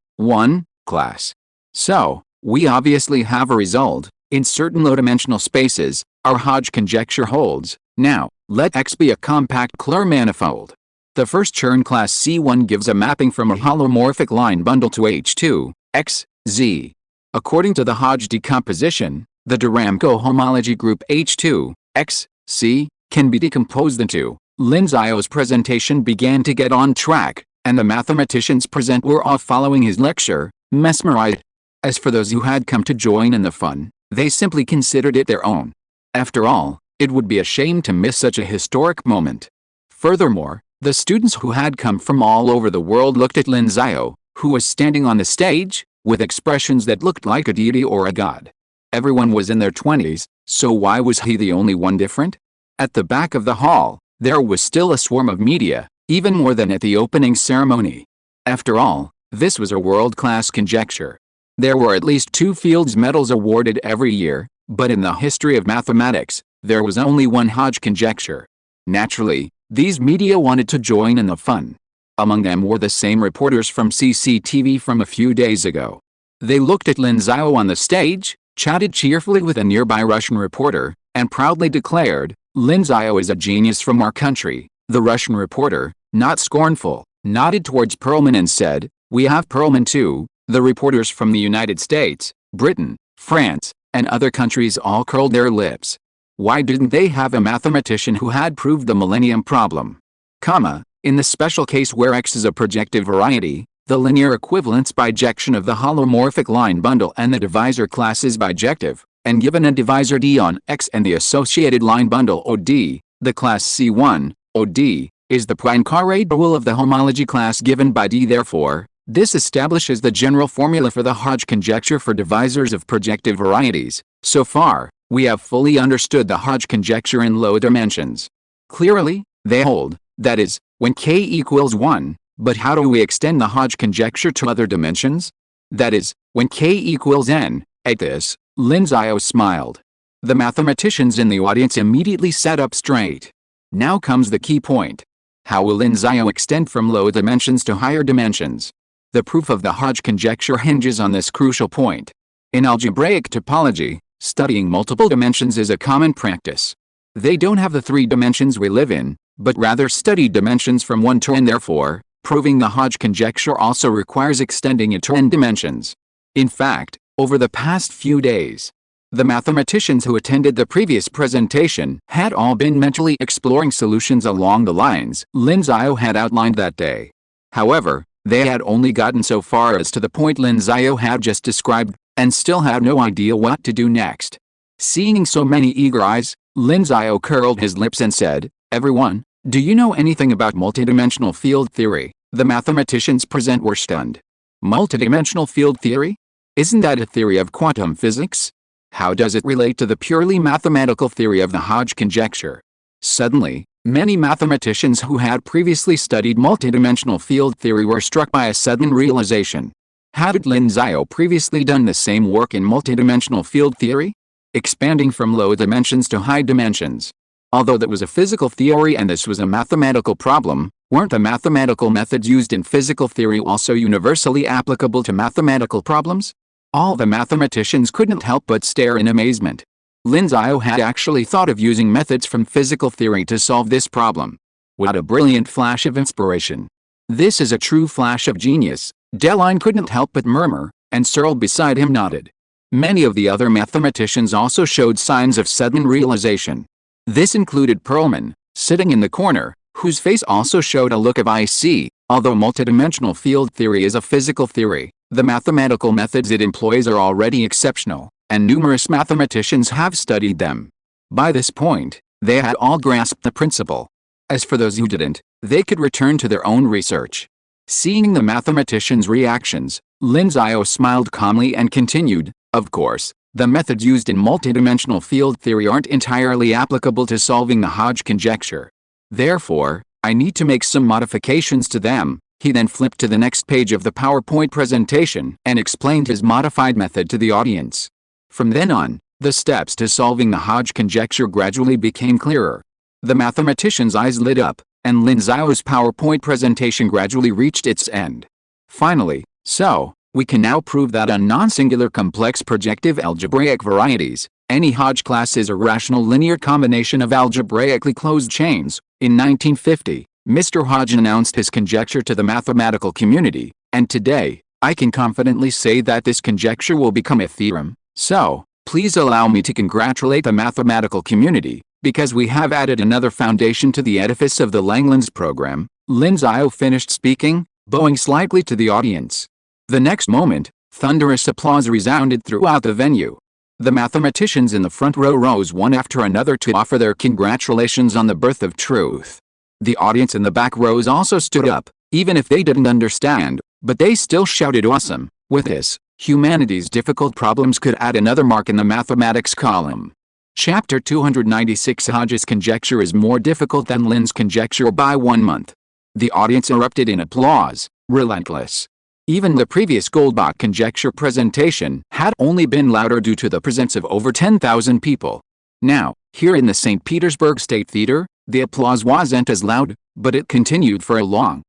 class. So, we obviously have a result. In certain low-dimensional spaces, our Hodge conjecture holds. Now, let X be a compact Claire manifold. The first Chern class C1 gives a mapping from a holomorphic line bundle to H2, X, Z. According to the Hodge decomposition, the de Ramco homology group H2, X, C, can be decomposed into. Lin Xiao's presentation began to get on track, and the mathematicians present were all following his lecture, mesmerized. As for those who had come to join in the fun, they simply considered it their own. After all, it would be a shame to miss such a historic moment. Furthermore, the students who had come from all over the world looked at Lin Xiao, who was standing on the stage, with expressions that looked like a deity or a god. Everyone was in their 20s, so why was he the only one different? At the back of the hall, there was still a swarm of media, even more than at the opening ceremony. After all, this was a world-class conjecture. There were at least 2 Fields medals awarded every year, but in the history of mathematics, there was only one Hodge conjecture. Naturally, these media wanted to join in the fun. Among them were the same reporters from CCTV from a few days ago. They looked at Lin Xiao on the stage, chatted cheerfully with a nearby Russian reporter, and proudly declared, "Lin Xiao is a genius from our country." The Russian reporter, not scornful, nodded towards Perlman and said, "We have Perlman too." The reporters from the United States, Britain, France, and other countries all curled their lips. Why didn't they have a mathematician who had proved the millennium problem? In the special case where X is a projective variety, the linear equivalence bijection of the holomorphic line bundle and the divisor class is bijective, and given a divisor D on X and the associated line bundle OD, the class C1, OD, is the Poincare dual of the homology class given by D. Therefore, this establishes the general formula for the Hodge conjecture for divisors of projective varieties. So far, we have fully understood the Hodge conjecture in low dimensions. Clearly, they hold, that is, when k equals 1, but how do we extend the Hodge conjecture to other dimensions? That is, when k equals n. At this, Lin Xiao smiled. The mathematicians in the audience immediately sat up straight. Now comes the key point. How will Lin Xiao extend from low dimensions to higher dimensions? The proof of the Hodge conjecture hinges on this crucial point. In algebraic topology, studying multiple dimensions is a common practice. They don't have the 3 dimensions we live in, but rather study dimensions from 1 to n. Therefore, proving the Hodge conjecture also requires extending it to n dimensions. In fact, over the past few days, the mathematicians who attended the previous presentation had all been mentally exploring solutions along the lines Lin Xiao had outlined that day. However, they had only gotten so far as to the point Lin Xiao had just described, and still had no idea what to do next. Seeing so many eager eyes, Lin Xiao curled his lips and said, "Everyone, do you know anything about multidimensional field theory?" The mathematicians present were stunned. Multidimensional field theory? Isn't that a theory of quantum physics? How does it relate to the purely mathematical theory of the Hodge conjecture? Suddenly, many mathematicians who had previously studied multidimensional field theory were struck by a sudden realization. Hadn't Lin Xiao previously done the same work in multidimensional field theory? Expanding from low dimensions to high dimensions. Although that was a physical theory and this was a mathematical problem, weren't the mathematical methods used in physical theory also universally applicable to mathematical problems? All the mathematicians couldn't help but stare in amazement. Lin Xiao had actually thought of using methods from physical theory to solve this problem. What a brilliant flash of inspiration. This is a true flash of genius, Deline couldn't help but murmur, and Searle beside him nodded. Many of the other mathematicians also showed signs of sudden realization. This included Perlman, sitting in the corner, whose face also showed a look of "I see." Although multidimensional field theory is a physical theory, the mathematical methods it employs are already exceptional, and numerous mathematicians have studied them. By this point, they had all grasped the principle. As for those who didn't, they could return to their own research. Seeing the mathematicians' reactions, Lin Xiao smiled calmly and continued, "Of course, the methods used in multidimensional field theory aren't entirely applicable to solving the Hodge conjecture. Therefore, I need to make some modifications to them." He then flipped to the next page of the PowerPoint presentation and explained his modified method to the audience. From then on, the steps to solving the Hodge conjecture gradually became clearer. The mathematicians' eyes lit up, and Lin Xiao's PowerPoint presentation gradually reached its end. Finally, so, we can now prove that on non-singular complex projective algebraic varieties, any Hodge class is a rational linear combination of algebraically closed chains. In 1950, Mr. Hodge announced his conjecture to the mathematical community, and today, I can confidently say that this conjecture will become a theorem. So, please allow me to congratulate the mathematical community, because we have added another foundation to the edifice of the Langlands program. Lin Xiao finished speaking, bowing slightly to the audience. The next moment, thunderous applause resounded throughout the venue. The mathematicians in the front row rose one after another to offer their congratulations on the birth of truth. The audience in the back rows also stood up, even if they didn't understand, but they still shouted "awesome." With this, Humanities difficult problems could add another mark in the mathematics column. Chapter 296 Hodge's conjecture is more difficult than Lin's conjecture by 1 month. The audience erupted in applause, relentless. Even the previous Goldbach conjecture presentation had only been louder due to the presence of over 10,000 people. Now, here in the St. Petersburg State Theater, the applause wasn't as loud, but it continued for a long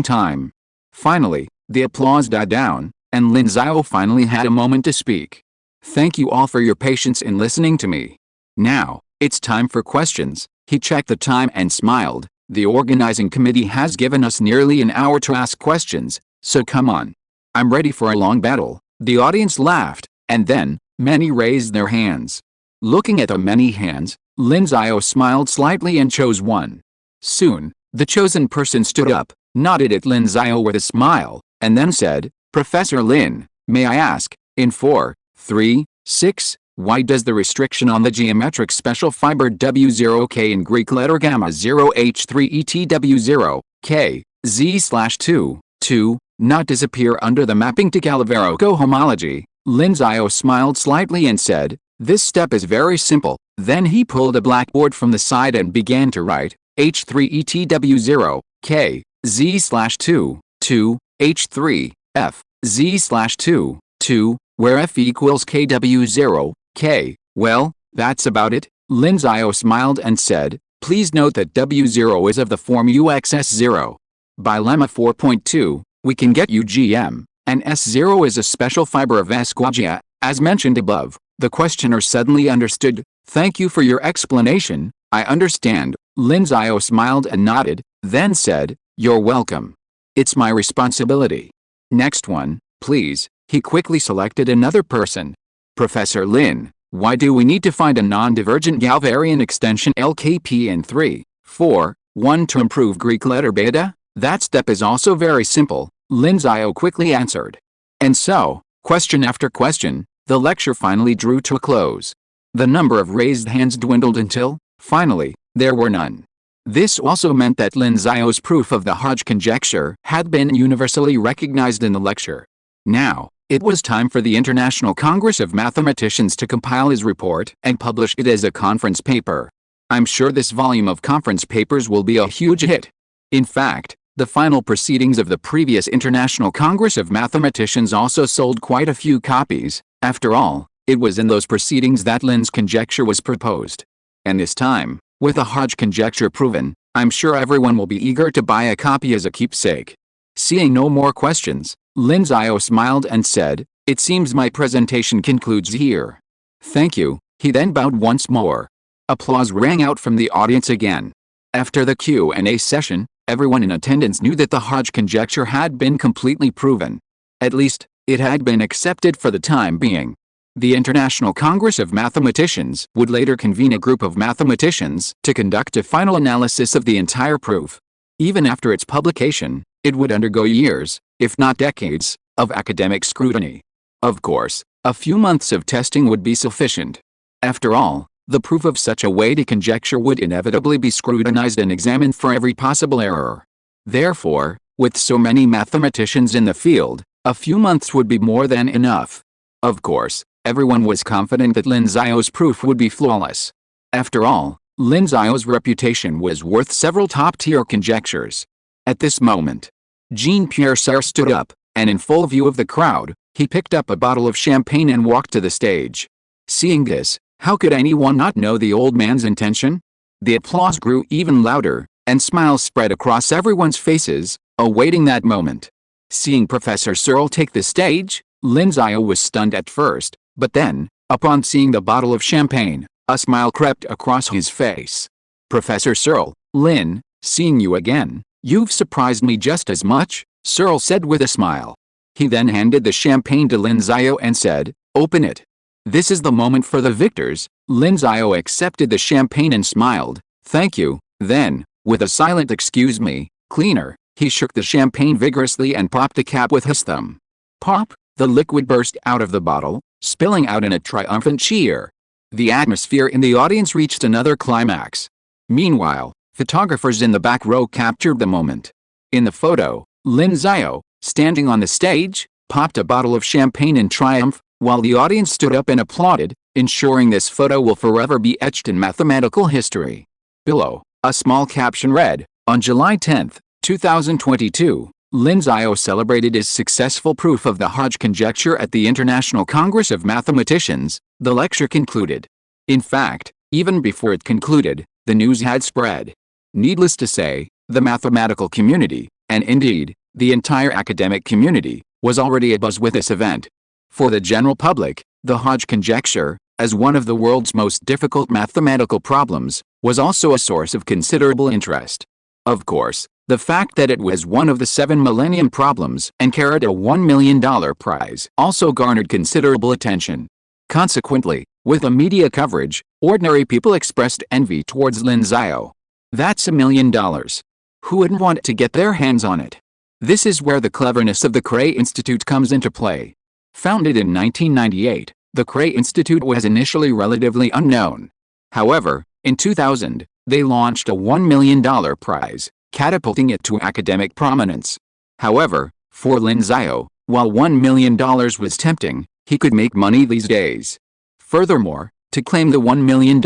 time. Finally, the applause died down, and Lin Xiao finally had a moment to speak. Thank you all for your patience in listening to me. Now, it's time for questions. He checked the time and smiled. The organizing committee has given us nearly an hour to ask questions, so come on. I'm ready for a long battle. The audience laughed, and then, many raised their hands. Looking at the many hands, Lin Xiao smiled slightly and chose one. Soon, the chosen person stood up, nodded at Lin Xiao with a smile, and then said, Professor Lin, may I ask, in 4, 3, 6, why does the restriction on the geometric special fiber W0K in Greek letter gamma 0H3ETW0K, Z/2, 2, not disappear under the mapping to Calavero cohomology? Lin Xiao smiled slightly and said, this step is very simple. Then he pulled a blackboard from the side and began to write, H3ETW0K, Z/2, 2, H3, F, Z/2, 2, where F equals KW0, K. Well, that's about it. Lin Xiao smiled and said, please note that W0 is of the form UXS0. By lemma 4.2, we can get UGM, and S0 is a special fiber of Esquagia, as mentioned above. The questioner suddenly understood. Thank you for your explanation, I understand. Lin Xiao smiled and nodded, then said, you're welcome. It's my responsibility. Next one, please. He quickly selected another person. Professor Lin, why do we need to find a non-divergent Galvarian extension LKP in 3, 4, 1 to improve Greek letter beta? That step is also very simple, Lin Xiao quickly answered. And so, question after question, the lecture finally drew to a close. The number of raised hands dwindled until, finally, there were none. This also meant that Lin Xiao's proof of the Hodge conjecture had been universally recognized in the lecture. Now, it was time for the International Congress of Mathematicians to compile his report and publish it as a conference paper. I'm sure this volume of conference papers will be a huge hit. In fact, the final proceedings of the previous International Congress of Mathematicians also sold quite a few copies. After all, it was in those proceedings that Lin's conjecture was proposed. And this time, with the Hodge conjecture proven, I'm sure everyone will be eager to buy a copy as a keepsake. Seeing no more questions, Lin Xiao smiled and said, it seems my presentation concludes here. Thank you. He then bowed once more. Applause rang out from the audience again. After the Q&A session, everyone in attendance knew that the Hodge conjecture had been completely proven. At least, it had been accepted for the time being. The International Congress of Mathematicians would later convene a group of mathematicians to conduct a final analysis of the entire proof. Even after its publication, it would undergo years, if not decades, of academic scrutiny. Of course, a few months of testing would be sufficient. After all, the proof of such a weighty conjecture would inevitably be scrutinized and examined for every possible error. Therefore, with so many mathematicians in the field, a few months would be more than enough. Of course, everyone was confident that Lin Xiao's proof would be flawless. After all, Lin Xiao's reputation was worth several top-tier conjectures. At this moment, Jean-Pierre Serre stood up, and in full view of the crowd, he picked up a bottle of champagne and walked to the stage. Seeing this, how could anyone not know the old man's intention? The applause grew even louder, and smiles spread across everyone's faces, awaiting that moment. Seeing Professor Searle take the stage, Lin Xiao was stunned at first, but then, upon seeing the bottle of champagne, a smile crept across his face. Professor Searle, Lin, seeing you again, you've surprised me just as much, Searle said with a smile. He then handed the champagne to Lin Xiao and said, open it. This is the moment for the victors. Lin Xiao accepted the champagne and smiled, thank you. Then, with a silent excuse me, cleaner, he shook the champagne vigorously and popped the cap with his thumb. Pop! The liquid burst out of the bottle, spilling out in a triumphant cheer. The atmosphere in the audience reached another climax. Meanwhile, photographers in the back row captured the moment. In the photo, Lin Xiao, standing on the stage, popped a bottle of champagne in triumph, while the audience stood up and applauded, ensuring this photo will forever be etched in mathematical history. Below, a small caption read, "On July 10, 2022, Lin Xiao celebrated his successful proof of the Hodge conjecture at the International Congress of Mathematicians." The lecture concluded. In fact, even before it concluded, the news had spread. Needless to say, the mathematical community, and indeed, the entire academic community, was already abuzz with this event. For the general public, the Hodge conjecture, as one of the world's most difficult mathematical problems, was also a source of considerable interest. Of course, the fact that it was one of the 7 millennium problems and carried a $1 million prize also garnered considerable attention. Consequently, with the media coverage, ordinary people expressed envy towards Lin Xiao. That's $1 million. Who wouldn't want to get their hands on it? This is where the cleverness of the Cray Institute comes into play. Founded in 1998, the Cray Institute was initially relatively unknown. However, in 2000, they launched a $1 million prize, catapulting it to academic prominence. However, for Lin Xiao, while $1 million was tempting, he could make money these days. Furthermore, to claim the $1 million,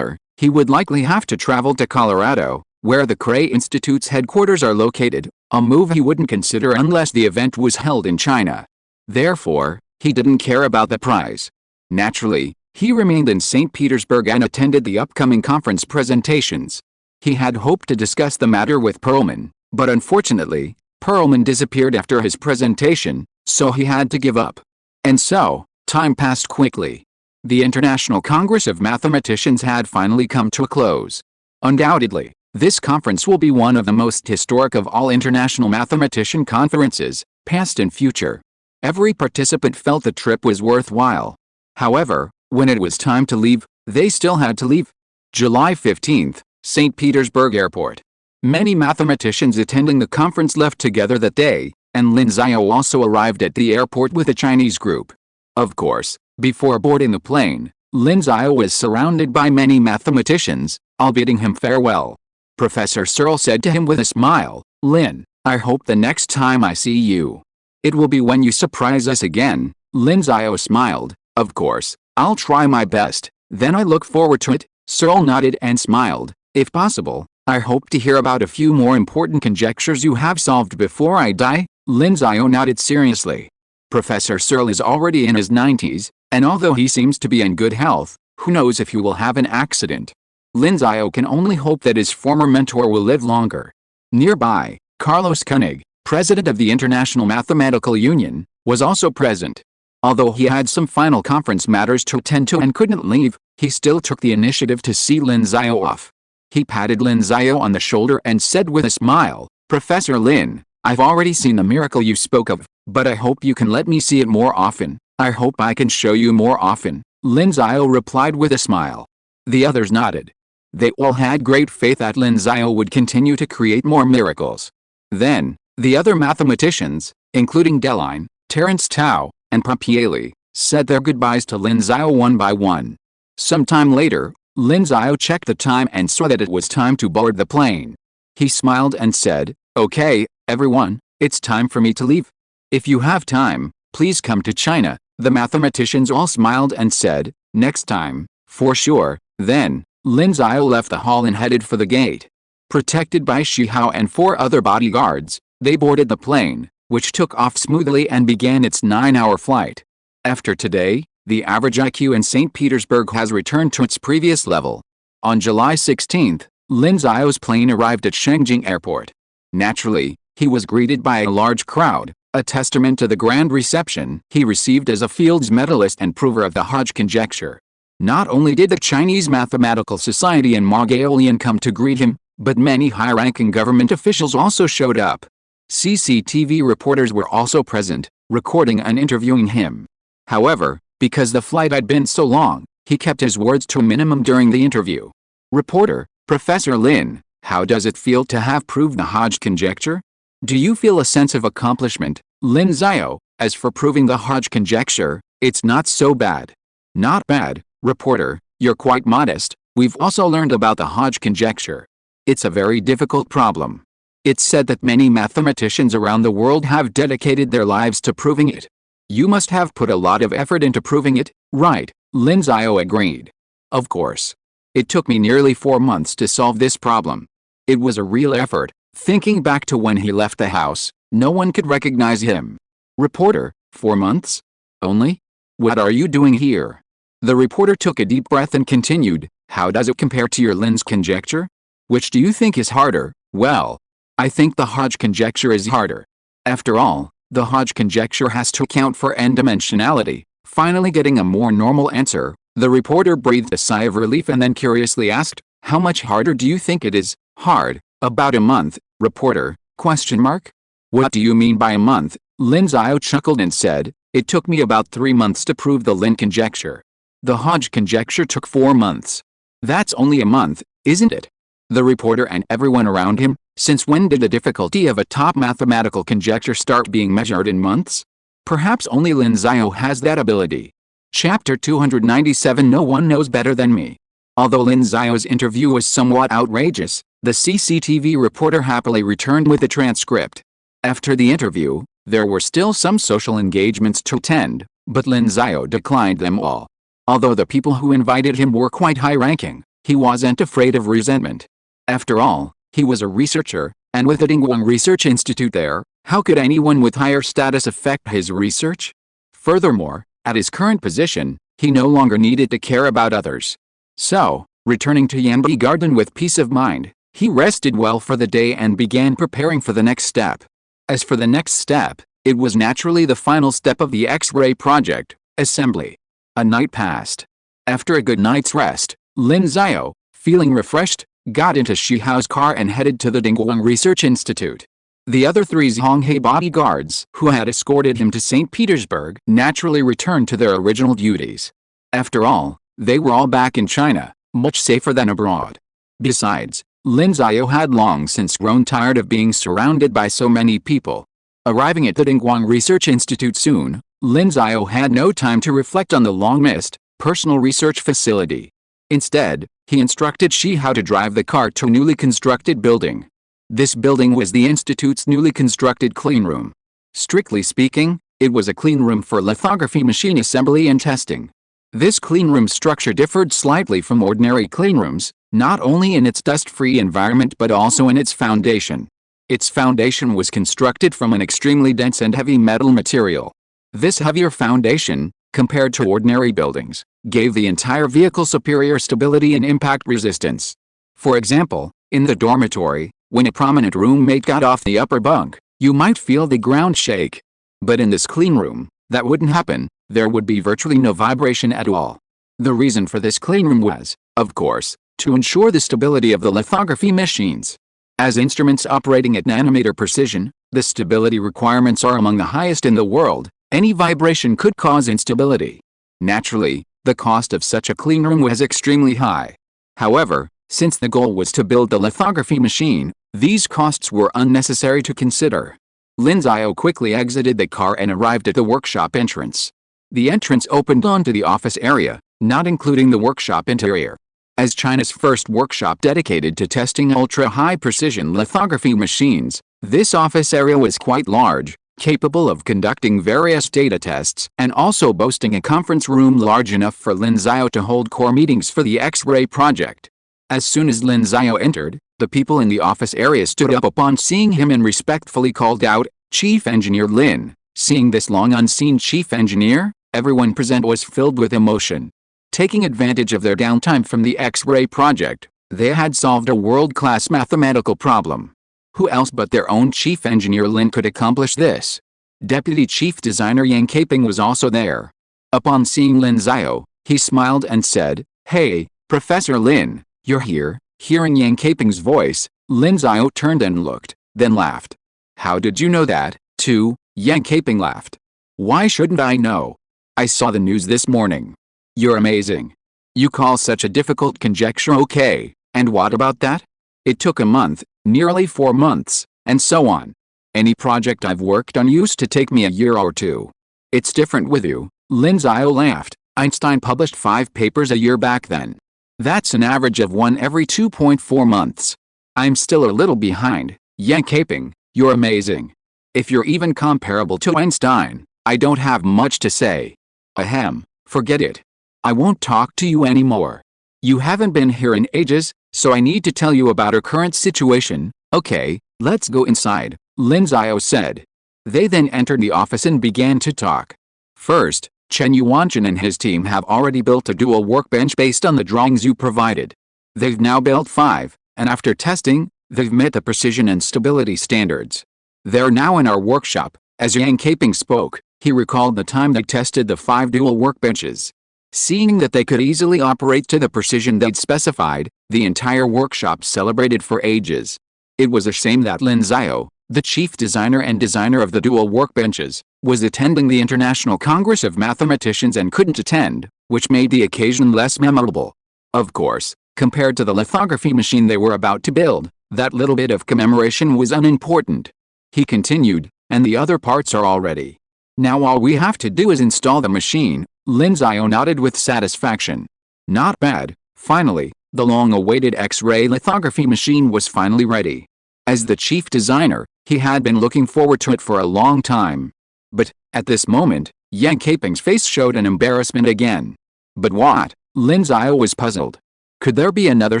he would likely have to travel to Colorado, where the Cray Institute's headquarters are located, a move he wouldn't consider unless the event was held in China. Therefore, he didn't care about the prize. Naturally, he remained in St. Petersburg and attended the upcoming conference presentations. He had hoped to discuss the matter with Perlman, but unfortunately, Perlman disappeared after his presentation, so he had to give up. And so, time passed quickly. The International Congress of Mathematicians had finally come to a close. Undoubtedly, this conference will be one of the most historic of all international mathematician conferences, past and future. Every participant felt the trip was worthwhile. However, when it was time to leave, they still had to leave. July 15th, St. Petersburg Airport. Many mathematicians attending the conference left together that day, and Lin Xiao also arrived at the airport with a Chinese group. Of course, before boarding the plane, Lin Xiao was surrounded by many mathematicians, all bidding him farewell. Professor Searle said to him with a smile, "Lin, I hope the next time I see you, it will be when you surprise us again." Lin Xiao smiled, "Of course, I'll try my best, then I look forward to it." Searle nodded and smiled, "If possible, I hope to hear about a few more important conjectures you have solved before I die." Lin Xiao nodded seriously. Professor Searle is already in his 90s, and although he seems to be in good health, who knows if he will have an accident. Lin Xiao can only hope that his former mentor will live longer. Nearby, Carlos Koenig, president of the International Mathematical Union, was also present. Although he had some final conference matters to attend to and couldn't leave, he still took the initiative to see Lin Xiao off. He patted Lin Xiao on the shoulder and said with a smile, "Professor Lin, I've already seen the miracle you spoke of, but I hope you can let me see it more often. I hope I can show you more often." Lin Xiao replied with a smile. The others nodded. They all had great faith that Lin Xiao would continue to create more miracles. Then, the other mathematicians, including Deline, Terence Tao, and Papieli, said their goodbyes to Lin Xiao one by one. Sometime later, Lin Xiao checked the time and saw that it was time to board the plane. He smiled and said, "Okay, everyone, it's time for me to leave. If you have time, please come to China." The mathematicians all smiled and said, "Next time, for sure." Then, Lin Xiao left the hall and headed for the gate. Protected by Xu Hao and 4 other bodyguards, they boarded the plane, which took off smoothly and began its 9-hour flight. After today, the average IQ in St. Petersburg has returned to its previous level. On July 16th, Lin Xiao's plane arrived at Shengjing Airport. Naturally, he was greeted by a large crowd, a testament to the grand reception he received as a Fields medalist and prover of the Hodge conjecture. Not only did the Chinese Mathematical Society and Mongolian come to greet him, but many high-ranking government officials also showed up. CCTV reporters were also present, recording and interviewing him. However, because the flight had been so long, he kept his words to a minimum during the interview. Reporter: "Professor Lin, how does it feel to have proved the Hodge conjecture? Do you feel a sense of accomplishment?" Lin Xiao: "As for proving the Hodge conjecture, it's not so bad." "Not bad." Reporter: "You're quite modest. We've also learned about the Hodge conjecture. It's a very difficult problem. It's said that many mathematicians around the world have dedicated their lives to proving it. You must have put a lot of effort into proving it, right? Lin Xiao agreed. Of course. It took me nearly 4 months to solve this problem. It was a real effort. Thinking back to when he left the house, no one could recognize him. Reporter, 4 months? Only? What are you doing here? The reporter took a deep breath and continued, how does it compare to your Lin's conjecture? Which do you think is harder? Well, I think the Hodge conjecture is harder. After all, the Hodge conjecture has to account for n-dimensionality. Finally getting a more normal answer, the reporter breathed a sigh of relief and then curiously asked, how much harder do you think it is? Hard. About a month. Reporter, question mark? What do you mean by a month? Lin Xiao chuckled and said, it took me about 3 months to prove the Lin conjecture. The Hodge conjecture took 4 months. That's only a month, isn't it? The reporter and everyone around him, since when did the difficulty of a top mathematical conjecture start being measured in months? Perhaps only Lin Xiao has that ability. Chapter 297. No one knows better than me. Although Lin Xiao's interview was somewhat outrageous, the CCTV reporter happily returned with the transcript. After the interview, there were still some social engagements to attend, but Lin Xiao declined them all. Although the people who invited him were quite high-ranking, he wasn't afraid of resentment. After all, he was a researcher, and with the Dingguang Research Institute there, how could anyone with higher status affect his research? Furthermore, at his current position, he no longer needed to care about others. So, returning to Yanbi Garden with peace of mind, he rested well for the day and began preparing for the next step. As for the next step, it was naturally the final step of the X-ray project, assembly. A night passed. After a good night's rest, Lin Xiao, feeling refreshed, got into Shihao's car and headed to the Dingguang Research Institute. The other 3 Zhonghe bodyguards who had escorted him to St. Petersburg naturally returned to their original duties. After all, they were all back in China, much safer than abroad. Besides, Lin Xiao had long since grown tired of being surrounded by so many people. Arriving at the Dingguang Research Institute soon, Lin Xiao had no time to reflect on the long-missed, personal research facility. Instead, he instructed Shihao to drive the car to a newly constructed building. This building was the institute's newly constructed cleanroom. Strictly speaking, it was a cleanroom for lithography machine assembly and testing. This cleanroom structure differed slightly from ordinary cleanrooms, not only in its dust-free environment but also in its foundation. Its foundation was constructed from an extremely dense and heavy metal material. This heavier foundation, compared to ordinary buildings, gave the entire vehicle superior stability and impact resistance. For example, in the dormitory, when a prominent roommate got off the upper bunk, you might feel the ground shake. But in this cleanroom, that wouldn't happen. There would be virtually no vibration at all. The reason for this cleanroom was, of course, to ensure the stability of the lithography machines. As instruments operating at nanometer precision, the stability requirements are among the highest in the world. Any vibration could cause instability. Naturally, the cost of such a cleanroom was extremely high. However, since the goal was to build the lithography machine, these costs were unnecessary to consider. Lin Xiao quickly exited the car and arrived at the workshop entrance. The entrance opened onto the office area, not including the workshop interior. As China's first workshop dedicated to testing ultra-high precision lithography machines, this office area was quite large, capable of conducting various data tests and also boasting a conference room large enough for Lin Xiao to hold core meetings for the X-ray project. As soon as Lin Xiao entered, the people in the office area stood up upon seeing him and respectfully called out, "Chief Engineer Lin." Seeing this long unseen chief engineer, everyone present was filled with emotion. Taking advantage of their downtime from the X-ray project, they had solved a world-class mathematical problem. Who else but their own chief engineer Lin could accomplish this? Deputy Chief Designer Yang Caping was also there. Upon seeing Lin Xiao, he smiled and said, "Hey, Professor Lin, you're here." Hearing Yang Caping's voice, Lin Xiao turned and looked, then laughed. "How did you know that, too?" Yang Caping laughed. "Why shouldn't I know? I saw the news this morning. You're amazing. You call such a difficult conjecture okay, and what about that? It took a month, nearly 4 months, and so on. Any project I've worked on used to take me a year or 2. It's different with you." Lin Xiao laughed. "Einstein published 5 papers a year back then. That's an average of 1 every 2.4 months. I'm still a little behind." Yang Caping, "You're amazing. If you're even comparable to Einstein, I don't have much to say. Ahem, forget it. I won't talk to you anymore. You haven't been here in ages, so I need to tell you about our current situation. Okay, let's go inside, Lin Xiao said. They then entered the office and began to talk. First, Chen Yuanchen and his team have already built a dual workbench based on the drawings you provided. They've now built 5, and after testing, they've met the precision and stability standards. They're now in our workshop. As Yang Caping spoke, he recalled the time they tested the 5 dual workbenches. Seeing that they could easily operate to the precision they'd specified, the entire workshop celebrated for ages. It was a shame that Lin Xiao, the chief designer and designer of the dual workbenches, was attending the International Congress of Mathematicians and couldn't attend, which made the occasion less memorable. Of course, compared to the lithography machine they were about to build, that little bit of commemoration was unimportant. He continued, and the other parts are all ready. Now all we have to do is install the machine. Lin Xiao nodded with satisfaction. Not bad. Finally, the long-awaited X-ray lithography machine was finally ready. As the chief designer, he had been looking forward to it for a long time. But, at this moment, Yang Caping's face showed an embarrassment again. But what? Lin Xiao was puzzled. Could there be another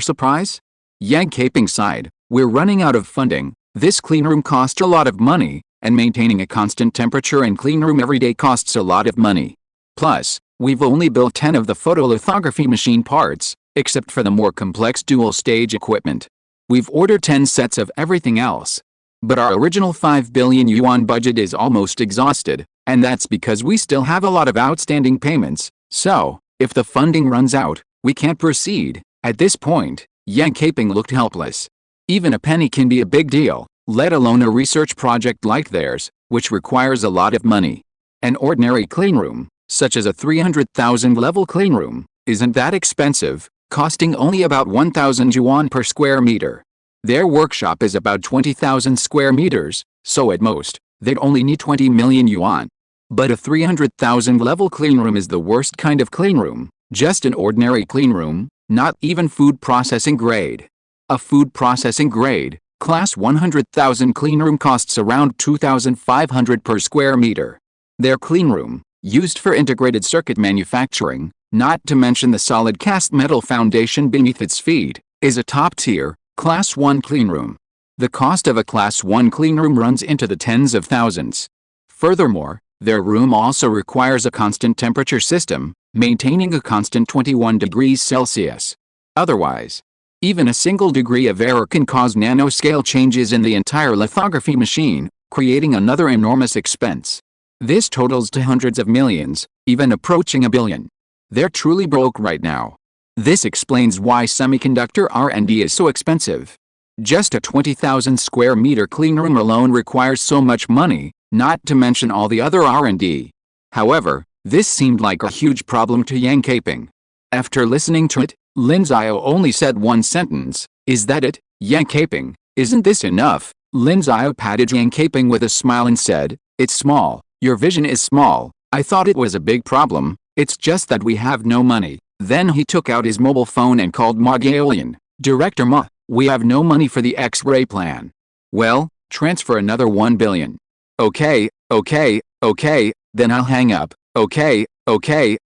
surprise? Yang Caping sighed. We're running out of funding. This cleanroom costs a lot of money, and maintaining a constant temperature in cleanroom every day costs a lot of money. Plus, we've only built 10 of the photolithography machine parts, except for the more complex dual-stage equipment. We've ordered 10 sets of everything else. But our original 5 billion yuan budget is almost exhausted, and that's because we still have a lot of outstanding payments, so, if the funding runs out, we can't proceed. At this point, Yang Caping looked helpless. Even a penny can be a big deal, let alone a research project like theirs, which requires a lot of money. An ordinary cleanroom, such as a 300,000 level cleanroom, isn't that expensive, costing only about 1,000 yuan per square meter. Their workshop is about 20,000 square meters, so at most, they'd only need 20 million yuan. But a 300,000 level cleanroom is the worst kind of cleanroom, just an ordinary cleanroom, not even food processing grade. A food processing grade, class 100,000 cleanroom costs around 2,500 per square meter. Their cleanroom, used for integrated circuit manufacturing, not to mention the solid cast metal foundation beneath its feet, is a top-tier, Class 1 cleanroom. The cost of a Class 1 cleanroom runs into the tens of thousands. Furthermore, their room also requires a constant temperature system, maintaining a constant 21 degrees Celsius. Otherwise, even a single degree of error can cause nanoscale changes in the entire lithography machine, creating another enormous expense. This totals to hundreds of millions, even approaching a billion. They're truly broke right now. This explains why semiconductor R&D is so expensive. Just a 20,000 square meter cleanroom alone requires so much money, not to mention all the other R&D. However, this seemed like a huge problem to Yang Caping. After listening to it, Lin Xiao only said one sentence, "Is that it, Yang Caping? Isn't this enough?" Lin Xiao patted Yang Caping with a smile and said, "It's small. Your vision is small. I thought it was a big problem. It's just that we have no money." Then he took out his mobile phone and called Ma Gaolian. "Director Ma, we have no money for the X-ray plan." "Well, transfer another 1 billion. Okay, then I'll hang up. Okay,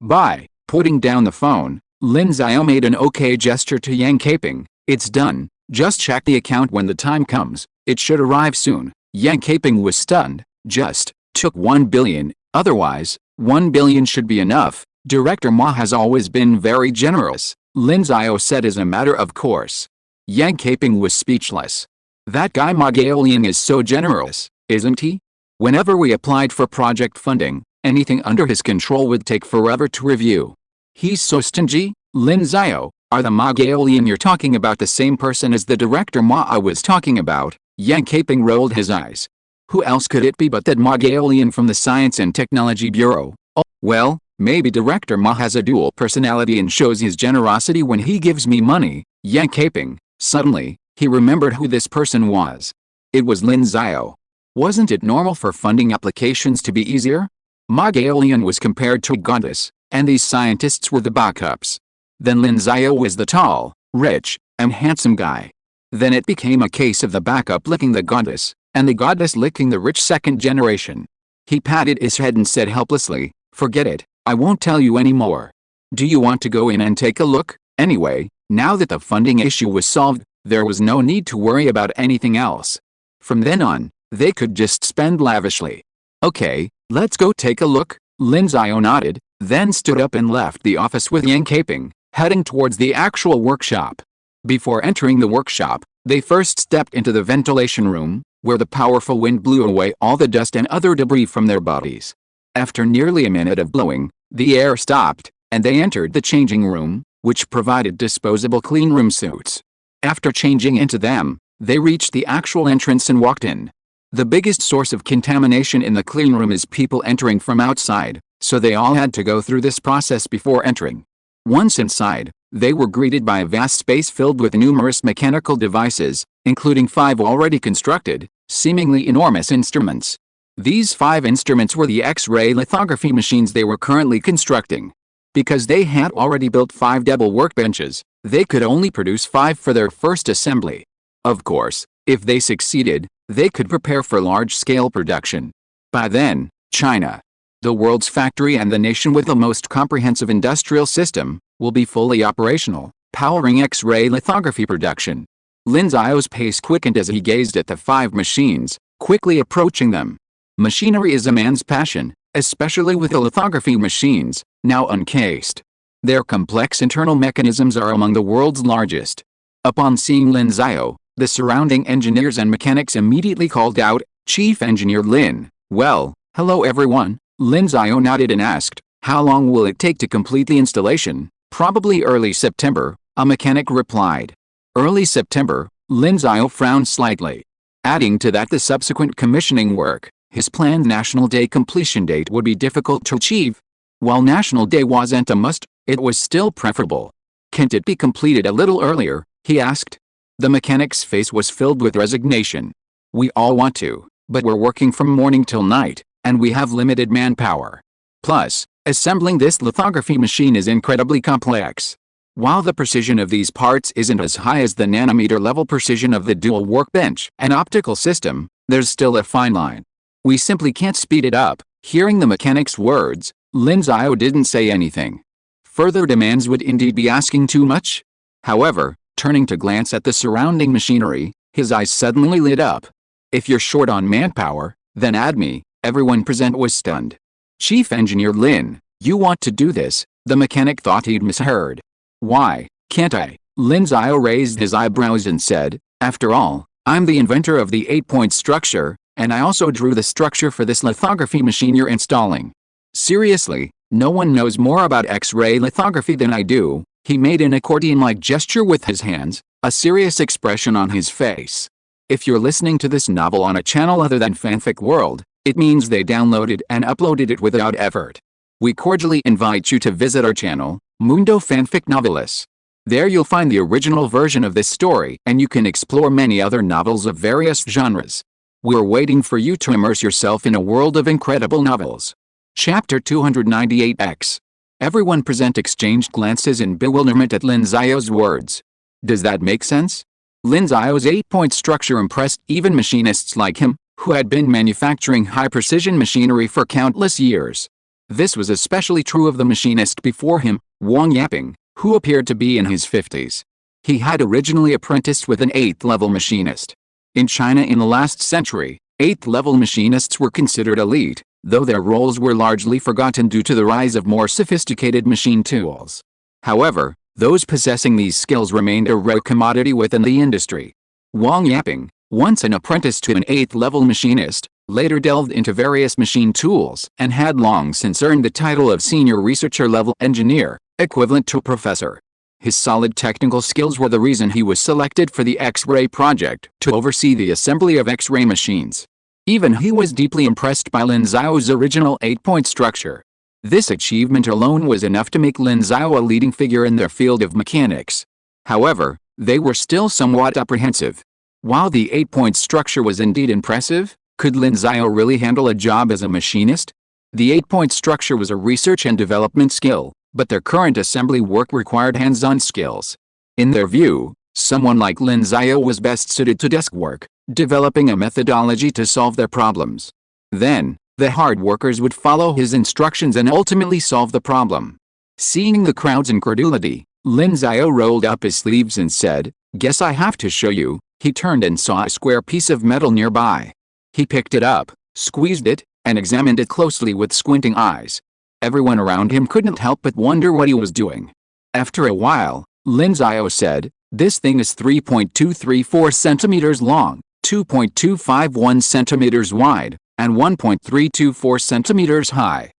bye." Putting down the phone, Lin Xiao made an okay gesture to Yang Caping. "It's done. Just check the account when the time comes. It should arrive soon." Yang Caping was stunned. Just took 1 billion, otherwise, 1 billion should be enough. Director Ma has always been very generous, Lin Xiao said as a matter of course. Yang Caping was speechless. That guy Ma Gaolian is so generous, isn't he? Whenever we applied for project funding, anything under his control would take forever to review. He's so stingy? Lin Xiao, are the Ma Gaolian you're talking about the same person as the Director Ma I was talking about? Yang Caping rolled his eyes. Who else could it be but that Ma Gaolian from the Science and Technology Bureau? Oh, well, maybe Director Ma has a dual personality and shows his generosity when he gives me money. Yang Caping, suddenly, he remembered who this person was. It was Lin Xiao. Wasn't it normal for funding applications to be easier? Ma Gaolian was compared to a goddess, and these scientists were the backups. Then Lin Xiao was the tall, rich, and handsome guy. Then it became a case of the backup licking the goddess, and the goddess licking the rich second generation. He patted his head and said helplessly, "Forget it, I won't tell you anymore. Do you want to go in and take a look?" Anyway, now that the funding issue was solved, there was no need to worry about anything else. From then on, they could just spend lavishly. "Okay, let's go take a look," Lin Xiao nodded, then stood up and left the office with Yang Caping, heading towards the actual workshop. Before entering the workshop, they first stepped into the ventilation room, where the powerful wind blew away all the dust and other debris from their bodies. After nearly a minute of blowing, the air stopped, and they entered the changing room, which provided disposable cleanroom suits. After changing into them, they reached the actual entrance and walked in. The biggest source of contamination in the cleanroom is people entering from outside, so they all had to go through this process before entering. Once inside, they were greeted by a vast space filled with numerous mechanical devices, including 5 already constructed, seemingly enormous instruments. These 5 instruments were the X-ray lithography machines they were currently constructing. Because they had already built 5 double workbenches, they could only produce 5 for their first assembly. Of course, if they succeeded, they could prepare for large-scale production. By then, China, the world's factory and the nation with the most comprehensive industrial system, will be fully operational, powering X-ray lithography production. Lin Xiao's pace quickened as he gazed at the 5 machines, quickly approaching them. Machinery is a man's passion, especially with the lithography machines, now uncased. Their complex internal mechanisms are among the world's largest. Upon seeing Lin Xiao, the surrounding engineers and mechanics immediately called out, "Chief Engineer Lin." "Well, hello everyone," Lin Xiao nodded and asked, "How long will it take to complete the installation?" "Probably early September," a mechanic replied. Early September, Lin Xiao frowned slightly. Adding to that the subsequent commissioning work, his planned National Day completion date would be difficult to achieve. While National Day wasn't a must, it was still preferable. "Can't it be completed a little earlier?" he asked. The mechanic's face was filled with resignation. "We all want to, but we're working from morning till night, and we have limited manpower. Plus, assembling this lithography machine is incredibly complex. While the precision of these parts isn't as high as the nanometer-level precision of the dual workbench and optical system, there's still a fine line. We simply can't speed it up." Hearing the mechanic's words, Lin Xiao didn't say anything. Further demands would indeed be asking too much. However, turning to glance at the surrounding machinery, his eyes suddenly lit up. "If you're short on manpower, then add me." Everyone present was stunned. "Chief Engineer Lin, you want to do this?" The mechanic thought he'd misheard. "Why, can't I?" Lin Xiao raised his eyebrows and said, "After all, I'm the inventor of the 8-point structure, and I also drew the structure for this lithography machine you're installing. Seriously, no one knows more about X-ray lithography than I do." He made an accordion-like gesture with his hands, a serious expression on his face. If you're listening to this novel on a channel other than Fanfic World, it means they downloaded and uploaded it without effort. We cordially invite you to visit our channel, Mundo Fanfic Novelis. There you'll find the original version of this story and you can explore many other novels of various genres. We're waiting for you to immerse yourself in a world of incredible novels. Chapter 298X. Everyone present exchanged glances in bewilderment at Lin Xiao's words. Does that make sense? Lin Xiao's 8-point structure impressed even machinists like him, who had been manufacturing high-precision machinery for countless years. This was especially true of the machinist before him, Wang Yaping, who appeared to be in his 50s. He had originally apprenticed with an 8th-level machinist. In China in the last century, 8th-level machinists were considered elite, though their roles were largely forgotten due to the rise of more sophisticated machine tools. However, those possessing these skills remained a rare commodity within the industry. Wang Yaping, once an apprentice to an 8th-level machinist, later delved into various machine tools and had long since earned the title of senior researcher-level engineer, equivalent to professor. His solid technical skills were the reason he was selected for the X-ray project to oversee the assembly of X-ray machines. Even he was deeply impressed by Lin Xiao's original 8-point structure. This achievement alone was enough to make Lin Xiao a leading figure in their field of mechanics. However, they were still somewhat apprehensive. While the 8-point structure was indeed impressive, could Lin Xiao really handle a job as a machinist? The 8-point structure was a research and development skill, but their current assembly work required hands-on skills. In their view, someone like Lin Xiao was best suited to desk work, developing a methodology to solve their problems. Then, The hard workers would follow his instructions and ultimately solve the problem. Seeing the crowd's incredulity, Lin Xiao rolled up his sleeves and said, "Guess I have to show you." He turned and saw a square piece of metal nearby. He picked it up, squeezed it, and examined it closely with squinting eyes. Everyone around him couldn't help but wonder what he was doing. After a while, Lin Xiao said, "This thing is 3.234 centimeters long, 2.251 centimeters wide, and 1.324 centimeters high.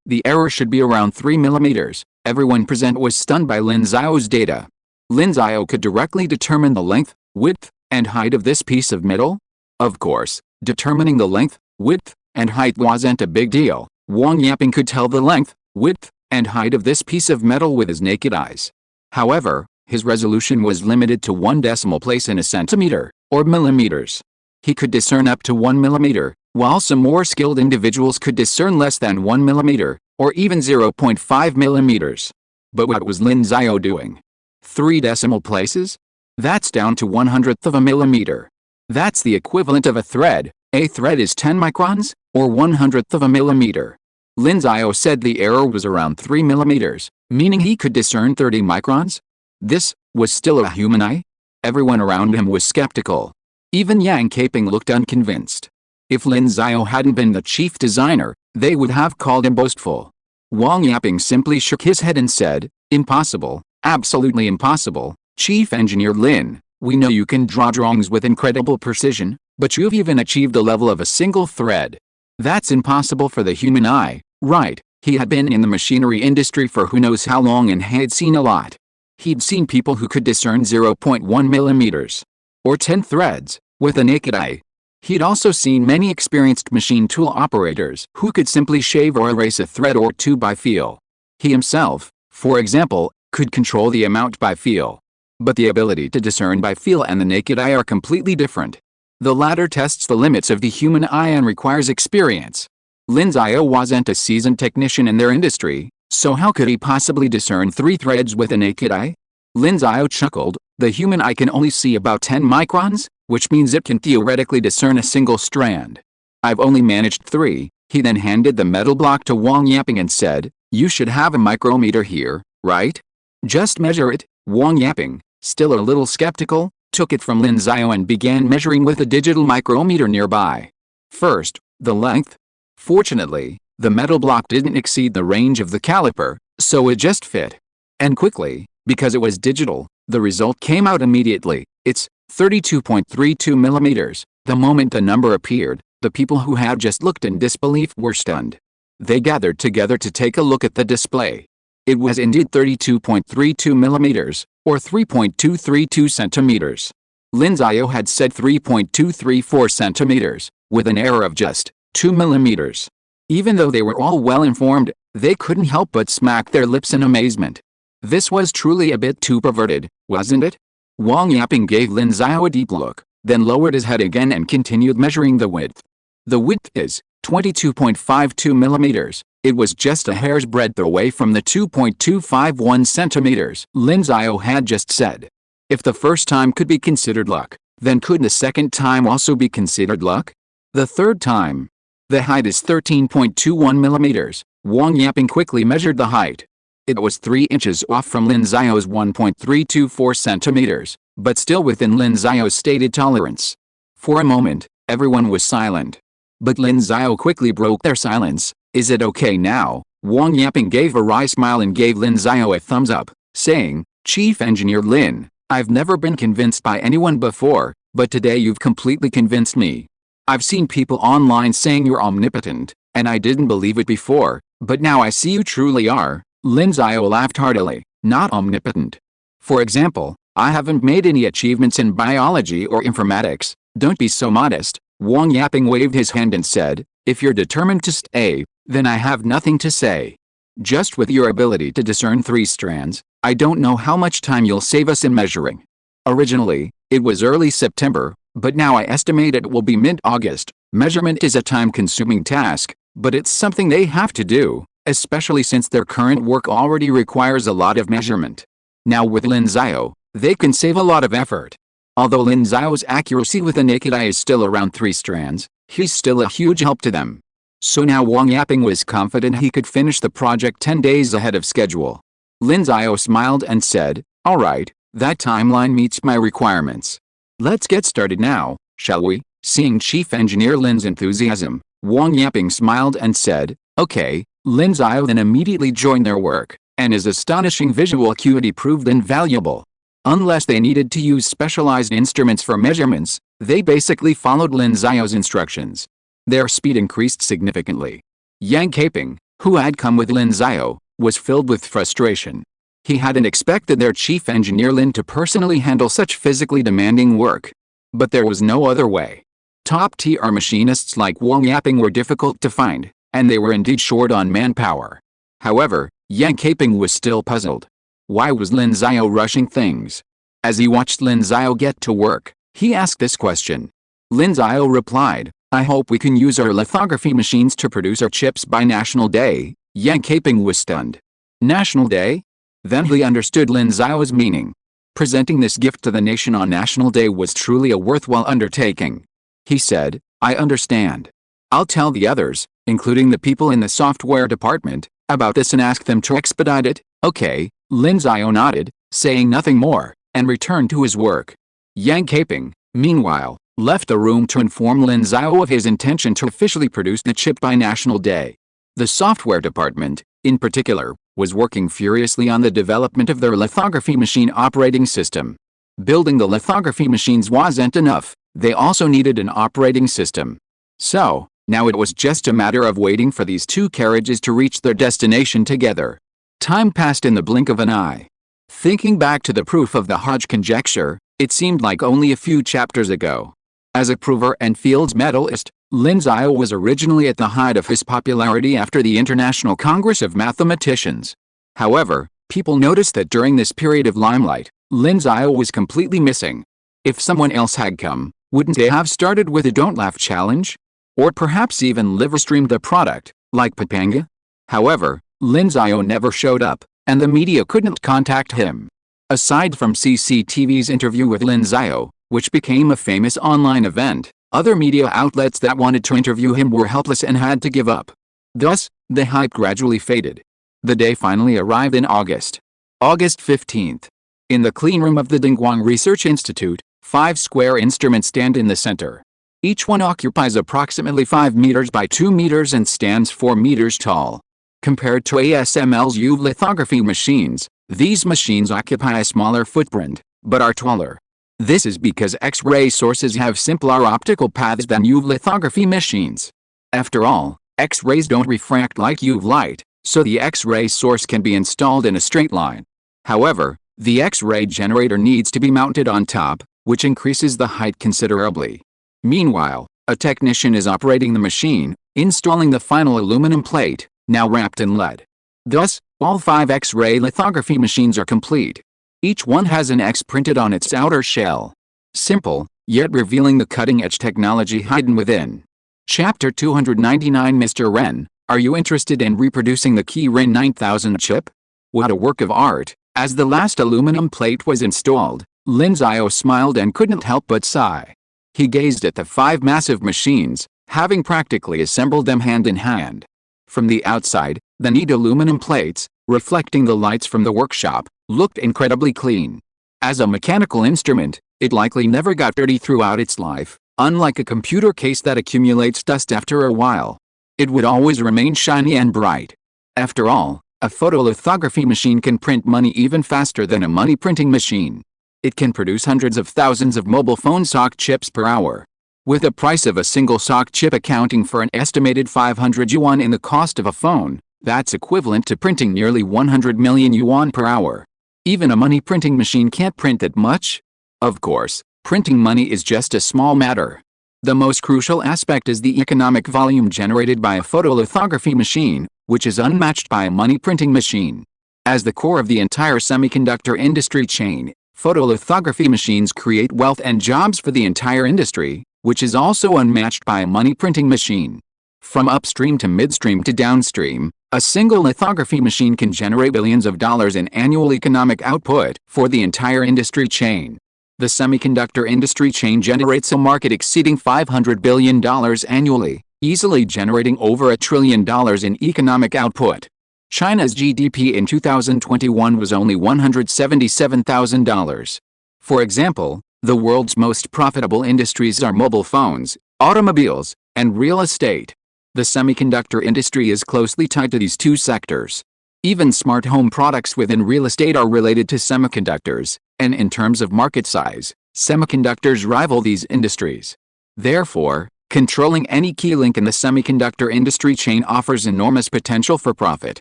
The error should be around 3 millimeters. Everyone present was stunned by Lin Xiao's data. Lin Xiao could directly determine the length, width, and height of this piece of metal? Of course, determining the length, width, and height wasn't a big deal. Wang Yaping could tell the length, width, and height of this piece of metal with his naked eyes. However, his resolution was limited to 1 decimal place in a centimeter, or millimeters. He could discern up to 1 millimeter, while some more skilled individuals could discern less than 1 millimeter, or even 0.5 millimeters. But what was Lin Xiao doing? 3 decimal places? That's down to 1/100th of a millimeter. That's the equivalent of a thread. A thread is 10 microns, or 1/100th of a millimeter. Lin Xiao said the error was around 3 millimeters, meaning he could discern 30 microns? This was still a human eye? Everyone around him was skeptical. Even Yang Caping looked unconvinced. If Lin Xiao hadn't been the chief designer, they would have called him boastful. Wang Yaping simply shook his head and said, "Impossible, absolutely impossible. Chief Engineer Lin, we know you can draw drawings with incredible precision, but you've even achieved the level of a single thread. That's impossible for the human eye, right?" He had been in the machinery industry for who knows how long and had seen a lot. He'd seen people who could discern 0.1 millimeters, or 10 threads, with a naked eye. He'd also seen many experienced machine tool operators who could simply shave or erase a thread or two by feel. He himself, for example, could control the amount by feel. But the ability to discern by feel and the naked eye are completely different. The latter tests the limits of the human eye and requires experience. Lin Xiao wasn't a seasoned technician in their industry, so how could he possibly discern 3 threads with a naked eye? Lin Xiao chuckled, "The human eye can only see about 10 microns, which means it can theoretically discern a single strand. I've only managed 3. He then handed the metal block to Wang Yaping and said, "You should have a micrometer here, right? Just measure it." Wang Yaping, still a little skeptical, took it from Lin Xiao and began measuring with a digital micrometer nearby. First, the length. Fortunately, the metal block didn't exceed the range of the caliper, so it just fit. And quickly, because it was digital, the result came out immediately. It's 32.32 millimeters. The moment the number appeared, the people who had just looked in disbelief were stunned. They gathered together to take a look at the display. It was indeed 32.32 millimeters, or 3.232 centimeters. Lin Xiao had said 3.234 centimeters, with an error of just 2 millimeters. Even though they were all well informed, they couldn't help but smack their lips in amazement. This was truly a bit too perverted, wasn't it? Wang Yaping gave Lin Xiao a deep look, then lowered his head again and continued measuring the width. The width is 22.52 millimeters. It was just a hair's breadth away from the 2.251 centimeters Lin Xiao had just said. If the first time could be considered luck, then could the second time also be considered luck? The third time. The height is 13.21 millimeters. Wang Yaping quickly measured the height. It was 3 inches off from Lin Xiao's 1.324 centimeters, but still within Lin Xiao's stated tolerance. For a moment, everyone was silent. But Lin Xiao quickly broke their silence. "Is it okay now?" Wang Yaping gave a wry smile and gave Lin Xiao a thumbs up, saying, "Chief Engineer Lin, I've never been convinced by anyone before, but today you've completely convinced me. I've seen people online saying you're omnipotent, and I didn't believe it before, but now I see you truly are." Lin Xiao laughed heartily. "Not omnipotent. For example, I haven't made any achievements in biology or informatics." "Don't be so modest." Wang Yaping waved his hand and said, "If you're determined to stay, then I have nothing to say. Just with your ability to discern 3 strands, I don't know how much time you'll save us in measuring. Originally, it was early September, but now I estimate it will be mid-August. Measurement is a time-consuming task, but it's something they have to do, especially since their current work already requires a lot of measurement. Now with Lin Xiao, they can save a lot of effort. Although Lin Xiao's accuracy with the naked eye is still around 3 strands, he's still a huge help to them. So now Wang Yaping was confident he could finish the project 10 days ahead of schedule. Lin Xiao smiled and said, "All right, that timeline meets my requirements. Let's get started now, shall we?" Seeing Chief Engineer Lin's enthusiasm, Wang Yaping smiled and said, "Okay." Lin Xiao then immediately joined their work, and his astonishing visual acuity proved invaluable. Unless they needed to use specialized instruments for measurements, they basically followed Lin Xiao's instructions. Their speed increased significantly. Yang Caping, who had come with Lin Xiao, was filled with frustration. He hadn't expected their chief engineer Lin to personally handle such physically demanding work. But there was no other way. Top-tier machinists like Wang Yaping were difficult to find, and they were indeed short on manpower. However, Yang Caping was still puzzled. Why was Lin Xiao rushing things? As he watched Lin Xiao get to work, he asked this question. Lin Xiao replied, "I hope we can use our lithography machines to produce our chips by National Day." Yang Caping was stunned. National Day? Then he understood Lin Xiao's meaning. Presenting this gift to the nation on National Day was truly a worthwhile undertaking. He said, "I understand. I'll tell the others, including the people in the software department, about this and ask them to expedite it." "Okay." Lin Xiao nodded, saying nothing more, and returned to his work. Yang Caping, meanwhile, left the room to inform Lin Xiao of his intention to officially produce the chip by National Day. The software department, in particular, was working furiously on the development of their lithography machine operating system. Building the lithography machines wasn't enough, they also needed an operating system. So, now it was just a matter of waiting for these two carriages to reach their destination together. Time passed in the blink of an eye. Thinking back to the proof of the Hodge conjecture, it seemed like only a few chapters ago. As a prover and Fields medalist, Lin Xiao was originally at the height of his popularity after the International Congress of Mathematicians. However, people noticed that during this period of limelight, Lin Xiao was completely missing. If someone else had come, wouldn't they have started with a Don't Laugh challenge? Or perhaps even live-streamed the product, like Papanga? However, Lin Xiao never showed up, and the media couldn't contact him. Aside from CCTV's interview with Lin Xiao, which became a famous online event, other media outlets that wanted to interview him were helpless and had to give up. Thus, the hype gradually faded. The day finally arrived in August. August 15th. In the clean room of the Dingguang Research Institute, 5 square instruments stand in the center. Each one occupies approximately 5 meters by 2 meters and stands 4 meters tall. Compared to ASML's UV lithography machines, these machines occupy a smaller footprint, but are taller. This is because X-ray sources have simpler optical paths than UV lithography machines. After all, X-rays don't refract like UV light, so the X-ray source can be installed in a straight line. However, the X-ray generator needs to be mounted on top, which increases the height considerably. Meanwhile, a technician is operating the machine, installing the final aluminum plate, now wrapped in lead. Thus, all 5 X-ray lithography machines are complete. Each one has an X printed on its outer shell. Simple, yet revealing the cutting-edge technology hidden within. Chapter 299. Mr. Ren, are you interested in reproducing the Kirin 9000 chip? What a work of art! As the last aluminum plate was installed, Lin Xiao smiled and couldn't help but sigh. He gazed at the 5 massive machines, having practically assembled them hand in hand. From the outside, the neat aluminum plates, reflecting the lights from the workshop, looked incredibly clean. As a mechanical instrument, it likely never got dirty throughout its life, unlike a computer case that accumulates dust after a while. It would always remain shiny and bright. After all, a photolithography machine can print money even faster than a money printing machine. It can produce hundreds of thousands of mobile phone SOC chips per hour. With the price of a single SOC chip accounting for an estimated 500 yuan in the cost of a phone, that's equivalent to printing nearly 100 million yuan per hour. Even a money printing machine can't print that much. Of course, printing money is just a small matter. The most crucial aspect is the economic volume generated by a photolithography machine, which is unmatched by a money printing machine. As the core of the entire semiconductor industry chain, photolithography machines create wealth and jobs for the entire industry, which is also unmatched by a money printing machine. From upstream to midstream to downstream, a single lithography machine can generate billions of dollars in annual economic output for the entire industry chain. The semiconductor industry chain generates a market exceeding $500 billion annually, easily generating over $1 trillion in economic output. China's GDP in 2021 was only $177,000. For example, the world's most profitable industries are mobile phones, automobiles, and real estate. The semiconductor industry is closely tied to these two sectors. Even smart home products within real estate are related to semiconductors, and in terms of market size, semiconductors rival these industries. Therefore, controlling any key link in the semiconductor industry chain offers enormous potential for profit.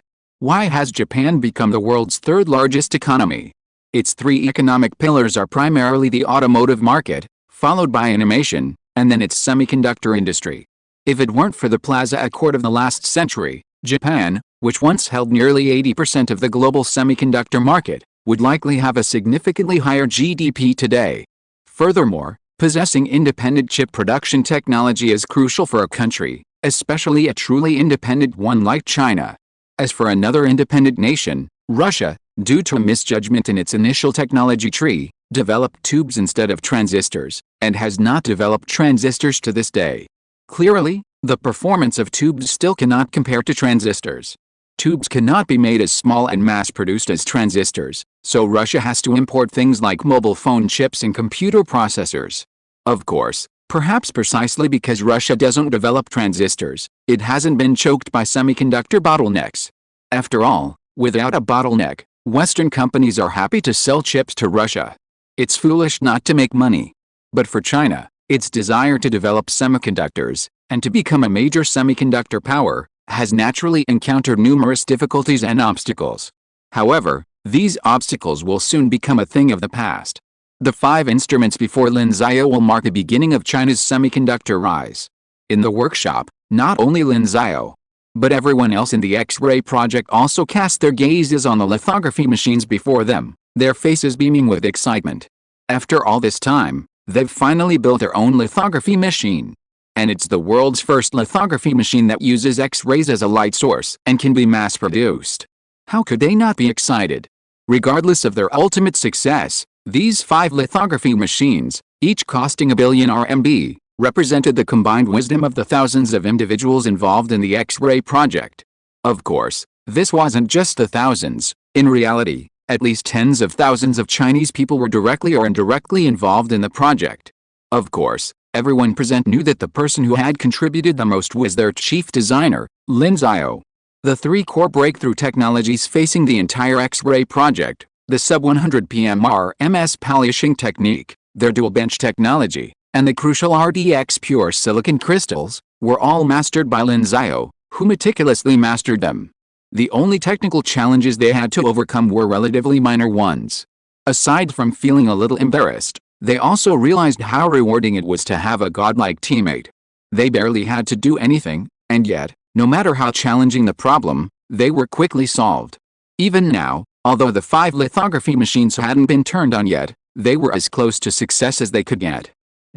Why has Japan become the world's third largest economy? Its three economic pillars are primarily the automotive market, followed by animation, and then its semiconductor industry. If it weren't for the Plaza Accord of the last century, Japan, which once held nearly 80% of the global semiconductor market, would likely have a significantly higher GDP today. Furthermore, possessing independent chip production technology is crucial for a country, especially a truly independent one like China. As for another independent nation, Russia, due to a misjudgment in its initial technology tree, developed tubes instead of transistors, and has not developed transistors to this day. Clearly, the performance of tubes still cannot compare to transistors. Tubes cannot be made as small and mass-produced as transistors, so Russia has to import things like mobile phone chips and computer processors. Of course, perhaps precisely because Russia doesn't develop transistors, it hasn't been choked by semiconductor bottlenecks. After all, without a bottleneck, Western companies are happy to sell chips to Russia. It's foolish not to make money. But for China, its desire to develop semiconductors, and to become a major semiconductor power, has naturally encountered numerous difficulties and obstacles. However, these obstacles will soon become a thing of the past. The 5 instruments before Lin Xiao will mark the beginning of China's semiconductor rise. In the workshop, not only Lin Xiao, but everyone else in the X-ray project also cast their gazes on the lithography machines before them, their faces beaming with excitement. After all this time, they've finally built their own lithography machine. And it's the world's first lithography machine that uses X-rays as a light source and can be mass-produced. How could they not be excited? Regardless of their ultimate success, these 5 lithography machines, each costing $1 billion RMB, represented the combined wisdom of the thousands of individuals involved in the X-ray project. Of course, this wasn't just the thousands. In reality, at least tens of thousands of Chinese people were directly or indirectly involved in the project. Of course, everyone present knew that the person who had contributed the most was their chief designer, Lin Xiao. The 3 core breakthrough technologies facing the entire X-ray project, the sub-100 pmr MS polishing technique, their dual bench technology, and the crucial RDX pure silicon crystals, were all mastered by Lin Xiao, who meticulously mastered them. The only technical challenges they had to overcome were relatively minor ones. Aside from feeling a little embarrassed, they also realized how rewarding it was to have a godlike teammate. They barely had to do anything, and yet, no matter how challenging the problem, they were quickly solved. Even now, although the 5 lithography machines hadn't been turned on yet, they were as close to success as they could get.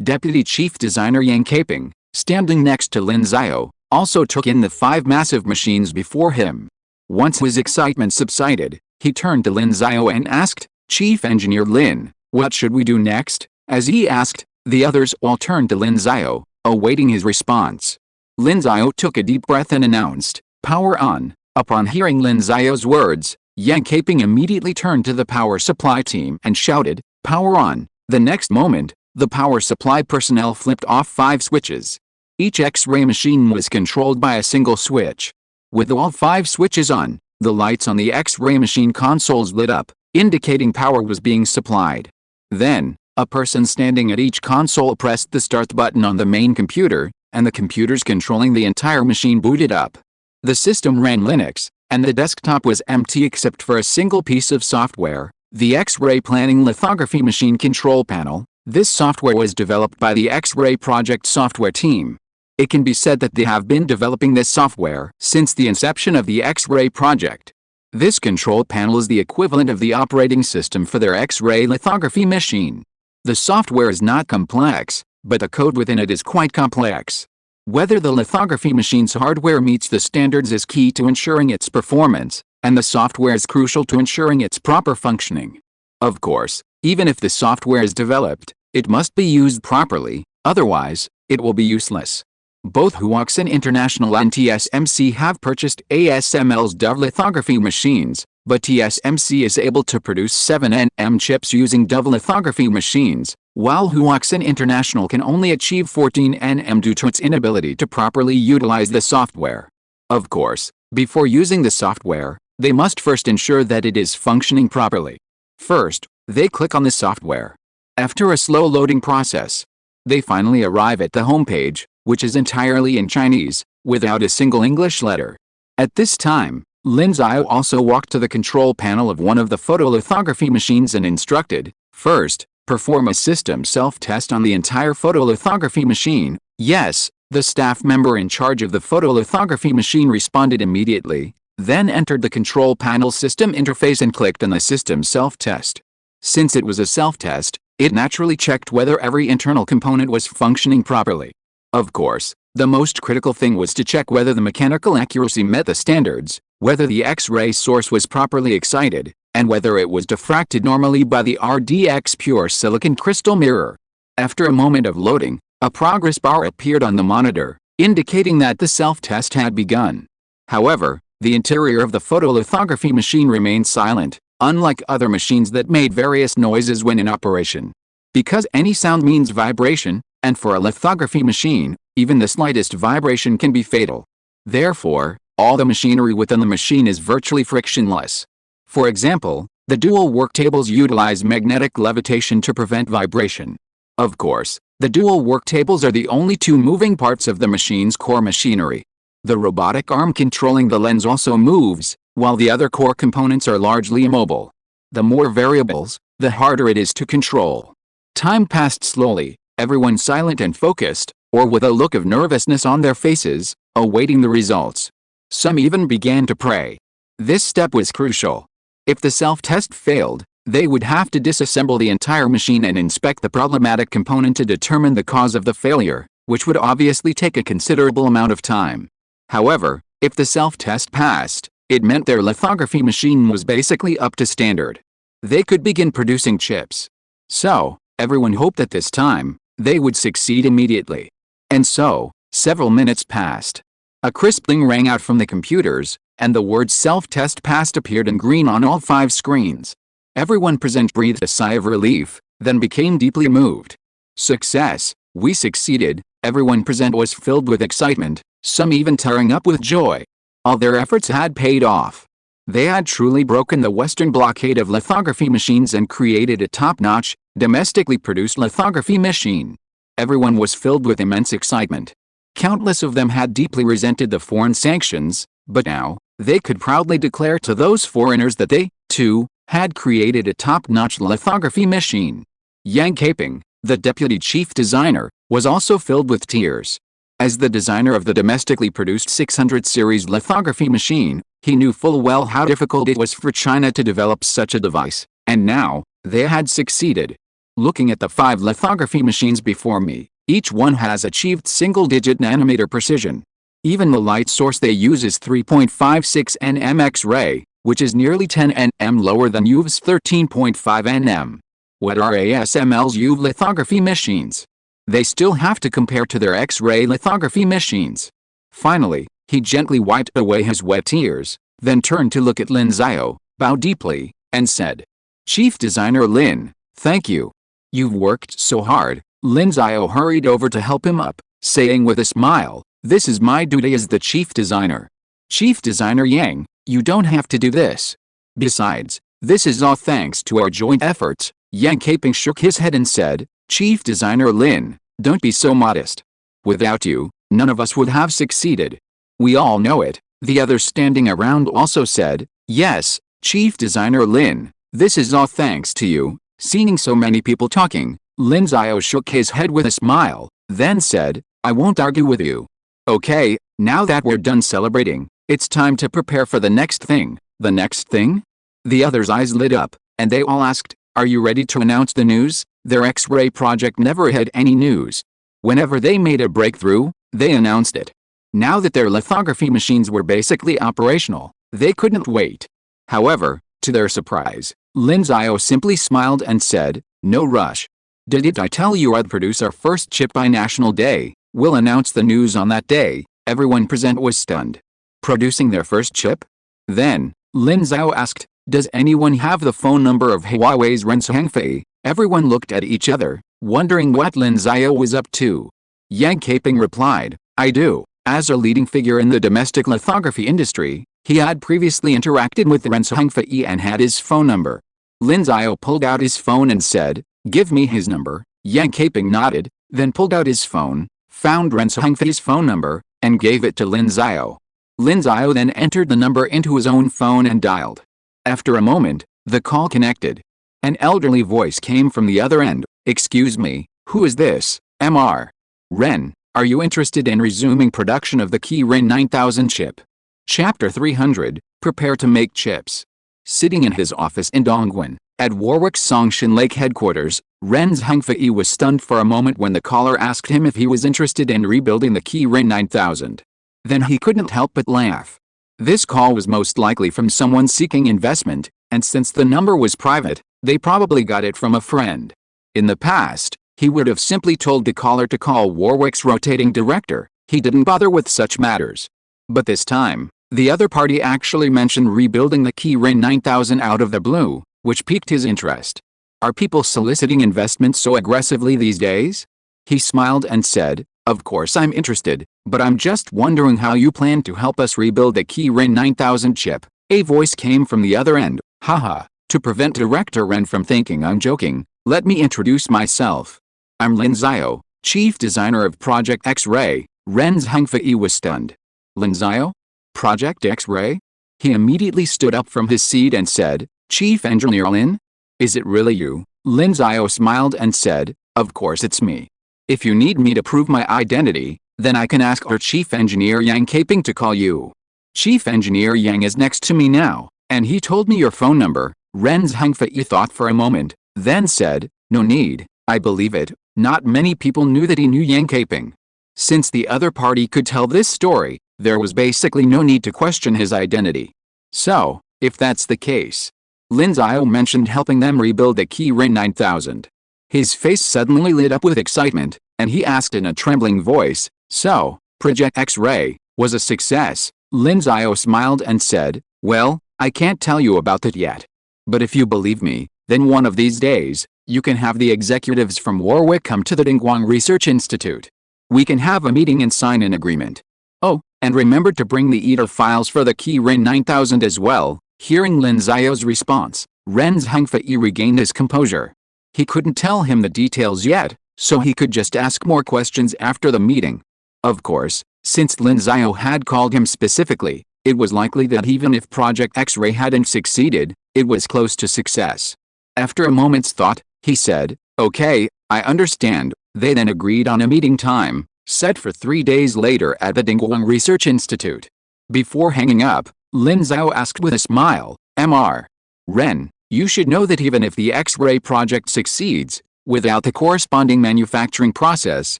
Deputy Chief Designer Yang Caping, standing next to Lin Xiao, also took in the 5 massive machines before him. Once his excitement subsided, he turned to Lin Xiao and asked, "Chief Engineer Lin, what should we do next?" As he asked, the others all turned to Lin Xiao, awaiting his response. Lin Xiao took a deep breath and announced, "Power on." Upon hearing Lin Xiao's words, Yang Caping immediately turned to the power supply team and shouted, "Power on." The next moment, the power supply personnel flipped off 5 switches. Each X-ray machine was controlled by a single switch. With all 5 switches on, the lights on the X-ray machine consoles lit up, indicating power was being supplied. Then, a person standing at each console pressed the start button on the main computer, and the computers controlling the entire machine booted up. The system ran Linux, and the desktop was empty except for a single piece of software, the X-ray Planning Lithography Machine Control Panel. This software was developed by the X-ray Project software team. It can be said that they have been developing this software since the inception of the X-ray project. This control panel is the equivalent of the operating system for their X-ray lithography machine. The software is not complex, but the code within it is quite complex. Whether the lithography machine's hardware meets the standards is key to ensuring its performance, and the software is crucial to ensuring its proper functioning. Of course, even if the software is developed, it must be used properly, otherwise, it will be useless. Both Huoxin International and TSMC have purchased ASML's Dove lithography machines, but TSMC is able to produce 7nm chips using Dove lithography machines, while Huoxin International can only achieve 14nm due to its inability to properly utilize the software. Of course, before using the software, they must first ensure that it is functioning properly. First, they click on the software. After a slow loading process, they finally arrive at the homepage, which is entirely in Chinese, without a single English letter. At this time, Lin Xiao also walked to the control panel of one of the photolithography machines and instructed, first, perform a system self-test on the entire photolithography machine. Yes, the staff member in charge of the photolithography machine responded immediately, then entered the control panel system interface and clicked on the system self-test. Since it was a self-test, it naturally checked whether every internal component was functioning properly. Of course, the most critical thing was to check whether the mechanical accuracy met the standards, whether the X-ray source was properly excited, and whether it was diffracted normally by the RDX pure silicon crystal mirror. After a moment of loading, a progress bar appeared on the monitor, indicating that the self-test had begun. However, the interior of the photolithography machine remained silent, unlike other machines that made various noises when in operation. Because any sound means vibration, and for a lithography machine, even the slightest vibration can be fatal. Therefore, all the machinery within the machine is virtually frictionless. For example, the dual work tables utilize magnetic levitation to prevent vibration. Of course, the dual work tables are the only two moving parts of the machine's core machinery. The robotic arm controlling the lens also moves, while the other core components are largely immobile. The more variables, the harder it is to control. Time passed slowly, everyone silent and focused, or with a look of nervousness on their faces, awaiting the results. Some even began to pray. This step was crucial. If the self-test failed, they would have to disassemble the entire machine and inspect the problematic component to determine the cause of the failure, which would obviously take a considerable amount of time. However, if the self-test passed, it meant their lithography machine was basically up to standard. They could begin producing chips. So, everyone hoped that this time, they would succeed immediately. And so, several minutes passed. A crisp ding rang out from the computers, and the word self-test passed appeared in green on all 5 screens. Everyone present breathed a sigh of relief, then became deeply moved. Success, we succeeded, everyone present was filled with excitement, some even tearing up with joy. All their efforts had paid off. They had truly broken the Western blockade of lithography machines and created a top-notch, domestically produced lithography machine. Everyone was filled with immense excitement. Countless of them had deeply resented the foreign sanctions, but now, they could proudly declare to those foreigners that they, too, had created a top-notch lithography machine. Yang Caping, the deputy chief designer, was also filled with tears. As the designer of the domestically produced 600 series lithography machine, he knew full well how difficult it was for China to develop such a device, and now, they had succeeded. Looking at the 5 lithography machines before me, each one has achieved single-digit nanometer precision. Even the light source they use is 3.56 nm X-ray, which is nearly 10 nm lower than UV's 13.5 nm. What are ASML's UV lithography machines? They still have to compare to their X-ray lithography machines. Finally, he gently wiped away his wet tears, then turned to look at Lin Xiao, bowed deeply, and said, "Chief Designer Lin, thank you. You've worked so hard." Lin Xiao hurried over to help him up, saying with a smile, "This is my duty as the chief designer. Chief Designer Yang, you don't have to do this. Besides, this is all thanks to our joint efforts." Yang Caping shook his head and said, "Chief Designer Lin, don't be so modest. Without you, none of us would have succeeded. We all know it." The others standing around also said, "Yes, Chief Designer Lin, this is all thanks to you." Seeing so many people talking, Lin Xiao shook his head with a smile, then said, "I won't argue with you. Okay, now that we're done celebrating, it's time to prepare for the next thing." "The next thing?" The others' eyes lit up, and they all asked, "Are you ready to announce the news?" Their X-ray project never had any news. Whenever they made a breakthrough, they announced it. Now that their lithography machines were basically operational, they couldn't wait. However, to their surprise, Lin Xiao simply smiled and said, "No rush. Didn't I tell you I'd produce our first chip by National Day?" We'll announce the news on that day. Everyone present was stunned. Producing their first chip? Then, Lin Xiao asked, does anyone have the phone number of Huawei's Ren Zhengfei? Everyone looked at each other, wondering what Lin Xiao was up to. Yang Caping replied, I do. As a leading figure in the domestic lithography industry, he had previously interacted with Ren Zhengfei and had his phone number. Lin Xiao pulled out his phone and said, give me his number. Yang Caping nodded, then pulled out his phone, found Ren Zhengfei's phone number, and gave it to Lin Xiao. Lin Xiao then entered the number into his own phone and dialed. After a moment, the call connected. An elderly voice came from the other end. Excuse me, who is this? Mr. Ren, are you interested in resuming production of the Kirin 9000 chip? Chapter 300, Prepare to make chips. Sitting in his office in Dongguan, at Warwick's Songshan Lake headquarters, Ren Zhengfei was stunned for a moment when the caller asked him if he was interested in rebuilding the Kirin 9000. Then he couldn't help but laugh. This call was most likely from someone seeking investment, and since the number was private, they probably got it from a friend. In the past, he would have simply told the caller to call Warwick's rotating director. He didn't bother with such matters. But this time, the other party actually mentioned rebuilding the Kirin 9000 out of the blue, which piqued his interest. Are people soliciting investments so aggressively these days? He smiled and said, of course I'm interested, but I'm just wondering how you plan to help us rebuild the Kirin 9000 chip. A voice came from the other end. Haha, to prevent Director Ren from thinking I'm joking, let me introduce myself. I'm Lin Xiao, Chief Designer of Project X-Ray. Ren Zhengfei was stunned. Lin Xiao? Project X-Ray? He immediately stood up from his seat and said, Chief Engineer Lin? Is it really you? Lin Xiao smiled and said, of course it's me. If you need me to prove my identity, then I can ask our Chief Engineer Yang Caping to call you. Chief Engineer Yang is next to me now, and he told me your phone number. Ren Zhengfei thought for a moment, then said, no need, I believe it. Not many people knew that he knew Yang Caping. Since the other party could tell this story, there was basically no need to question his identity. So, if that's the case, Lin Xiao mentioned helping them rebuild the Kirin 9000. His face suddenly lit up with excitement, and he asked in a trembling voice, so, Project X-Ray was a success? Lin Xiao smiled and said, well, I can't tell you about that yet. But if you believe me, then one of these days, you can have the executives from Warwick come to the Dingguang Research Institute. We can have a meeting and sign an agreement. Oh, and remember to bring the EDA files for the Kirin 9000 as well. Hearing Lin Xiao's response, Ren Zhengfei regained his composure. He couldn't tell him the details yet, so he could just ask more questions after the meeting. Of course, since Lin Xiao had called him specifically, it was likely that even if Project X-Ray hadn't succeeded, it was close to success. After a moment's thought, he said, okay, I understand. They then agreed on a meeting time, set for 3 days later at the Dingguang Research Institute. Before hanging up, Lin Xiao asked with a smile, Mr. Ren, you should know that even if the X-ray project succeeds, without the corresponding manufacturing process,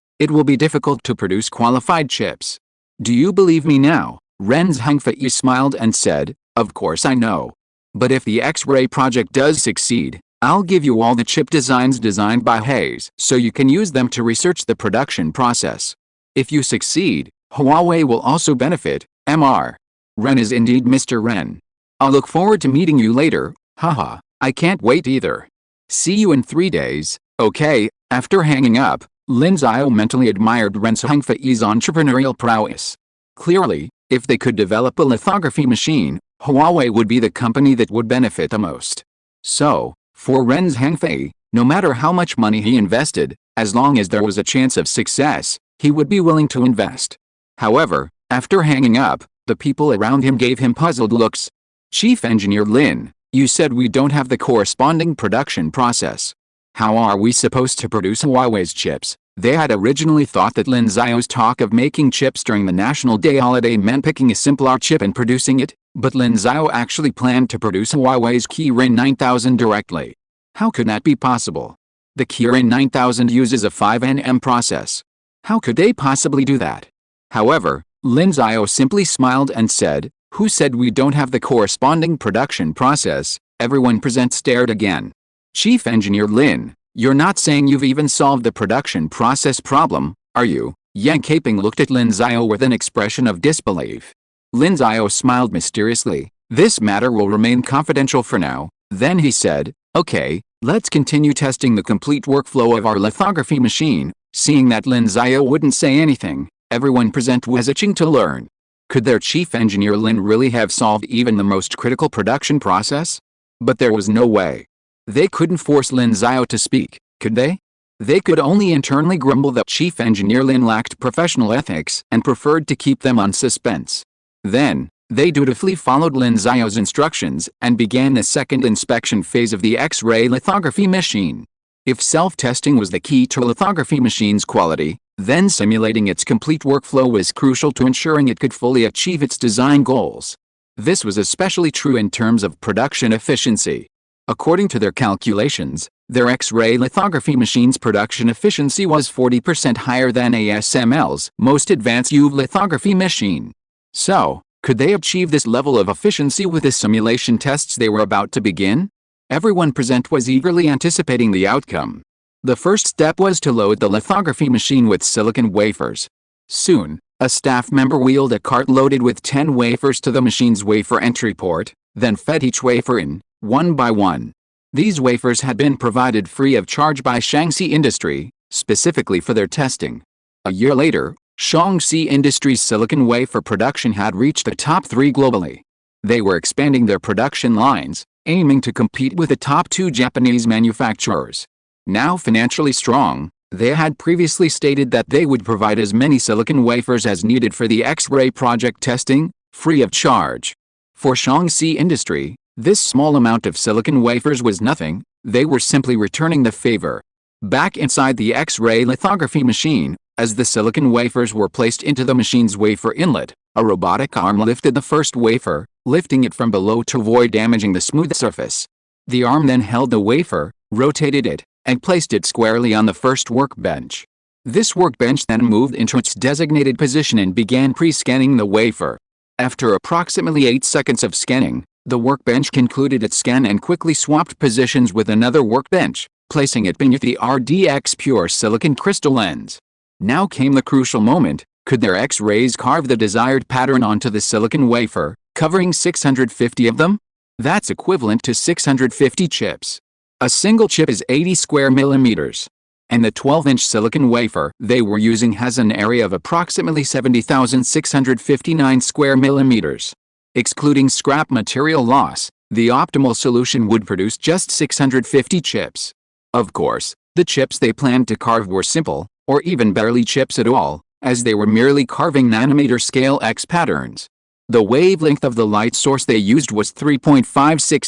it will be difficult to produce qualified chips. Do you believe me now? Ren Zhengfei smiled and said, of course I know. But if the X-ray project does succeed, I'll give you all the chip designs designed by Hayes so you can use them to research the production process. If you succeed, Huawei will also benefit. Mr. Ren is indeed Mr. Ren. I'll look forward to meeting you later. Haha, I can't wait either. See you in 3 days, okay? After hanging up, Lin Xiao mentally admired Ren Zhengfei's entrepreneurial prowess. Clearly, if they could develop a lithography machine, Huawei would be the company that would benefit the most. So, for Ren Zhengfei, no matter how much money he invested, as long as there was a chance of success, he would be willing to invest. However, after hanging up, the people around him gave him puzzled looks. Chief Engineer Lin, you said we don't have the corresponding production process. How are we supposed to produce Huawei's chips? They had originally thought that Lin Xiao's talk of making chips during the National Day holiday meant picking a simpler chip and producing it, but Lin Xiao actually planned to produce Huawei's Kirin 9000 directly. How could that be possible? The Kirin 9000 uses a 5nm process. How could they possibly do that? However, Lin Xiao simply smiled and said, who said we don't have the corresponding production process? Everyone present stared again. Chief Engineer Lin, you're not saying you've even solved the production process problem, are you? Yang Caping looked at Lin Xiao with an expression of disbelief. Lin Xiao smiled mysteriously. This matter will remain confidential for now. Then he said, okay, let's continue testing the complete workflow of our lithography machine. Seeing that Lin Xiao wouldn't say anything, everyone present was itching to learn. Could their chief engineer Lin really have solved even the most critical production process? But there was no way. They couldn't force Lin Xiao to speak, could they? They could only internally grumble that chief engineer Lin lacked professional ethics and preferred to keep them on suspense. Then, they dutifully followed Lin Xiao's instructions and began the second inspection phase of the X-ray lithography machine. If self-testing was the key to a lithography machine's quality, then simulating its complete workflow was crucial to ensuring it could fully achieve its design goals. This was especially true in terms of production efficiency. According to their calculations, their X-ray lithography machine's production efficiency was 40% higher than ASML's most advanced UV lithography machine. So, could they achieve this level of efficiency with the simulation tests they were about to begin? Everyone present was eagerly anticipating the outcome. The first step was to load the lithography machine with silicon wafers. Soon, a staff member wheeled a cart loaded with 10 wafers to the machine's wafer entry port, then fed each wafer in, one by one. These wafers had been provided free of charge by Shaanxi Industry, specifically for their testing. A year later, Shaanxi Industry's silicon wafer production had reached the top 3 globally. They were expanding their production lines, aiming to compete with the top 2 Japanese manufacturers. Now financially strong, they had previously stated that they would provide as many silicon wafers as needed for the X-ray project testing, free of charge. For Shaanxi Industry, this small amount of silicon wafers was nothing, they were simply returning the favor. Back inside the X-ray lithography machine, as the silicon wafers were placed into the machine's wafer inlet, a robotic arm lifted the first wafer, lifting it from below to avoid damaging the smooth surface. The arm then held the wafer, rotated it, and placed it squarely on the first workbench. This workbench then moved into its designated position and began pre-scanning the wafer. After approximately 8 seconds of scanning, the workbench concluded its scan and quickly swapped positions with another workbench, placing it beneath the RDX pure silicon crystal lens. Now came the crucial moment. Could their X-rays carve the desired pattern onto the silicon wafer, covering 650 of them? That's equivalent to 650 chips. A single chip is 80 square millimeters. And the 12-inch silicon wafer they were using has an area of approximately 70,659 square millimeters. Excluding scrap material loss, the optimal solution would produce just 650 chips. Of course, the chips they planned to carve were simple, or even barely chips at all, as they were merely carving nanometer-scale X patterns. The wavelength of the light source they used was 3.56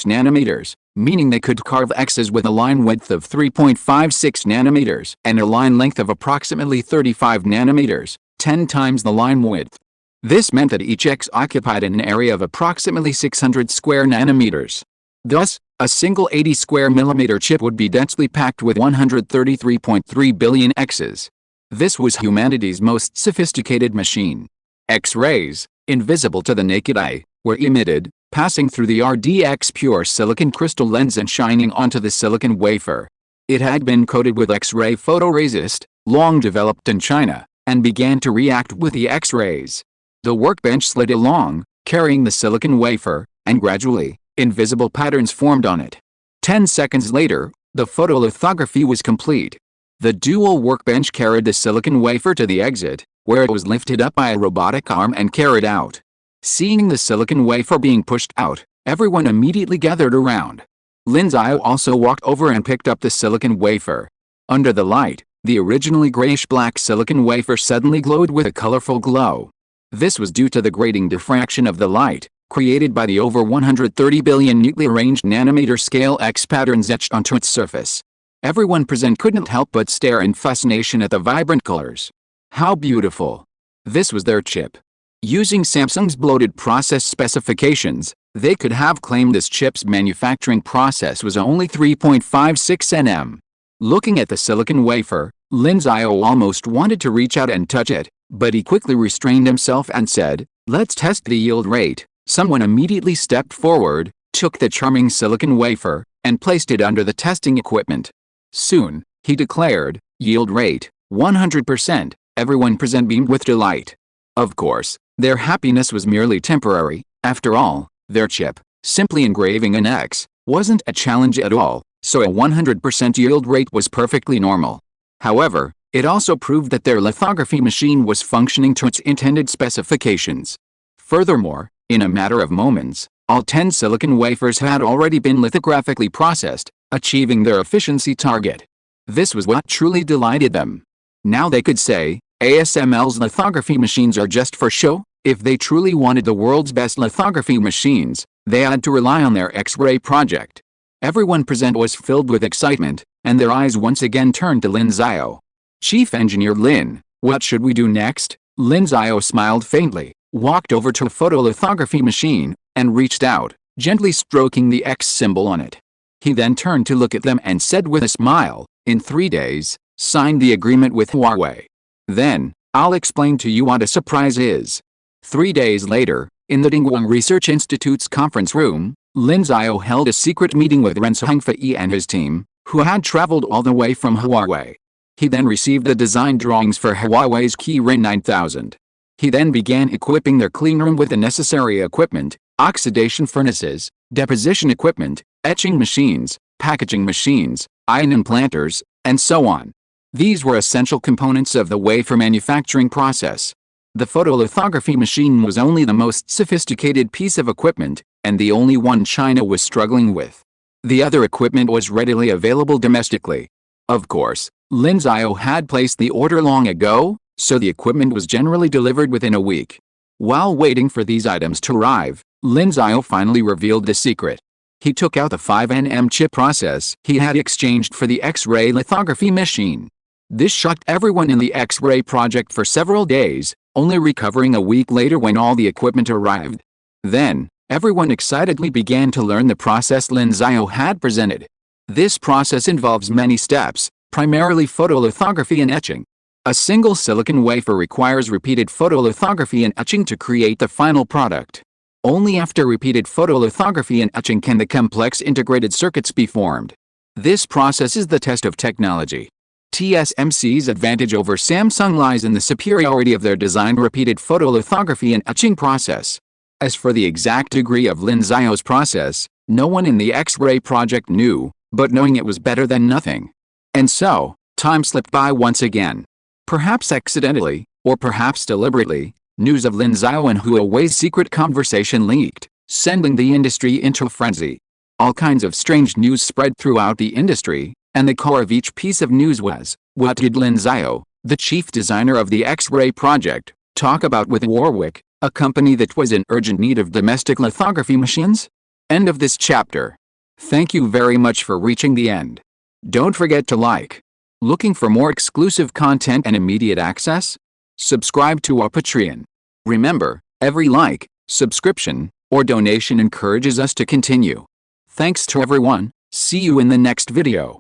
nanometers, meaning they could carve X's with a line width of 3.56 nanometers and a line length of approximately 35 nanometers, 10 times the line width. This meant that each X occupied an area of approximately 600 square nanometers. Thus, a single 80 square millimeter chip would be densely packed with 133.3 billion X's. This was humanity's most sophisticated machine. X-rays, invisible to the naked eye, were emitted, passing through the RDX pure silicon crystal lens and shining onto the silicon wafer. It had been coated with X-ray photoresist, long developed in China, and began to react with the X-rays. The workbench slid along, carrying the silicon wafer, and gradually, invisible patterns formed on it. 10 seconds later, the photolithography was complete. The dual workbench carried the silicon wafer to the exit, where it was lifted up by a robotic arm and carried out. Seeing the silicon wafer being pushed out, everyone immediately gathered around. Lin Xiao also walked over and picked up the silicon wafer. Under the light, the originally grayish-black silicon wafer suddenly glowed with a colorful glow. This was due to the grating diffraction of the light, created by the over 130 billion neatly arranged nanometer-scale X patterns etched onto its surface. Everyone present couldn't help but stare in fascination at the vibrant colors. How beautiful! This was their chip. Using Samsung's bloated process specifications, they could have claimed this chip's manufacturing process was only 3.56 nm. Looking at the silicon wafer, Lin Xiao almost wanted to reach out and touch it, but he quickly restrained himself and said, "Let's test the yield rate." Someone immediately stepped forward, took the charming silicon wafer, and placed it under the testing equipment. Soon, he declared, "Yield rate, 100%, Everyone present beamed with delight. Of course, their happiness was merely temporary. After all, their chip, simply engraving an X, wasn't a challenge at all, so a 100% yield rate was perfectly normal. However, it also proved that their lithography machine was functioning to its intended specifications. Furthermore, in a matter of moments, all 10 silicon wafers had already been lithographically processed, achieving their efficiency target. This was what truly delighted them. Now they could say, ASML's lithography machines are just for show. If they truly wanted the world's best lithography machines, they had to rely on their X-ray project. Everyone present was filled with excitement, and their eyes once again turned to Lin Xiao. Chief Engineer Lin, what should we do next? Lin Xiao smiled faintly, walked over to a photolithography machine, and reached out, gently stroking the X symbol on it. He then turned to look at them and said with a smile, in 3 days, sign the agreement with Huawei. Then, I'll explain to you what a surprise is. 3 days later, in the Dingguang Research Institute's conference room, Lin Xiao held a secret meeting with Ren Hongfei and his team, who had traveled all the way from Huawei. He then received the design drawings for Huawei's Kirin 9000. He then began equipping their cleanroom with the necessary equipment, oxidation furnaces, deposition equipment, etching machines, packaging machines, ion implanters, and so on. These were essential components of the wafer manufacturing process. The photolithography machine was only the most sophisticated piece of equipment, and the only one China was struggling with. The other equipment was readily available domestically. Of course, Lin Xiao had placed the order long ago, so the equipment was generally delivered within a week. While waiting for these items to arrive, Lin Xiao finally revealed the secret. He took out the 5nm chip process he had exchanged for the X-ray lithography machine. This shocked everyone in the X-ray project for several days, only recovering a week later when all the equipment arrived. Then, everyone excitedly began to learn the process Lin Xiao had presented. This process involves many steps, primarily photolithography and etching. A single silicon wafer requires repeated photolithography and etching to create the final product. Only after repeated photolithography and etching can the complex integrated circuits be formed. This process is the test of technology. TSMC's advantage over Samsung lies in the superiority of their designed repeated photolithography and etching process. As for the exact degree of Lin Xiao's process, no one in the X-ray project knew, but knowing it was better than nothing. And so, time slipped by once again. Perhaps accidentally, or perhaps deliberately, news of Lin Xiao and Huawei's secret conversation leaked, sending the industry into a frenzy. All kinds of strange news spread throughout the industry, and the core of each piece of news was, what did Lin Xiao, the chief designer of the X-ray project, talk about with Warwick, a company that was in urgent need of domestic lithography machines? End of this chapter. Thank you very much for reaching the end. Don't forget to like. Looking for more exclusive content and immediate access? Subscribe to our Patreon. Remember, every like, subscription, or donation encourages us to continue. Thanks to everyone. See you in the next video.